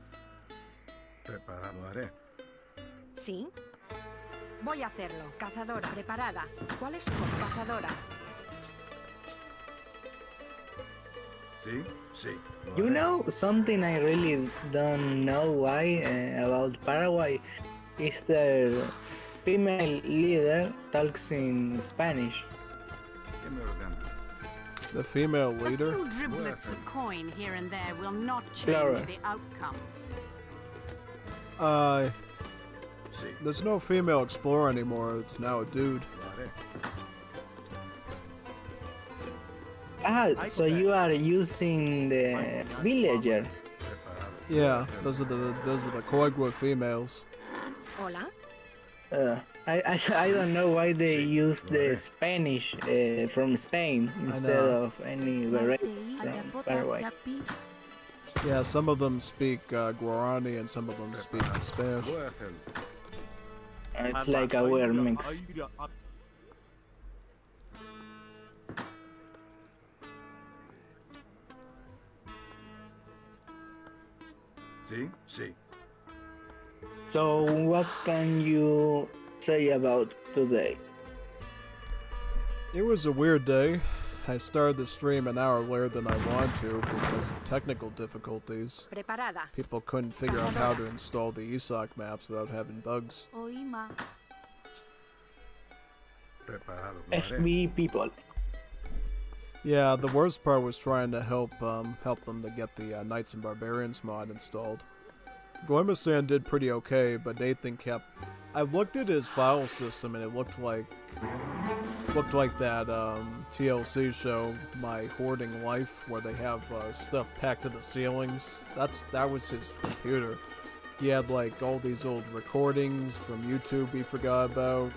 ¿Sí? Voy a hacerlo. Cazadora. Preparada. ¿Cuál es? Cazadora. You know, something I really don't know why about Paraguay is their female leader talks in Spanish. The female leader? A few driblets of coin here and there will not change Flora. the outcome. There's no female explorer anymore. It's now a dude. So you are using the villager. Yeah, those are the Coigua females. Hola. I don't know why they use the Spanish from Spain instead of any variety from Paraguay. Yeah, some of them speak Guarani and some of them speak Spanish. It's like a weird mix. See? See. So, what can you say about today? It was a weird day. I started the stream an hour later than I wanted to because of technical difficulties. Preparada. People couldn't figure out how to install the ESOC maps without having bugs. Oima. FB people. Yeah, the worst part was trying to help them to get the Knights and Barbarians mod installed. Goimasan did pretty okay, but Nathan kept... I looked at his file system and it looked like that TLC show, My Hoarding Life, where they have stuff packed to the ceilings. That was his computer. He had like all these old recordings from YouTube he forgot about.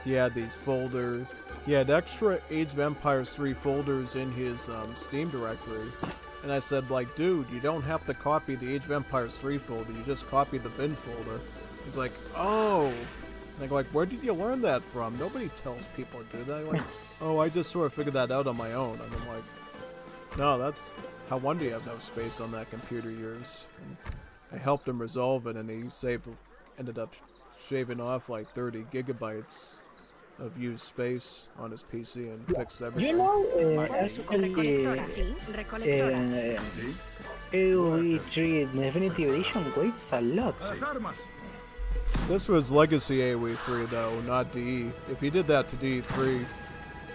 He had these folders. He had extra Age of Empires 3 folders in his Steam directory. And I said, like, dude, you don't have to copy the Age of Empires 3 folder, you just copy the bin folder. He's like, oh. And like, where did you learn that from? Nobody tells people to do that. Like, oh, I just sort of figured that out on my own. And I'm like, no, that's... How wonder you have no space on that computer of yours. And I helped him resolve it, and he ended up shaving off like 30 gigabytes of used space on his PC and fixed everything. You know, actually, AoE3 Definitive Edition weighs a lot. This was Legacy AoE3 though, not DE. If he did that to DE3,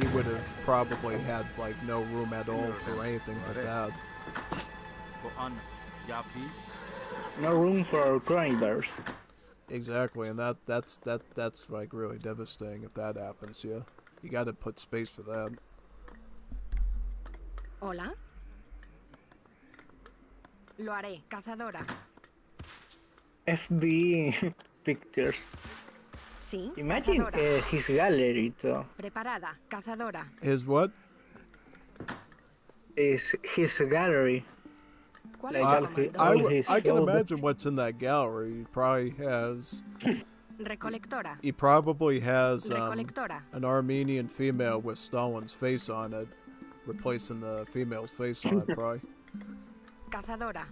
he would have probably had like no room at all for anything but that. No room for coronavirus. Exactly, and that's like really devastating if that happens. Yeah, you got to put space for that. Hola. Lo haré, cazadora. FB pictures. Sí. Imagine his gallery, though. Preparada, cazadora. His what? Is his gallery. Like I can imagine what's in that gallery. He probably has. Recolectora. He probably has Recolectora. an Armenian female with Stalin's face on it, replacing the female's face on it, probably. Cazadora.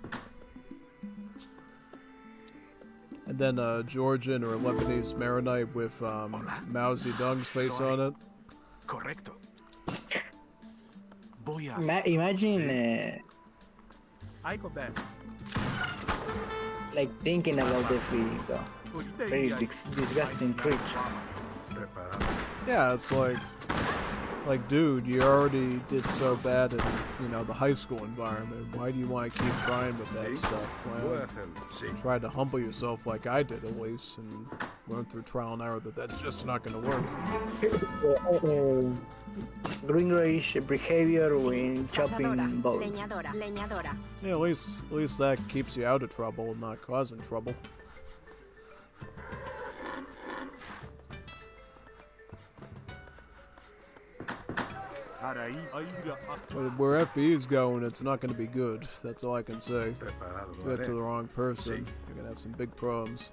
And then a Georgian or a Lebanese Maronite with Mao Zedong's face on it. Correcto. Imagine. I go back. Like thinking about the feeling, though. Very disgusting creature. Yeah, it's like, dude, you already did so bad in, the high school environment. Why do you want to keep trying with that stuff? Well, try to humble yourself like I did, at least, and learn through trial and error that that's just not going to work. Green-grayish behavior when chopping bones. Leñadora. Yeah, at least that keeps you out of trouble and not causing trouble. But where FB is going, it's not going to be good. That's all I can say. Get to the wrong person, you're going to have some big problems.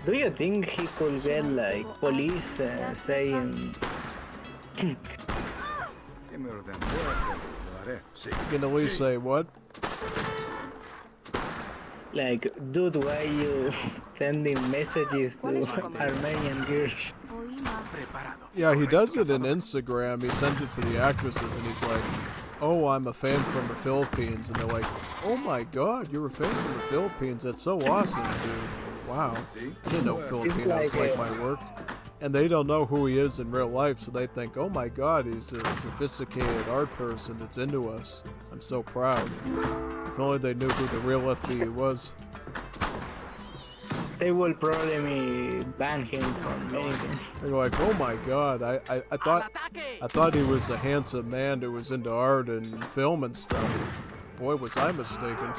Do you think he could get like police saying You can at least say what? Like, dude, why you sending messages to Armenian girls? Yeah, he does it in Instagram. He sends it to the actresses and he's like, oh, I'm a fan from the Philippines. And they're like, oh my god, you're a fan from the Philippines. That's so awesome, dude. Wow. I didn't know Filipinos like my work. And they don't know who he is in real life, so they think, oh my god, he's this sophisticated art person that's into us. I'm so proud. If only they knew who the real FB was. They will probably ban him from anything. They're like, oh my god, I thought he was a handsome man who was into art and film and stuff. Boy, was I mistaken.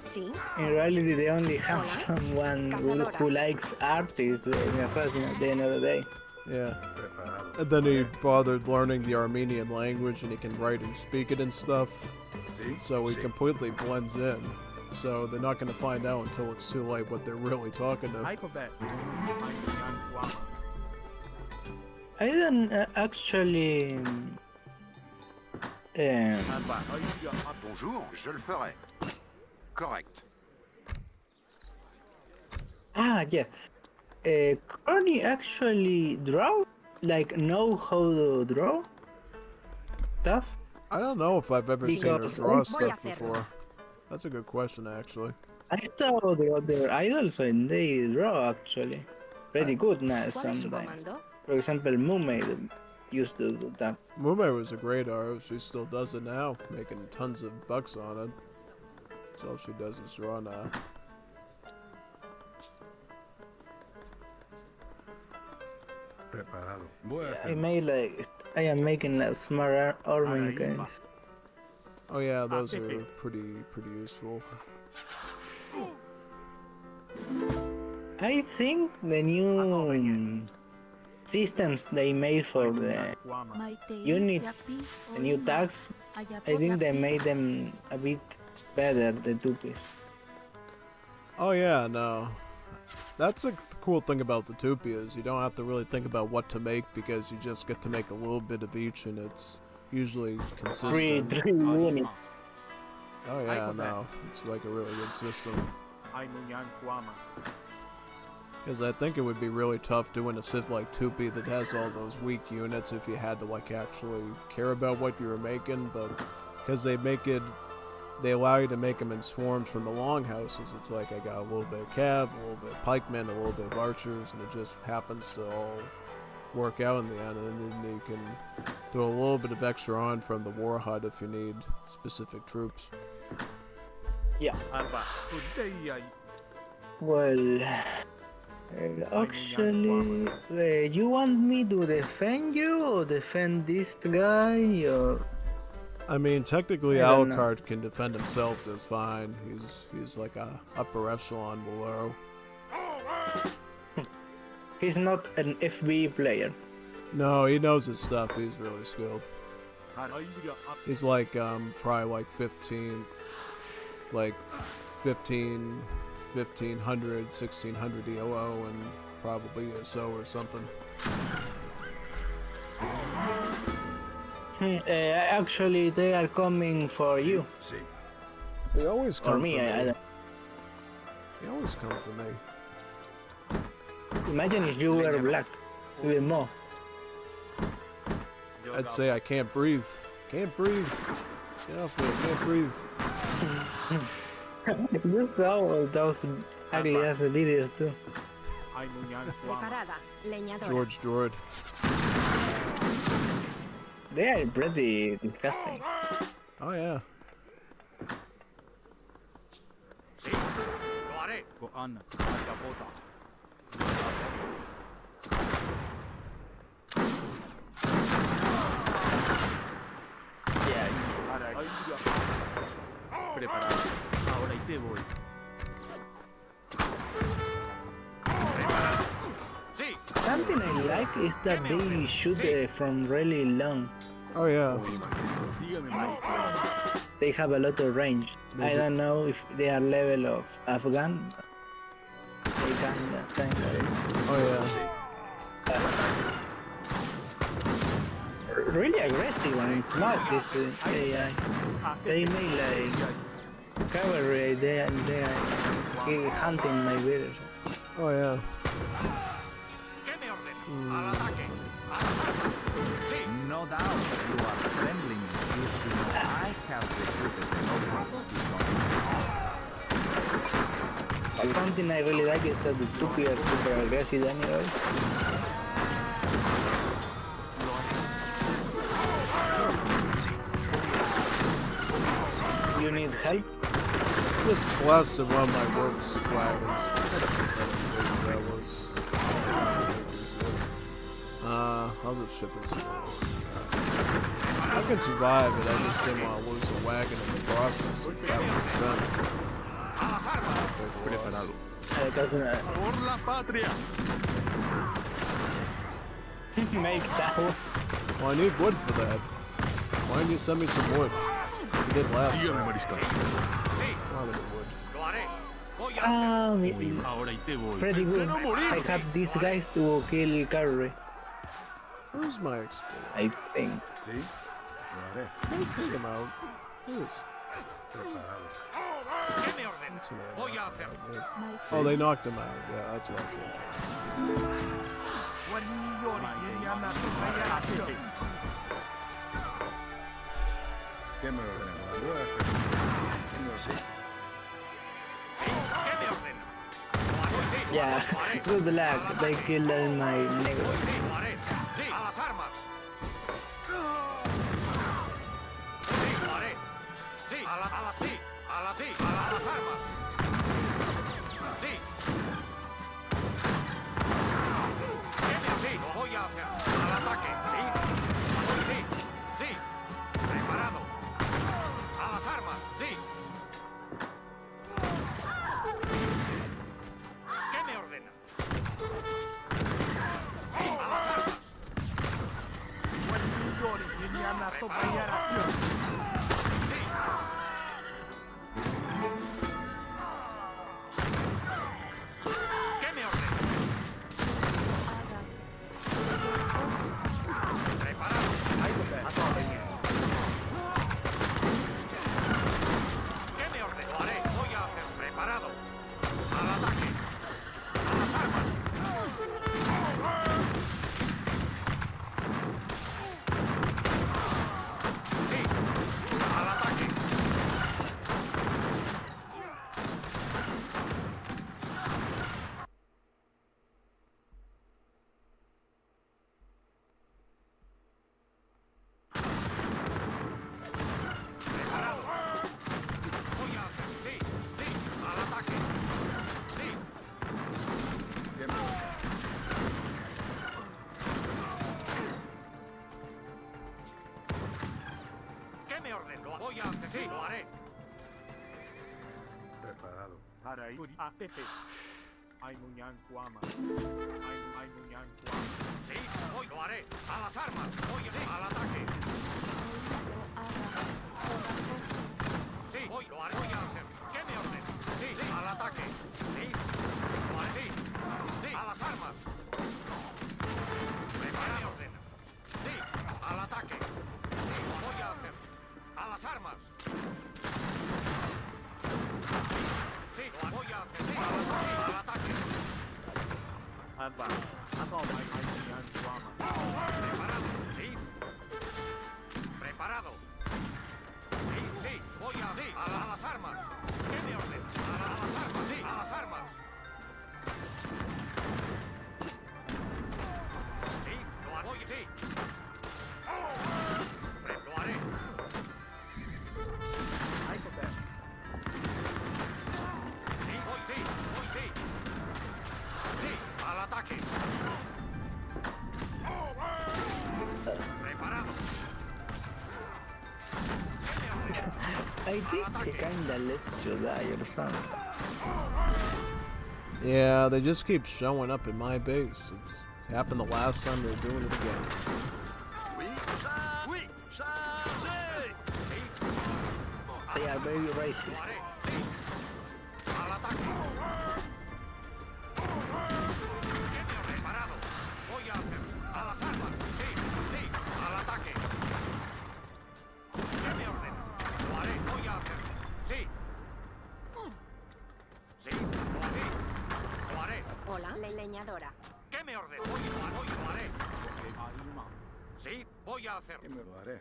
Sí. In reality, they only have someone who likes artists in the first at the end of the day. Yeah. And then he bothered learning the Armenian language, and he can write and speak it and stuff. So he completely blends in. So they're not going to find out until it's too late what they're really talking to. I don't actually. Bonjour, je le ferai. Correct. Yeah. Can you actually draw? Like, know how to draw stuff? I don't know if I've ever seen her Because- draw stuff before. That's a good question, actually. I saw the other idols and they draw actually pretty good now ¿Cuál es su sometimes. comando? For example, Mume used to do that. Mume was a great artist. She still does it now, making tons of bucks on it. That's all she does is draw now. I am making a smart armor guys. Oh yeah, those are pretty useful. I think the new systems they made for the units, the new tags, I think they made them a bit better, the Tupis. Oh yeah, no. That's a cool thing about the Tupia is you don't have to really think about what to make because you just get to make a little bit of each and it's usually consistent. Three units. Oh yeah, no. It's like a really good system. Because I think it would be really tough doing a Civ like Tupi that has all those weak units if you had to like actually care about what you were making, but because they allow you to make them in swarms from the longhouses. It's like I got a little bit of cav, a little bit of pikemen, a little bit of archers, and it just happens to all work out in the end. And then you can throw a little bit of extra on from the war hut if you need specific troops. Yeah. Well, actually, you want me to defend you or defend this guy or? I mean, technically, I don't know. Alucard can defend himself just fine. He's like a upper echelon below. He's not an FB player. No, he knows his stuff. He's really skilled. He's like probably like 15, like 1500, 1600 ELO, and probably ESO or something. Actually, they are coming for you. They always come Or me, for me. I don't. They always come for me. Imagine if you were black, even more. I'd say I can't breathe. Can't breathe. Get off me, I can't breathe. You saw those ugly ass videos too. Preparada. Leñadora. George Jord. They are pretty disgusting. Oh yeah. Something I like is that they shoot from really long. Oh yeah. They have a lot of range. I don't know if they are level of Afghan. They can Oh yeah. Really aggressive and smart this AI. They made like cavalry. They are hunting my village. Oh yeah. No doubt you are trembling. I have recruited the nobles to come. Something I really like is that the Tupi are super aggressive anyways. You need help? Just blasted one of my works wagons. That was. I'll just ship it. I can survive it. I just didn't want to lose a wagon in the process. That was done. Preparado. Por la patria. Make that one. Well, I need wood for that. Why didn't you send me some wood? You did last Dígame, time. mariscal. Not any wood. Ahora y te voy. Pretty good. Vencer o morir. I have these guys to kill Carrie, Where's my explorer? I think. Sí, lo haré. Can I take him out? Please. Preparado. Oh, they knocked him out. Yeah, that's what I think. ¿Qué me ordena? ¿Lo voy a hacer? No sé. Yeah, good luck. They killed all my niggas. Preparado. Sí, hoy lo haré. A las armas. Oye, sí, al ataque. Sí, hoy lo haré. Voy a hacer. ¿Qué me ordena? Sí, sí, al ataque. Sí, lo haré. Sí, sí, a las armas. ¿Qué me ordena? Sí, al ataque. Sí, lo voy a hacer. A las armas. Sí, lo voy a hacer. Sí, al ataque. Preparado, sí. Preparado. Sí, sí, voy a... Sí, a las armas. ¿Qué me ordena? A las armas, sí, a las armas. Sí, lo haré. Sí. Lo haré. Sí, voy, sí, sí. Sí, al ataque. Preparado. I think he kinda lets you die or something. Yeah, they just keep showing up in my base. It's happened the last time they're doing it again. They are very racist. Al ataque. Preparado. Voy a hacer. A las armas. Sí, sí, al ataque. ¿Qué me ordena? Lo haré. Voy a hacer. Sí. Sí, lo haré. Hola, la leñadora. ¿Qué me ordena? Voy, lo haré. Sí, voy a hacer. ¿Qué me lo haré?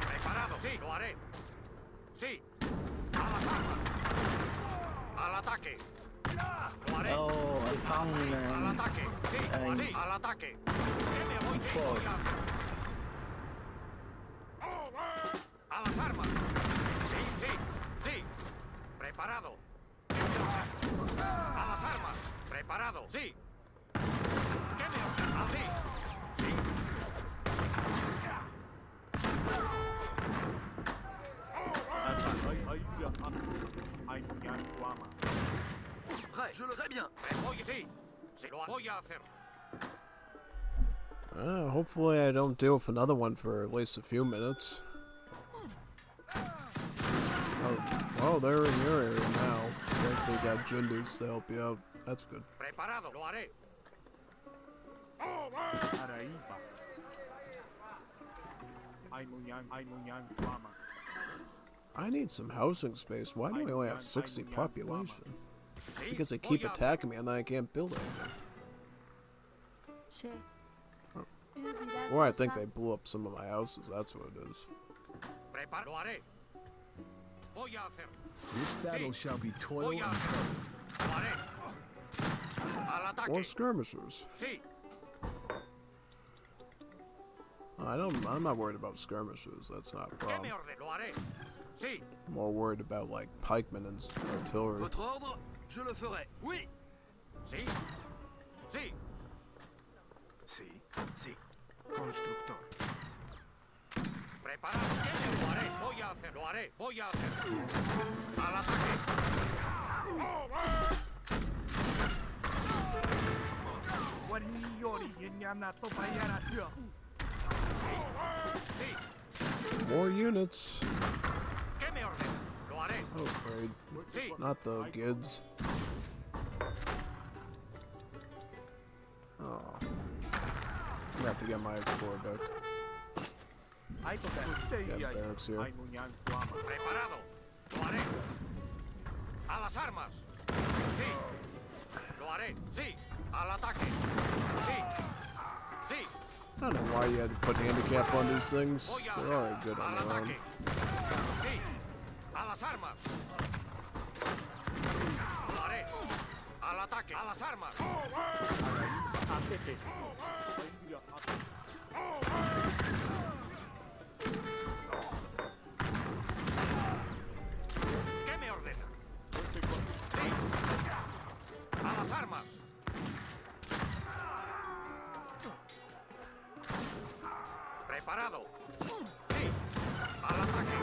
Preparado. Sí, lo haré. Sí. A las armas. Al ataque. Lo haré. Oh, I found Al ataque. Sí, sí, al ataque. ¿Qué me voy? Sí, voy a hacer. A las armas. Sí, sí, sí. Preparado. A las armas. Preparado. Sí. ¿Qué me ordena? Sí. Sí. Je le ferai bien. Hopefully I don't deal with another one for at least a few minutes. Oh, they're in your area now. I think they got Dynesties to help you out. That's good. Preparado, lo haré. I need some housing space. Why do I only have 60 population? Because they keep attacking me and then I can't build anything. Or I think they blew up some of my houses. That's what it is. Preparado, lo haré. Voy a hacerlo. This battle shall be toil Voy a and hacerlo. Lo haré. Al ataque. Or skirmishers. Sí. I'm not worried about skirmishers. That's not a ¿Qué problem. me ordena? Lo haré. Sí. I'm more worried about like pikemen and artillery. Votre ordre, je le ferai. Oui. Sí. Sí. Sí, sí. Constructor. Preparado. ¿Qué me lo haré? Voy a hacerlo. Lo haré. Voy a hacerlo. Al ataque. Sí. More units. ¿Qué me ordena? Lo haré. Oh, great. Sí. Not the kids. Oh. I'm gonna have to get my explorer back. Got barracks here. Preparado. Lo haré. A las armas. Sí. Lo haré. Sí. Al ataque. Sí. Sí. I don't know why you had to put handicap on these things. They're already good on Al their own. ataque. Sí. A las armas. Lo haré. Al ataque. A las armas. ¿Qué me ordena? Sí. A las armas. Preparado. Sí. Al ataque.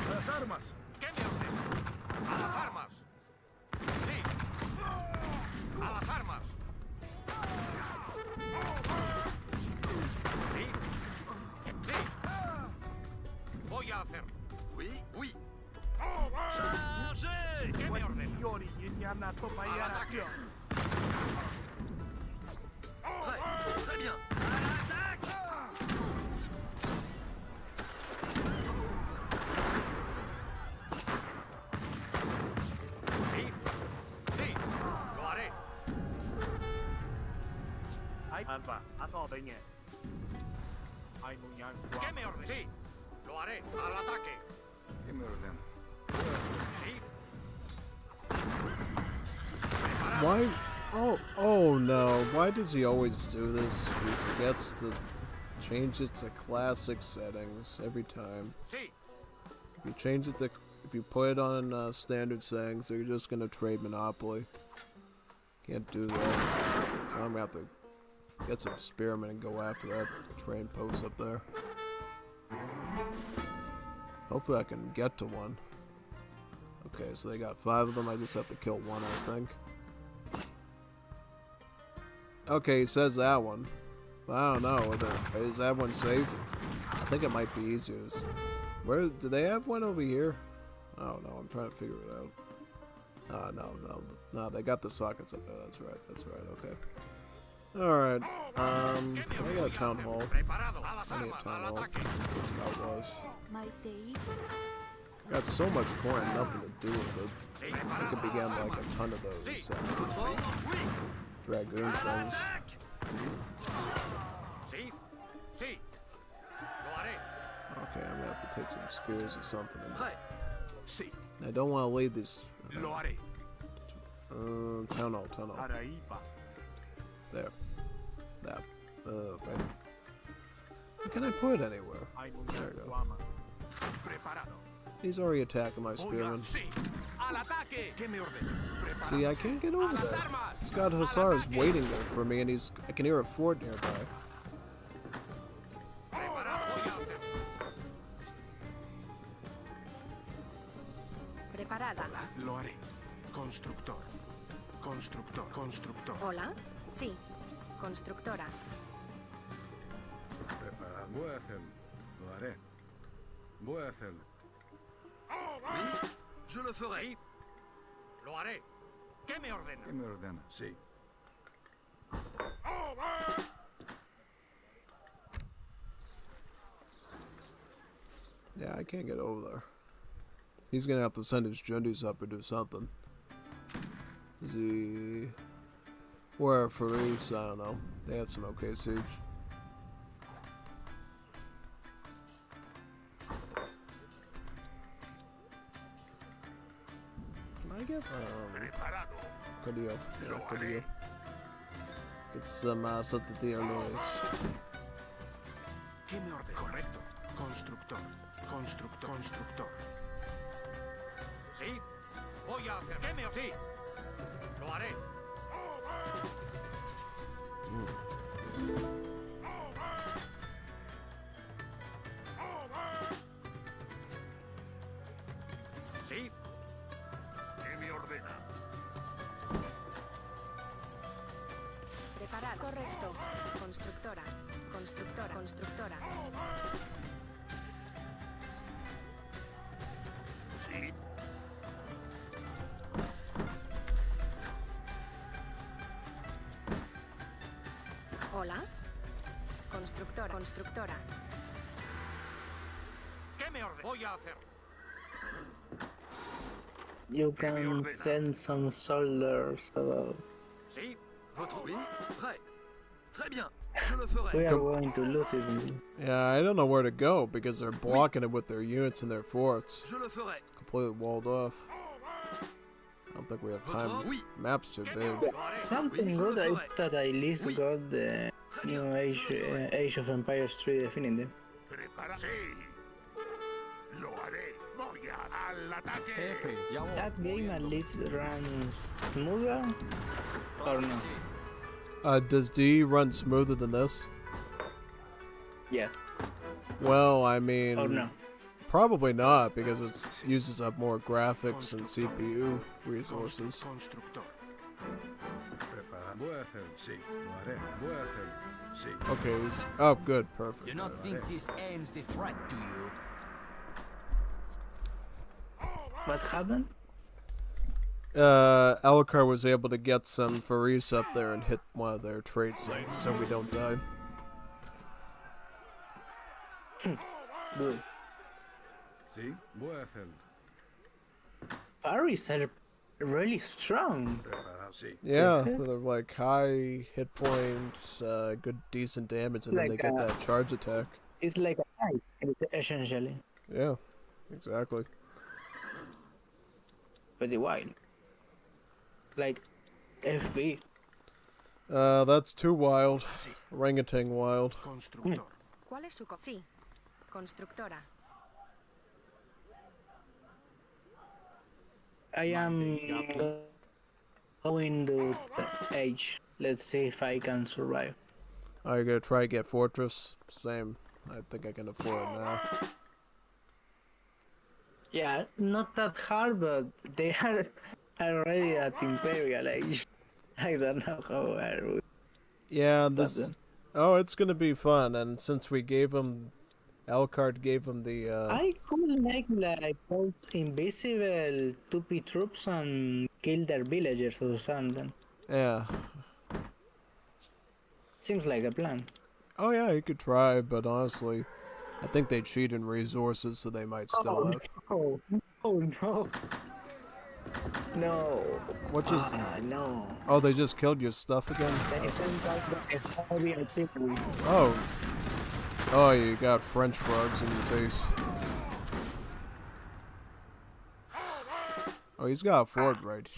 A las armas. ¿Qué me ordena? A las armas. Sí. A las armas. Sí. Sí. Voy a hacer. Oui, oui. ¡Chargez! ¿Qué me ordena? Al ataque. Très, très bien. À l'attaque. Sí. Sí. Lo haré. ¿Qué me ordena? Sí. Lo haré. Al ataque. ¿Qué me ordena? Sí. Why? Oh no. Why does he always do this? He forgets to change it to classic settings every time. Sí. If you change it to, if you put it on standard settings, they're just gonna trade Monopoly. Can't do that. I'm gonna have to get some spearmen and go after that train post up there. Hopefully I can get to one. Okay, so they got 5 of them. I just have to kill one, I think. Okay, he says that one. I don't know. Is that one safe? I think it might be easier. Where do they have one over here? Oh no, I'm trying to figure it out. No, they got the sockets up there. That's right. Okay. All right. I got a town hall. I need a town hall. That's how it was. Got so much corn, nothing to do with it. I could begin like a ton of those dragoon things. Sí. Sí. Lo haré. Okay, I'm gonna have to take some spears or something. Prêt. Sí. I don't want to lead this. Lo haré. Town hall. There. That. Right. Can I put it anywhere? There we go. Preparado. He's already attacking my spearmen. Sí. Al ataque. ¿Qué me ordena? Preparado. See, I can't get over there. He's got hussars waiting there for me, and I can hear a fort nearby. Preparada. Lo haré. Constructor. Constructor. Constructor. Hola. Sí. Constructora. Voy a hacerlo. Lo haré. Voy a hacerlo. Oui, je le ferai. Sí. Lo haré. ¿Qué me ordena? ¿Qué me ordena? Sí. Yeah, I can't get over there. He's gonna have to send his Jundis up or do something. Is he... Where for East? I don't know. They have some okay siege. Can I get Codillo? Yeah, Codillo. Get some something noise. ¿Qué me ordena? Correcto. Constructor. Constructor. Constructor. Sí. Voy a hacer. ¿Qué me ordena? Sí. Lo haré. Sí. ¿Qué me ordena? Preparada. Correcto. Constructora. Constructora. Constructora. Sí. Hola. Constructora. Constructora. ¿Qué me ordena? Voy a hacer. You can send some soldiers about. Sí. Votre oui, prêt. Très bien. Je le ferai. We are going to lose it. Yeah, I don't know where to go because they're blocking it with their units and their forts. Je le ferai. It's completely walled off. I don't think we have time. Oui. Map's too big. Something good is that I at least got the new Age of Empires 3 Definitive. Prepara. Sí. Lo haré. Voy al ataque. That game at least runs smoother or no? Does D run smoother than this? Yeah. Well, I mean, Or no? probably not because it uses up more graphics and CPU resources. Constructor. Voy a hacerlo. Sí. Lo haré. Voy a hacerlo. Sí. Okay. Oh, good. Perfect. Do not think this ends the threat to you. What happened? Alucard was able to get some Faris up there and hit one of their trade sites so we don't die. Good. Sí. Voy a hacerlo. Faris are really strong. Preparado. Sí. Yeah, they're like high hit points, good decent damage, and then they Like, get that charge attack. It's like a knight, essentially. Yeah, exactly. Pretty wild. Like FB. That's too wild. Orangutan wild. Constructor. ¿Cuál es su sí? Constructora. I am going to the edge. Let's see if I can survive. Are you gonna try to get Fortress? Same. I think I can afford it now. Yeah, not that hard, but they are already at Imperial Age. I don't know how I would. Yeah, this. Oh, it's gonna be fun, and since we gave him, Alucard gave him the. I could make like both invisible 2P troops and kill their villagers or something. Yeah. Seems like a plan. Oh yeah, you could try, but honestly, I think they cheat in resources, so they might still have. No. Oh no. No. What just? No. Oh, they just killed your stuff again. They sent out the heavy artillery. Oh. Oh, you got French frogs in your face. Oh, he's got a fort right.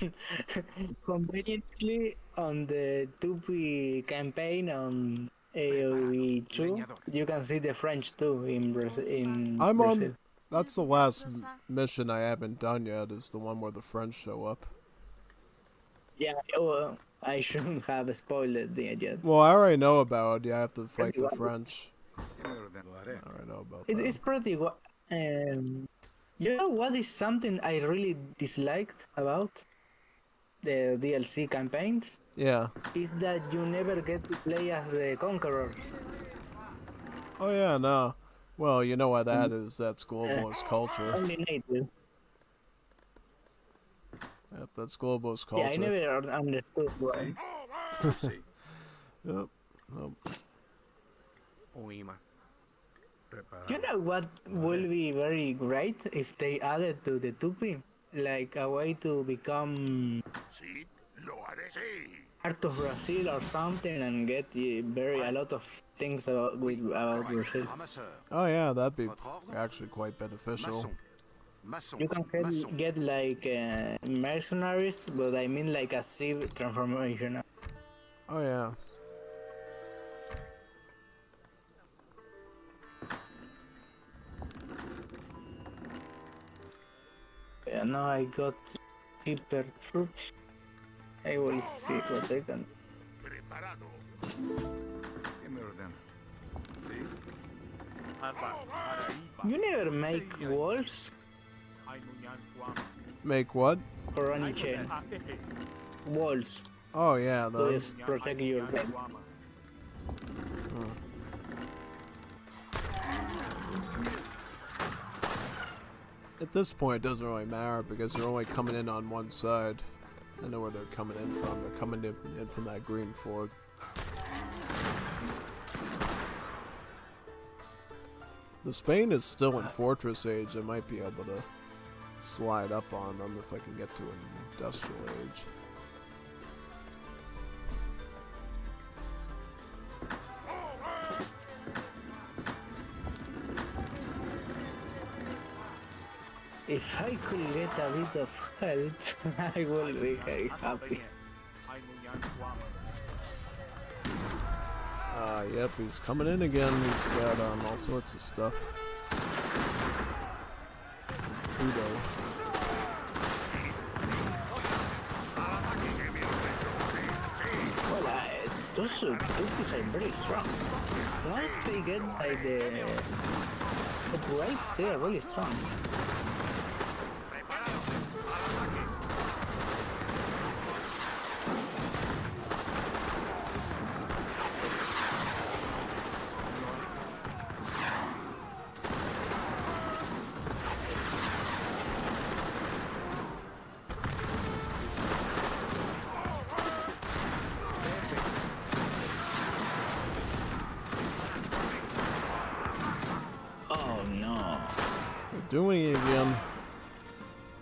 Conveniently, on the 2P campaign on AoE 2, you can see the French too in Brazil. I'm on. That's the last mission I haven't done yet. Is the one where the French show up. Yeah, well, I shouldn't have spoiled it yet. Well, I already know about it. You have to fight the French. I already know about that. It's pretty. You know what is something I really disliked about the DLC campaigns? Yeah. Is that you never get to play as the conquerors. Oh yeah, no. Well, you know why that is. That's globalist culture. Only native. Yep, that's globalist Yeah, I culture. never understood why. See? Yep. You know what will be very great if they added to the Tupi? Like a way to become See? Lo haré. See? part of Brazil or something and get a lot of things about Brazil. Oh yeah, that'd be actually quite beneficial. You can get like mercenaries, but I mean like a civ transformation. Oh yeah. Yeah, now I got cheaper troops. I will see what I can. You never make walls Make what? or any chains. Walls Oh yeah, to those. protect your bed. At this point, it doesn't really matter because they're only coming in on one side. I know where they're coming in from. They're coming in from that green fort. The Spain is still in Fortress Age. I might be able to slide up on them if I can get to an Industrial Age. If I could get a bit of help, I will be very happy. Yep, he's coming in again. He's got all sorts of stuff. Udo. Well, those Tukis are very strong. Once they get by the upgrades, they are really strong. Doing it again.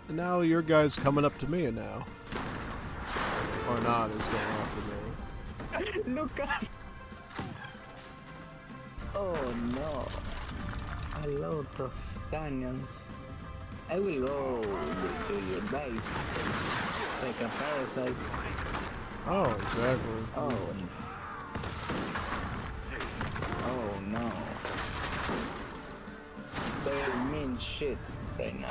And now your guy's coming up to me now. Or not, he's going after me. Look at. Oh no. A lot of canyons. I will go to your base. Like a parasite. Oh, exactly. Oh no. They mean shit right now.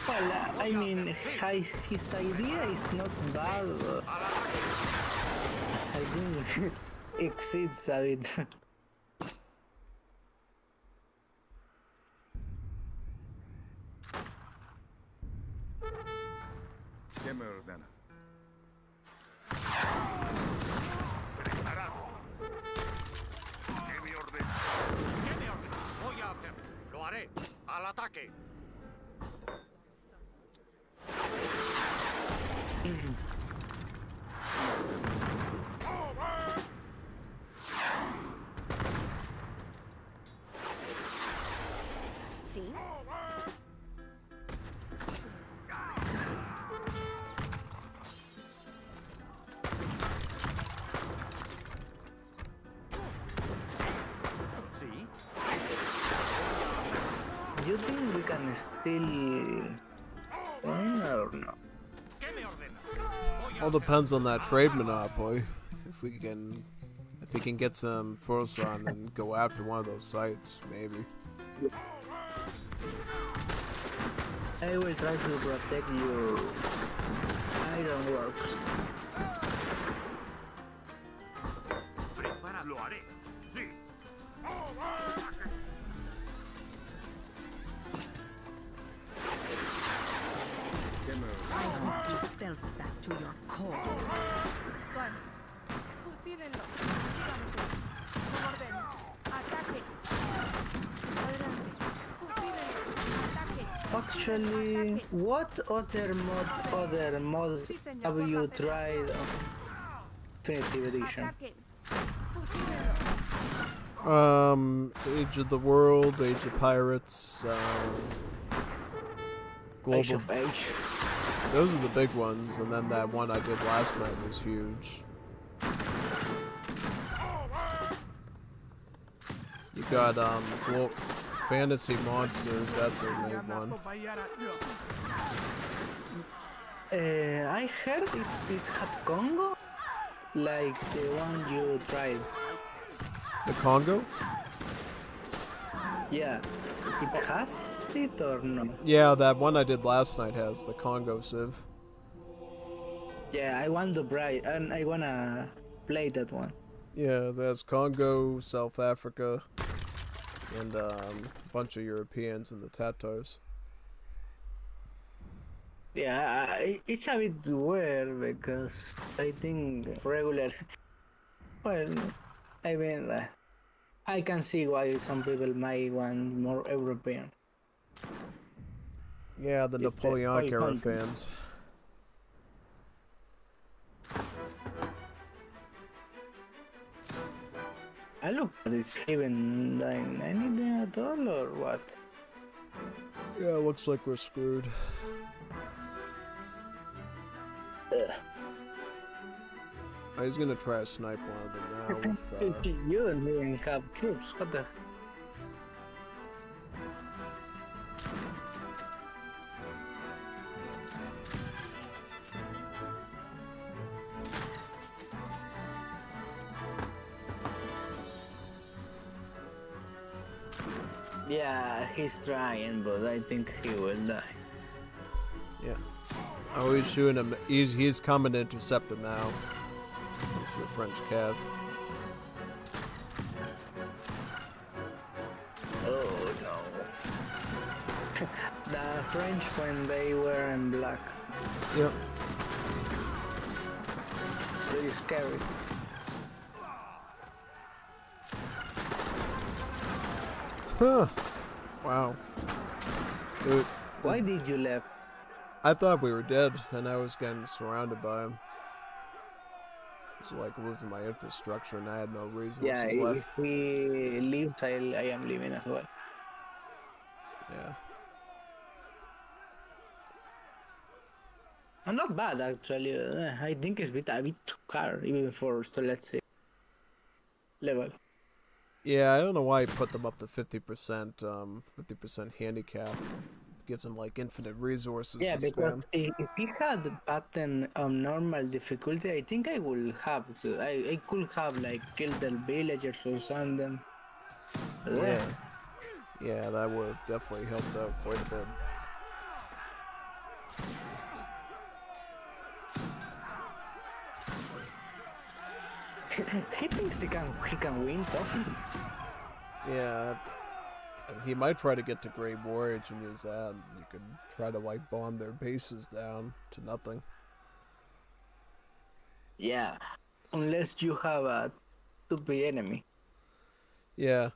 Well, I mean, his idea is not bad, but I think it exceeds a bit. ¡Al ataque! ¿Sí? You think we can still win or no? All depends on that trade monopoly. If we can If he can get some force on and go after one of those sites, maybe. I will try to protect your ironworks. Lo haré. Sí. I hope you felt that to your core. Fusílenlo. Díganse. Orden. Ataque. Adelante. Fusílenlo. Ataque. Actually, what other mods have you tried on Definitive Edition? Ataquen. Age of the World, Age of Pirates, Global. Age of Age. Those are the big ones, and then that one I did last night was huge. You got Fantasy Monsters, that's a big one. I heard it had Congo, like the one you tried. The Congo? Yeah, it has it or no? Yeah, that one I did last night has the Congo Civ. Yeah, I want to buy and I wanna play that one. Yeah, there's Congo, South Africa, and a bunch of Europeans and the Tatars. Yeah, it's a bit weird because I think regular. Well, I mean, I can see why some people might want more European. Yeah, the It's Napoleonic the era old content. fans. I look, is even doing anything at all or what? Yeah, looks like we're screwed. Oh, he's gonna try to snipe one of them now with, You don't even have troops. What the? Yeah, he's trying, but I think he will die. Yeah. Oh, he's shooting him. He's coming to intercept him now. It's the French Cav. Oh no. The French when they were in black. Yep. Pretty scary. Huh. Wow. Dude. Why did you left? I thought we were dead, and I was getting surrounded by him. It's like losing my infrastructure, and I had no resources Yeah, left. if he leaves, I am leaving as well. Yeah. Not bad actually. I think it's a bit too hard even for let's say level. Yeah, I don't know why he put them up to 50%, 50% handicap. Gives him like infinite resources Yeah, to because spam. if he had button on normal difficulty, I think I will have to. I could have like killed the villagers or something. Yeah. Yeah, that would have definitely helped out quite a bit. He thinks he can win tough. Yeah. He might try to get to Great Warrior and use that. You could try to like bomb their bases down to nothing. Yeah, unless you have a stupid enemy. Yeah.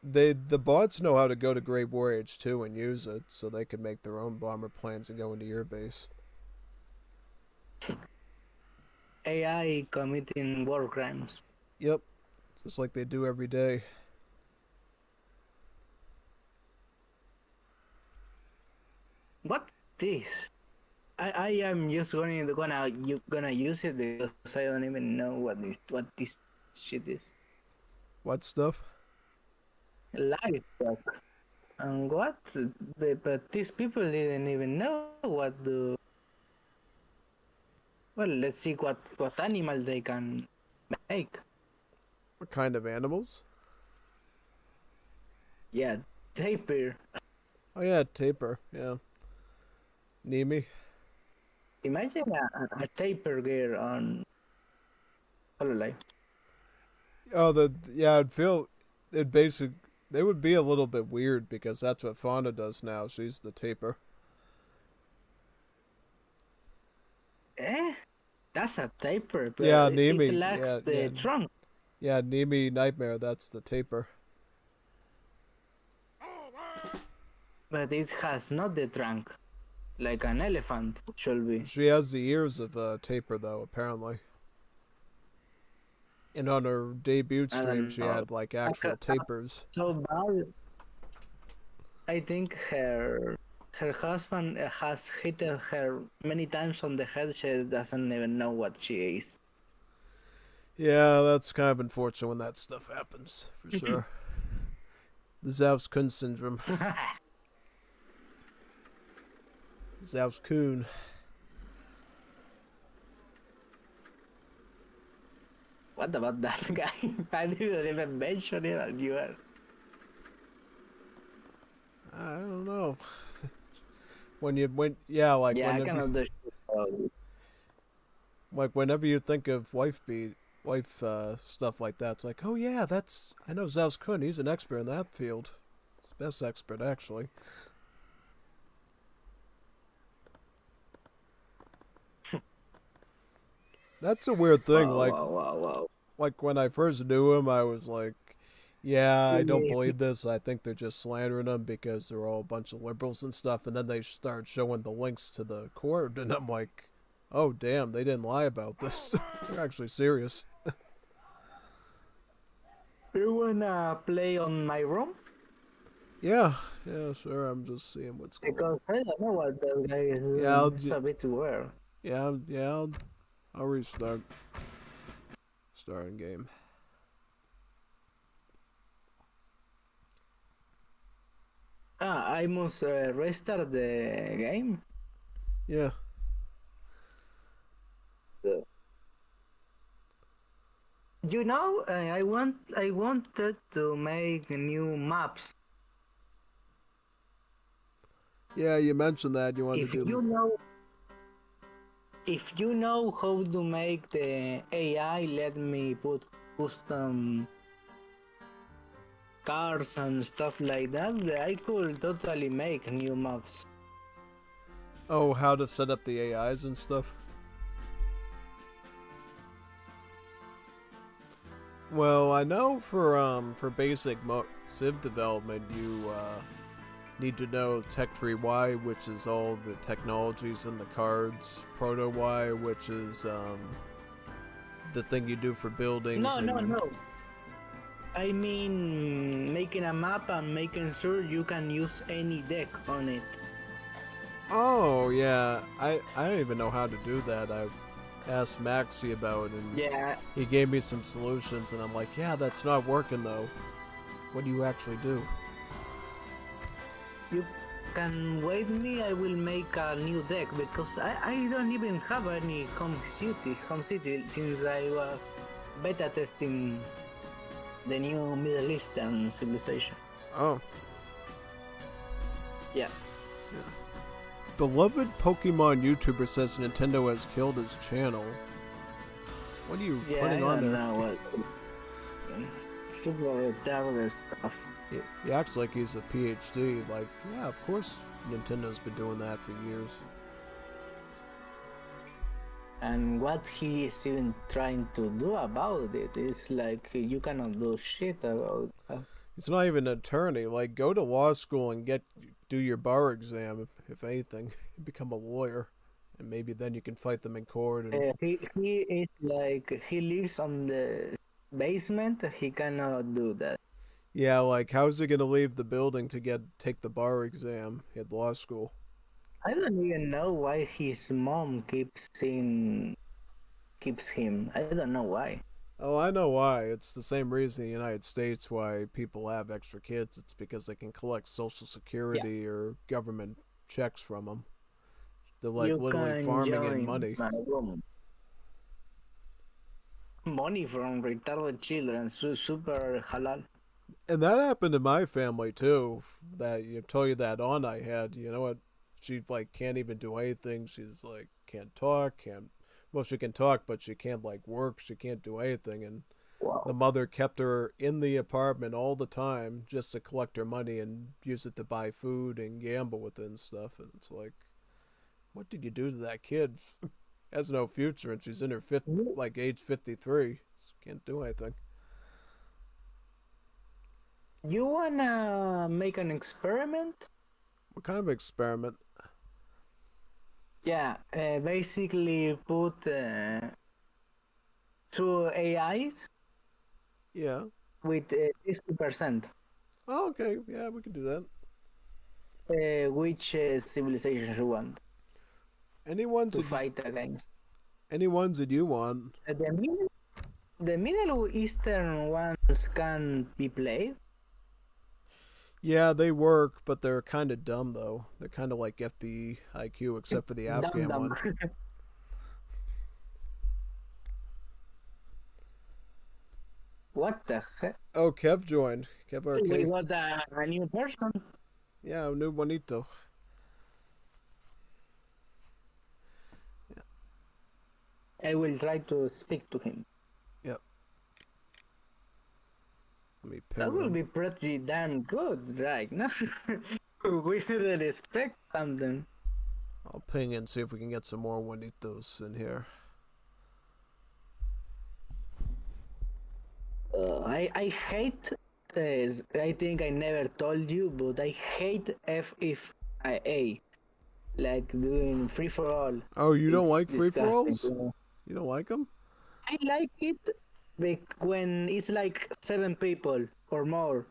The bots know how to go to Great Warrior too and use it, so they can make their own bomber plans and go into your base. AI committing war crimes. Yep. Just like they do every day. What this? I am just gonna use it because I don't even know what this shit is. What stuff? Livestock. And what? But these people didn't even know what to. Well, let's see what animals they can make. What kind of animals? Yeah, tapir. Oh yeah, tapir. Yeah, Nemi. Imagine a tapir gear on HoloLive. Oh, I'd feel it basic. They would be a little bit weird because that's what Fauna does now. She's the tapir. Eh? That's a tapir, but Yeah, it Nemi. lacks the trunk. Yeah, Nemi Nightmare. That's the tapir. But it has not the trunk, like an elephant should be. She has the ears of a tapir, though, apparently. And on her debut stream, she had like actual tapirs. So bad. I think her husband has hit her many times on the head. She doesn't even know what she is. Yeah, that's kind of unfortunate when that stuff happens, for sure. The Zaus-Kun syndrome. Zaus-Kun. What about that guy? I didn't even mention it, and you are. I don't know. Like yeah, I cannot do shit. Like whenever you think of wife stuff like that, it's like, oh yeah, I know Zaus-Kun. He's an expert in that field. He's the best expert, actually. That's a weird thing. Like when I first knew him, I was like, yeah, I don't believe this. I think they're just slandering him because they're all a bunch of liberals and stuff. And then they start showing the links to the court, and I'm like, oh damn, they didn't lie about this. They're actually serious. You wanna play on my room? Yeah, sure. I'm just seeing what's going on. Because I don't know what that guy is. Yeah, it's a bit weird. Yeah, I'll restart. Starting game. I must restart the game. Yeah. You know, I wanted to make new maps. Yeah, you mentioned that you wanted If to do. If you know how to make the AI, let me put custom cars and stuff like that, I could totally make new maps. Oh, how to set up the AIs and stuff? Well, I know for basic Civ development, you need to know Tech Tree Y, which is all the technologies in the cards. Proto Y, which is the thing you do for buildings. No. I mean, making a map and making sure you can use any deck on it. Oh yeah, I don't even know how to do that. I asked Maxi about it, and he gave me some solutions, and I'm like, yeah, that's not working though. What do you actually do? You can wait me, I will make a new deck, because I don't even have any home city since I was beta testing the new Middle Eastern civilization. Oh. Yeah. Beloved Pokemon YouTuber says Nintendo has killed his channel. What are you putting on there? I don't know what. Super retarded stuff. He acts like he's a PhD. Like, yeah, of course Nintendo's been doing that for years. And what he is even trying to do about it is like, you cannot do shit about that. He's not even an attorney. Like, go to law school and do your bar exam, if anything. Become a lawyer. And maybe then you can fight them in court. And... he is like, he lives on the basement, he cannot do that. Yeah, like, how's he gonna leave the building to take the bar exam at law school? I don't even know why his mom keeps him. I don't know why. Oh, I know why. It's the same reason in the United States why people have extra kids. It's because they can collect Social Security or government checks from them. They're like literally farming in money. money from retarded children. Super halal. And that happened to my family too. That you tell you that aunt I had, you know what? She like can't even do anything. She's like can't talk, can't. Well, she can talk, but she can't like work. She can't do anything, and the mother kept her in the apartment all the time just to collect her money and use it to buy food and gamble with it and stuff. And it's like, what did you do to that kid? Has no future, and she's in her like age 53. She can't do anything. You wanna make an experiment? What kind of experiment? Yeah, basically put two AIs. Yeah. With 50%. Oh, okay. Yeah, we can do that. Which civilization you want? Any ones to fight against? Any ones that you want? The Middle Eastern ones can be played. Yeah, they work, but they're kind of dumb though. They're kind of like FB IQ, except for the Afghan one. What the heck? Oh, Kev joined. Kev We Arcade. got a new person. Yeah, a new bonito. Yeah. I will try to speak to him. Yep. Let me ping That will him. be pretty damn good, right? No, we didn't expect something. I'll ping and see if we can get some more bonitos in here. I hate. I think I never told you, but I hate FFIA, like doing free for all. Oh, you don't like free for disgusting, alls? You don't like them? I like it when it's like 7 people or more,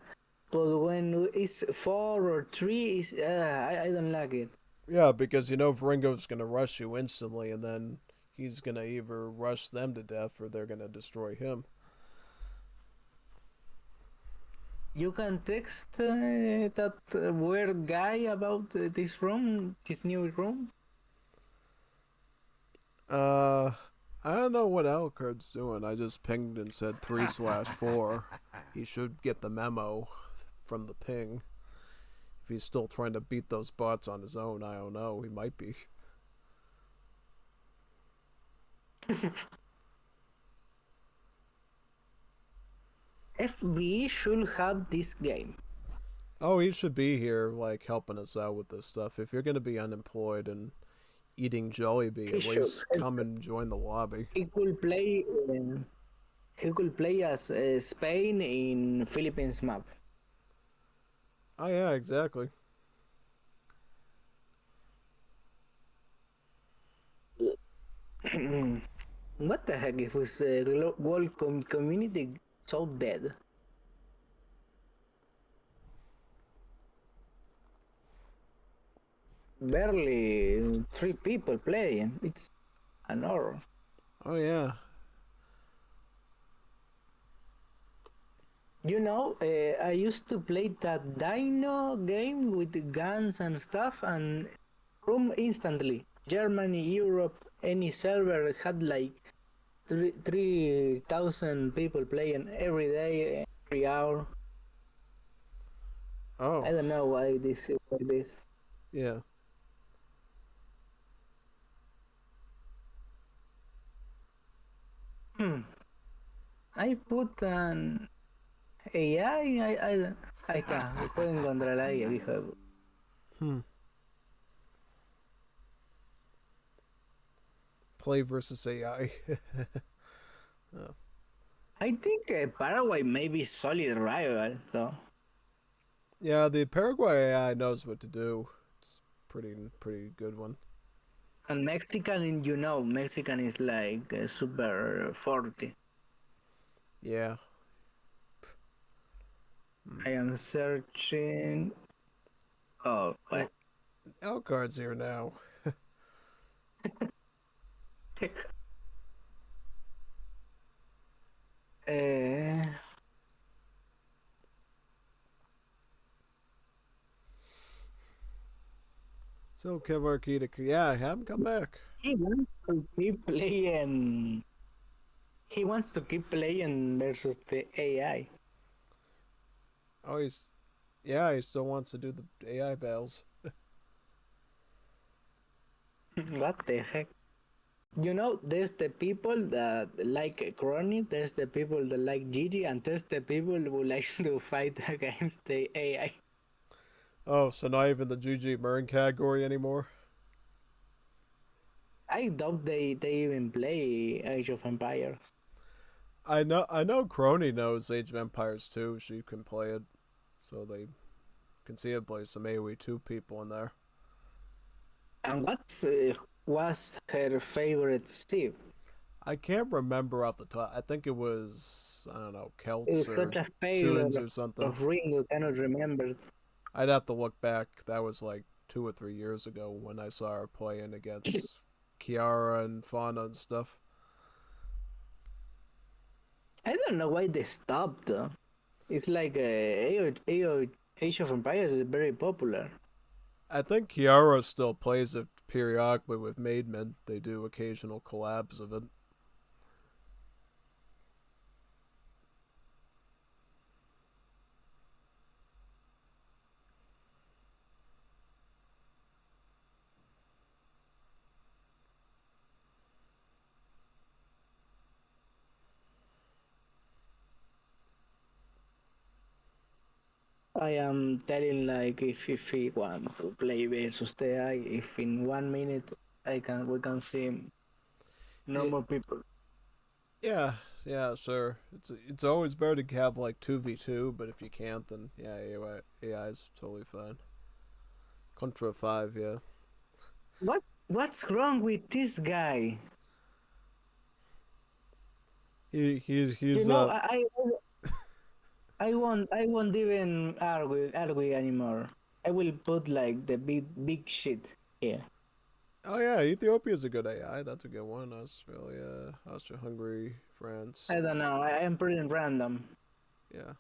but when it's 4 or 3, I don't like it. Yeah, because you know Ringo's gonna rush you instantly, and then he's gonna either rush them to death or they're gonna destroy him. You can text that weird guy about this room, this new room. I don't know what Alucard's doing. I just pinged and said 3/4. He should get the memo from the ping. If he's still trying to beat those bots on his own, I don't know. He might be. FB should have this game. Oh, he should be here, like, helping us out with this stuff. If you're going to be unemployed and eating Jollibee, at least come and join the lobby. He could play. He could play as Spain in Philippines map. Oh yeah, exactly. What the heck? If his world community so dead? Barely 3 people playing. It's an horror. Oh yeah. You know, I used to play that Dino game with guns and stuff, and room instantly. Germany, Europe, any server had like 3,000 people playing every day, every hour. Oh. I don't know why this is like this. Yeah. I put an AI, ahí está, jueguen contra la IA, hijo de Play versus AI. Oh. I think Paraguay may be solid rival, though. Yeah, the Paraguay AI knows what to do. It's pretty good one. And Mexican, you know, Mexican is like super 40. Yeah. I am searching. Oh, what? Alucard's here now. So Kevarkita, yeah, have him come back. He wants to keep playing he wants to keep playing versus the AI. Oh, yeah, he still wants to do the AI battles. What the heck? You know, there's the people that like Crony, there's the people that like Gigi, and there's the people who likes to fight against the AI. Oh, so not even the GG Mern category anymore? I doubt they even play Age of Empires. I know Crony knows Age of Empires too. She can play it, so they can see it play some AoE 2 people in there. And was her favorite Steve? I can't remember off the top. I think it was, I don't know, Celts It's or such a failure Tunes or something. of Ringo, cannot remember. I'd have to look back. That was like 2 or 3 years ago when I saw her playing against Kiara and Fauna and stuff. I don't know why they stopped though. It's like Age of Empires is very popular. I think Kiara still plays it periodically with Maidman. They do occasional collabs of it. I am telling like if he want to play versus the AI, if in 1 minute we can see no more people. Yeah, yeah, sure. It's always better to have like 2v2, but if you can't, then yeah, AI is totally fine. Contra 5, yeah. What's wrong with this guy? He's You know, I won't even argue anymore. I will put like the big shit here. Oh yeah, Ethiopia's a good AI. That's a good one. Australia, Austria-Hungary, France. I don't know. I am pretty random. Yeah.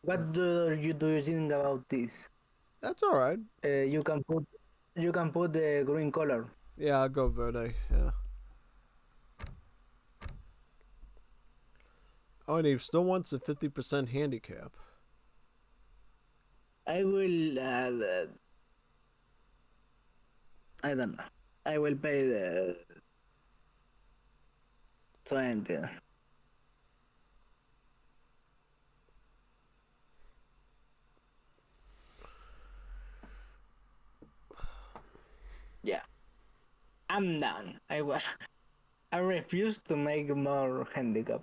What do you think about this? That's all right. You can put the green color. Yeah, I'll go Verde. Yeah. Oh, and he still wants a 50% handicap. I will. I don't know. I will pay the 20. Yeah, I'm done. I refuse to make more handicap.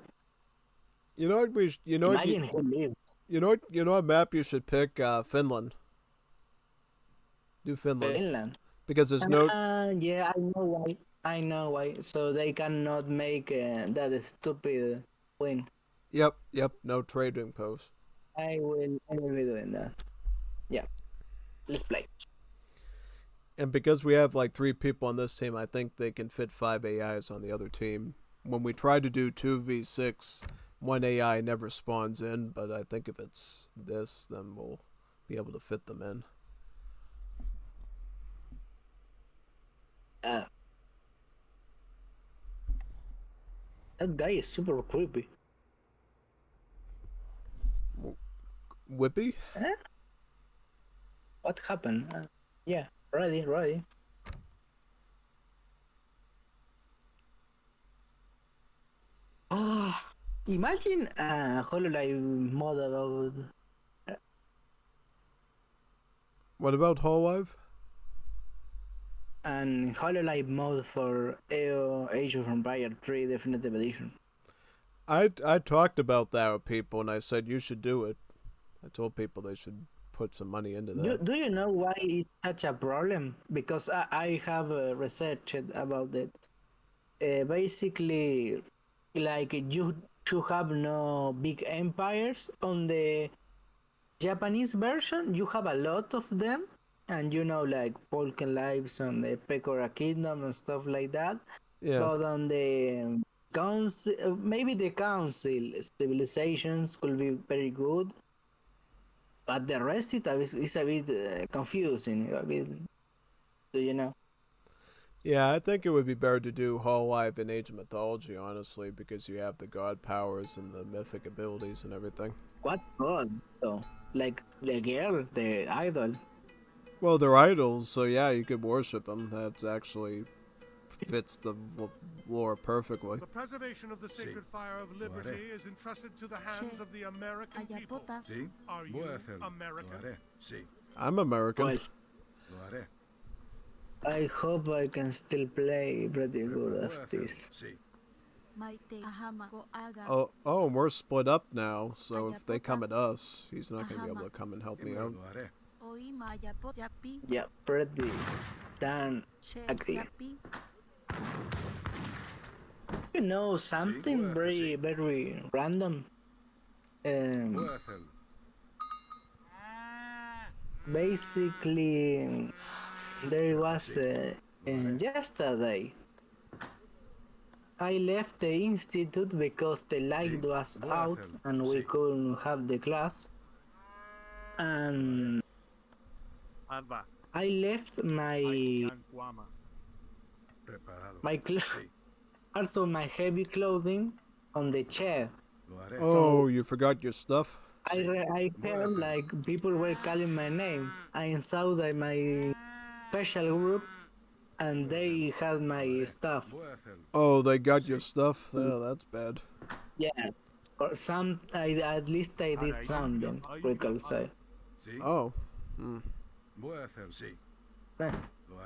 You know what Imagine who lives. You know what map you should pick? Finland. Do Finland. Finland. Because there's no. Yeah, I know why. I know why. So they cannot make that stupid win. Yep. No trading post. I will be doing that. Yeah. Let's play. And because we have like 3 people on this team, I think they can fit 5 AIs on the other team. When we try to do 2v6, one AI never spawns in, but I think if it's this, then we'll be able to fit them in. That guy is super creepy. Whippy? Huh? What happened? Yeah, ready. Imagine a Hololive mod about. What about Hololive? And Hololive mode for Age of Empire 3 Definitive Edition. I talked about that with people, and I said you should do it. I told people they should put some money into that. Do you know why it's such a problem? Because I have researched about it. Basically, like you should have no big empires on the Japanese version. You have a lot of them, and like Polken Lives and the Pecora Kingdom and stuff like that. Yeah. But on the council, maybe the council civilizations could be very good, but the rest is a bit confusing. A bit, do you know? Yeah, I think it would be better to do Hololive in Age of Mythology, honestly, because you have the god powers and the mythic abilities and everything. What god though? Like the girl, the idol. Well, they're idols, so yeah, you could worship them. That's actually fits the lore perfectly. The preservation of the sacred fire of liberty is entrusted to the hands of the American people. Are you American? I'm American. Well, I hope I can still play pretty good as this. Oh, and we're split up now, so if they come at us, he's not going to be able to come and help me out. Yeah, pretty done. Agree. You know, something very, very random. Basically, there was yesterday. I left the institute because the light was out and we couldn't have the class. And I left my part of my heavy clothing on the chair. Oh, So you forgot your stuff? I heard like people were calling my name. I saw that my special group and they had my stuff. Oh, they got your stuff? Oh, that's bad. Yeah, or some. At least I did something. We could say. Oh. Hmm.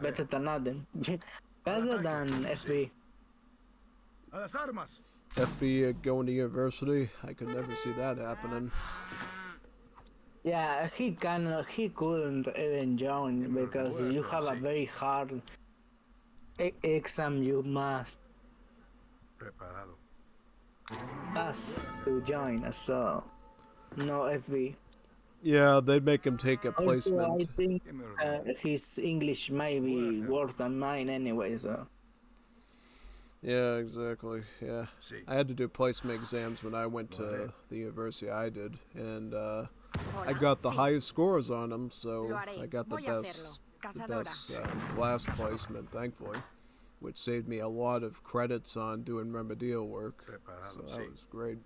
Better than nothing. Better than FB. FB going to university? I could never see that happening. Yeah, he couldn't even join because you have a very hard exam you must pass to join, so no FB. Yeah, they'd make him take a placement. Also, I think his English might be worse than mine anyway, so. Yeah, exactly. Yeah. I had to do placement exams when I went to the university I did, and I got the highest scores on them, so I got the best last placement, thankfully, which saved me a lot of credits on doing remedial work. So that was great.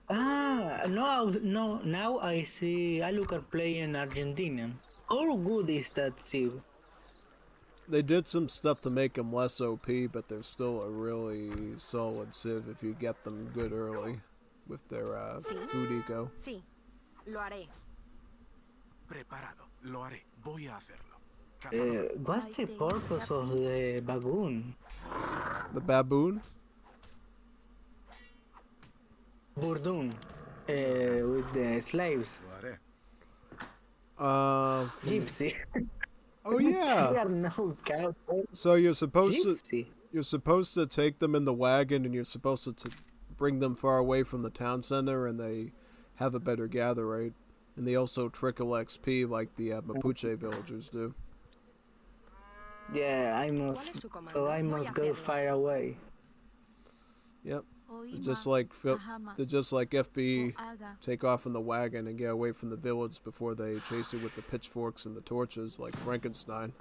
No, now I see Alucard playing Argentinian. How good is that Civ? They did some stuff to make them less OP, but they're still a really solid Civ if you get them good early with their food eco. Sí, lo haré. Preparado, lo haré. Voy a hacerlo. What's the purpose of the baboon? The baboon? Bourdoon, with the slaves. Gypsy. Oh yeah. There are no cowboys. So you're supposed Gypsy. to take them in the wagon, and you're supposed to bring them far away from the town center, and they have a better gather rate, and they also trickle XP like the Mapuche villagers do. Yeah, I must go far away. Yep. They're just like FB, take off in the wagon and get away from the village before they chase you with the pitchforks and the torches, like Frankenstein.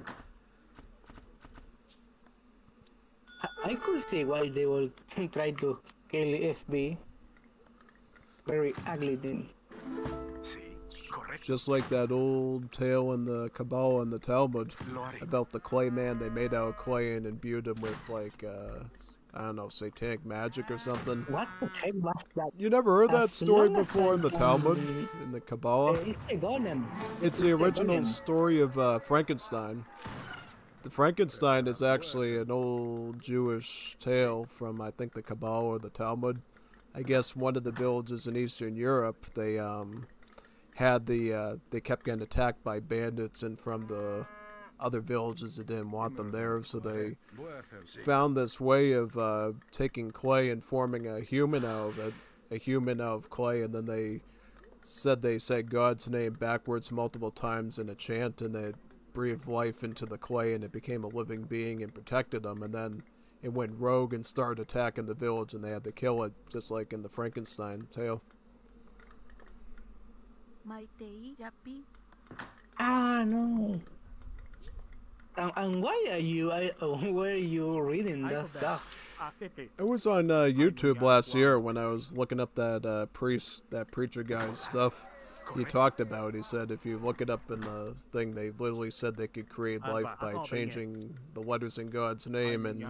I could see why they will try to kill FB. Very ugly thing. Just like that old tale in the Kabbalah and the Talmud about the clay man they made out of clay and imbued him with like I don't know, satanic magic or something. What the heck was that? You never heard that story before in the Talmud, in the Kabbalah? It's the original story of Frankenstein. The Frankenstein is actually an old Jewish tale from, I think, the Kabbalah or the Talmud. I guess one of the villages in Eastern Europe, they they kept getting attacked by bandits and from the other villages that didn't want them there, so they found this way of taking clay and forming a human out of it, a human out of clay, and then they said God's name backwards multiple times in a chant, and they breathed life into the clay, and it became a living being and protected them, and then it went rogue and started attacking the village, and they had to kill it, just like in the Frankenstein tale. Ah, no. And why are you? Where are you reading that stuff? It was on YouTube last year when I was looking up that preacher guy's stuff. He talked about. He said if you look it up in the thing, they literally said they could create life by changing the letters in God's name and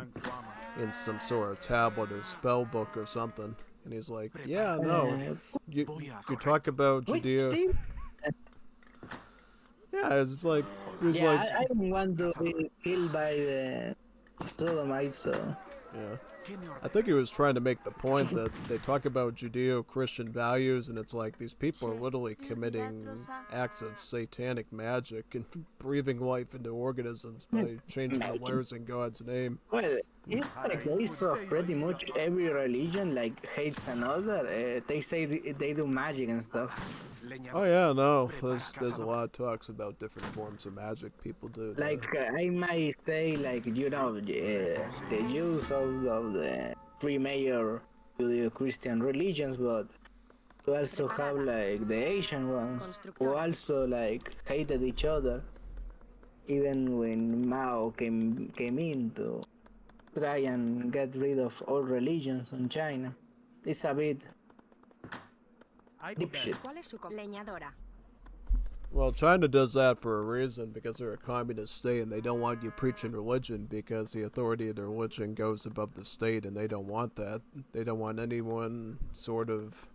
in some sort of tablet or spell book or something. And he's like, yeah, no, you talk about Judeo. Yeah, it's like it was like. I don't want to be killed by the sodomites, so. Yeah. I think he was trying to make the point that they talk about Judeo-Christian values, and it's like these people are literally committing acts of satanic magic and breathing life into organisms by changing the letters in God's name. Well, it's the case of pretty much every religion, like hates another. They say they do magic and stuff. Oh yeah, no. There's a lot of talks about different forms of magic people do. Like I might say, like the Jews of the three major Judeo-Christian religions, but we also have like the Asian ones who also like hated each other, even when Mao came in to try and get rid of all religions in China. It's a bit deep shit. ¿Cuál es su leñadora? Well, China does that for a reason, because they're a communist state and they don't want you preaching religion because the authority of their religion goes above the state, and they don't want that. They don't want anyone sort of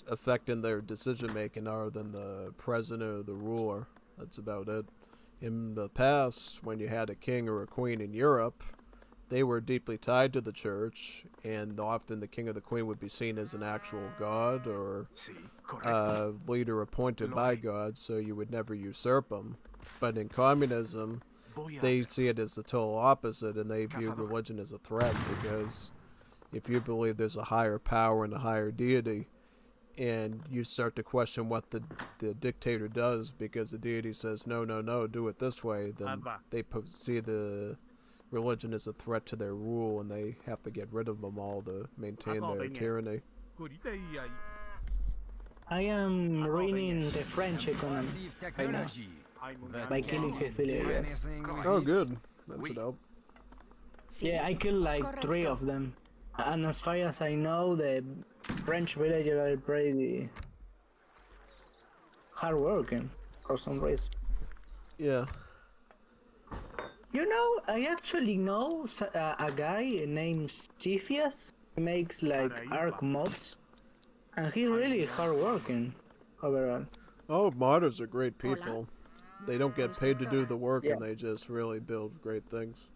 affecting their decision making other than the president or the ruler. That's about it. In the past, when you had a king or a queen in Europe, they were deeply tied to the church, and often the king or the queen would be seen as an actual god or leader appointed by God, so you would never usurp them. But in communism, they see it as the total opposite, and they view religion as a threat, because if you believe there's a higher power and a higher deity, and you start to question what the dictator does because the deity says, no, do it this way, then they see the religion is a threat to their rule, and they have to get rid of them all to maintain their tyranny. I am ruining the French economy right now by killing his villagers. Oh, good. That's dope. Yeah, I killed like 3 of them. And as far as I know, the French villagers are pretty hardworking for some reason. Yeah. You know, I actually know a guy named Cephius. He makes like Arc mods, and he's really hardworking overall. Oh, modders are great people. They don't get paid to do the work, and they just really build great things.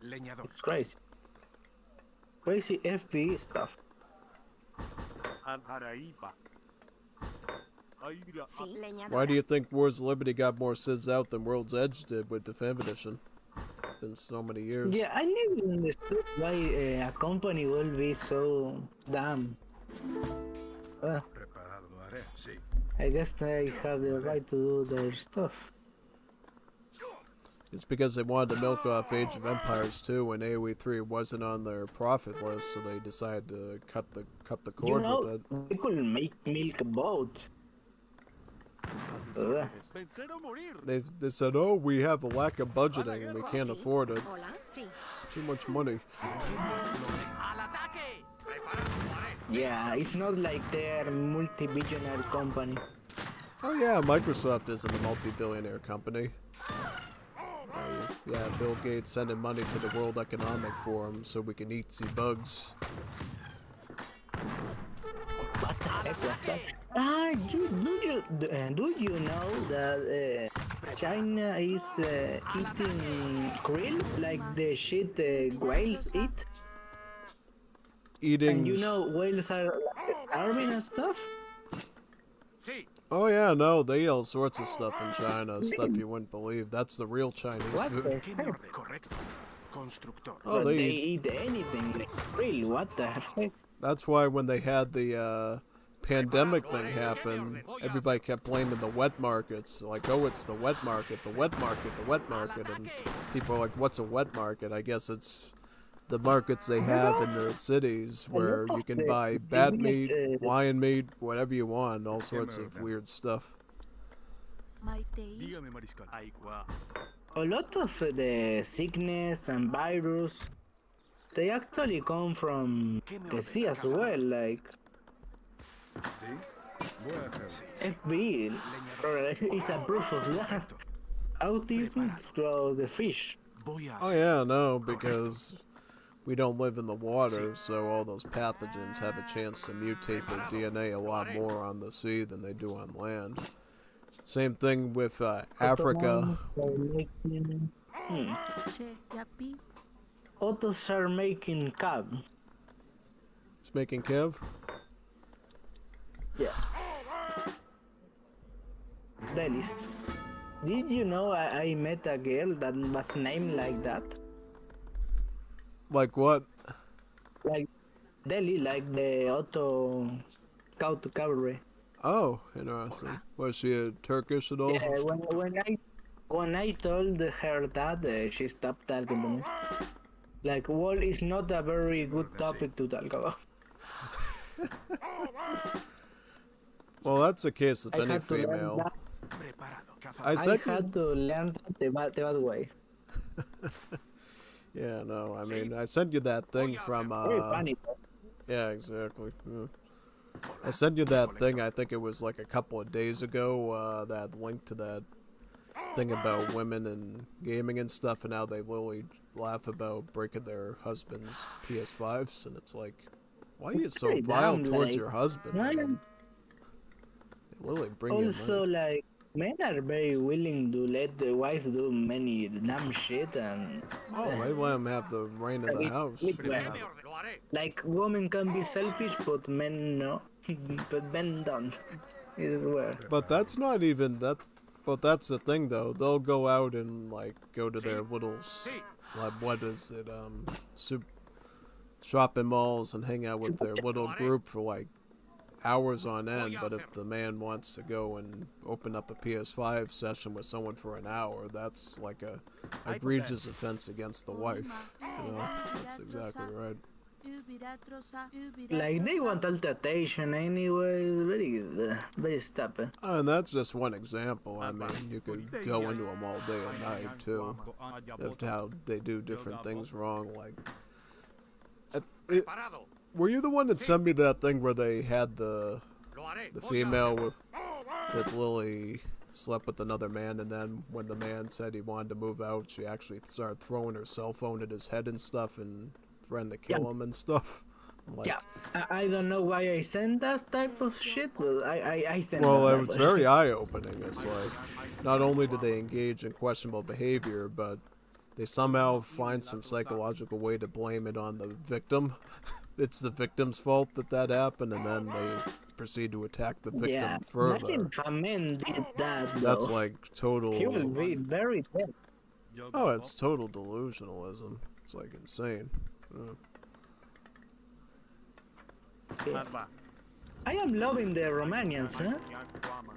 It's crazy. Crazy FB stuff. Why do you think Wars of Liberty got more civs out than World's Edge did with the Fan Edition in so many years? Yeah, I never understood why a company will be so dumb. I guess they have the right to do their stuff. It's because they wanted to milk off Age of Empires 2 when AoE 3 wasn't on their profit list, so they decided to cut the cord with it. They could make milk a boat. They said, oh, we have a lack of budgeting and we can't afford it. Too much money. Yeah, it's not like they're a multi-billionaire company. Oh yeah, Microsoft isn't a multi-billionaire company. Yeah, Bill Gates sending money to the World Economic Forum so we can eat the bugs. What the heck was that? Do you know that China is eating krill like the shit whales eat? Eating. And you know whales are starving and stuff? Oh yeah, no, they eat all sorts of stuff in China, stuff you wouldn't believe. That's the real Chinese food. Oh, they eat anything like krill, what the heck? That's why when they had the pandemic thing happen, everybody kept blaming the wet markets. Like, oh, it's the wet market, the wet market, the wet market. And people are like, what's a wet market? I guess it's the markets they have in the cities where you can buy bat meat, lion meat, whatever you want, all sorts of weird stuff. A lot of the sickness and virus, they actually come from the sea as well, like FB is a proof of that. Autism through the fish. Oh yeah, no, because we don't live in the water, so all those pathogens have a chance to mutate their DNA a lot more on the sea than they do on land. Same thing with Africa. Otters are making cab. It's making Kev? Yeah. Delis. Did you know I met a girl that was named like that? Like what? Like Delhi, like the Otto Scout Cavalry. Oh, interesting. Was she a Turkish at all? Yeah, when I told her that, she stopped talking to me. Like, war is not a very good topic to talk about. Well, that's the case with any female. I had to learn that the bad way. Yeah, no, I mean, I sent you that thing from, Very funny. yeah, exactly. Yeah. I sent you that thing, I think it was like a couple of days ago, that link to that thing about women and gaming and stuff, and how they literally laugh about breaking their husband's PS5s, and it's like, why are you so vile towards your husband? Man? They literally bring Also, you money. like, men are very willing to let the wife do many damn shit, and Oh, they let them have the reign of the house. Like, women can be selfish, but men no. But men don't. It's weird. But that's not even but that's the thing though. They'll go out and like go to their little like what is it shopping malls and hang out with their little group for like hours on end. But if the man wants to go and open up a PS5 session with someone for an hour, that's like a egregious offense against the wife. You know, that's exactly right. Like, they want altercation anyway, very stupid. And that's just one example. I mean, you could go into them all day and night too, of how they do different things wrong. Like, were you the one that sent me that thing where they had the female with Lily slept with another man, and then when the man said he wanted to move out, she actually started throwing her cell phone at his head and stuff and threatened to kill him and stuff? Like, yeah, I don't know why I sent that type of shit, but I sent well, that. it was very eye-opening. It's like, not only do they engage in questionable behavior, but they somehow find some psychological way to blame it on the victim. It's the victim's fault that happened, and then they proceed to attack the victim further. Imagine if a man did that, though. That's like total... He will be very dead. Oh, it's total delusionalism. It's like insane. Yeah. I am loving the Romanians, huh?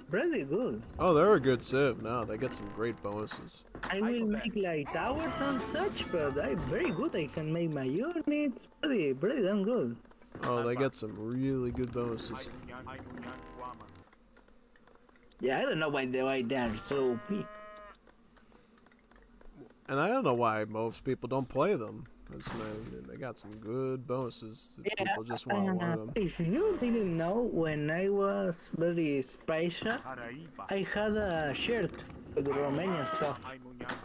Pretty good. Oh, they're a good civ now. They get some great bonuses. I will make like towers and such, but I'm very good. I can make my units pretty damn good. Oh, they get some really good bonuses. Yeah, I don't know why they are so OP. And I don't know why most people don't play them. They got some good bonuses. People just want to learn them. If you didn't know, when I was very special, I had a shirt with the Romanian stuff.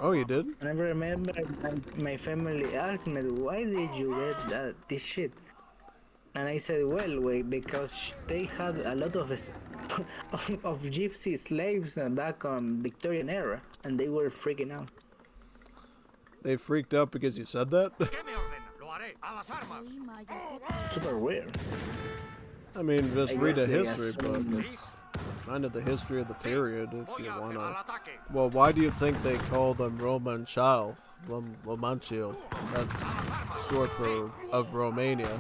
Oh, you did? And I remember my family asked me, why did you get this shit? And I said, well, wait, because they had a lot of of gypsy slaves back on Victorian era, and they were freaking out. They freaked out because you said that? Super weird. I mean, just read a history book. It's kind of the history of the period if you want to. Well, why do you think they call them Romanchal? Romanchil. That's short for of Romania.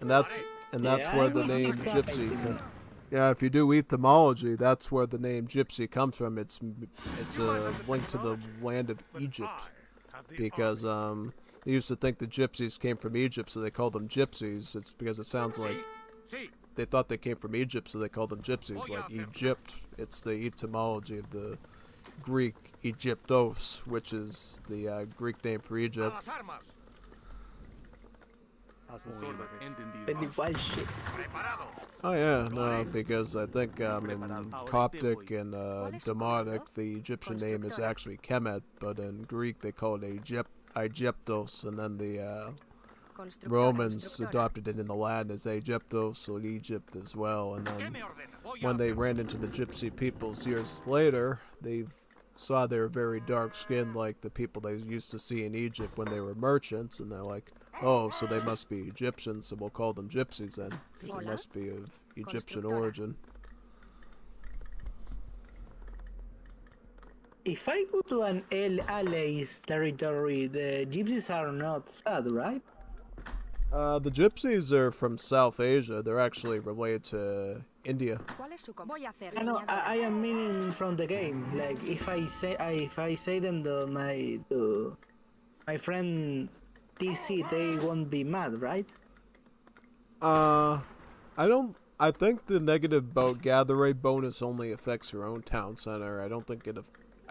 And that's where the name Gypsy. Yeah, if you do etymology, that's where the name Gypsy comes from. It's a link to the land of Egypt. because they used to think the gypsies came from Egypt, so they called them gypsies. It's because it sounds like they thought they came from Egypt, so they called them gypsies, like Egypt. It's the etymology of the Greek Egyptos, which is the Greek name for Egypt. Oh yeah, no, because I think in Coptic and Demotic, the Egyptian name is actually Kemet, but in Greek they call it Egyptos, and then the Romans adopted it in the Latin as Egyptos, or Egypt as well, and then when they ran into the Gypsy peoples years later, they saw they were very dark-skinned like the people they used to see in Egypt when they were merchants, and they're like, oh, so they must be Egyptians, so we'll call them gypsies then, because they must be of Egyptian origin. If I go to an LA's territory, the gypsies are not sad, right? The gypsies are from South Asia. They're actually related to India. I am meaning from the game. Like if I say them to my friend TC, they won't be mad, right? I think the negative boat gather rate bonus only affects your own town center. I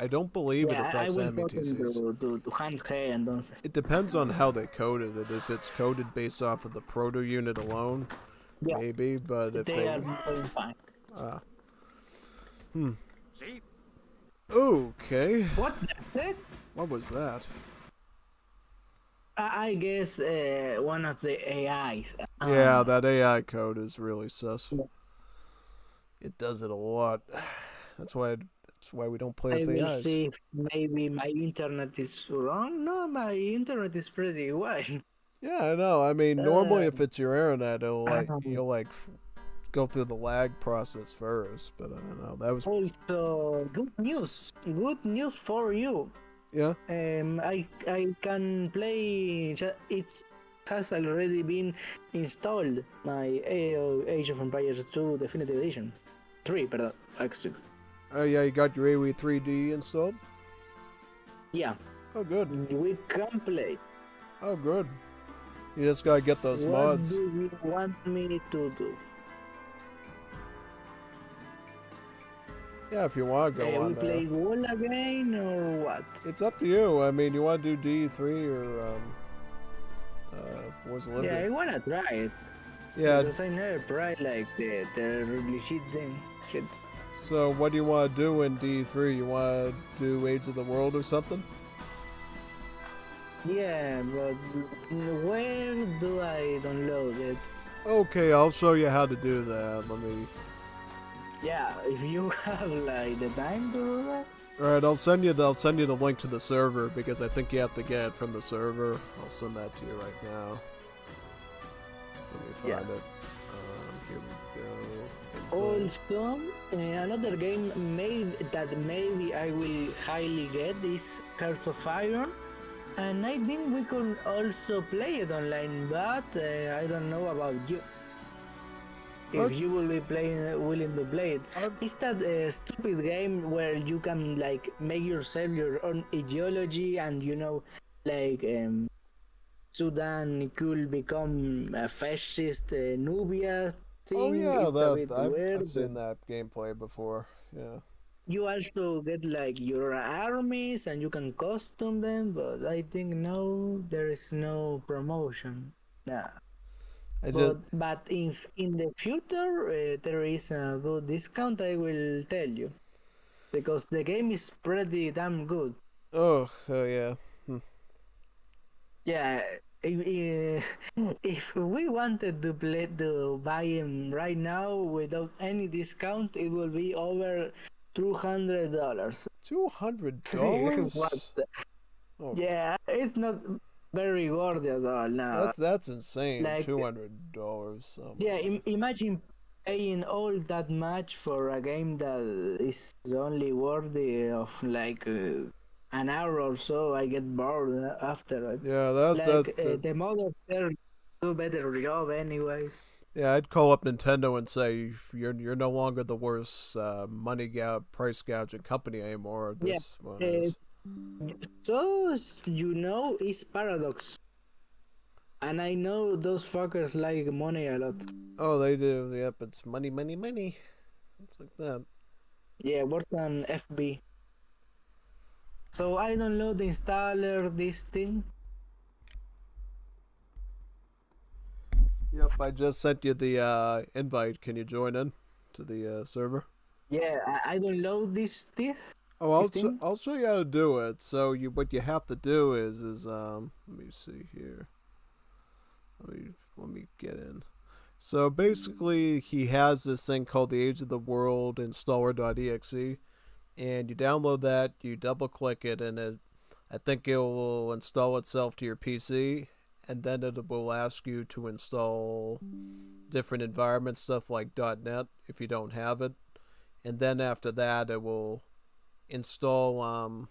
don't believe it affects enemy TCs. It depends on how they coded it. If it's coded based off of the proto unit alone, maybe. But if they are fine. Okay. What the heck? What was that? I guess one of the AIs. Yeah, that AI code is really sus. It does it a lot. That's why we don't play with AIs. I will see if maybe my internet is wrong. No, my internet is pretty well. Yeah, I know. I mean, normally if it's your internet, you'll go through the lag process first. But I don't know. That was also good news. Good news for you. Yeah. I can play. It has already been installed. My Age of Empires 2 Definitive Edition 3, but actually. Oh yeah, you got your AoE 3D installed? Yeah. Oh good. We can play. Oh good. You just gotta get those mods. What do you want me to do? Yeah, if you want to go on we play wall again or what? It's up to you. I mean, you want to do D3 or Wars of Liberty? Yeah, I wanna try it. Yeah. Because I never tried like the really shit thing. Shit. So what do you want to do in D3? You want to do Age of the World or something? Yeah, but where do I download it? Okay, I'll show you how to do that. Let me... Yeah, if you have like the time to do that. Alright, I'll send you the link to the server because I think you have to get it from the server. I'll send that to you right now. Let me find it. Here we go. Also, another game maybe I will highly get is Hearts of Iron, and I think we could also play it online, but I don't know about you. If you will be willing to play it. It's that stupid game where you can like make yourself your own ideology, and like Sudan could become a fascist Nubia thing. Oh yeah, it's a bit weird. I've seen that gameplay before. Yeah. You also get like your armies and you can custom them, but I think no, there is no promotion. Nah. But if in the future there is a good discount, I will tell you, because the game is pretty damn good. Oh yeah. Yeah, if we wanted to buy him right now without any discount, it will be over $200. $200? Yeah, it's not very worth it at all. No, that's insane. Like, $200. Yeah, imagine paying all that much for a game that is only worthy of like an hour or so. I get bored after it. Yeah, the modders there do better job anyways. Yeah, I'd call up Nintendo and say you're no longer the worst price gouging company anymore. This one is. So it's paradox, and I know those fuckers like money a lot. Oh, they do. Yep, it's money, money, money. Something like that. Yeah, worse than FB. So I download the installer this thing. Yep, I just sent you the invite. Can you join in to the server? Yeah, I download this Oh, this thing. I'll show you how to do it. So what you have to do is let me see here. Let me get in. So basically, he has this thing called the Age of the World installer.exe, and you download that. You double click it, and I think it will install itself to your PC, and then it will ask you to install different environment stuff like .NET if you don't have it, and then after that, it will install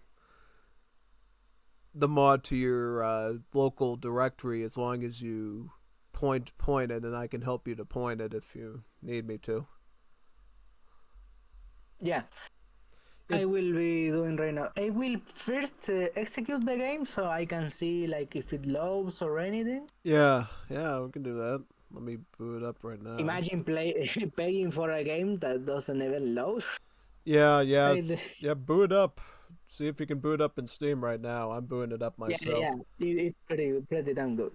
the mod to your local directory as long as you point it, and I can help you to point it if you need me to. Yeah, I will be doing right now. I will first execute the game so I can see like if it loads or anything. Yeah, we can do that. Let me boot it up right now. Imagine paying for a game that doesn't even load. Yeah, boot up. See if you can boot up in Steam right now. I'm booting it up myself. Yeah, it's pretty damn good.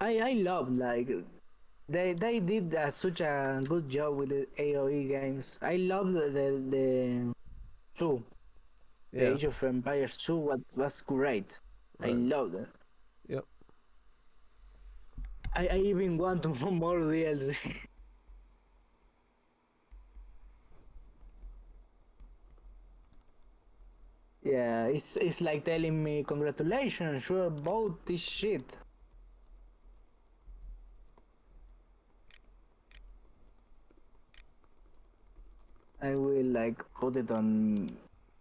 I love like they did such a good job with the AOE games. I love the 2, the Age of Empires 2 was great. Right. I loved it. Yep. I even want more DLC. Yeah, it's like telling me congratulations, you bought this shit. I will like put it on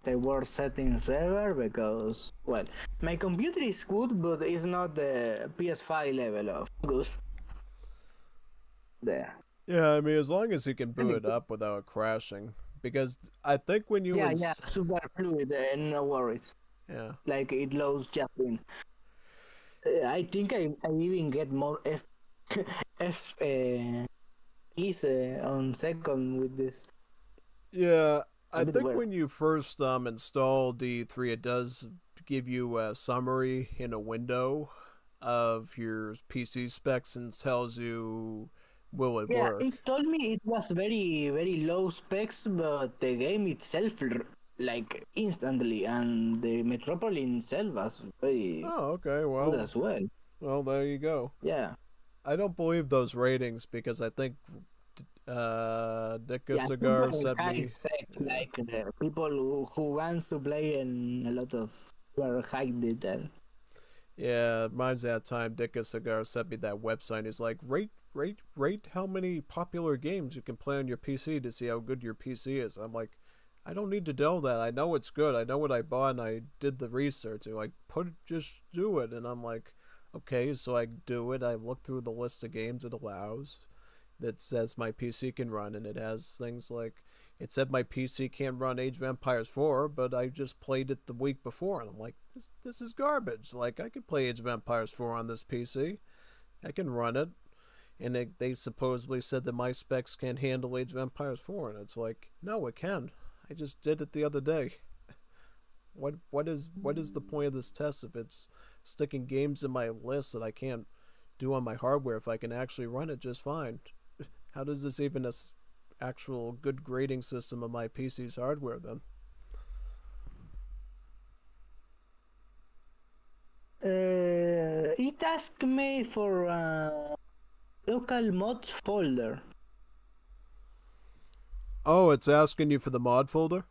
the worst settings ever because well, my computer is good, but it's not the PS5 level of good. There. Yeah, I mean, as long as you can boot it up without crashing, because I think when you super fluid, no worries. Yeah. Like it loads just in. I think I even get more F keys on second with this. Yeah, I bit think weird. when you first install D3, it does give you a summary in a window of your PC specs and tells you will it work. It told me it was very low specs, but the game itself like instantly, and the Metropolitan itself was very okay, good as well. Well, there you go. Yeah. I don't believe those ratings because I think Dicka Cigar sent me. Like people who wants to play and a lot of were hyped it and. Yeah, mine's that time. Dicka Cigar sent me that website. He's like, rate how many popular games you can play on your PC to see how good your PC is. I'm like, I don't need to know that. I know it's good. I know what I bought, and I did the research. They're like, just do it. And I'm like, okay, so I do it. I look through the list of games it allows that says my PC can run, and it has things like, it said my PC can't run Age of Empires 4, but I just played it the week before, and I'm like, this is garbage. Like, I could play Age of Empires 4 on this PC. I can run it. And they supposedly said that my specs can't handle Age of Empires 4, and it's like, no, it can. I just did it the other day. What is the point of this test if it's sticking games in my list that I can't do on my hardware if I can actually run it just fine? How does this even actual good grading system of my PC's hardware then? It asked me for a local mods folder. Oh, it's asking you for the mod folder?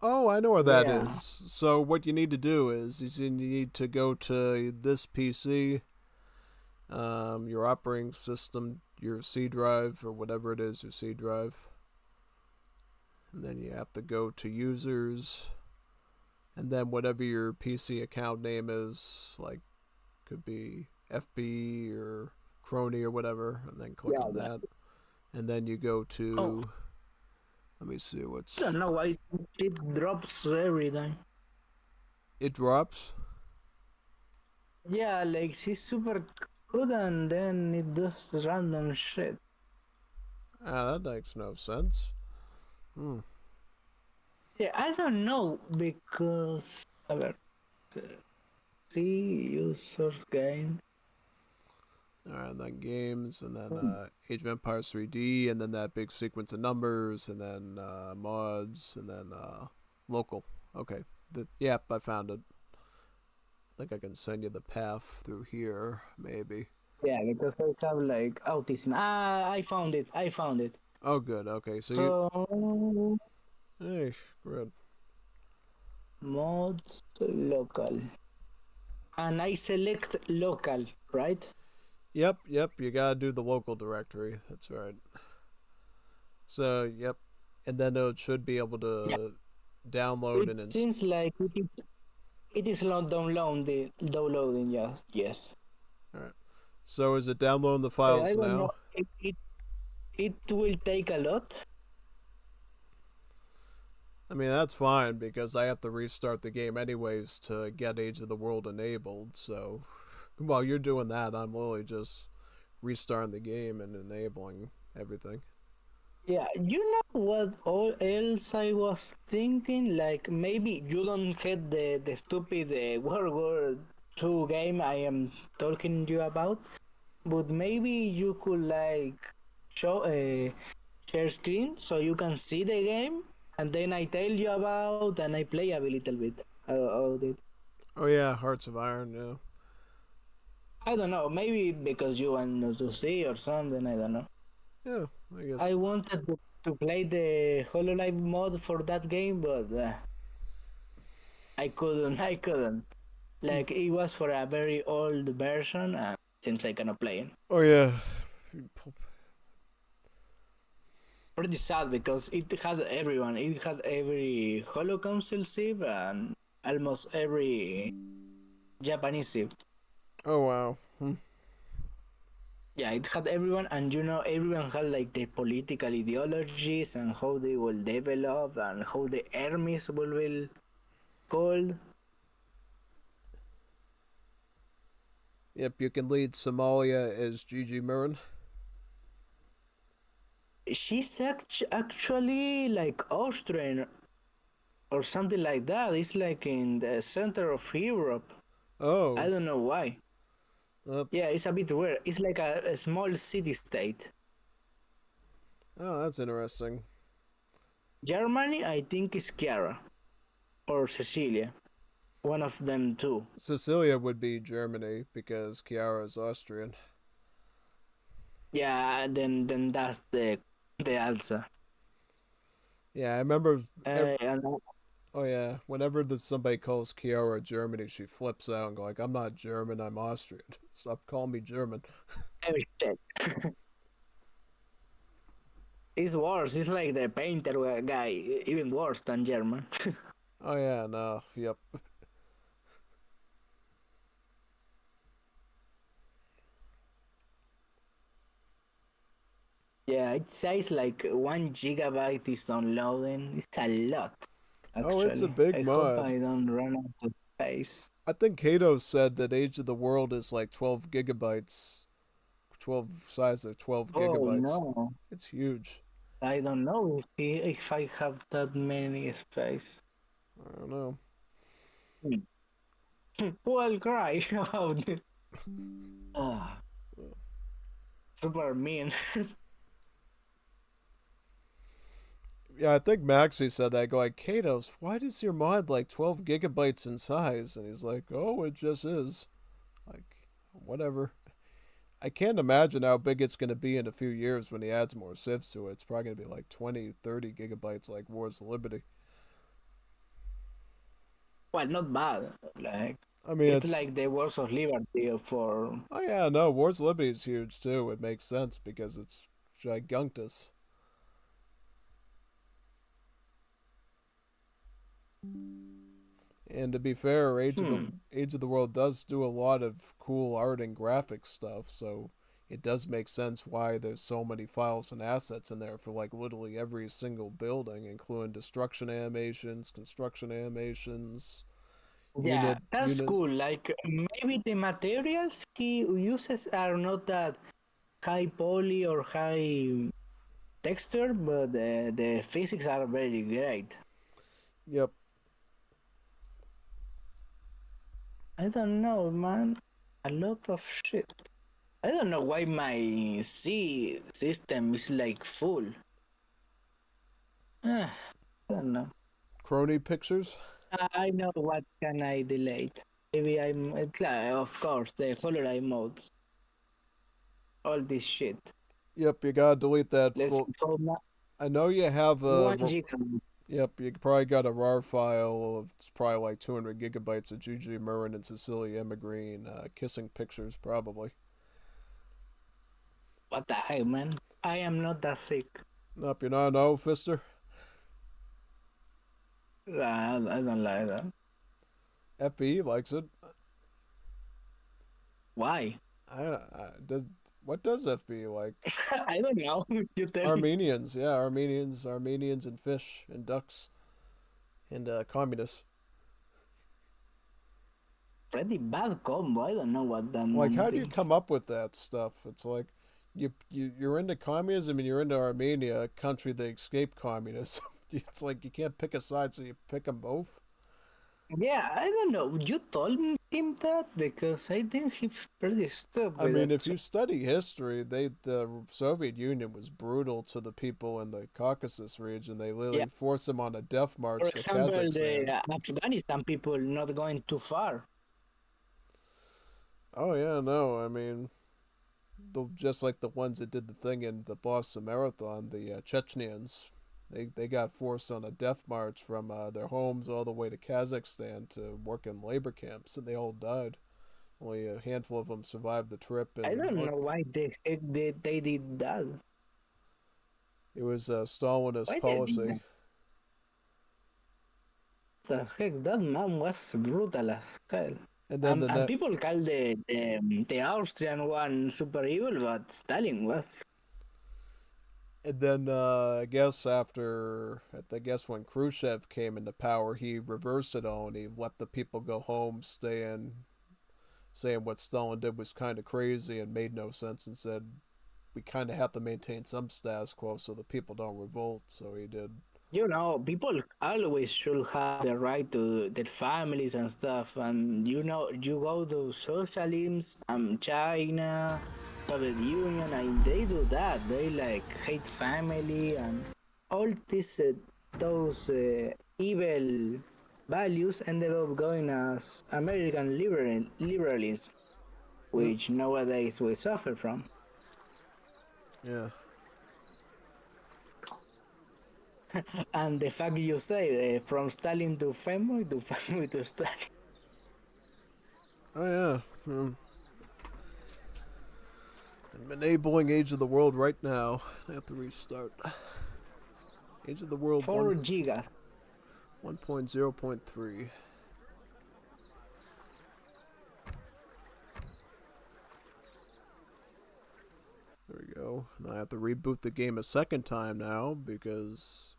Oh, I know where that is. So what you need to do is you need to go to this PC, your operating system, your C drive, or whatever it is, your C drive. And then you have to go to users, and then whatever your PC account name is, like could be FB or Crony or whatever, and then click on that. And then you go to Let me see I don't know why it drops every time. It drops? Yeah, like she's super good and then it does random shit. Ah, that makes no sense. Hmm. Yeah, I don't know because the user game. And then games, and then Age of Empires 3D, and then that big sequence of numbers, and then mods, and then local. Okay. Yep, I found it. I think I can send you the path through here, maybe. Yeah, because I have like autism. Ah, I found it. I found it. Oh, good. Okay, so So Hey, good. mods local, and I select local, right? Yep, you gotta do the local directory. That's right. So, yep. And then it should be able to download It and seems like it is not downloading. Downloading, yes, yes. Alright. So is it downloading the I files don't know. now? It will take a lot. I mean, that's fine because I have to restart the game anyways to get Age of the World enabled. So while you're doing that, I'm literally just restarting the game and enabling everything. Yeah, you know what all else I was thinking? Like maybe you don't get the stupid World War II game I am talking you about, but maybe you could like show a share screen so you can see the game, and then I tell you about and I play a little bit of it. Oh yeah, Hearts of Iron, yeah. I don't know, maybe because you want to see or something. I don't know. Yeah, I guess. I wanted to play the Hololive mod for that game, but I couldn't. I couldn't. Like it was for a very old version, and since I cannot play it. Oh yeah. Pretty sad because it had everyone. It had every Holo Council ship and almost every Japanese ship. Oh wow. Yeah, it had everyone, and you know, everyone had like the political ideologies and how they will develop and how the armies will be called. Yep, you can lead Somalia as Gigi Mirren. She's actually like Austrian or something like that. It's like in the center of Europe. Oh. I don't know why. Oops. Yeah, it's a bit weird. It's like a small city state. Oh, that's interesting. Germany, I think, is Chiara or Cecilia. One of them too. Cecilia would be Germany because Chiara is Austrian. Yeah, then that's the Elsa. Yeah, I remember. And Oh yeah, whenever somebody calls Chiara Germany, she flips out and go like, "I'm not German, I'm Austrian. Stop calling me German." oh shit. It's worse. It's like the painter guy, even worse than German. Oh yeah, no, yep. Yeah, it says like 1 GB is downloading. It's a lot. Actually. Oh, it's a big I mod. hope I don't run out of space. I think Kato said that Age of the World is like 12 gigabytes, 12 of 12 Oh gigabytes. no, it's huge. I don't know if I have that many space. I don't know. Who will cry about it? Super mean. Yeah, I think Maxie said that. I go like, Katos, why does your mod like 12 gigabytes in size? And he's like, oh, it just is. Like, whatever. I can't imagine how big it's going to be in a few years when he adds more civs to it. It's probably going to be like 20, 30 gigabytes like Wars of Liberty. Well, not bad. Like, I mean, it's like the Wars of Liberty for. Oh yeah, no, Wars of Liberty is huge too. It makes sense because it's gigantus. And to be fair, Age of the World does do a lot of cool art and graphic stuff. So it does make sense why there's so many files and assets in there for like literally every single building, including destruction animations, construction animations, Yeah, that's unit. cool. Like maybe the materials he uses are not that high poly or high texture, but the physics are very great. Yep. I don't know, man. A lot of shit. I don't know why my C system is like full. I don't know. Crony pictures. I know what can I delete. Maybe it's like, of course, the Hololive modes. All this shit. Yep, you gotta delete that Let's full. go now. I know you have a. 1 GB. Yep, you probably got a RAR file of it's probably like 200 gigabytes of Juju Murrin and Cecilia Emma kissing pictures, probably. What the heck, man? I am not that sick. Nope, you're not an O-fister? I don't like that. FBE likes it. Why? What does FBE like? I don't know. You tell me. Armenians, yeah, Armenians and fish and ducks and communists. Pretty bad combo. I don't know what that Like, moment how do you is. come up with that stuff? It's like you're into communism and you're into Armenia, a country that escaped communism. It's like you can't pick a side, so you pick them both. Yeah, I don't know. You told him that because I think he's pretty stupid. I mean, if you study history, the Soviet Union was brutal to the people in the Caucasus region. They literally forced them on a death march For to example, Kazakhstan. the Afghanistan people not going too far. Oh yeah, no, I mean, just like the ones that did the thing in the Boston Marathon, the Chechens, they got forced on a death march from their homes all the way to Kazakhstan to work in labor camps, and they all died. Only a handful of them survived the trip. And I don't know why they did that. It was a Stalinist Why policy. The heck, that man was brutal as hell. And then and people call the Austrian one super evil, but Stalin was. And then I guess when Khrushchev came into power, he reversed it all and he let the people go home, saying what Stalin did was kind of crazy and made no sense, and said we kind of have to maintain some status quo so the people don't revolt. So he did. You know, people always should have the right to their families and stuff. And you know, you go to socialism, China, Soviet Union, and they do that. They like hate family and all these those evil values ended up going as American liberalism, which nowadays we suffer from. Yeah. And the fact you say from Stalin to Femboy to Femboy to Stalin. Oh yeah. I'm enabling Age of the World right now. I have to restart. Age of the World 4 gigas. 1.0.3. There we go. And I have to reboot the game a second time now because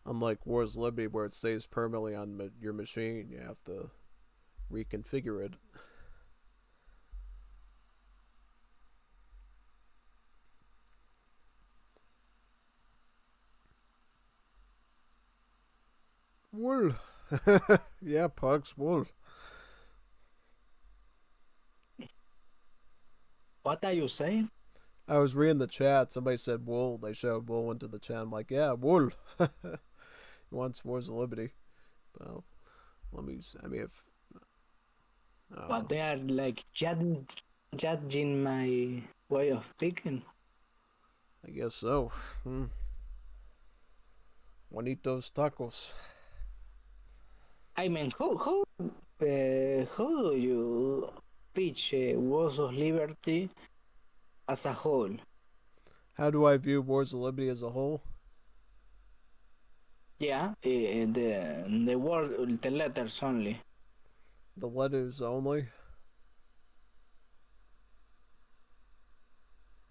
unlike Wars Liberty where it stays permanently on your machine, you have to reconfigure it. Wool. Yeah, Pugs, wool. What are you saying? I was reading the chat. Somebody said wool. They showed wool into the chat. I'm like, yeah, wool. He wants Wars of Liberty. Well, if. But they are like judging my way of speaking. I guess so. Juanitos tacos. I mean, how do you pitch Wars of Liberty as a whole? How do I view Wars of Liberty as a whole? Yeah, the word, the letters only. The letters only?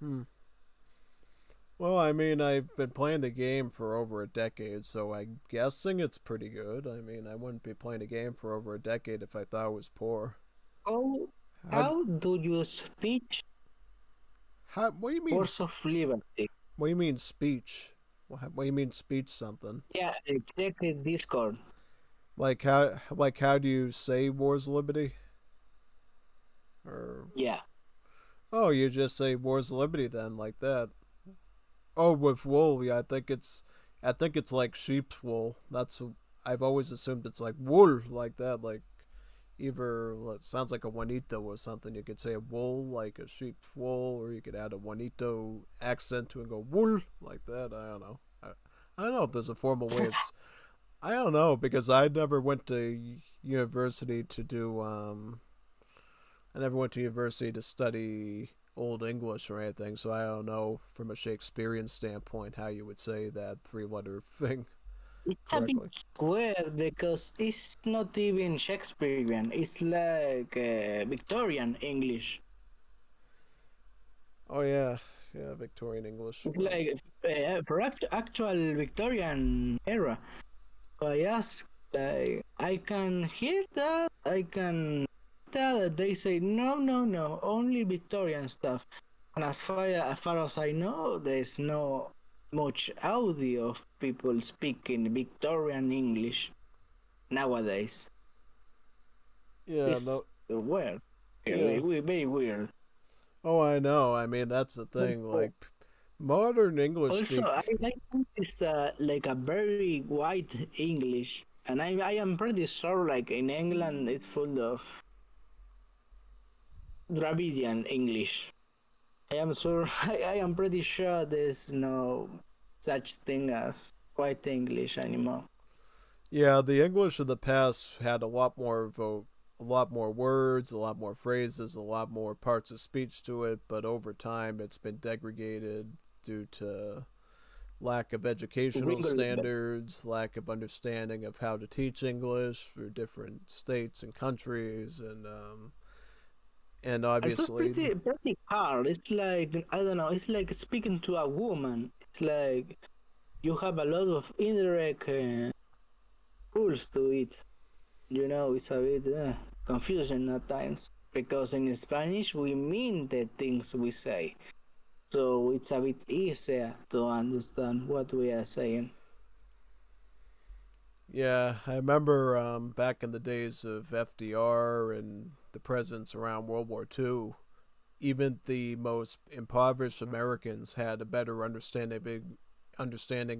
Hmm. Well, I mean, I've been playing the game for over a decade, so I'm guessing it's pretty good. I mean, I wouldn't be playing a game for over a decade if I thought it was poor. How How? how do you speak How? What do you mean? words of liberty? What do you mean speech? What do you mean speech something? Yeah, check the Discord. Like how? Like how do you say "Wars of Liberty"? Or Yeah. oh, you just say "Wars of Liberty" then, like that. Oh, with wool, yeah, I think it's like sheep's wool. I've always assumed it's like wool, like that, like either well, it sounds like a Juanito or something. You could say a wool, like a sheep's wool, or you could add a Juanito accent to it and go wool, like that. I don't know. I don't know if there's a formal way. I don't know because I never went to university to do. I never went to university to study Old English or anything, so I don't know from a Shakespearean standpoint how you would say that three-letter thing It's a bit correctly. weird because it's not even Shakespearean. It's like Victorian English. Oh yeah, yeah, Victorian English. It's Well, like for actual Victorian era. Yes, I can hear that. I can tell that they say no, no, no, only Victorian stuff. And as far as I know, there's no much audio of people speaking Victorian English nowadays. yeah, It's no, weird, yeah. really, very weird. Oh, I know. I mean, that's the thing. Like modern English Also, I speak. think it's like a very white English, and I am pretty sure like in England it's full of Dravidian English. I am sure. I am pretty sure there's no such thing as white English anymore. Yeah, the English of the past had a lot more words, a lot more phrases, a lot more parts of speech to it, but over time it's been degraded due to lack of educational Wrinkle, standards, lack of understanding of how to teach English for different states and countries, and also obviously, pretty hard. It's like I don't know. It's like speaking to a woman. It's like you have a lot of indirect rules to it. You know, it's a bit confusing at times because in Spanish we mean the things we say, so it's a bit easier to understand what we are saying. yeah, I remember back in the days of FDR and the presidents around World War II, even the most impoverished Americans had a better understanding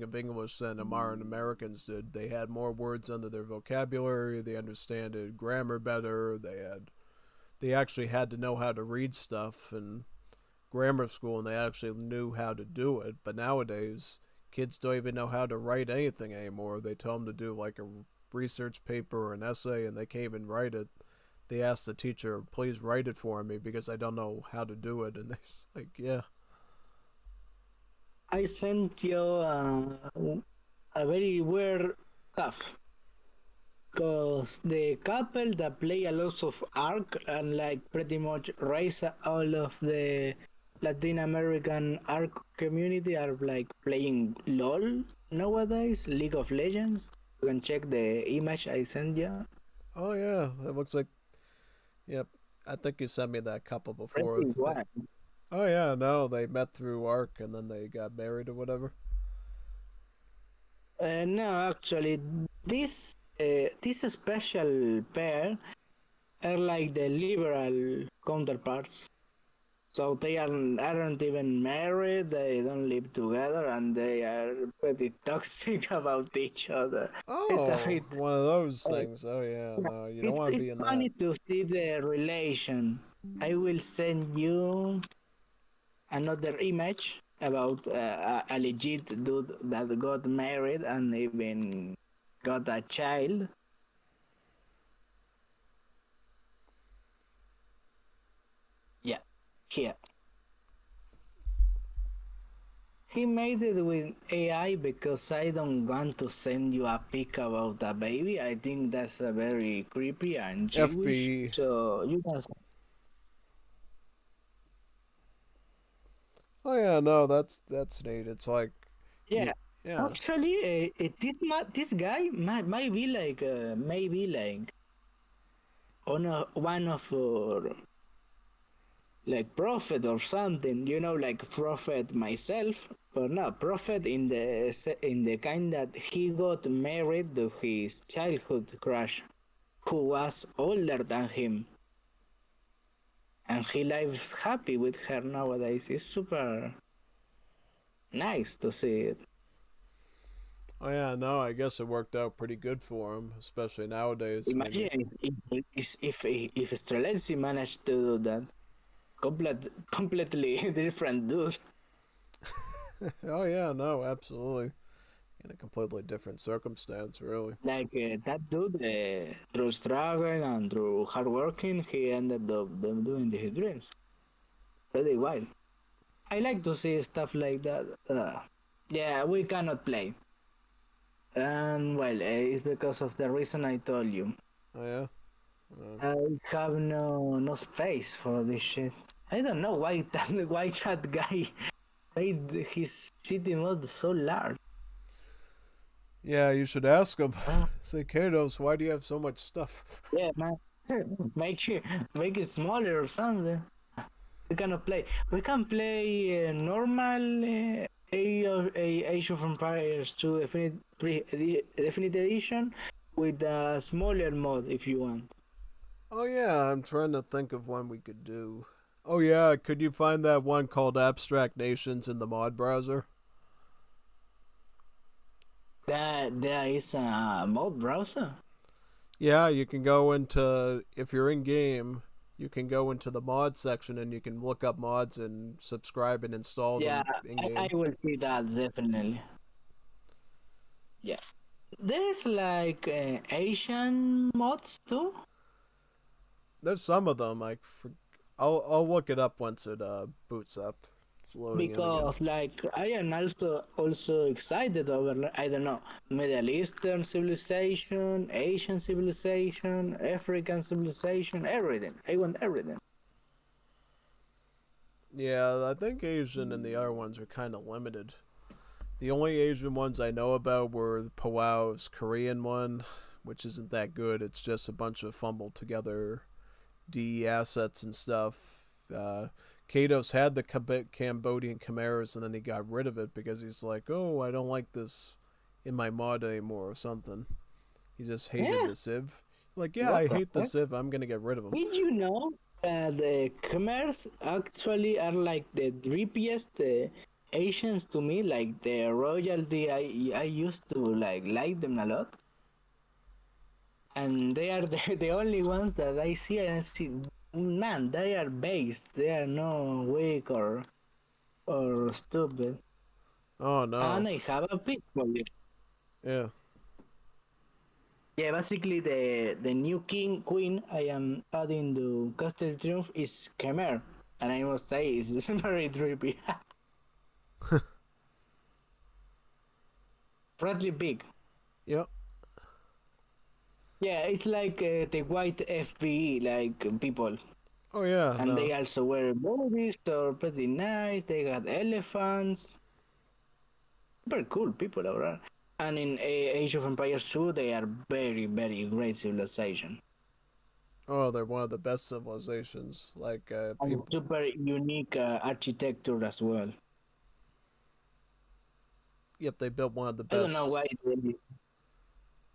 of English than the modern Americans did. They had more words under their vocabulary. They understood grammar better. They actually had to know how to read stuff in grammar school, and they actually knew how to do it. But nowadays, kids don't even know how to write anything anymore. They tell them to do like a research paper or an essay, and they can't even write it. They ask the teacher, "Please write it for me because I don't know how to do it." And they're like, "Yeah." I sent you a very weird stuff because the couple that play a lot of Ark and like pretty much raise all of the Latin American Ark community are like playing LOL nowadays, League of Legends. You can check the image I sent you. Oh yeah, it looks like. Yep, I think you sent me that couple before. Pretty wild. Oh yeah, no, they met through Arc and then they got married or whatever. No, actually, this special pair are like the liberal counterparts. So they aren't even married. They don't live together, and they are pretty toxic about each other. It's a Oh, bit. one of those Uh, things. Oh yeah, yeah, no, you don't want to it's be in that. funny to see the relation. I will send you another image about a legit dude that got married and even got a child. Yeah, here. He made it with AI because I don't want to send you a pic about a baby. I think that's a very creepy and Jewish. FB. So you can. Oh yeah, no, that's neat. It's like, Yeah, yeah. actually, this guy might be like maybe like one of like prophet or something, like prophet myself, but not prophet in the kind that he got married to his childhood crush, who was older than him, and he lives happy with her nowadays. It's super nice to see it. Oh yeah, no, I guess it worked out pretty good for him, especially nowadays. I mean, Imagine if Streletsky managed to do that. Completely different dude. oh yeah, no, absolutely. In a completely different circumstance, really. Like that dude, through struggle and through hard working, he ended up doing his dreams. Pretty wild. I like to see stuff like that. Yeah, we cannot play. And well, it's because of the reason I told you. Oh yeah. I have no space for this shit. I don't know why that guy made his shitty mod so large. Yeah, you should ask him. Say, Kados, why do you have so much stuff? Yeah, man. make it smaller or something. We cannot play. We can play normal Age of Empires 2 Definite Edition with a smaller mod if you want. Oh yeah, I'm trying to think of one we could do. Oh yeah, could you find that one called Abstract Nations in the mod browser? There is a mod browser. Yeah, you can go into, if you're in game, you can go into the mod section and you can look up mods and subscribe and install Yeah, them in I game. will see that definitely. Yeah. There's like Asian mods too. There's some of them. I'll look it up once it boots up. It's loading in again. Because like I am also excited over, I don't know, Middle Eastern civilization, Asian civilization, African civilization, everything. I want everything. Yeah, I think Asian and the other ones are kind of limited. The only Asian ones I know about were Powow's Korean one, which isn't that good. It's just a bunch of fumbled together D assets and stuff. Kados had the Cambodian chimeras and then he got rid of it because he's like, oh, I don't like this in my mod anymore or something. He just hated the Civ. Like, yeah, What I the hate the fuck? Civ. I'm gonna get rid of them. Did you know that the Khmers actually are like the drippiest Asians to me? Like the royalty, I used to like them a lot. And they are the only ones that I see and I see, man, they are based. They are no weak or stupid. Oh no. And I have a pick for you. Yeah. Yeah, basically the new queen I am adding to Castle Triumph is Khmer, and I must say it's very drippy. Pretty big. Yep. Yeah, it's like the white FBE like people. Oh yeah. And No. they also wear bodies, so pretty nice. They got elephants. Super cool people overall. And in Age of Empires 2, they are very, very great civilization. Oh, they're one of the best civilizations. Like And people. super unique architecture as well. Yep, they built one of the I don't know best. why they,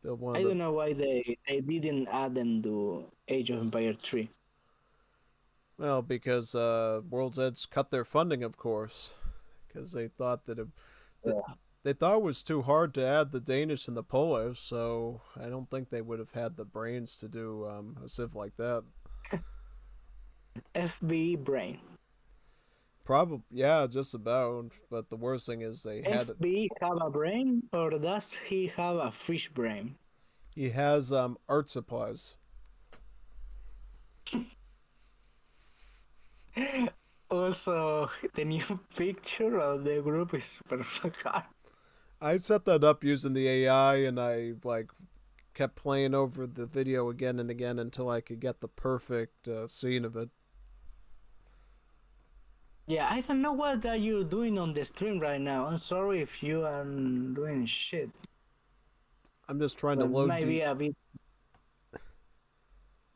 Built one I of the. don't know why they didn't add them to Age of Empires 3. Well, because World's Edge cut their funding, of course, because they thought that they thought it was too hard to add the Danish and the Polish, so I don't think they would have had the brains to do a civ like that. FB brain. Probably, yeah, just about. But the worst thing is they had it. FB have a brain, or does he have a fish brain? He has art supplies. Also, the new picture of the group is super hard. I set that up using the AI, and I kept playing over the video again and again until I could get the perfect scene of it. Yeah, I don't know what are you doing on the stream right now. I'm sorry if you are doing shit. I'm just trying to But load maybe the. a bit.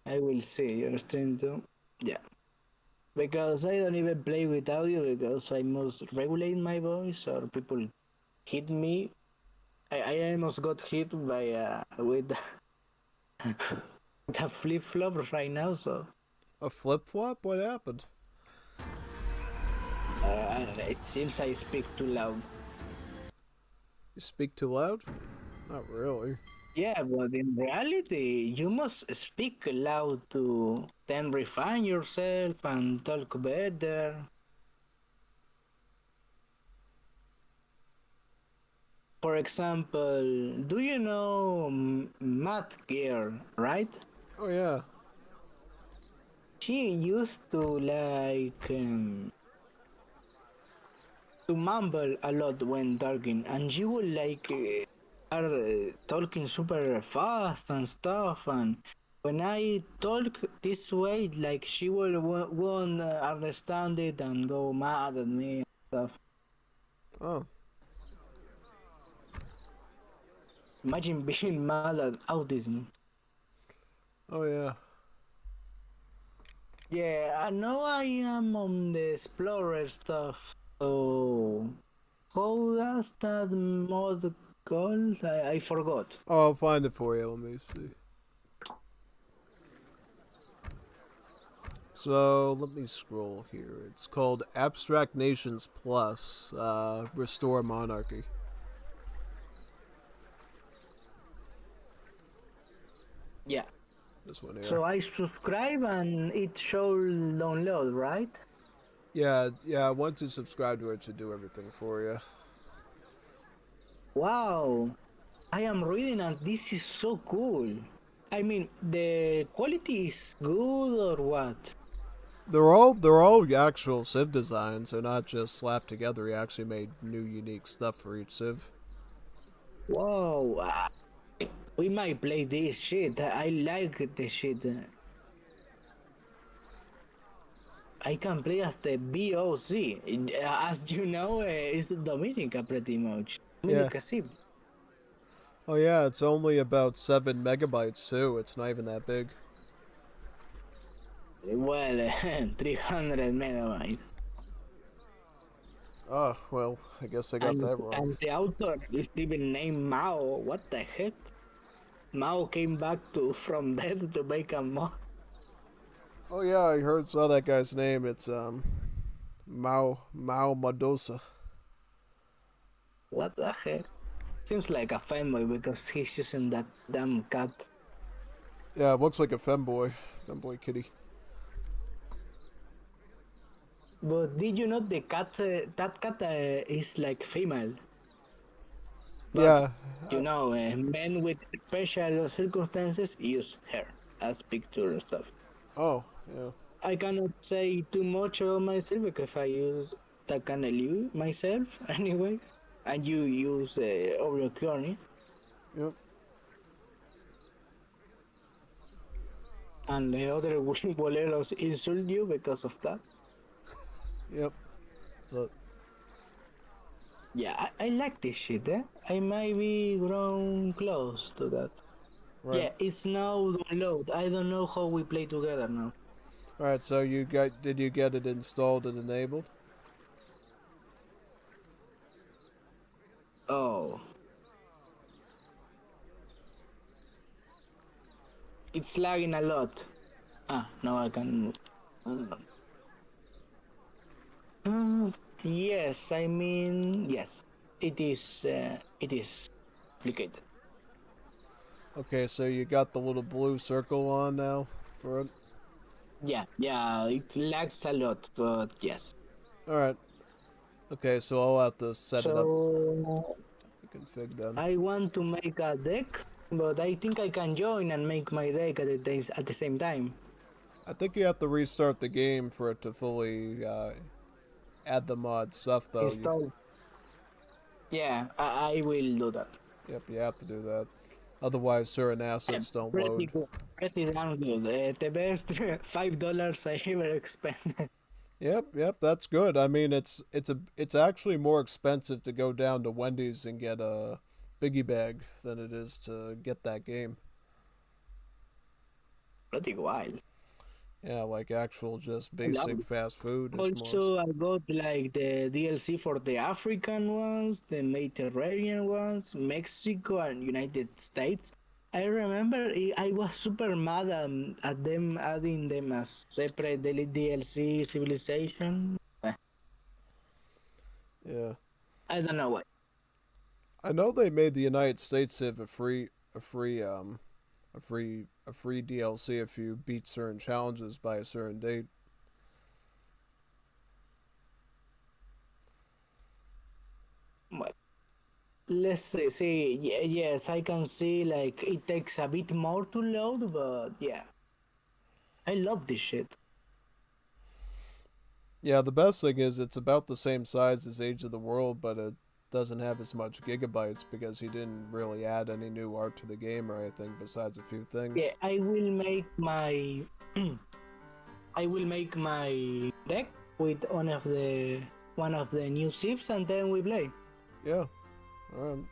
I will see your stream too. Yeah. Because I don't even play with audio because I must regulate my voice or people hit me. I almost got hit by with the flip flop right now, so A flip flop? What happened? it seems I speak too loud. You speak too loud? Not really. Yeah, but in reality, you must speak loud to then refine yourself and talk better. For example, do you know Math Gear, right? Oh yeah. She used to to mumble a lot when talking, and she would are talking super fast and stuff. And when I talk this way, like she will won't understand it and go mad at me and stuff. Oh. Imagine being mad at autism. Oh yeah. Yeah, I know I am on the explorer stuff. So how does that mod called? I forgot. Oh, I'll find it for you. Let me see. So let me scroll here. It's called Abstract Nations Plus. Restore Monarchy. Yeah. This one here. So I subscribe and it should download, right? Yeah. Once you subscribe to it, it should do everything for you. Wow. I am reading and this is so cool. I mean, the quality is good or what? They're all actual Civ designs. They're not just slapped together. He actually made new, unique stuff for each Civ. Whoa. We might play this shit. I like the shit. I can play as the BOC. As you know, it's Dominica pretty much. Yeah. Dominica Civ. Oh yeah, it's only about 7 megabytes too. It's not even that big. Well, 300 megabytes. Oh, well, I guess I got that wrong. And the author is even named Mao. What the heck? Mao came back from death to make a mod. Oh yeah, I saw that guy's name. It's Mao Madosa. What the heck? Seems like a fanboy because he's using that damn cat. Yeah, it looks like a femboy kitty. But did you know the cat? That cat is like female. But, yeah. You know, men with special circumstances use her as picture and stuff. Oh, yeah. I cannot say too much about myself because I use Takanelu myself, anyways. And you use Oreo Clone. Yep. And the other boleros insult you because of that. Yep. So. Yeah, I like this shit, eh? I might be grown close to that. Right. Yeah, it's now download. I don't know how we play together now. Alright, so did you get it installed and enabled? Oh. It's lagging a lot. Ah, now I can move. Yes, I mean, yes. It is complicated. Okay, so you got the little blue circle on now for it? Yeah, it lags a lot, but yes. Alright. Okay, so I'll have to set it up. Config then. I want to make a deck, but I think I can join and make my deck at the same time. I think you have to restart the game for it to fully add the mod stuff, though. Install. Yeah, I will do that. Yep, you have to do that. Otherwise, certain assets don't load. Pretty damn good. The best $5 I ever expended. Yep, that's good. I mean, it's actually more expensive to go down to Wendy's and get a biggie bag than it is to get that game. Pretty wild. Yeah, like actual just I love basic it. fast food is more. Also, I got like the DLC for the African ones, the Mediterranean ones, Mexico and United States. I remember I was super mad at them adding them as separate DLC civilization. Yeah. I don't know why. I know they made the United States have a free DLC if you beat certain challenges by a certain date. Well, let's see. Yes, I can see like it takes a bit more to load, but yeah, I love this shit. Yeah, the best thing is it's about the same size as Age of the World, but it doesn't have as much gigabytes because he didn't really add any new art to the game or anything besides a few things. Yeah, I will make my I will make my deck with one of the new ships and then we play. Yeah. Alright.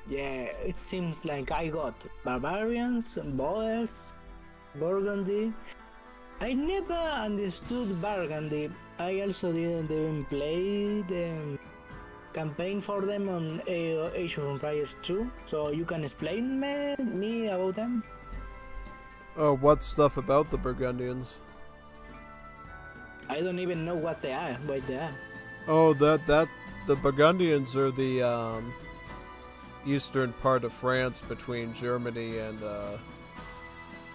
Yeah, it seems like I got barbarians, boers, Burgundy. I never understood Burgundy. I also didn't even play the campaign for them on Age of Empires 2, so you can explain me about them? Oh, what stuff about the Burgundians? I don't even know what they are. Oh, the Burgundians are the eastern part of France between Germany and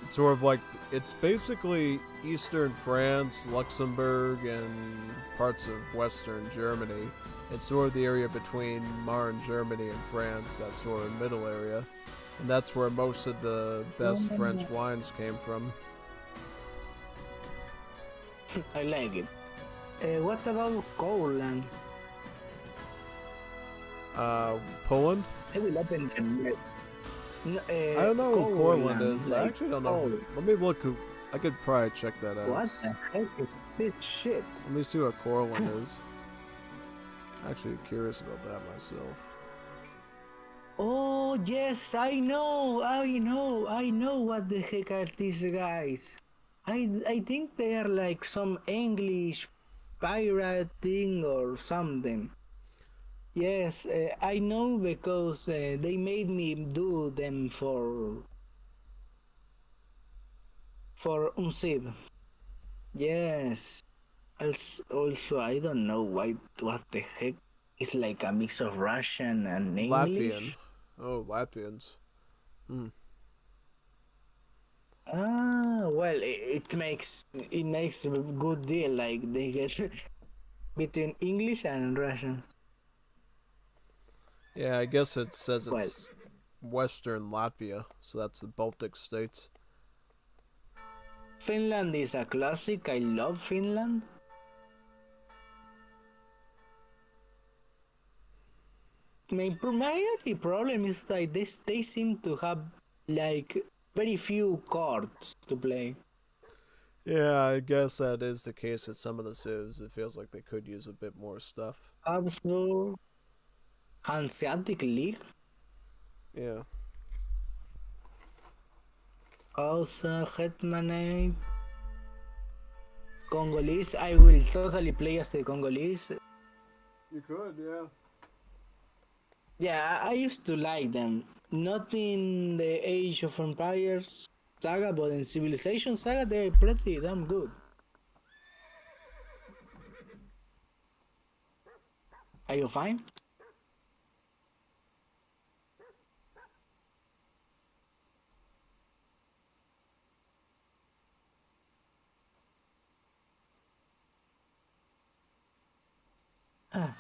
it's sort of like it's basically eastern France, Luxembourg, and parts of western Germany. It's sort of the area between modern Germany and France, that sort of middle area. And that's where most of the best French wines came from. I like it. What about Poland? Poland? I will open them. I don't know who Courland is. Like, I actually don't know. Let me look. I could probably check that out. What the heck is this shit? Let me see what Courland is. Actually curious about that myself. Oh yes, I know what the heck are these guys. I think they are like some English pirate thing or something. Yes, I know because they made me do them for Unsib. Yes. Also, I don't know what the heck. It's like a mix of Russian and Latvian. English. Oh, Latvians. Well, it makes a good deal. Like they get between English and Russians. Yeah, I guess it says it's Western Latvia, so that's the Baltic states. Finland is a classic. I love Finland. My only problem is that they seem to have like very few cards to play. Yeah, I guess that is the case with some of the civs. It feels like they could use a bit more stuff. Also, Hanseatic League. Yeah. Also, Hetmanate. Congolese. I will totally play as the Congolese. You could, yeah. Yeah, I used to like them. Not in the Age of Empires saga, but in Civilization saga, they're pretty damn good. Are you fine? Ah.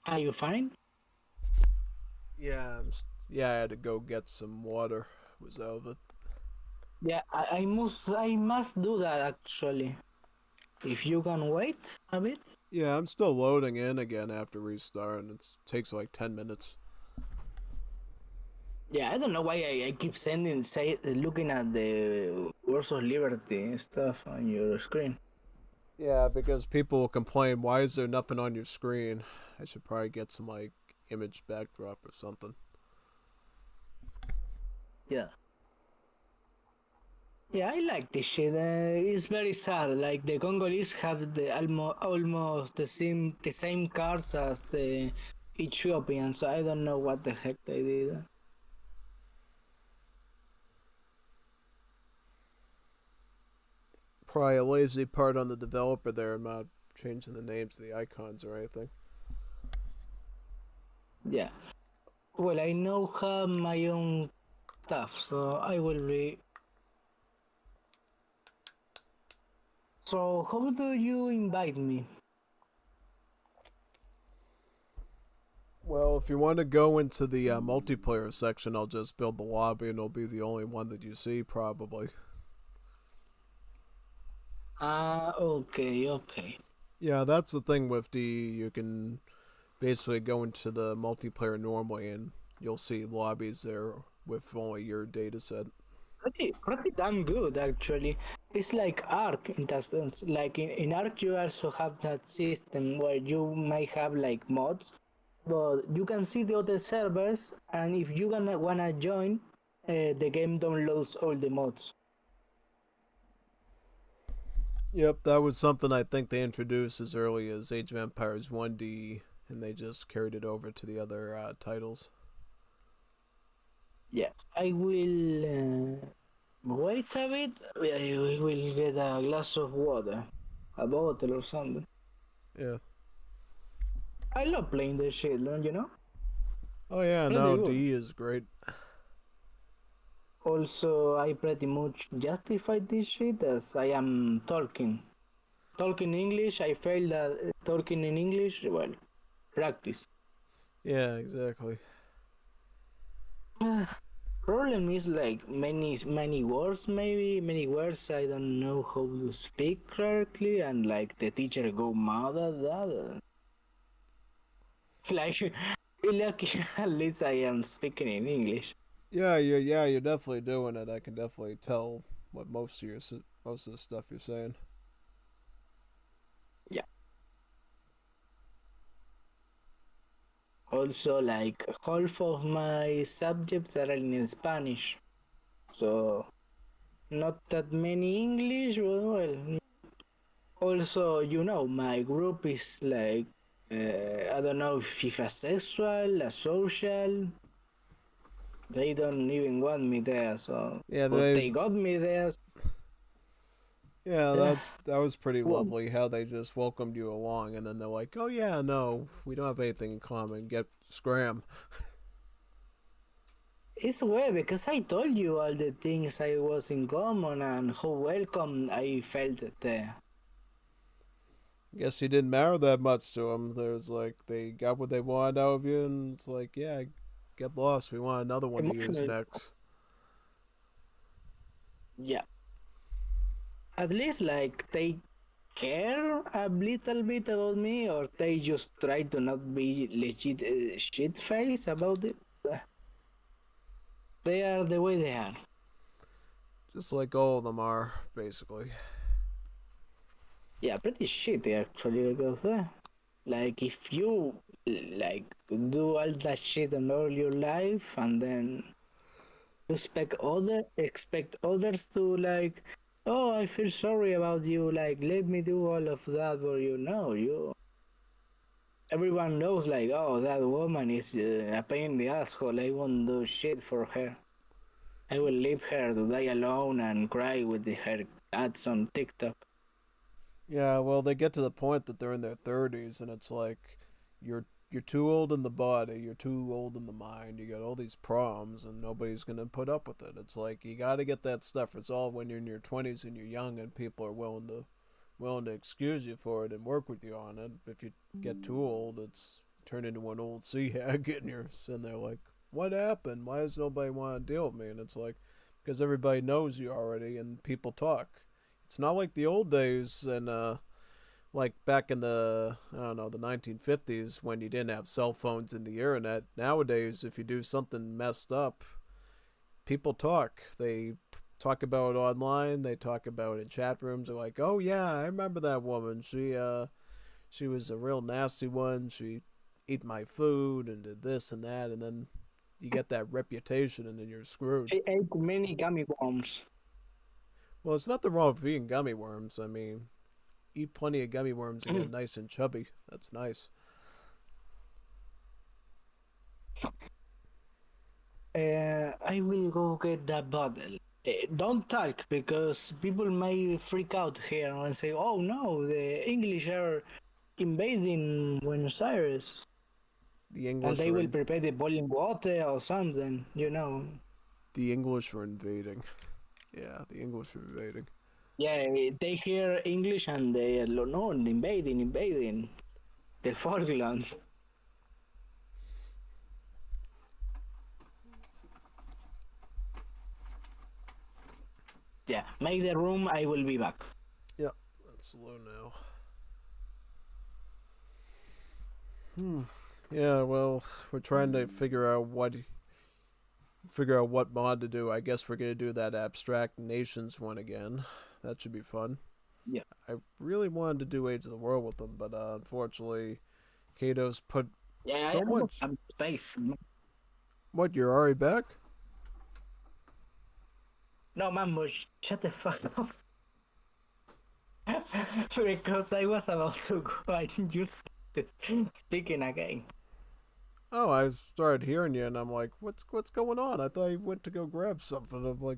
Are you fine? Yeah, yeah. I had to go get some water. Was out of it. Yeah, I must do that actually. If you can wait a bit. Yeah, I'm still loading in again after restart, and it takes like 10 minutes. Yeah, I don't know why I keep looking at the Words of Liberty stuff on your screen. Yeah, because people will complain, why is there nothing on your screen? I should probably get some like image backdrop or something. Yeah. Yeah, I like this shit. It's very sad. Like the Congolese have the almost the same cars as the Ethiopians. I don't know what the heck they did. Probably a lazy part on the developer there, not changing the names of the icons or anything. Yeah. Well, I now have my own stuff, so I will be. So, how do you invite me? Well, if you want to go into the multiplayer section, I'll just build the lobby and it'll be the only one that you see, probably. Okay. Yeah, that's the thing with the. You can basically go into the multiplayer normally and you'll see lobbies there with only your data set. Pretty damn good actually. It's like Ark in that sense. Like in Ark you also have that system where you might have like mods, but you can see the other servers, and if you wanna join, the game downloads all the mods. Yep, that was something I think they introduced as early as Age of Empires 1D, and they just carried it over to the other titles. Yeah, I will wait a bit. I will get a glass of water, a bottle or something. Yeah. I love playing this shit, don't you know? Oh yeah, Pretty no, good. D is great. Also, I pretty much justify this shit as I am talking. Talking English, I failed at talking in English, well, practice. Yeah, exactly. Problem is like many words, maybe many words I don't know how to speak correctly, and like the teacher go mad at that. Like, lucky at least I am speaking in English. Yeah, you're definitely doing it. I can definitely tell what most of the stuff you're saying. Yeah. Also, like half of my subjects are in Spanish, so not that many English, but well. Also, my group is like, I don't know if a sexual, a social. They don't even want me there, so. Yeah, But they got me there. Yeah, Yeah. that was pretty Well, lovely. How they just welcomed you along, and then they're like, "Oh yeah, no, we don't have anything in common. Get scram." it's weird because I told you all the things I was in common and how welcome I felt there. Guess you didn't matter that much to them. There's like they got what they wanted out of you, and it's like, yeah, get lost. We want another one to use Emotional. next. Yeah. At least like they care a little bit about me, or they just try to not be legit shit face about it. They are the way they are. Just like all of them are, basically. Yeah, pretty shitty actually, because like if you like do all that shit in all your life and then expect others to like, oh, I feel sorry about you, like let me do all of that for you. No, everyone knows like, oh, that woman is a pain in the asshole. I won't do shit for her. I will leave her to die alone and cry with her ads on TikTok. Yeah, well, they get to the point that they're in their 30s, and it's like, you're too old in the body, you're too old in the mind. You got all these problems, and nobody's gonna put up with it. It's like you got to get that stuff resolved when you're in your 20s and you're young, and people are willing to excuse you for it and work with you on it. If you get too old, it's turn into an old sea hag and you're sitting there like, what happened? Why does nobody want to deal with me? And it's like, because everybody knows you already and people talk. It's not like the old days and like back in the I don't know the 1950s when you didn't have cell phones and the internet. Nowadays, if you do something messed up, people talk. They talk about it online. They talk about it in chat rooms. They're like, "Oh yeah, I remember that woman. She was a real nasty one. She ate my food and did this and that." And then you get that reputation, and then you're screwed. She ate many gummy worms. Well, it's nothing wrong with eating gummy worms. I mean, eat plenty of gummy worms and get nice and chubby. That's nice. I will go get that bottle. Don't talk because people may freak out here and say, "Oh no, the English are invading Buenos Aires," The and English they are will prepare the boiling water or something. You know. the English are invading. Yeah, the English are invading. Yeah, they hear English and they are no invading the Falklands. Yeah, make the room. I will be back. Yep, that's low now. Yeah, well, we're trying to figure out what mod to do. I guess we're gonna do that abstract nations one again. That should be fun. Yeah. I really wanted to do Age of the World with them, but unfortunately, Kato's put so much. Space. What? You're already back? No, Mambo, shut the fuck up. Because I was about to go, I just speaking again. Oh, I started hearing you, and I'm like, what's going on? I thought he went to go grab something. I'm like,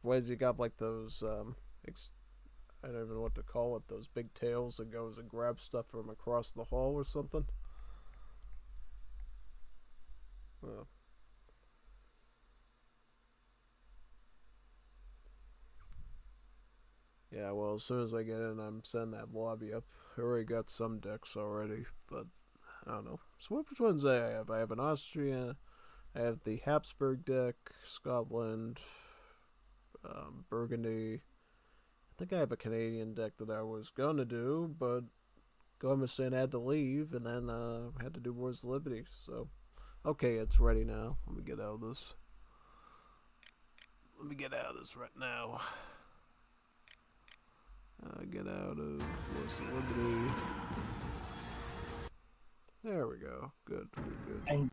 why has he got like those I don't even know what to call it. Those big tails that goes and grabs stuff from across the hall or something. Oh. Yeah, well, as soon as I get in, I'm sending that lobby up. I already got some decks already, but I don't know. So which ones do I have? I have an Austria, I have the Habsburg deck, Scotland, Burgundy. I think I have a Canadian deck that I was going to do, but Gormison had to leave, and then had to do Wars of Liberty. So, okay, it's ready now. Let me get out of this. Let me get out of this right now. Get out of Wars of Liberty. There we go. Good. And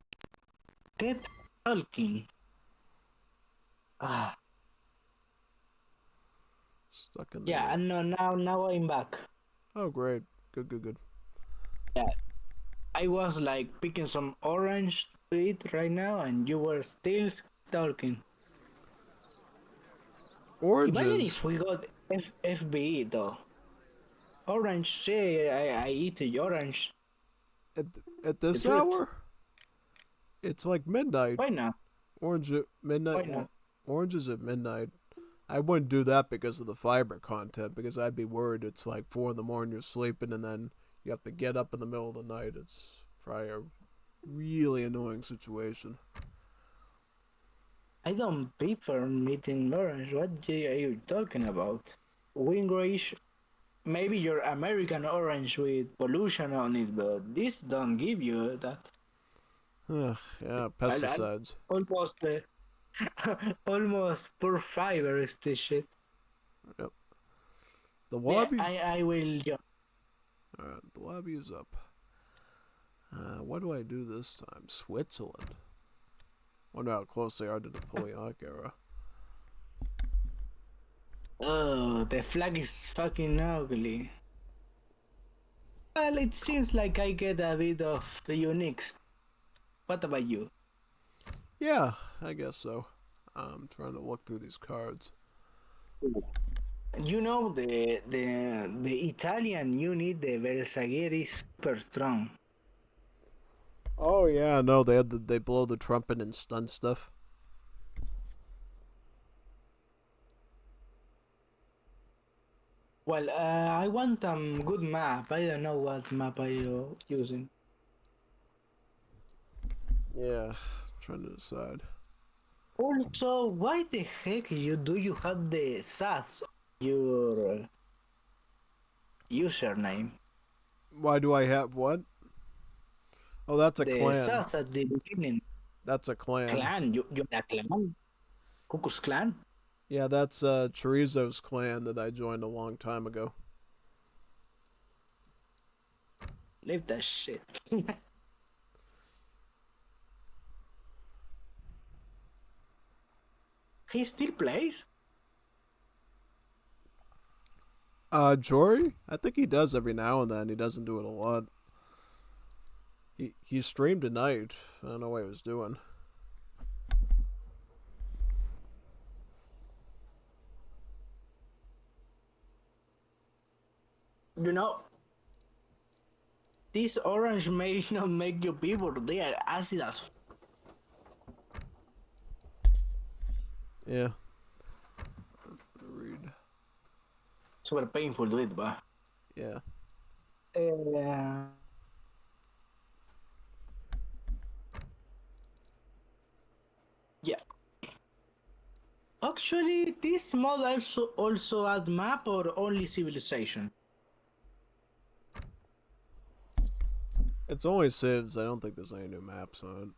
get talking. Ah. Stuck in Yeah, no, now I'm back. Oh, great. Good. Yeah. I was like picking some orange to eat right now, and you were still talking. Oranges? Imagine if we got FBE though. Orange, yeah, I eat the orange. At this hour? It's like midnight. Why not? Orange at midnight. Why not? Oranges at midnight. I wouldn't do that because of the fiber content, because I'd be worried it's like 4 in the morning, you're sleeping, and then you have to get up in the middle of the night. It's probably a really annoying situation. I don't prefer eating orange. What are you talking about? Wingrace, maybe your American orange with pollution on it, but this don't give you that. Yeah, pesticides. Almost, almost poor fiber is this shit. Yep. The lobby. Yeah, I will jump. Alright, the lobby is up. What do I do this time? Switzerland. Wonder how close they are to the Napoleonic era. Oh, the flag is fucking ugly. Well, it seems like I get a bit of the uniques. What about you? Yeah, I guess so. I'm trying to look through these cards. You know the Italian unit, the Bersaglieri, is super strong. Oh yeah, no, they blow the trumpet and stun stuff. Well, I want a good map. I don't know what map are you using. Yeah, trying to decide. Also, why the heck do you have the SAS your username? Why do I have what? Oh, that's a The clan. SAS at the beginning. That's a clan. Clan? You're a clan? Cuckoo's clan? Yeah, that's Chorizo's clan that I joined a long time ago. Leave that shit. He still plays? Jory? I think he does every now and then. He doesn't do it a lot. He streamed tonight. I don't know what he was doing. You know, this orange may not make you people. They are acid as. Yeah. Read. Super painful to it, but. Yeah. Yeah. Actually, this mod also add map or only civilization? It's only Sims. I don't think there's any new maps on it.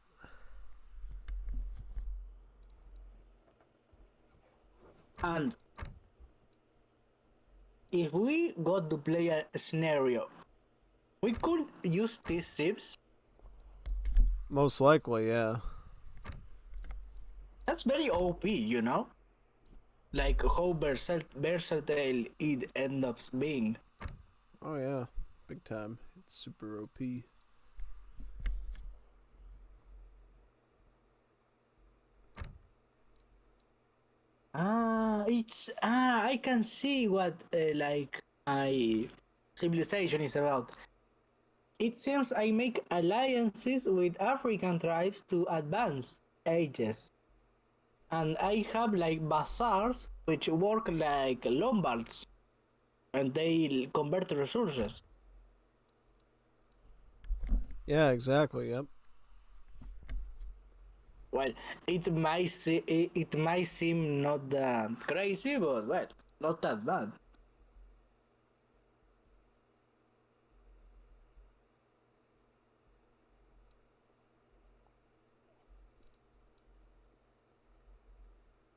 And if we got to play a scenario, we could use these ships. Most likely, yeah. That's very OP, you know? Like how versatile it ends up being. Oh yeah, big time. It's super OP. I can see what like my civilization is about. It seems I make alliances with African tribes to advance ages. And I have like bazaars which work like Lombards and they convert resources. Yeah, exactly. Yep. Well, it might seem not that crazy, but well, not that bad.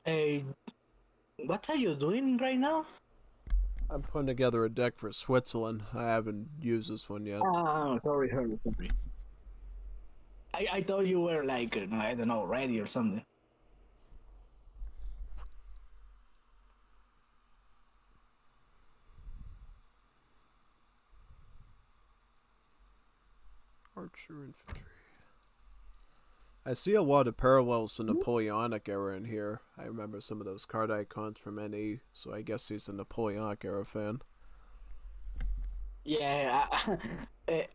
Hey, what are you doing right now? I'm putting together a deck for Switzerland. I haven't used this one yet. Sorry. I thought you were like, I don't know, ready or something. Archer infantry. I see a lot of parallels to Napoleonic era in here. I remember some of those card icons from NE, so I guess he's a Napoleonic era fan. Yeah,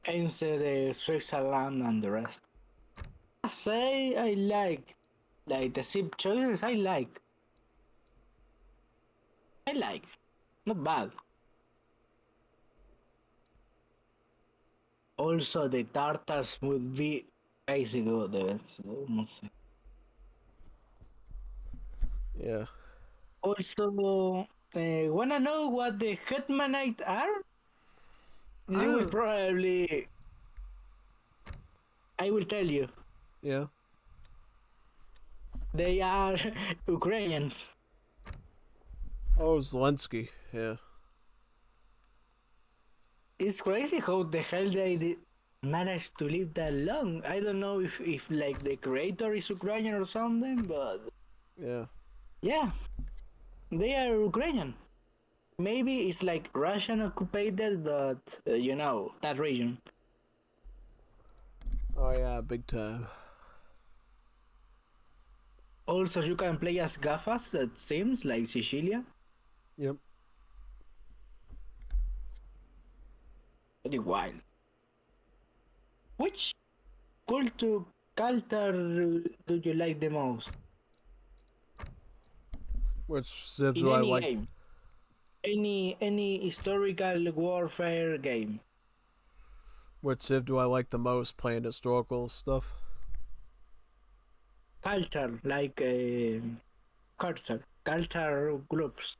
instead Switzerland and the rest. I say I like the ship choices. I like, not bad. Also, the Tartars would be crazy good. Yeah. Also, wanna know what the Hetmanite are? You will probably. I will tell you. Yeah. They are Ukrainians. Oh, Zelensky. Yeah. It's crazy how the hell they managed to live that long. I don't know if like the creator is Ukrainian or something, but yeah, they are Ukrainian. Maybe it's like Russian occupied, but you know that region. Oh yeah, big time. Also, you can play as Gafas. That seems like Sicilia. Yep. Pretty wild. Which culture do you like the most? Which Civ in do I any like? game? any historical warfare game. What Civ do I like the most? Playing historical stuff. Culture, like culture groups.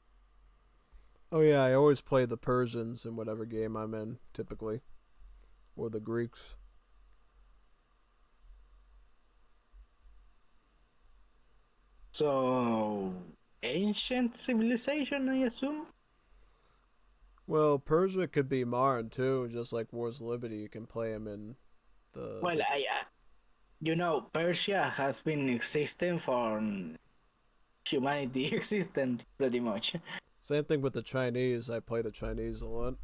Oh yeah, I always play the Persians in whatever game I'm in, typically, or the Greeks. So ancient civilization, I assume. Well, Persia could be modern too, just like Wars of Liberty. You can play them in Well, the you know, Persia has been existing for humanity existent pretty much. same thing with the Chinese. I play the Chinese a lot.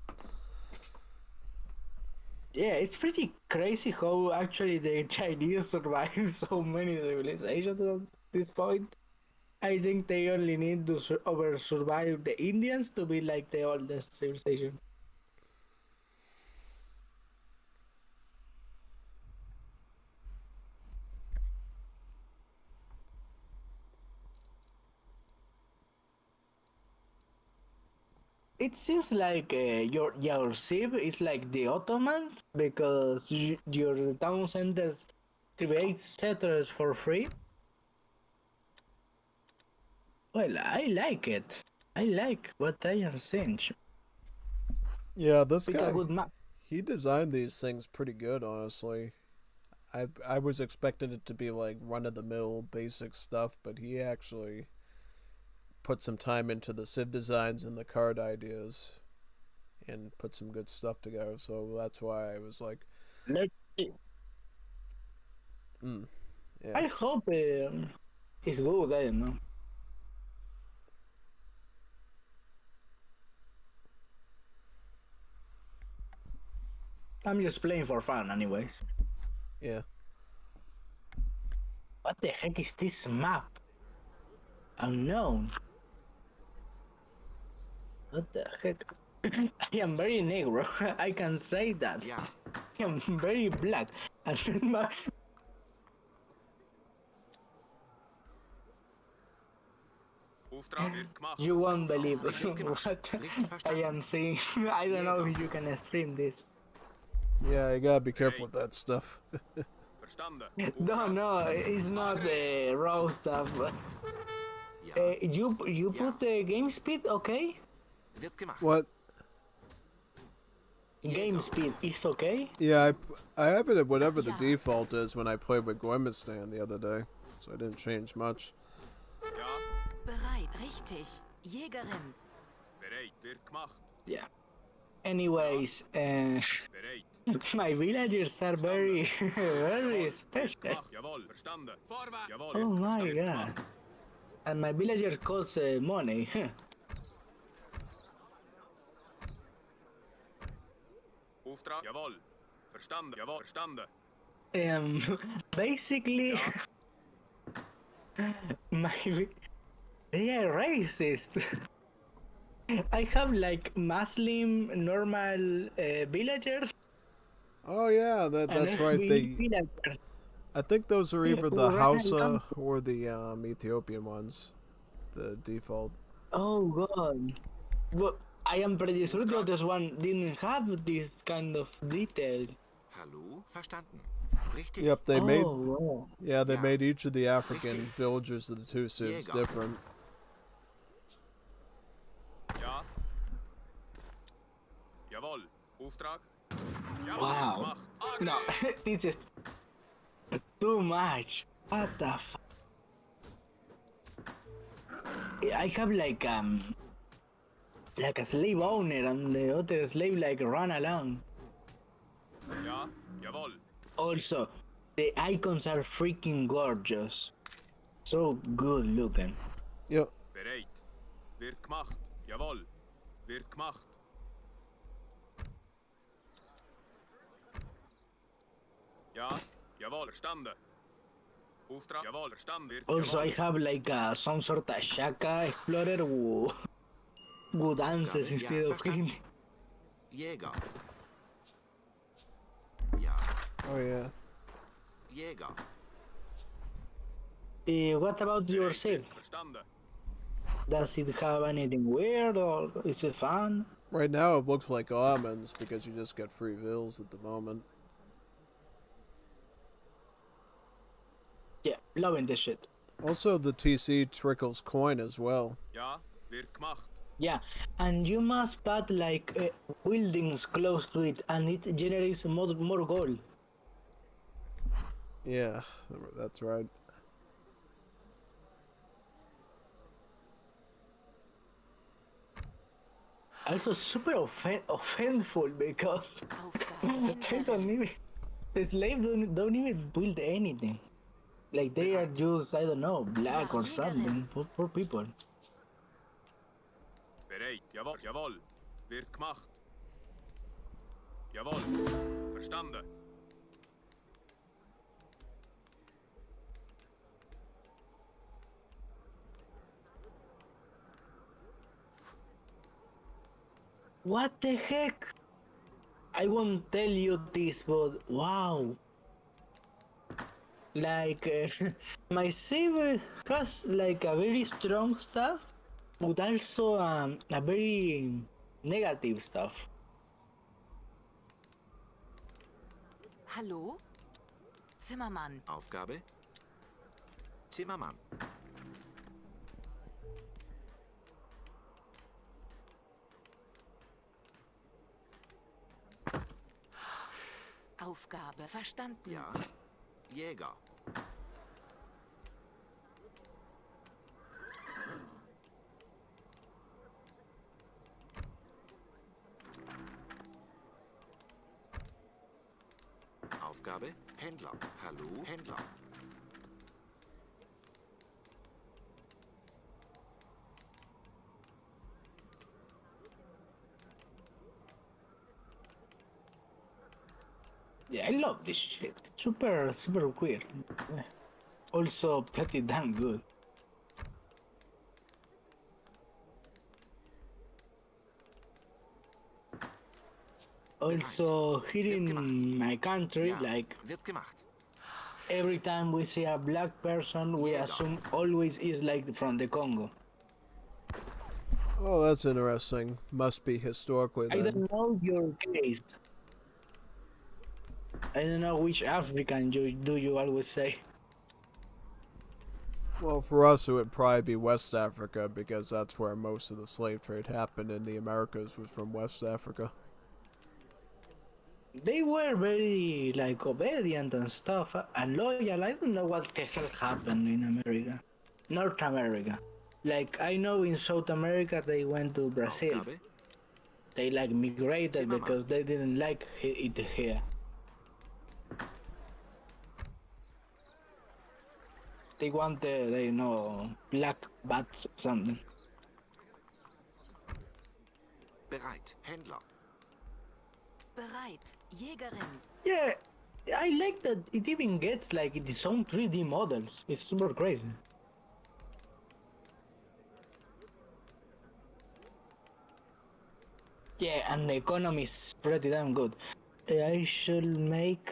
Yeah, it's pretty crazy how actually the Chinese survive so many civilizations at this point. I think they only need to survive the Indians to be like the oldest civilization. It seems like your civ is like the Ottomans because your town centers create settlers for free. Well, I like it. I like what I am seeing. Yeah, this It's a guy, good map. he designed these things pretty good, honestly. I was expecting it to be like run of the mill basic stuff, but he actually put some time into the Civ designs and the card ideas, and put some good stuff together. So that's why I was like, Let's see. yeah. I hope it's good. I don't know. I'm just playing for fun, anyways. Yeah. What the heck is this map? Unknown. What the heck? I am very negro. I can say that. Yeah. I am very black. And not much. You won't believe what I am seeing. I don't know if you can stream this. Yeah, you gotta be careful with that stuff. No, it's not the raw stuff. But you put the game speed, okay? What? Game speed is okay? Yeah, I have it at whatever the default is when I played with Gormistan the other day, so I didn't change much. Bereit, richtig. Jägerin. Bereit, wird gemacht. Yeah. Anyways, my villagers are very, very special. Jawohl, verstanden. Vorwärts. Jawohl. Oh my god. And my villager costs money. Auftrag. Jawohl. Verstanden. Jawohl, verstanden. Basically, they are racist. I have like Muslim normal villagers. Oh yeah, that's right. Villagers. I think those are either the Hausa or the Ethiopian ones, the default. Oh god. But I am pretty sure the other one didn't have this kind of detail. Hallo? Verstanden. Richtig. Yep, they made. Wow. Yeah, they made each of the African villagers of the two civs different. Ja. Jawohl. Auftrag. Wow. No, this is too much. What the f? I have like a slave owner and the other slave like run along. Ja. Jawohl. Also, the icons are freaking gorgeous. So good looking. Yep. Bereit. Wird gemacht. Jawohl. Wird gemacht. Ja. Jawohl, verstanden. Auftrag. Jawohl, verstanden. Wird Also, I have like some sort of shaka explorer who dances instead of him. Jäger. Ja. Oh yeah. Jäger. What about yourself? Verstanden. Does it have anything weird or is it fun? Right now it looks like almonds because you just get free vills at the moment. Yeah, loving this shit. Also, the TC trickles coin as well. Ja, wird gemacht. Yeah, and you must put like buildings close to it, and it generates more gold. Yeah, that's right. Also super offendful because they don't even, the slaves don't even build anything. Like they are just, I don't know, black or something. Poor people. Bereit, jawohl, jawohl. Wird gemacht. Jawohl. Verstanden. What the heck? I won't tell you this, but wow. Like, my saber has like a very strong stuff, but also a very negative stuff. Hallo? Zimmermann. Aufgabe? Zimmermann. Aufgabe verstanden. Ja. Jäger. Aufgabe? Händler. Hallo? Händler. Yeah, I love this shit. Super weird. Also pretty damn good. Also here in my country, like every time we see a black person, we assume always is like from the Congo. Oh, that's interesting. Must be historically then. I don't know your case. I don't know which African you always say. Well, for us it would probably be West Africa because that's where most of the slave trade happened in the Americas was from West Africa. They were very like obedient and stuff and loyal. I don't know what the hell happened in America. North America. Like I know in South America they went to Brazil. They like migrated because they didn't like it here. They wanted, you know, black bats or something. Bereit. Händler. Bereit. Jägerin. Yeah, I like that it even gets like its own 3D models. It's super crazy. Yeah, and the economy is pretty damn good. I should make...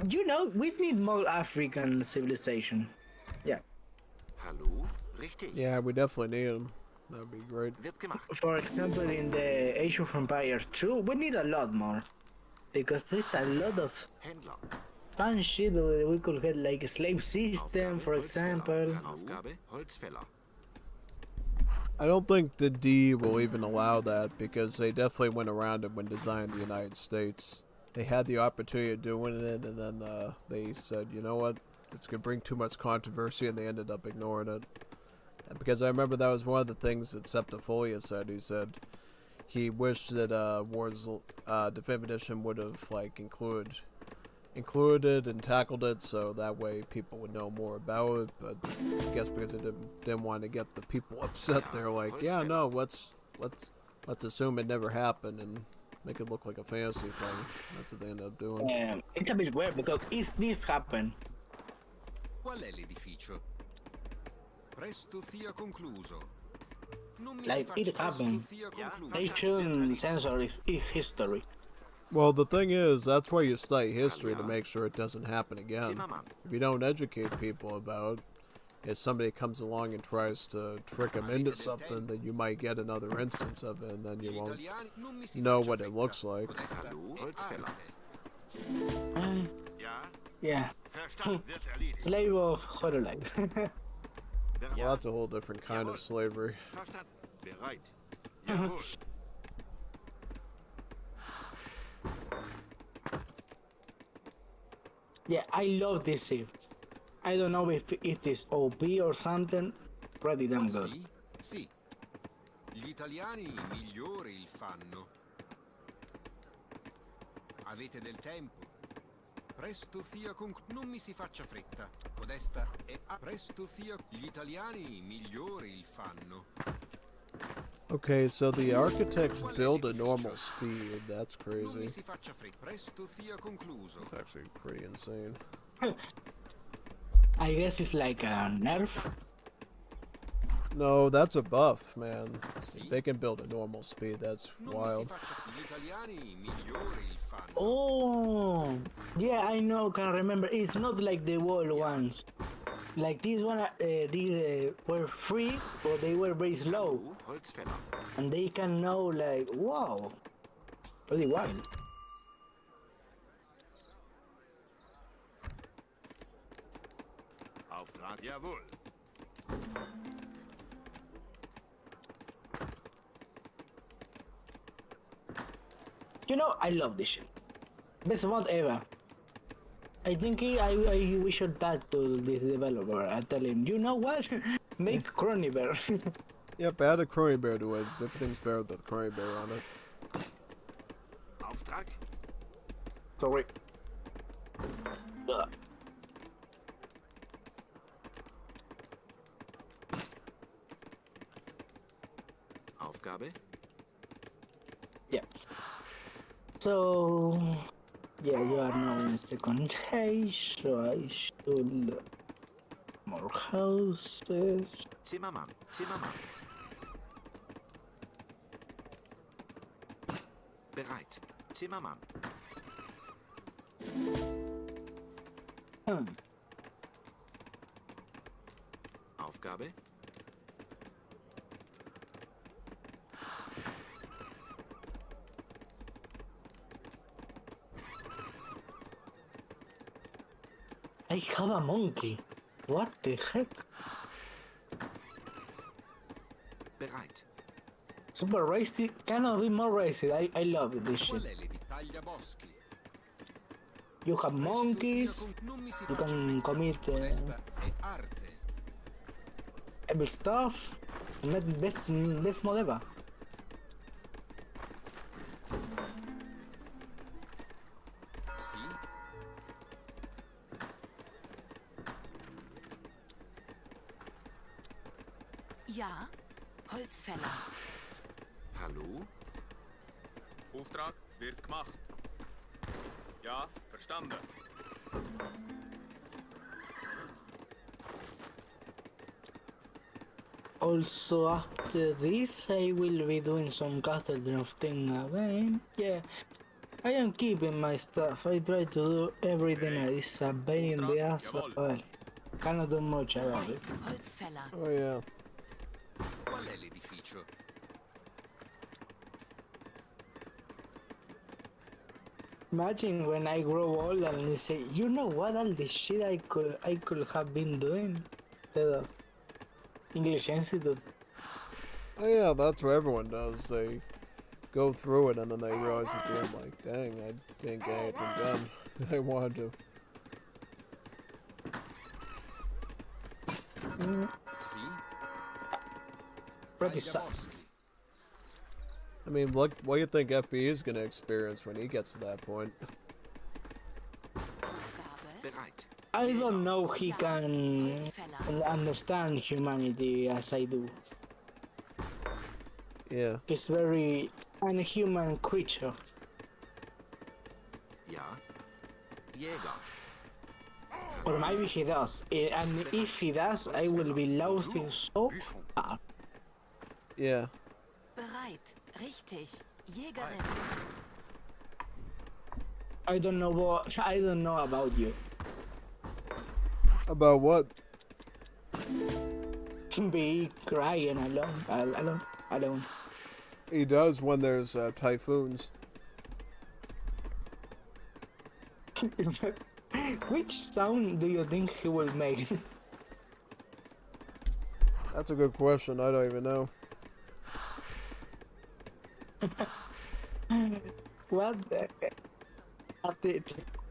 You know, we need more African civilization. Yeah. Hallo? Richtig. Yeah, we definitely need them. That'd be great. For example, in the Age of Empires 2, we need a lot more. Because there's a lot of fun shit that we could get, like a slave system, for example. Aufgabe? Holzfäller. I don't think the D will even allow that because they definitely went around it when designing the United States. They had the opportunity of doing it, and then they said, you know what, it's going to bring too much controversy, and they ended up ignoring it. Because I remember that was one of the things that Septifolia said. He said he wished that War's Definitive Edition would have like included and tackled it, so that way people would know more about it. But I guess because they didn't want to get the people upset, they're like, yeah, no, let's assume it never happened and make it look like a fantasy thing. That's what they ended up doing. It's a bit weird because if this happened, Qual è l'edificio? Presto sia concluso. Non mi like si it faccia happened, presto sia concluso. they shouldn't censor history. Well, the thing is, that's why you study history, to make sure it doesn't happen again. If you don't educate people about if somebody comes along and tries to trick them into something, then you might get another instance of it, and then you won't know what it looks like. Yeah. Slave of Hololive. Well, that's a whole different kind of slavery. Yeah, I love this scene. I don't know if it is OP or something. Pretty damn good. Sì. Gli italiani migliori il fanno. Avete del tempo? Presto fia non mi si faccia fretta. Codesta è presto fia. Gli italiani migliori il fanno. Okay, so the architects build a normal speed. That's crazy. Non mi si faccia fretta. Presto fia concluso. It's actually pretty insane. I guess it's like a nerf. No, that's a buff, man. If they can build a normal speed, that's wild. Oh, yeah, I know, can remember. It's not like the old ones. Like these one, these were free, but they were very slow. And they can now, like, wow, pretty wild. Auftrag, jawohl. You know, I love this shit. Best mod ever. I think we should talk to this developer. I tell him, you know what? Make Cronybear. Yep, add a Cronybear to it. Everything's better with the Cronybear on it. Auftrag? Sorry. Aufgabe? Yeah. So, yeah, you are now in second page, so I should more houses. Zimmermann, Zimmermann. Bereit. Zimmermann. Aufgabe? I have a monkey. What the heck? Bereit. Super racist. Cannot be more racist. I love this shit. You have monkeys. You can commit evil stuff. And that's best mod ever. Ja, Holzfäller. Hallo? Auftrag wird gemacht. Ja, verstanden. Also after this I will be doing some castle drafting again. Yeah, I am keeping my stuff. I try to do everything that is a pain in the ass, but well, cannot do much about it. Holzfäller. Oh yeah. Qual è l'edificio? Imagine when I grow old and they say, you know what, all the shit I could have been doing instead of English Institute. Oh yeah, that's what everyone does. They go through it and then they realize at the end, like, dang, I didn't get anything done. They wanted to. Pretty sad. I mean, look, what do you think FB is gonna experience when he gets to that point? I don't know he can understand humanity as I do. Yeah. He's very unhuman creature. Ja. Jäger. Or maybe he does. And if he does, I will be loathing so hard. Yeah. Bereit. Richtig. Jägerin. I don't know what. I don't know about you. About what? Be crying alone. He does when there's typhoons. Which sound do you think he will make? That's a good question. I don't even know. What?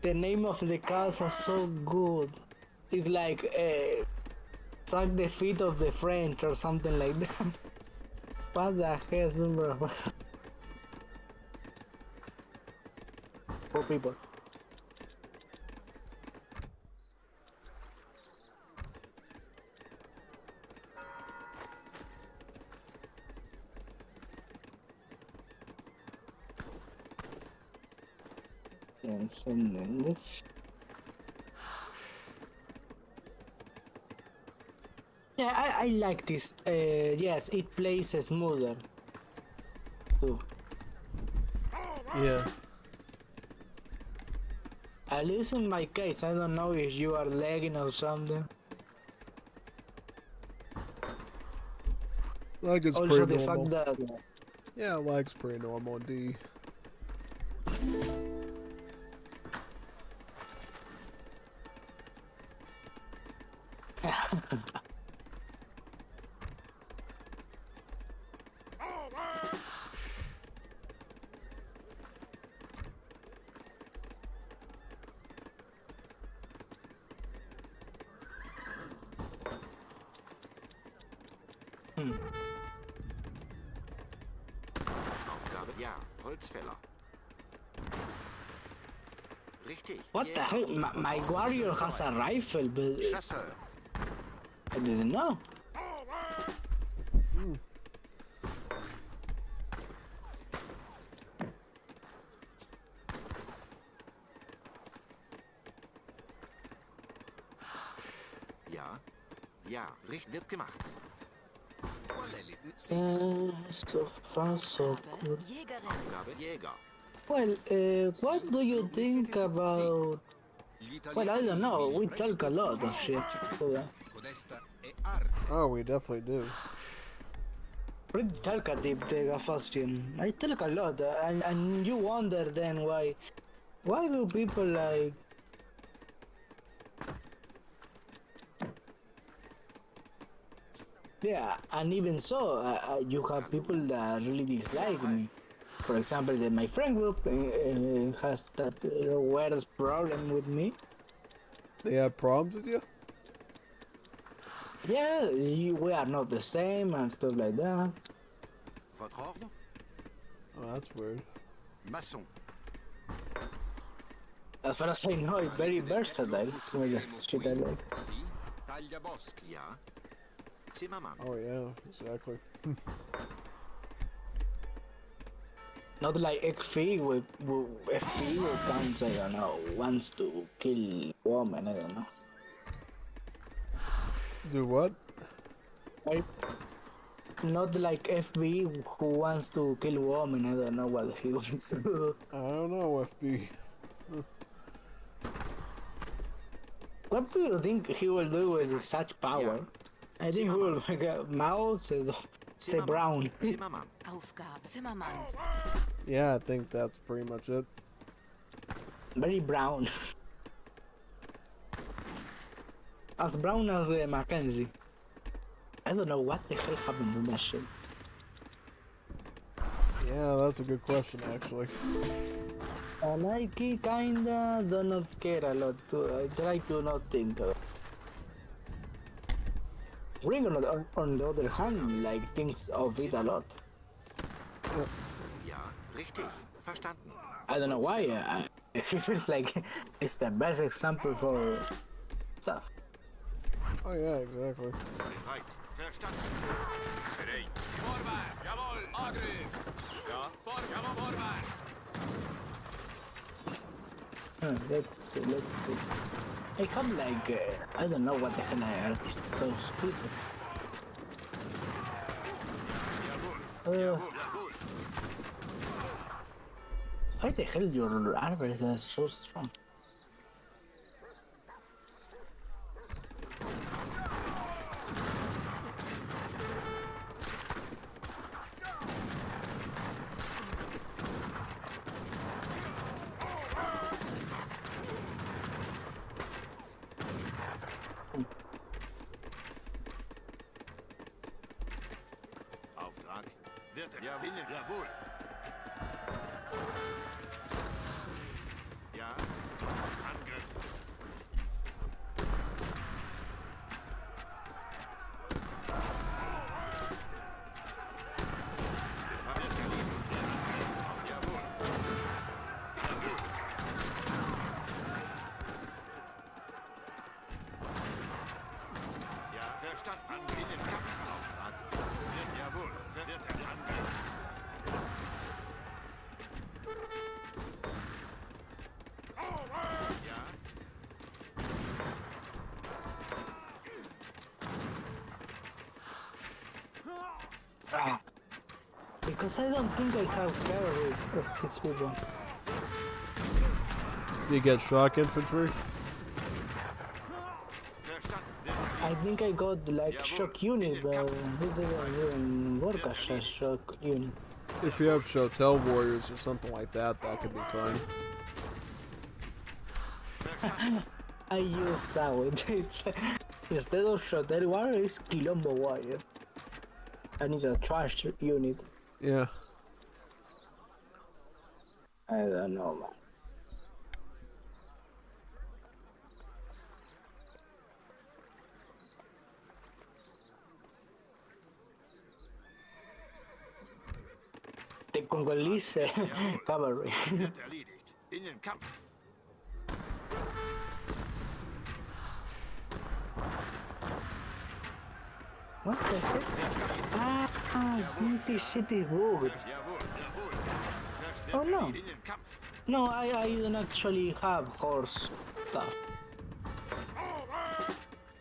The name of the cars are so good. It's like suck the feet of the French or something like that. What the hell, bro? Poor people. Yes, and then this. Yeah, I like this. Yes, it plays smoother too. Yeah. At least in my case, I don't know if you are lagging or something. Like it's Also, pretty the normal. fact that Yeah, lag's pretty normal, D. Aufgabe ja. Holzfäller. Richtig. What the hell? My warrior has a rifle, but Chasseur. I didn't know. Ja. Ja. Wird gemacht. So far so good. Aufgabe Jäger. Well, what do you think about? Well, I don't know. We talk a lot of shit. Oh, we definitely do. Pretty talkative, the Gafastian. I talk a lot, and you wonder then why do people like? Yeah, and even so, you have people that really dislike me. For example, my friend group has that weird problem with me. They have problems with you? Yeah, we are not the same and stuff like that. Votre ordre? Oh, that's weird. Maçon. As far as I know, it's very versatile. It's not just shit I like. Si. Tagliaboschi. Ja. Zimmermann. Oh yeah, exactly. Not like XP with FP who comes, I don't know, wants to kill woman, I don't know. Do what? Right? Not like FB who wants to kill woman, I don't know what he wants to do. I don't know, FB. What do you think he will do with such power? I think he will make a mouse, say brown. Zimmermann. Aufgabe. Zimmermann. Yeah, I think that's pretty much it. Very brown. As brown as Mackenzie. I don't know what the hell happened to that shit. Yeah, that's a good question, actually. And I kinda do not care a lot. I try to not think of it. Ring on the other hand, like thinks of it a lot. Ja. Richtig. Verstanden. I don't know why. It feels like it's the best example for stuff. Oh yeah, exactly. Bereit. Verstanden. Bereit. Vorwärts. Jawohl. Angriff. Ja. Jawohl. Vorwärts. Let's see. I have like I don't know what the hell are those people. Why the hell your armor is so strong? Auftrag. Wird ja binnen. Jawohl. Ja. Angriff. Ja, verstanden. Angriff im Kampfauftrag. Wird jawohl. Wird der Angriff. Ja. Ah. Because I don't think I have cavalry as these people. Do you get shock infantry? I think I got like shock unit, but this doesn't even work as a shock unit. If you have Shotel warriors or something like that, that could be fine. I use it. Instead of Shotel warrior, it's Quilombo warrior. And it's a trash unit. Yeah. I don't know, man. The Congolese cavalry. Wird erledigt. In den Kampf. What the heck? This shit is bugged. Oh no. No, I don't actually have horse stuff.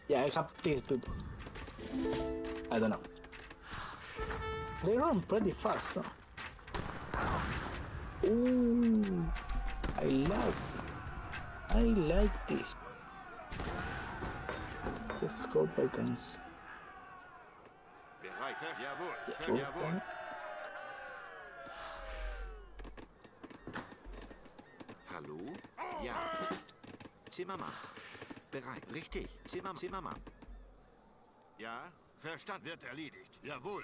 Yeah, I have these people. I don't know. They run pretty fast, though. Ooh, I like this. Let's go back and Bereit. Jawohl. go Jawohl. Hallo? Ja. Zimmermann. Bereit. Richtig. Zimmermann. Ja. Verstand. Wird erledigt. Jawohl.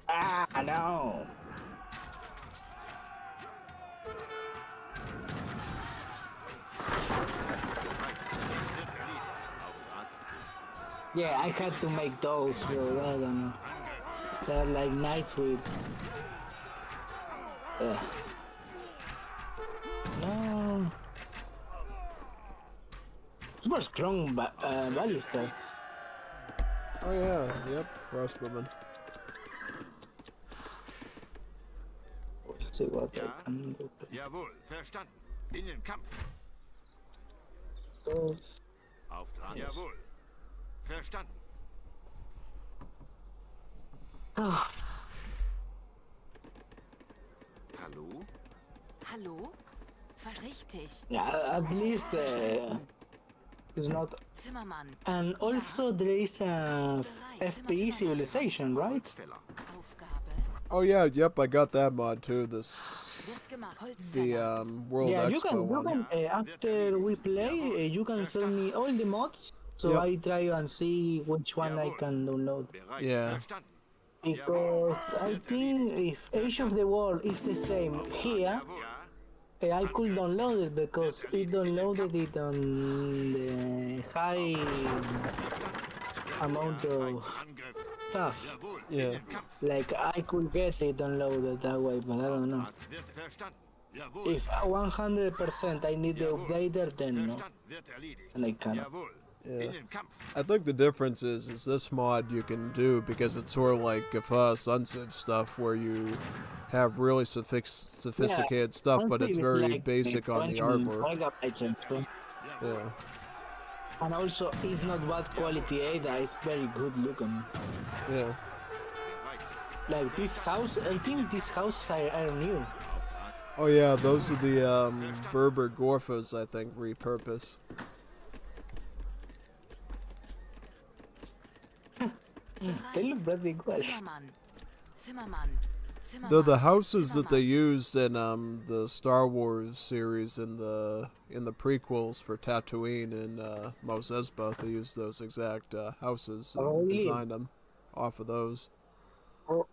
Ah, no. Yeah, I had to make those, bro. I don't know. They're like knights with. No. Super strong ballistas. Oh yeah, yep, crossbowmen. Let's see what I can do. Jawohl. Verstanden. In den Kampf. Those. Auftrag. Jawohl. Verstanden. Ah. Hallo? Hallo? Richtig. Yeah, at least it's not. Zimmermann. And also there is a FPE civilization, right? Oh yeah, yep, I got that mod too. This the World Yeah, you Expo one. can after we play, you can send me all the mods, so Yep. I try and see which one I can download. Yeah. Because I think if Age of the World is the same here, I could download it because it downloaded it on the high amount of stuff. Yeah. Like I could get it downloaded that way, but I don't know. If 100% I need the updater, then no. And I cannot. Yeah. I think the difference is this mod you can do because it's sort of like Sunsiv stuff where you have really sophisticated stuff, but it's very like basic on the armor. Yeah. And also, it's not bad quality either, it's very good looking. Yeah. Like this house, I think these houses are new. Oh yeah, those are the Berber Gorfas, I think, repurposed. They look pretty good. Zimmermann. Zimmermann. They're the Zimmermann. houses that they Zimmermann. used in the Star Wars series in the prequels for Tatooine and Mos Espa. They used those exact houses and Really? designed them off of those.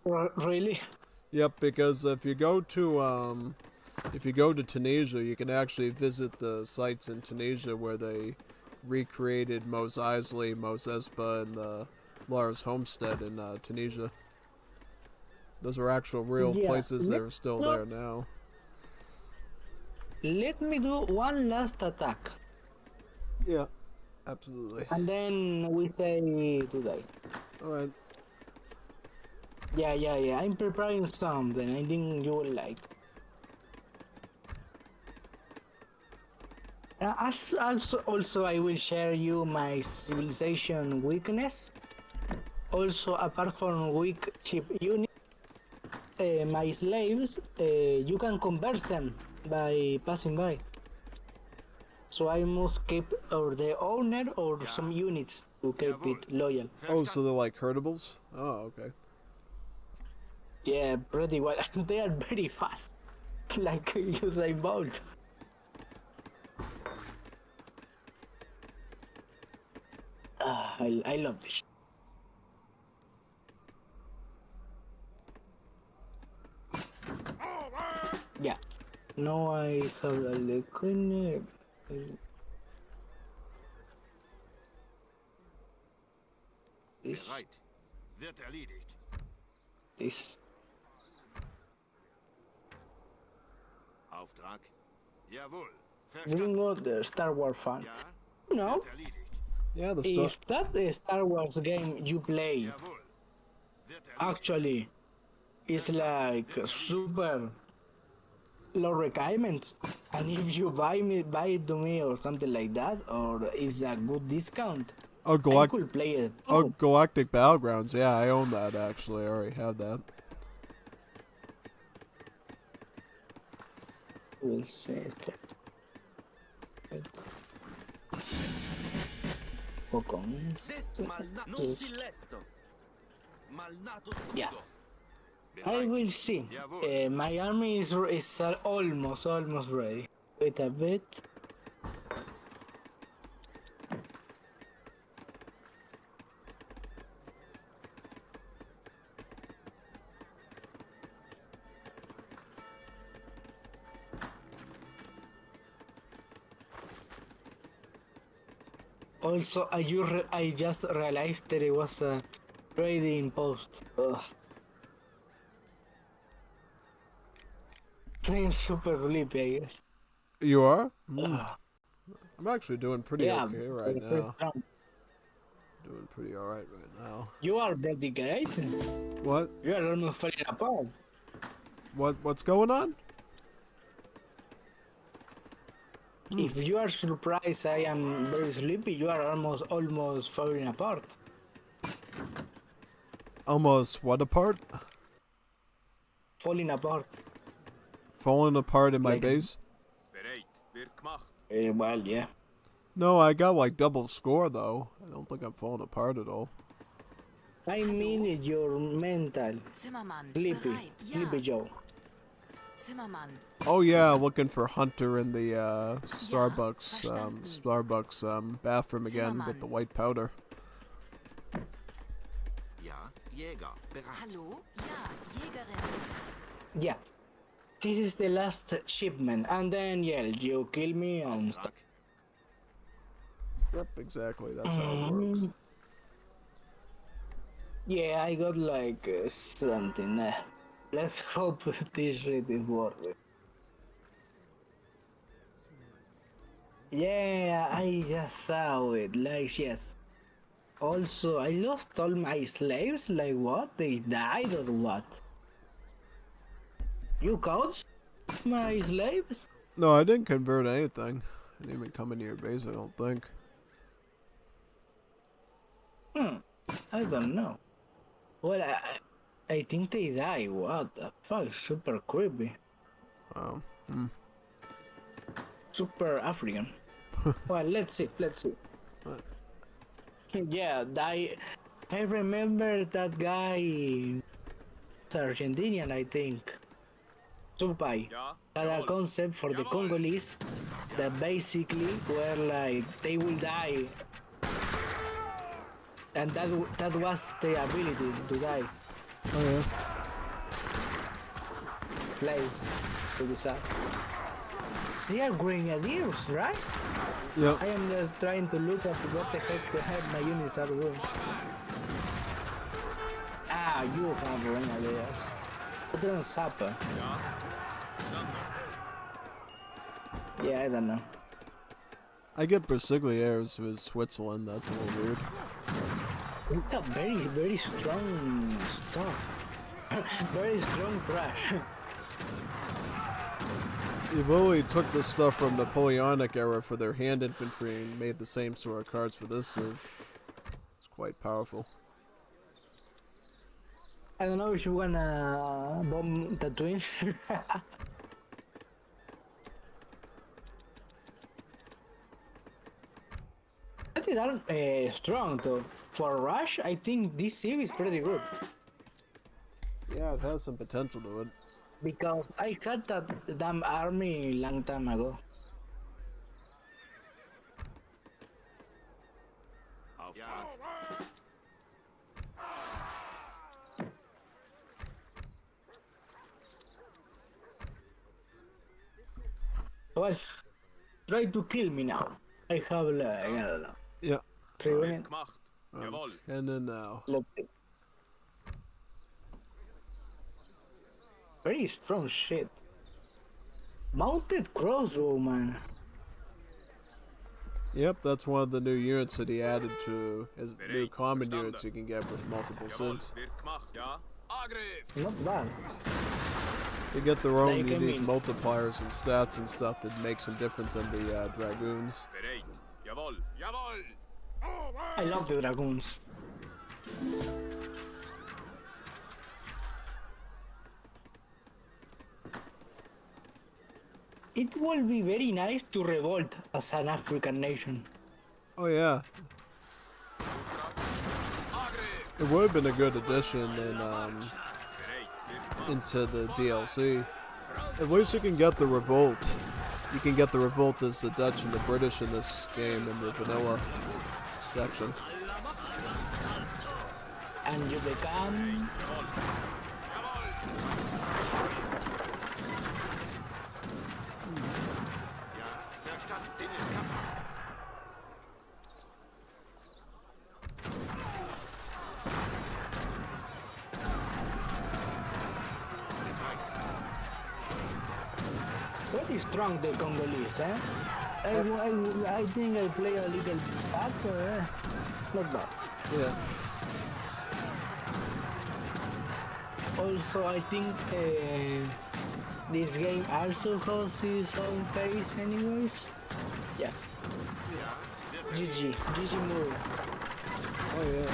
Really? Yep, because if you go to Tunisia, you can actually visit the sites in Tunisia where they recreated Mos Eisley, Mos Espa, and the Lars Homestead in Tunisia. Those are actual real Yeah. places that are still there now. Let me do one last attack. Yeah, absolutely. And then we say today. Alright. Yeah. I'm preparing something I think you will like. Also, I will share you my civilization weakness. Also, apart from weak ship unit, my slaves, you can convert them by passing by. So I must keep or the owner or some units to keep it loyal. Oh, so they're like herdables? Oh, okay. Yeah, pretty well. They are very fast, like Usain Bolt. I love this. Yeah. Now I have a little. This. Bereit. Wird erledigt. This. Auftrag. Jawohl. Bring out the Star Wars fan. No. Yeah, the If that Star Wars game you play actually is like super low requirements, and if you buy it to me or something like that, or it's a good discount, Oh, I could play it. Oh, Galactic Battlegrounds. Yeah, I own that actually. I already have that. We'll see. Yeah. I will see. My army is almost ready. Wait a bit. Also, I just realized that it was a trading post. Ugh. I'm super sleepy, I guess. You are? I'm actually doing pretty Yeah, okay right now. Doing pretty alright right now. You are pretty great. What? You are almost falling apart. What's going on? If you are surprised I am very sleepy, you are almost falling apart. Almost what apart? Falling apart. Falling apart in my base? Bereit. Wird gemacht. Well, yeah. No, I got like double score though. I don't think I'm falling apart at all. I mean your mental. Zimmermann. Sleepy. Bereit. Ja. Sleepy Joe. Zimmermann. Oh yeah, looking for Hunter in the Starbucks bathroom again with the white powder. Ja, Jäger. Bereit. Hallo? Ja, Jägerin. Yeah. This is the last shipment, and then yeah, you kill me and stuff. Yep, exactly. That's how it works. Yeah, I got like something. Let's hope this shit is worth it. Yeah, I just saw it. Like, yes. Also, I lost all my slaves. Like, what? They died or what? You caught my slaves? No, I didn't convert anything. I didn't even come into your base, I don't think. I don't know. Well, I think they die. What the fuck? Super creepy. Wow. Hmm. Super African. Well, let's see. Yeah, I remember that guy, Argentinian, I think. Supai had a concept for the Congolese that basically were like they will die, and that was their ability to die. Oh yeah. Slaves to be sad. They are grenadiers, right? Yep. I am just trying to look at what the heck my units are doing. Ah, you have grenadiers. Put it on Zappa. Yeah, I don't know. I get Bersigliers with Switzerland. That's a little weird. We got very strong stuff. Very strong trash. They literally took the stuff from Napoleonic era for their hand infantry and made the same sort of cards for this. So it's quite powerful. I don't know if you wanna bomb the twins. They are strong though. For Rush, I think this civ is pretty good. Yeah, it has some potential to it. Because I had that damn army long time ago. Well, try to kill me now. I have I don't know. Yeah. 3 minutes. And then now. Very strong shit. Mounted crossbow, man. Yep, that's one of the new units that he added to his new common units you can get with multiple civs. Not bad. They get their own unique multipliers and stats and stuff that makes them different than the dragoons. I love the dragoons. It will be very nice to revolt as an African nation. Oh yeah. It would have been a good addition into the DLC. At least you can get the revolt. You can get the revolt as the Dutch and the British in this game in the vanilla section. And you become... Pretty strong the Congolese, eh? I think I play a little bad, not bad. Yeah. Also, I think this game also has its own pace anyways. Yeah. GG move. Oh yeah.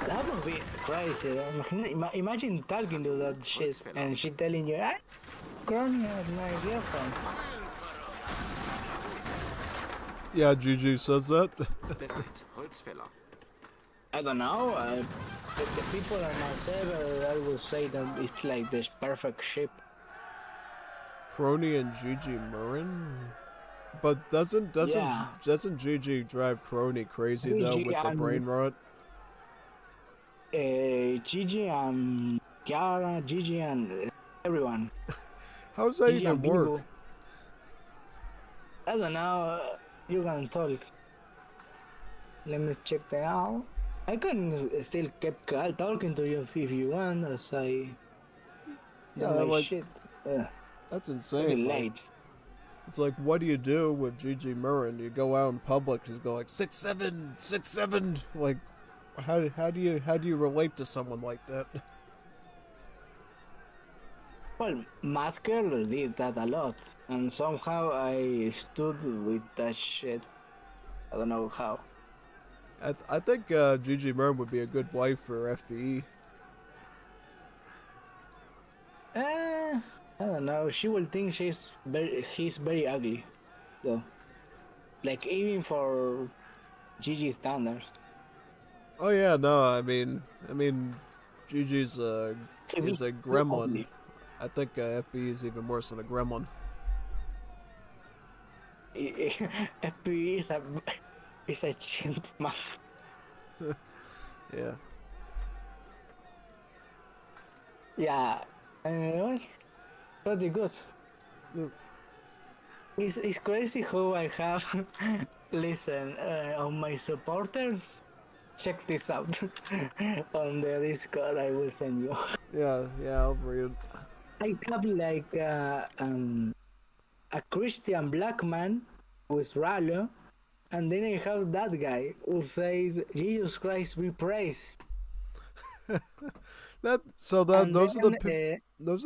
That would be crazy. Imagine talking to that shit and she telling you, "I crony of my girlfriend." Yeah, GG says that. I don't know. The people on my server, I would say that it's like this perfect ship. Crony and GG Murrin? But doesn't GG drive Crony crazy though with the brain rot? Gigi and Kiara, Gigi and everyone. How does that Gigi even work? I don't know. You can talk. Let me check that out. I can still keep talking to you if you want, as I Yeah, like, shit. That's insane. Pretty like, late. It's like, what do you do with GG Murrin? You go out in public, just go like 6'7", 6'7". Like, how do you relate to someone like that? Well, Masker did that a lot, and somehow I stood with that shit. I don't know how. I think Gigi Mern would be a good wife for FBE. I don't know. She will think he's very ugly, though. Like even for Gigi standards. Oh yeah, no, Gigi's To me, is a too gremlin. ugly. I think FBE is even worse than a gremlin. FP is a chimp man. Yeah. Yeah, well, pretty good. Yep. It's crazy how I have listen on my supporters. Check this out on the Discord. I will send you. Yeah, I'll read it. I have like a Christian black man who's Ralo, and then I have that guy who says Jesus Christ be praised. And Those are then those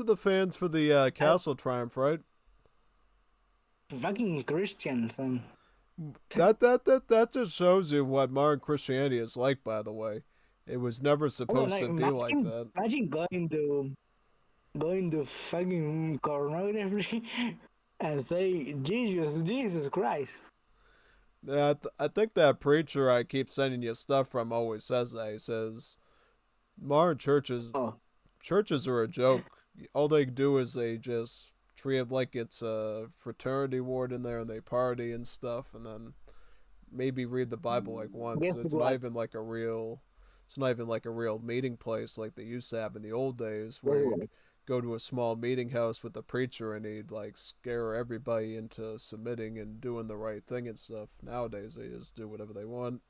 are the fans for the Castle Triumph, right? fucking Christians and That just shows you what modern Christianity is like. By the way, it was never I don't supposed know. to be like that. Imagine going to fucking pornography and say Jesus Christ. Yeah, I think that preacher I keep sending you stuff from always says that. He says modern churches are a joke. All they do is they just treat it like it's a fraternity ward in there, and they party and stuff, and then maybe read the Bible like once. Guess It's not what? even like a real. It's not even like a real meeting place like they used to have in the old days, where you'd go to a small meeting house with the preacher and he'd like scare everybody into submitting and doing the right thing and stuff. Nowadays they just do whatever they want.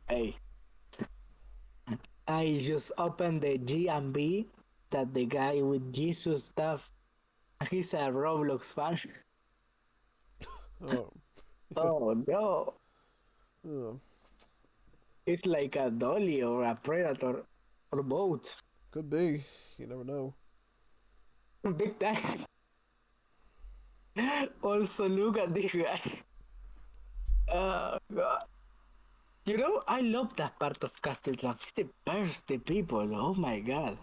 Hey, I just opened the G&B that the guy with Jesus stuff. He's a Roblox fan. Oh. Oh no. Oh. It's like a dolly or a predator or both. Could be. You never know. Big time. Also, look at this guy. Oh god. You know, I love that part of Castle Trap. It burns the people. Oh my god.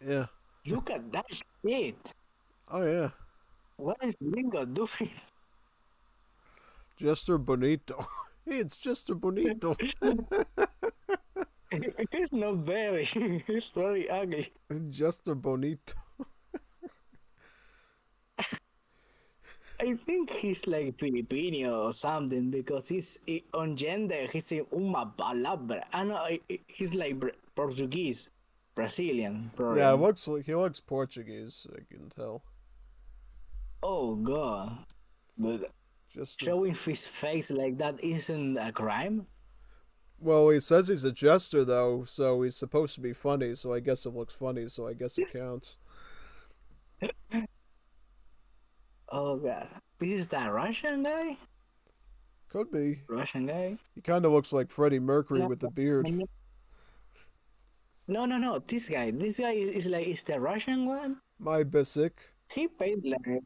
Yeah. Look at that shit. Oh yeah. What is Lingo doing? Jester Bonito. Hey, it's Jester Bonito. He's not very. He's very ugly. Jester Bonito. I think he's like Filipino or something because on gender he's in uma palabra. I know he's like Portuguese, Brazilian. Probably. Yeah, he looks Portuguese. I can tell. Oh god, but just showing his face like that isn't a crime. Well, he says he's a jester though, so he's supposed to be funny. So I guess it looks funny. So I guess it counts. Oh god, this is that Russian guy? Could be. Russian guy? He kind of looks like Freddie Mercury with the beard. No. This guy is the Russian one. My basic. He paid like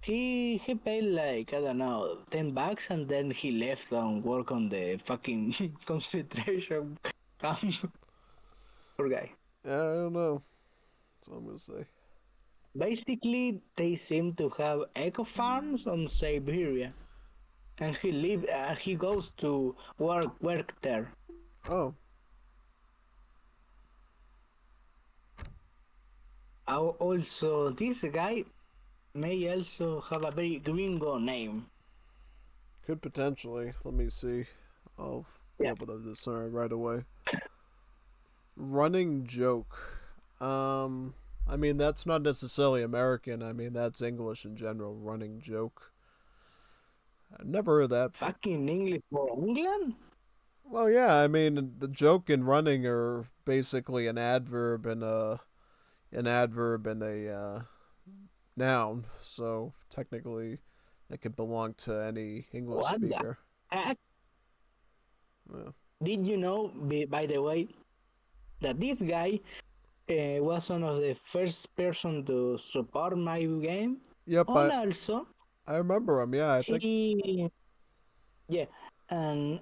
he paid like I don't know $10 and then he left and work on the fucking concentration camp. Poor guy. Yeah, I don't know. That's all I'm gonna say. Basically, they seem to have eco farms on Siberia, and he goes to work there. Oh. Also, this guy may also have a very gringo name. Could potentially. Let me see. I'll be able to discern right away. Running joke. I mean, that's not necessarily American. I mean, that's English in general. Running joke. I've never heard that. Fucking English for England? Well, yeah. I mean, the joke and running are basically an adverb and a noun. So technically, it could belong to any English speaker. Yeah. Did you know, by the way, that this guy was one of the first person to support my game. Yep, And also, I remember him. Yeah, I think. Yeah, and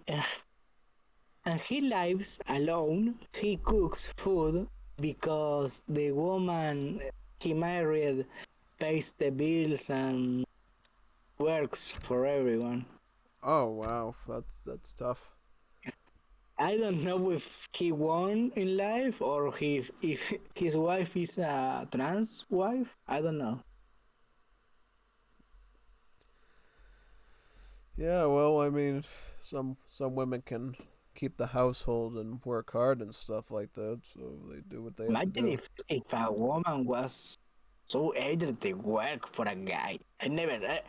and he lives alone. He cooks food because the woman he married pays the bills and works for everyone. Oh wow, that's tough. I don't know if he won in life or if his wife is a trans wife. I don't know. Yeah, well, I mean, some women can keep the household and work hard and stuff like that, so they do what they have to Imagine do. if a woman was so eager to work for a guy. I never.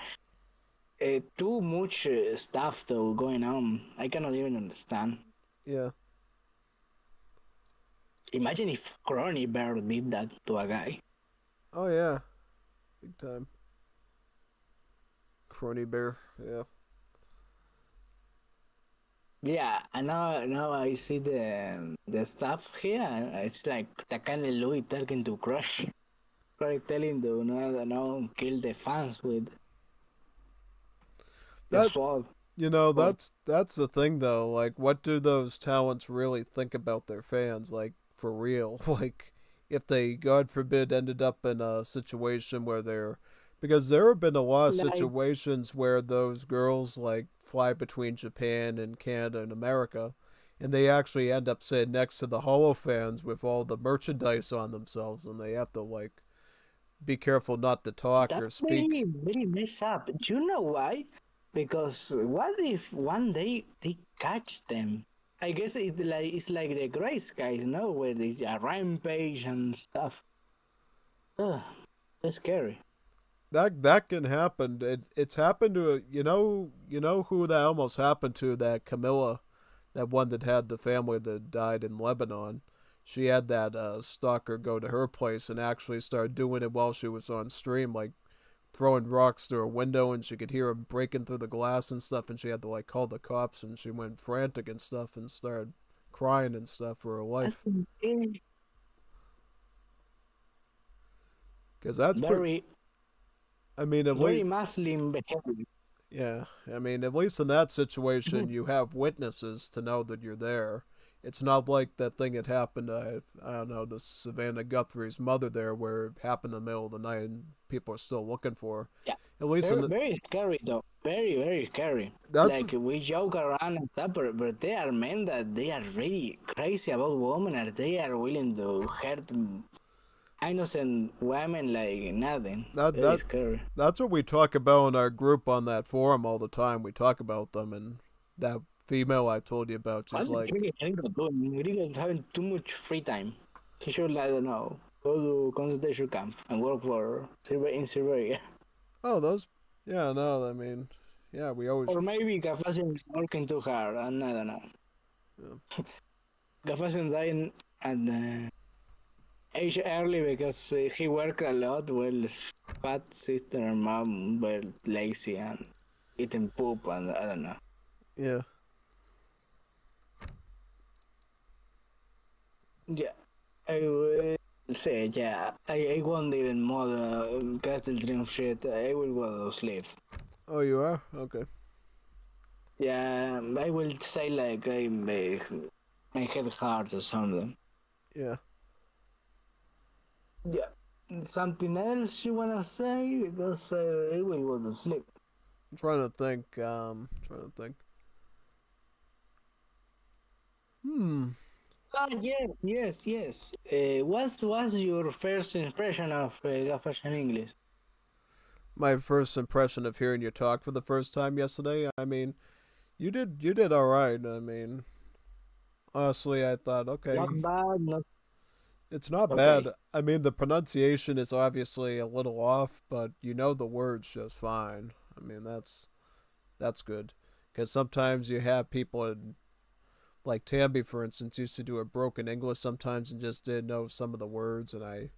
Too much stuff though going on. I cannot even understand. Yeah. Imagine if Crony Bear did that to a guy. Oh yeah, big time. Crony bear. Yeah. Yeah, and now I see the stuff here. It's like Takane Louis talking to Crush. Crush telling to no kill the fans with the That sword. that's the thing though. Like, what do those talents really think about their fans? Like, for real? Like, if they, God forbid, ended up in a situation where they're, because there have been a lot of Like situations where those girls like fly between Japan and Canada and America, and they actually end up sitting next to the Holo fans with all the merchandise on themselves, and they have to like be careful not to talk or that's speak. very messed up. Do you know why? Because what if one day they catch them? I guess it's like the Grace guys, no, where there's a rampage and stuff. Ugh, that's scary. That can happen. It's happened to, you know who that almost happened to, that Camilla, that one that had the family that died in Lebanon. She had that stalker go to her place and actually started doing it while she was on stream, like throwing rocks through a window, and she could hear him breaking through the glass and stuff, and she had to like call the cops, and she went frantic and stuff and started crying and stuff for her life. Because that's pretty. Very, I mean, at very least. Muslim behavior. Yeah, I mean, at least in that situation, you have witnesses to know that you're there. It's not like that thing that happened to, I don't know, to Savannah Guthrie's mother there, where it happened in the middle of the night and people are still looking for her. Yeah, At least in very, the. very scary though. Very, very scary. That's. Like we joke around and stuff, but they are men that they are really crazy about women, and they are willing to hurt innocent women like nothing. Very That scary. that's what we talk about in our group on that forum all the time. We talk about them, and that female I told you about, What she's the like, trick is Gringo doing? Gringo is having too much free time. He should, I don't know, go to concentration camp and work for in Siberia. oh, those, yeah, no, I mean, yeah, we always, Or maybe Gafasin is working too hard, and I don't know. yeah. Gafasin dying at age early because he worked a lot. Well, fat sister and mom were lazy and eating poop, and I don't know. Yeah. Yeah, I will say, yeah, I won't even more Castle Dream shit. I will go to sleep. Oh, you are? Okay. Yeah, I will say like my head hard or something. Yeah. Yeah. Something else you wanna say? Because I will go to sleep. I'm trying to think. Trying to think. Hmm. Ah, yes. What was your first impression of Gaffers in English? My first impression of hearing you talk for the first time yesterday. I mean, you did all right. I mean, honestly, I thought, Not okay, bad, not it's not okay. bad. I mean, the pronunciation is obviously a little off, but you know the words just fine. I mean, that's good. Because sometimes you have people in, like Tamby, for instance, used to do a broken English sometimes and just didn't know some of the words, and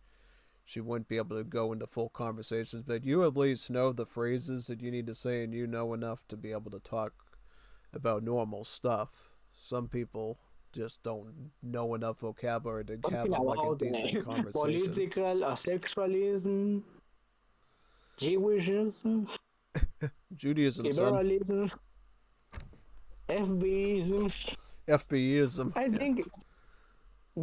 she wouldn't be able to go into full conversations. But you at least know the phrases that you need to say, and you know enough to be able to talk about normal stuff. Some people just don't know enough vocabulary to have Talking like a about decent conversation. political sexualism, Jewishism, Judaism, son. liberalism, FBism. FBism. I Yeah. think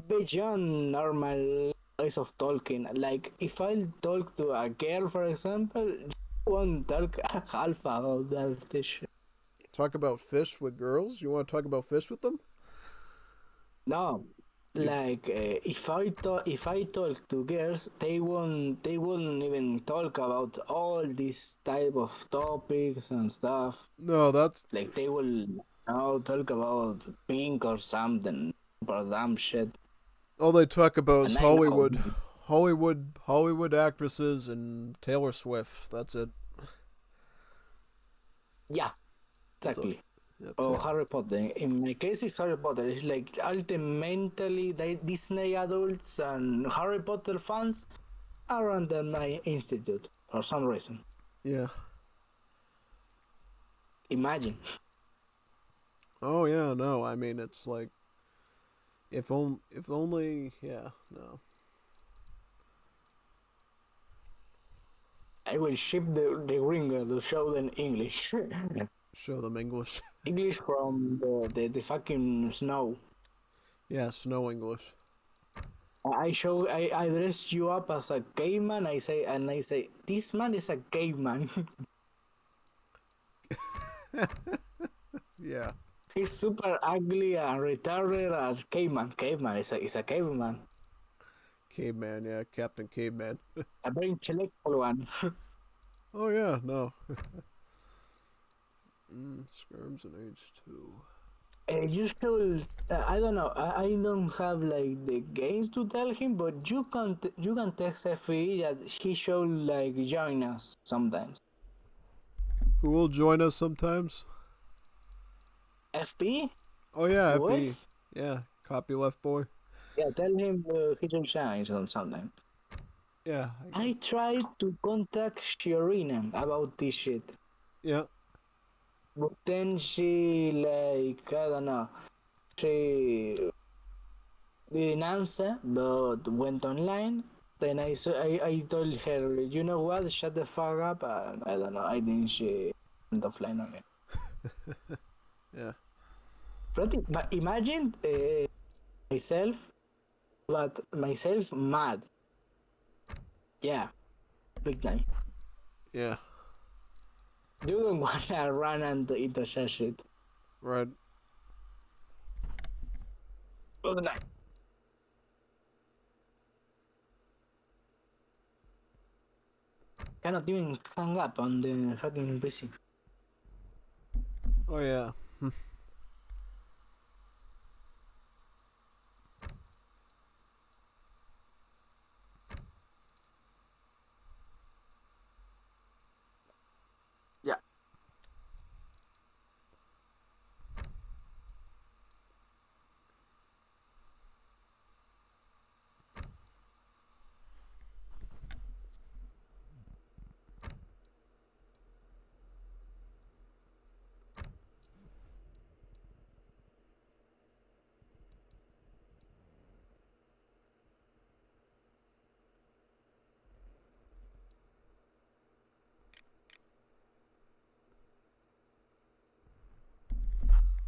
beyond normal ways of talking. Like if I talk to a girl, for example, you won't talk half about that shit. Talk about fish with girls? You want to talk about fish with them? No, like if I talk to girls, they won't even talk about all these type of topics and stuff. No, that's like they will now talk about pink or something or dumb shit. all they talk about is And I know. Hollywood actresses and Taylor Swift. That's it. Yeah, exactly. Yep, Or Harry Potter. In my case, it's Harry Potter. It's like ultimately Disney adults and Harry Potter fans are under my institute for some reason. Yeah. Imagine. Oh yeah, no. I mean, it's like if only, yeah, no. I will ship the ringer to show them English. Show them English. English from the fucking snow. Yeah, snow English. I dressed you up as a caveman. I say this man is a caveman. Yeah. He's super ugly and retarded as caveman. Caveman is a caveman. Caveman, yeah, Captain Caveman. A very intellectual one. Oh yeah, no. Skirms and H2. You should. I don't know. I don't have like the games to tell him, but you can text FE that he should like join us sometimes. Who will join us sometimes? FP? Oh yeah, FP. Voice? Yeah, copy left boy. Yeah, tell him he should join sometime. Yeah. I tried to contact Sharina about this shit. Yeah. But then she like I don't know. She didn't answer, but went online. Then I told her, you know what? Shut the fuck up. And I don't know. I think she went offline on it. Yeah. But imagine myself, but myself mad. Yeah, big time. Yeah. You don't wanna run into that shit. Right. Good night. Cannot even hang up on the fucking PC. Oh yeah. Yeah.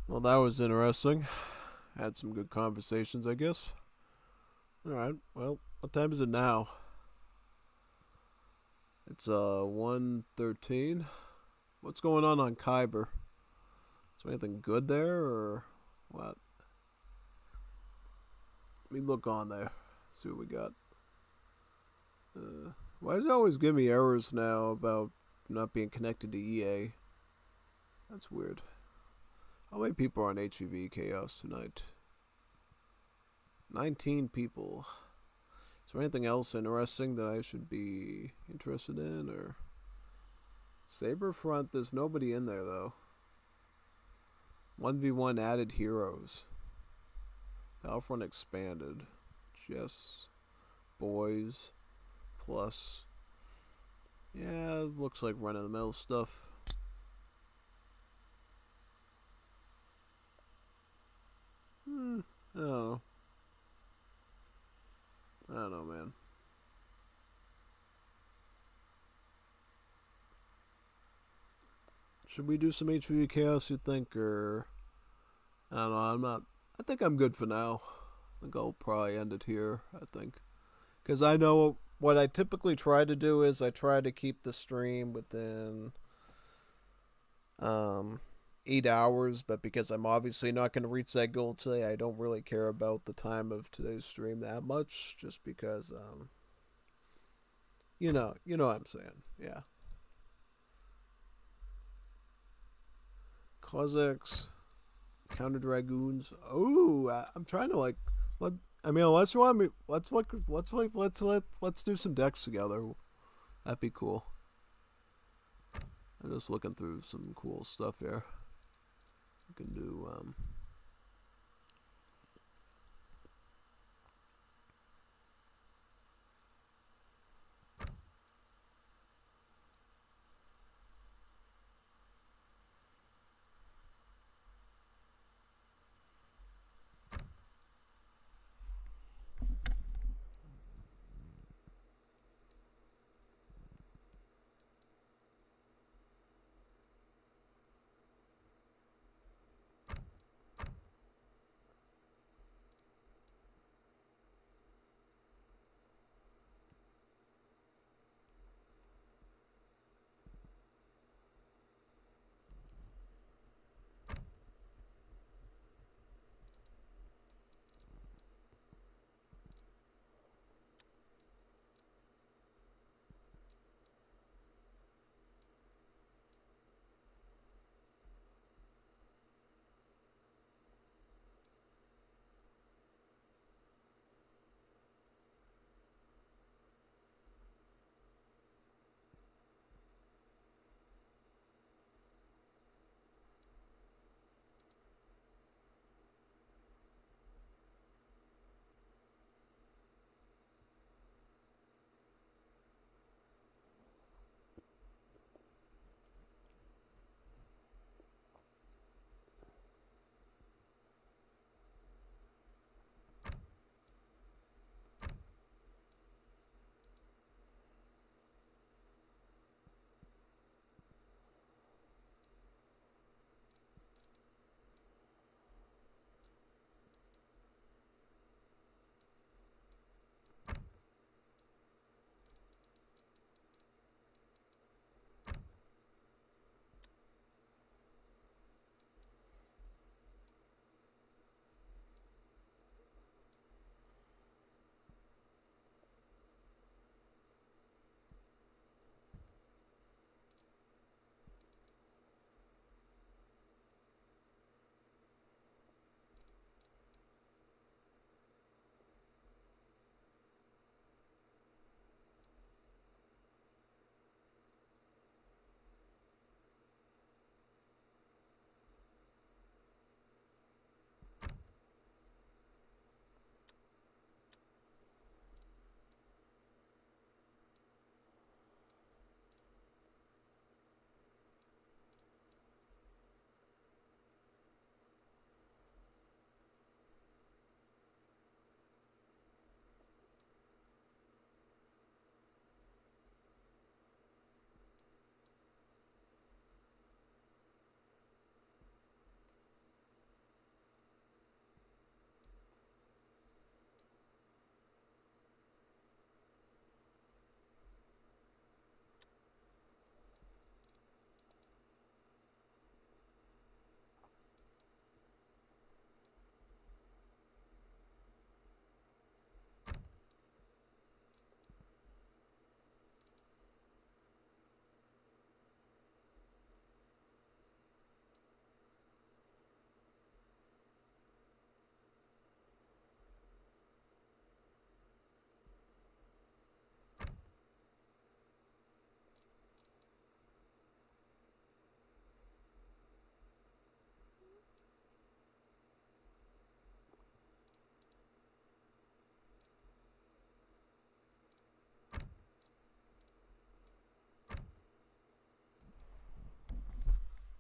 Well, that was interesting. Had some good conversations, I guess. Alright, well, what time is it now? It's 1:13. What's going on Kyber? Is there anything good there or what? Let me look on there. See what we got. Why does it always give me errors now about not being connected to EA? That's weird. How many people are on HEV Chaos tonight? 19 people. Is there anything else interesting that I should be interested in? Or Saberfront, there's nobody in there though. 1v1 added heroes. Battlefront expanded. Jess. Boys. Plus. Yeah, looks like run-of-the-mill stuff. I don't know. I don't know, man. Should we do some HVV chaos, you think, or I don't know. I'm not. I think I'm good for now. I think I'll probably end it here. I think because I know what I typically try to do is I try to keep the stream within 8 hours, but because I'm obviously not going to reach that goal today, I don't really care about the time of today's stream that much, just because you know what I'm saying, yeah. Cossacks, counter dragoons. Oh, I'm trying to like. I mean, unless you want me, let's do some decks together. That'd be cool. I'm just looking through some cool stuff here. We can do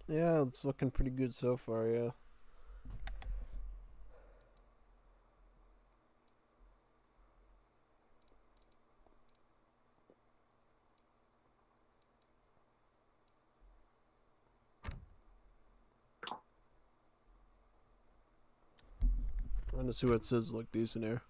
yeah, it's looking pretty good so far, yeah. Trying to see what says look decent here.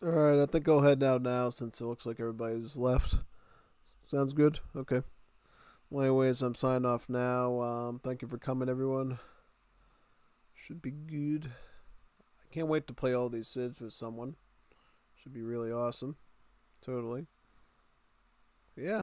Alright, I think I'll head out now since it looks like everybody's left. Sounds good? Okay. Well, anyways, I'm signing off now. Thank you for coming, everyone. Should be good. I can't wait to play all these Civs with someone. Should be really awesome. Totally. So, yeah.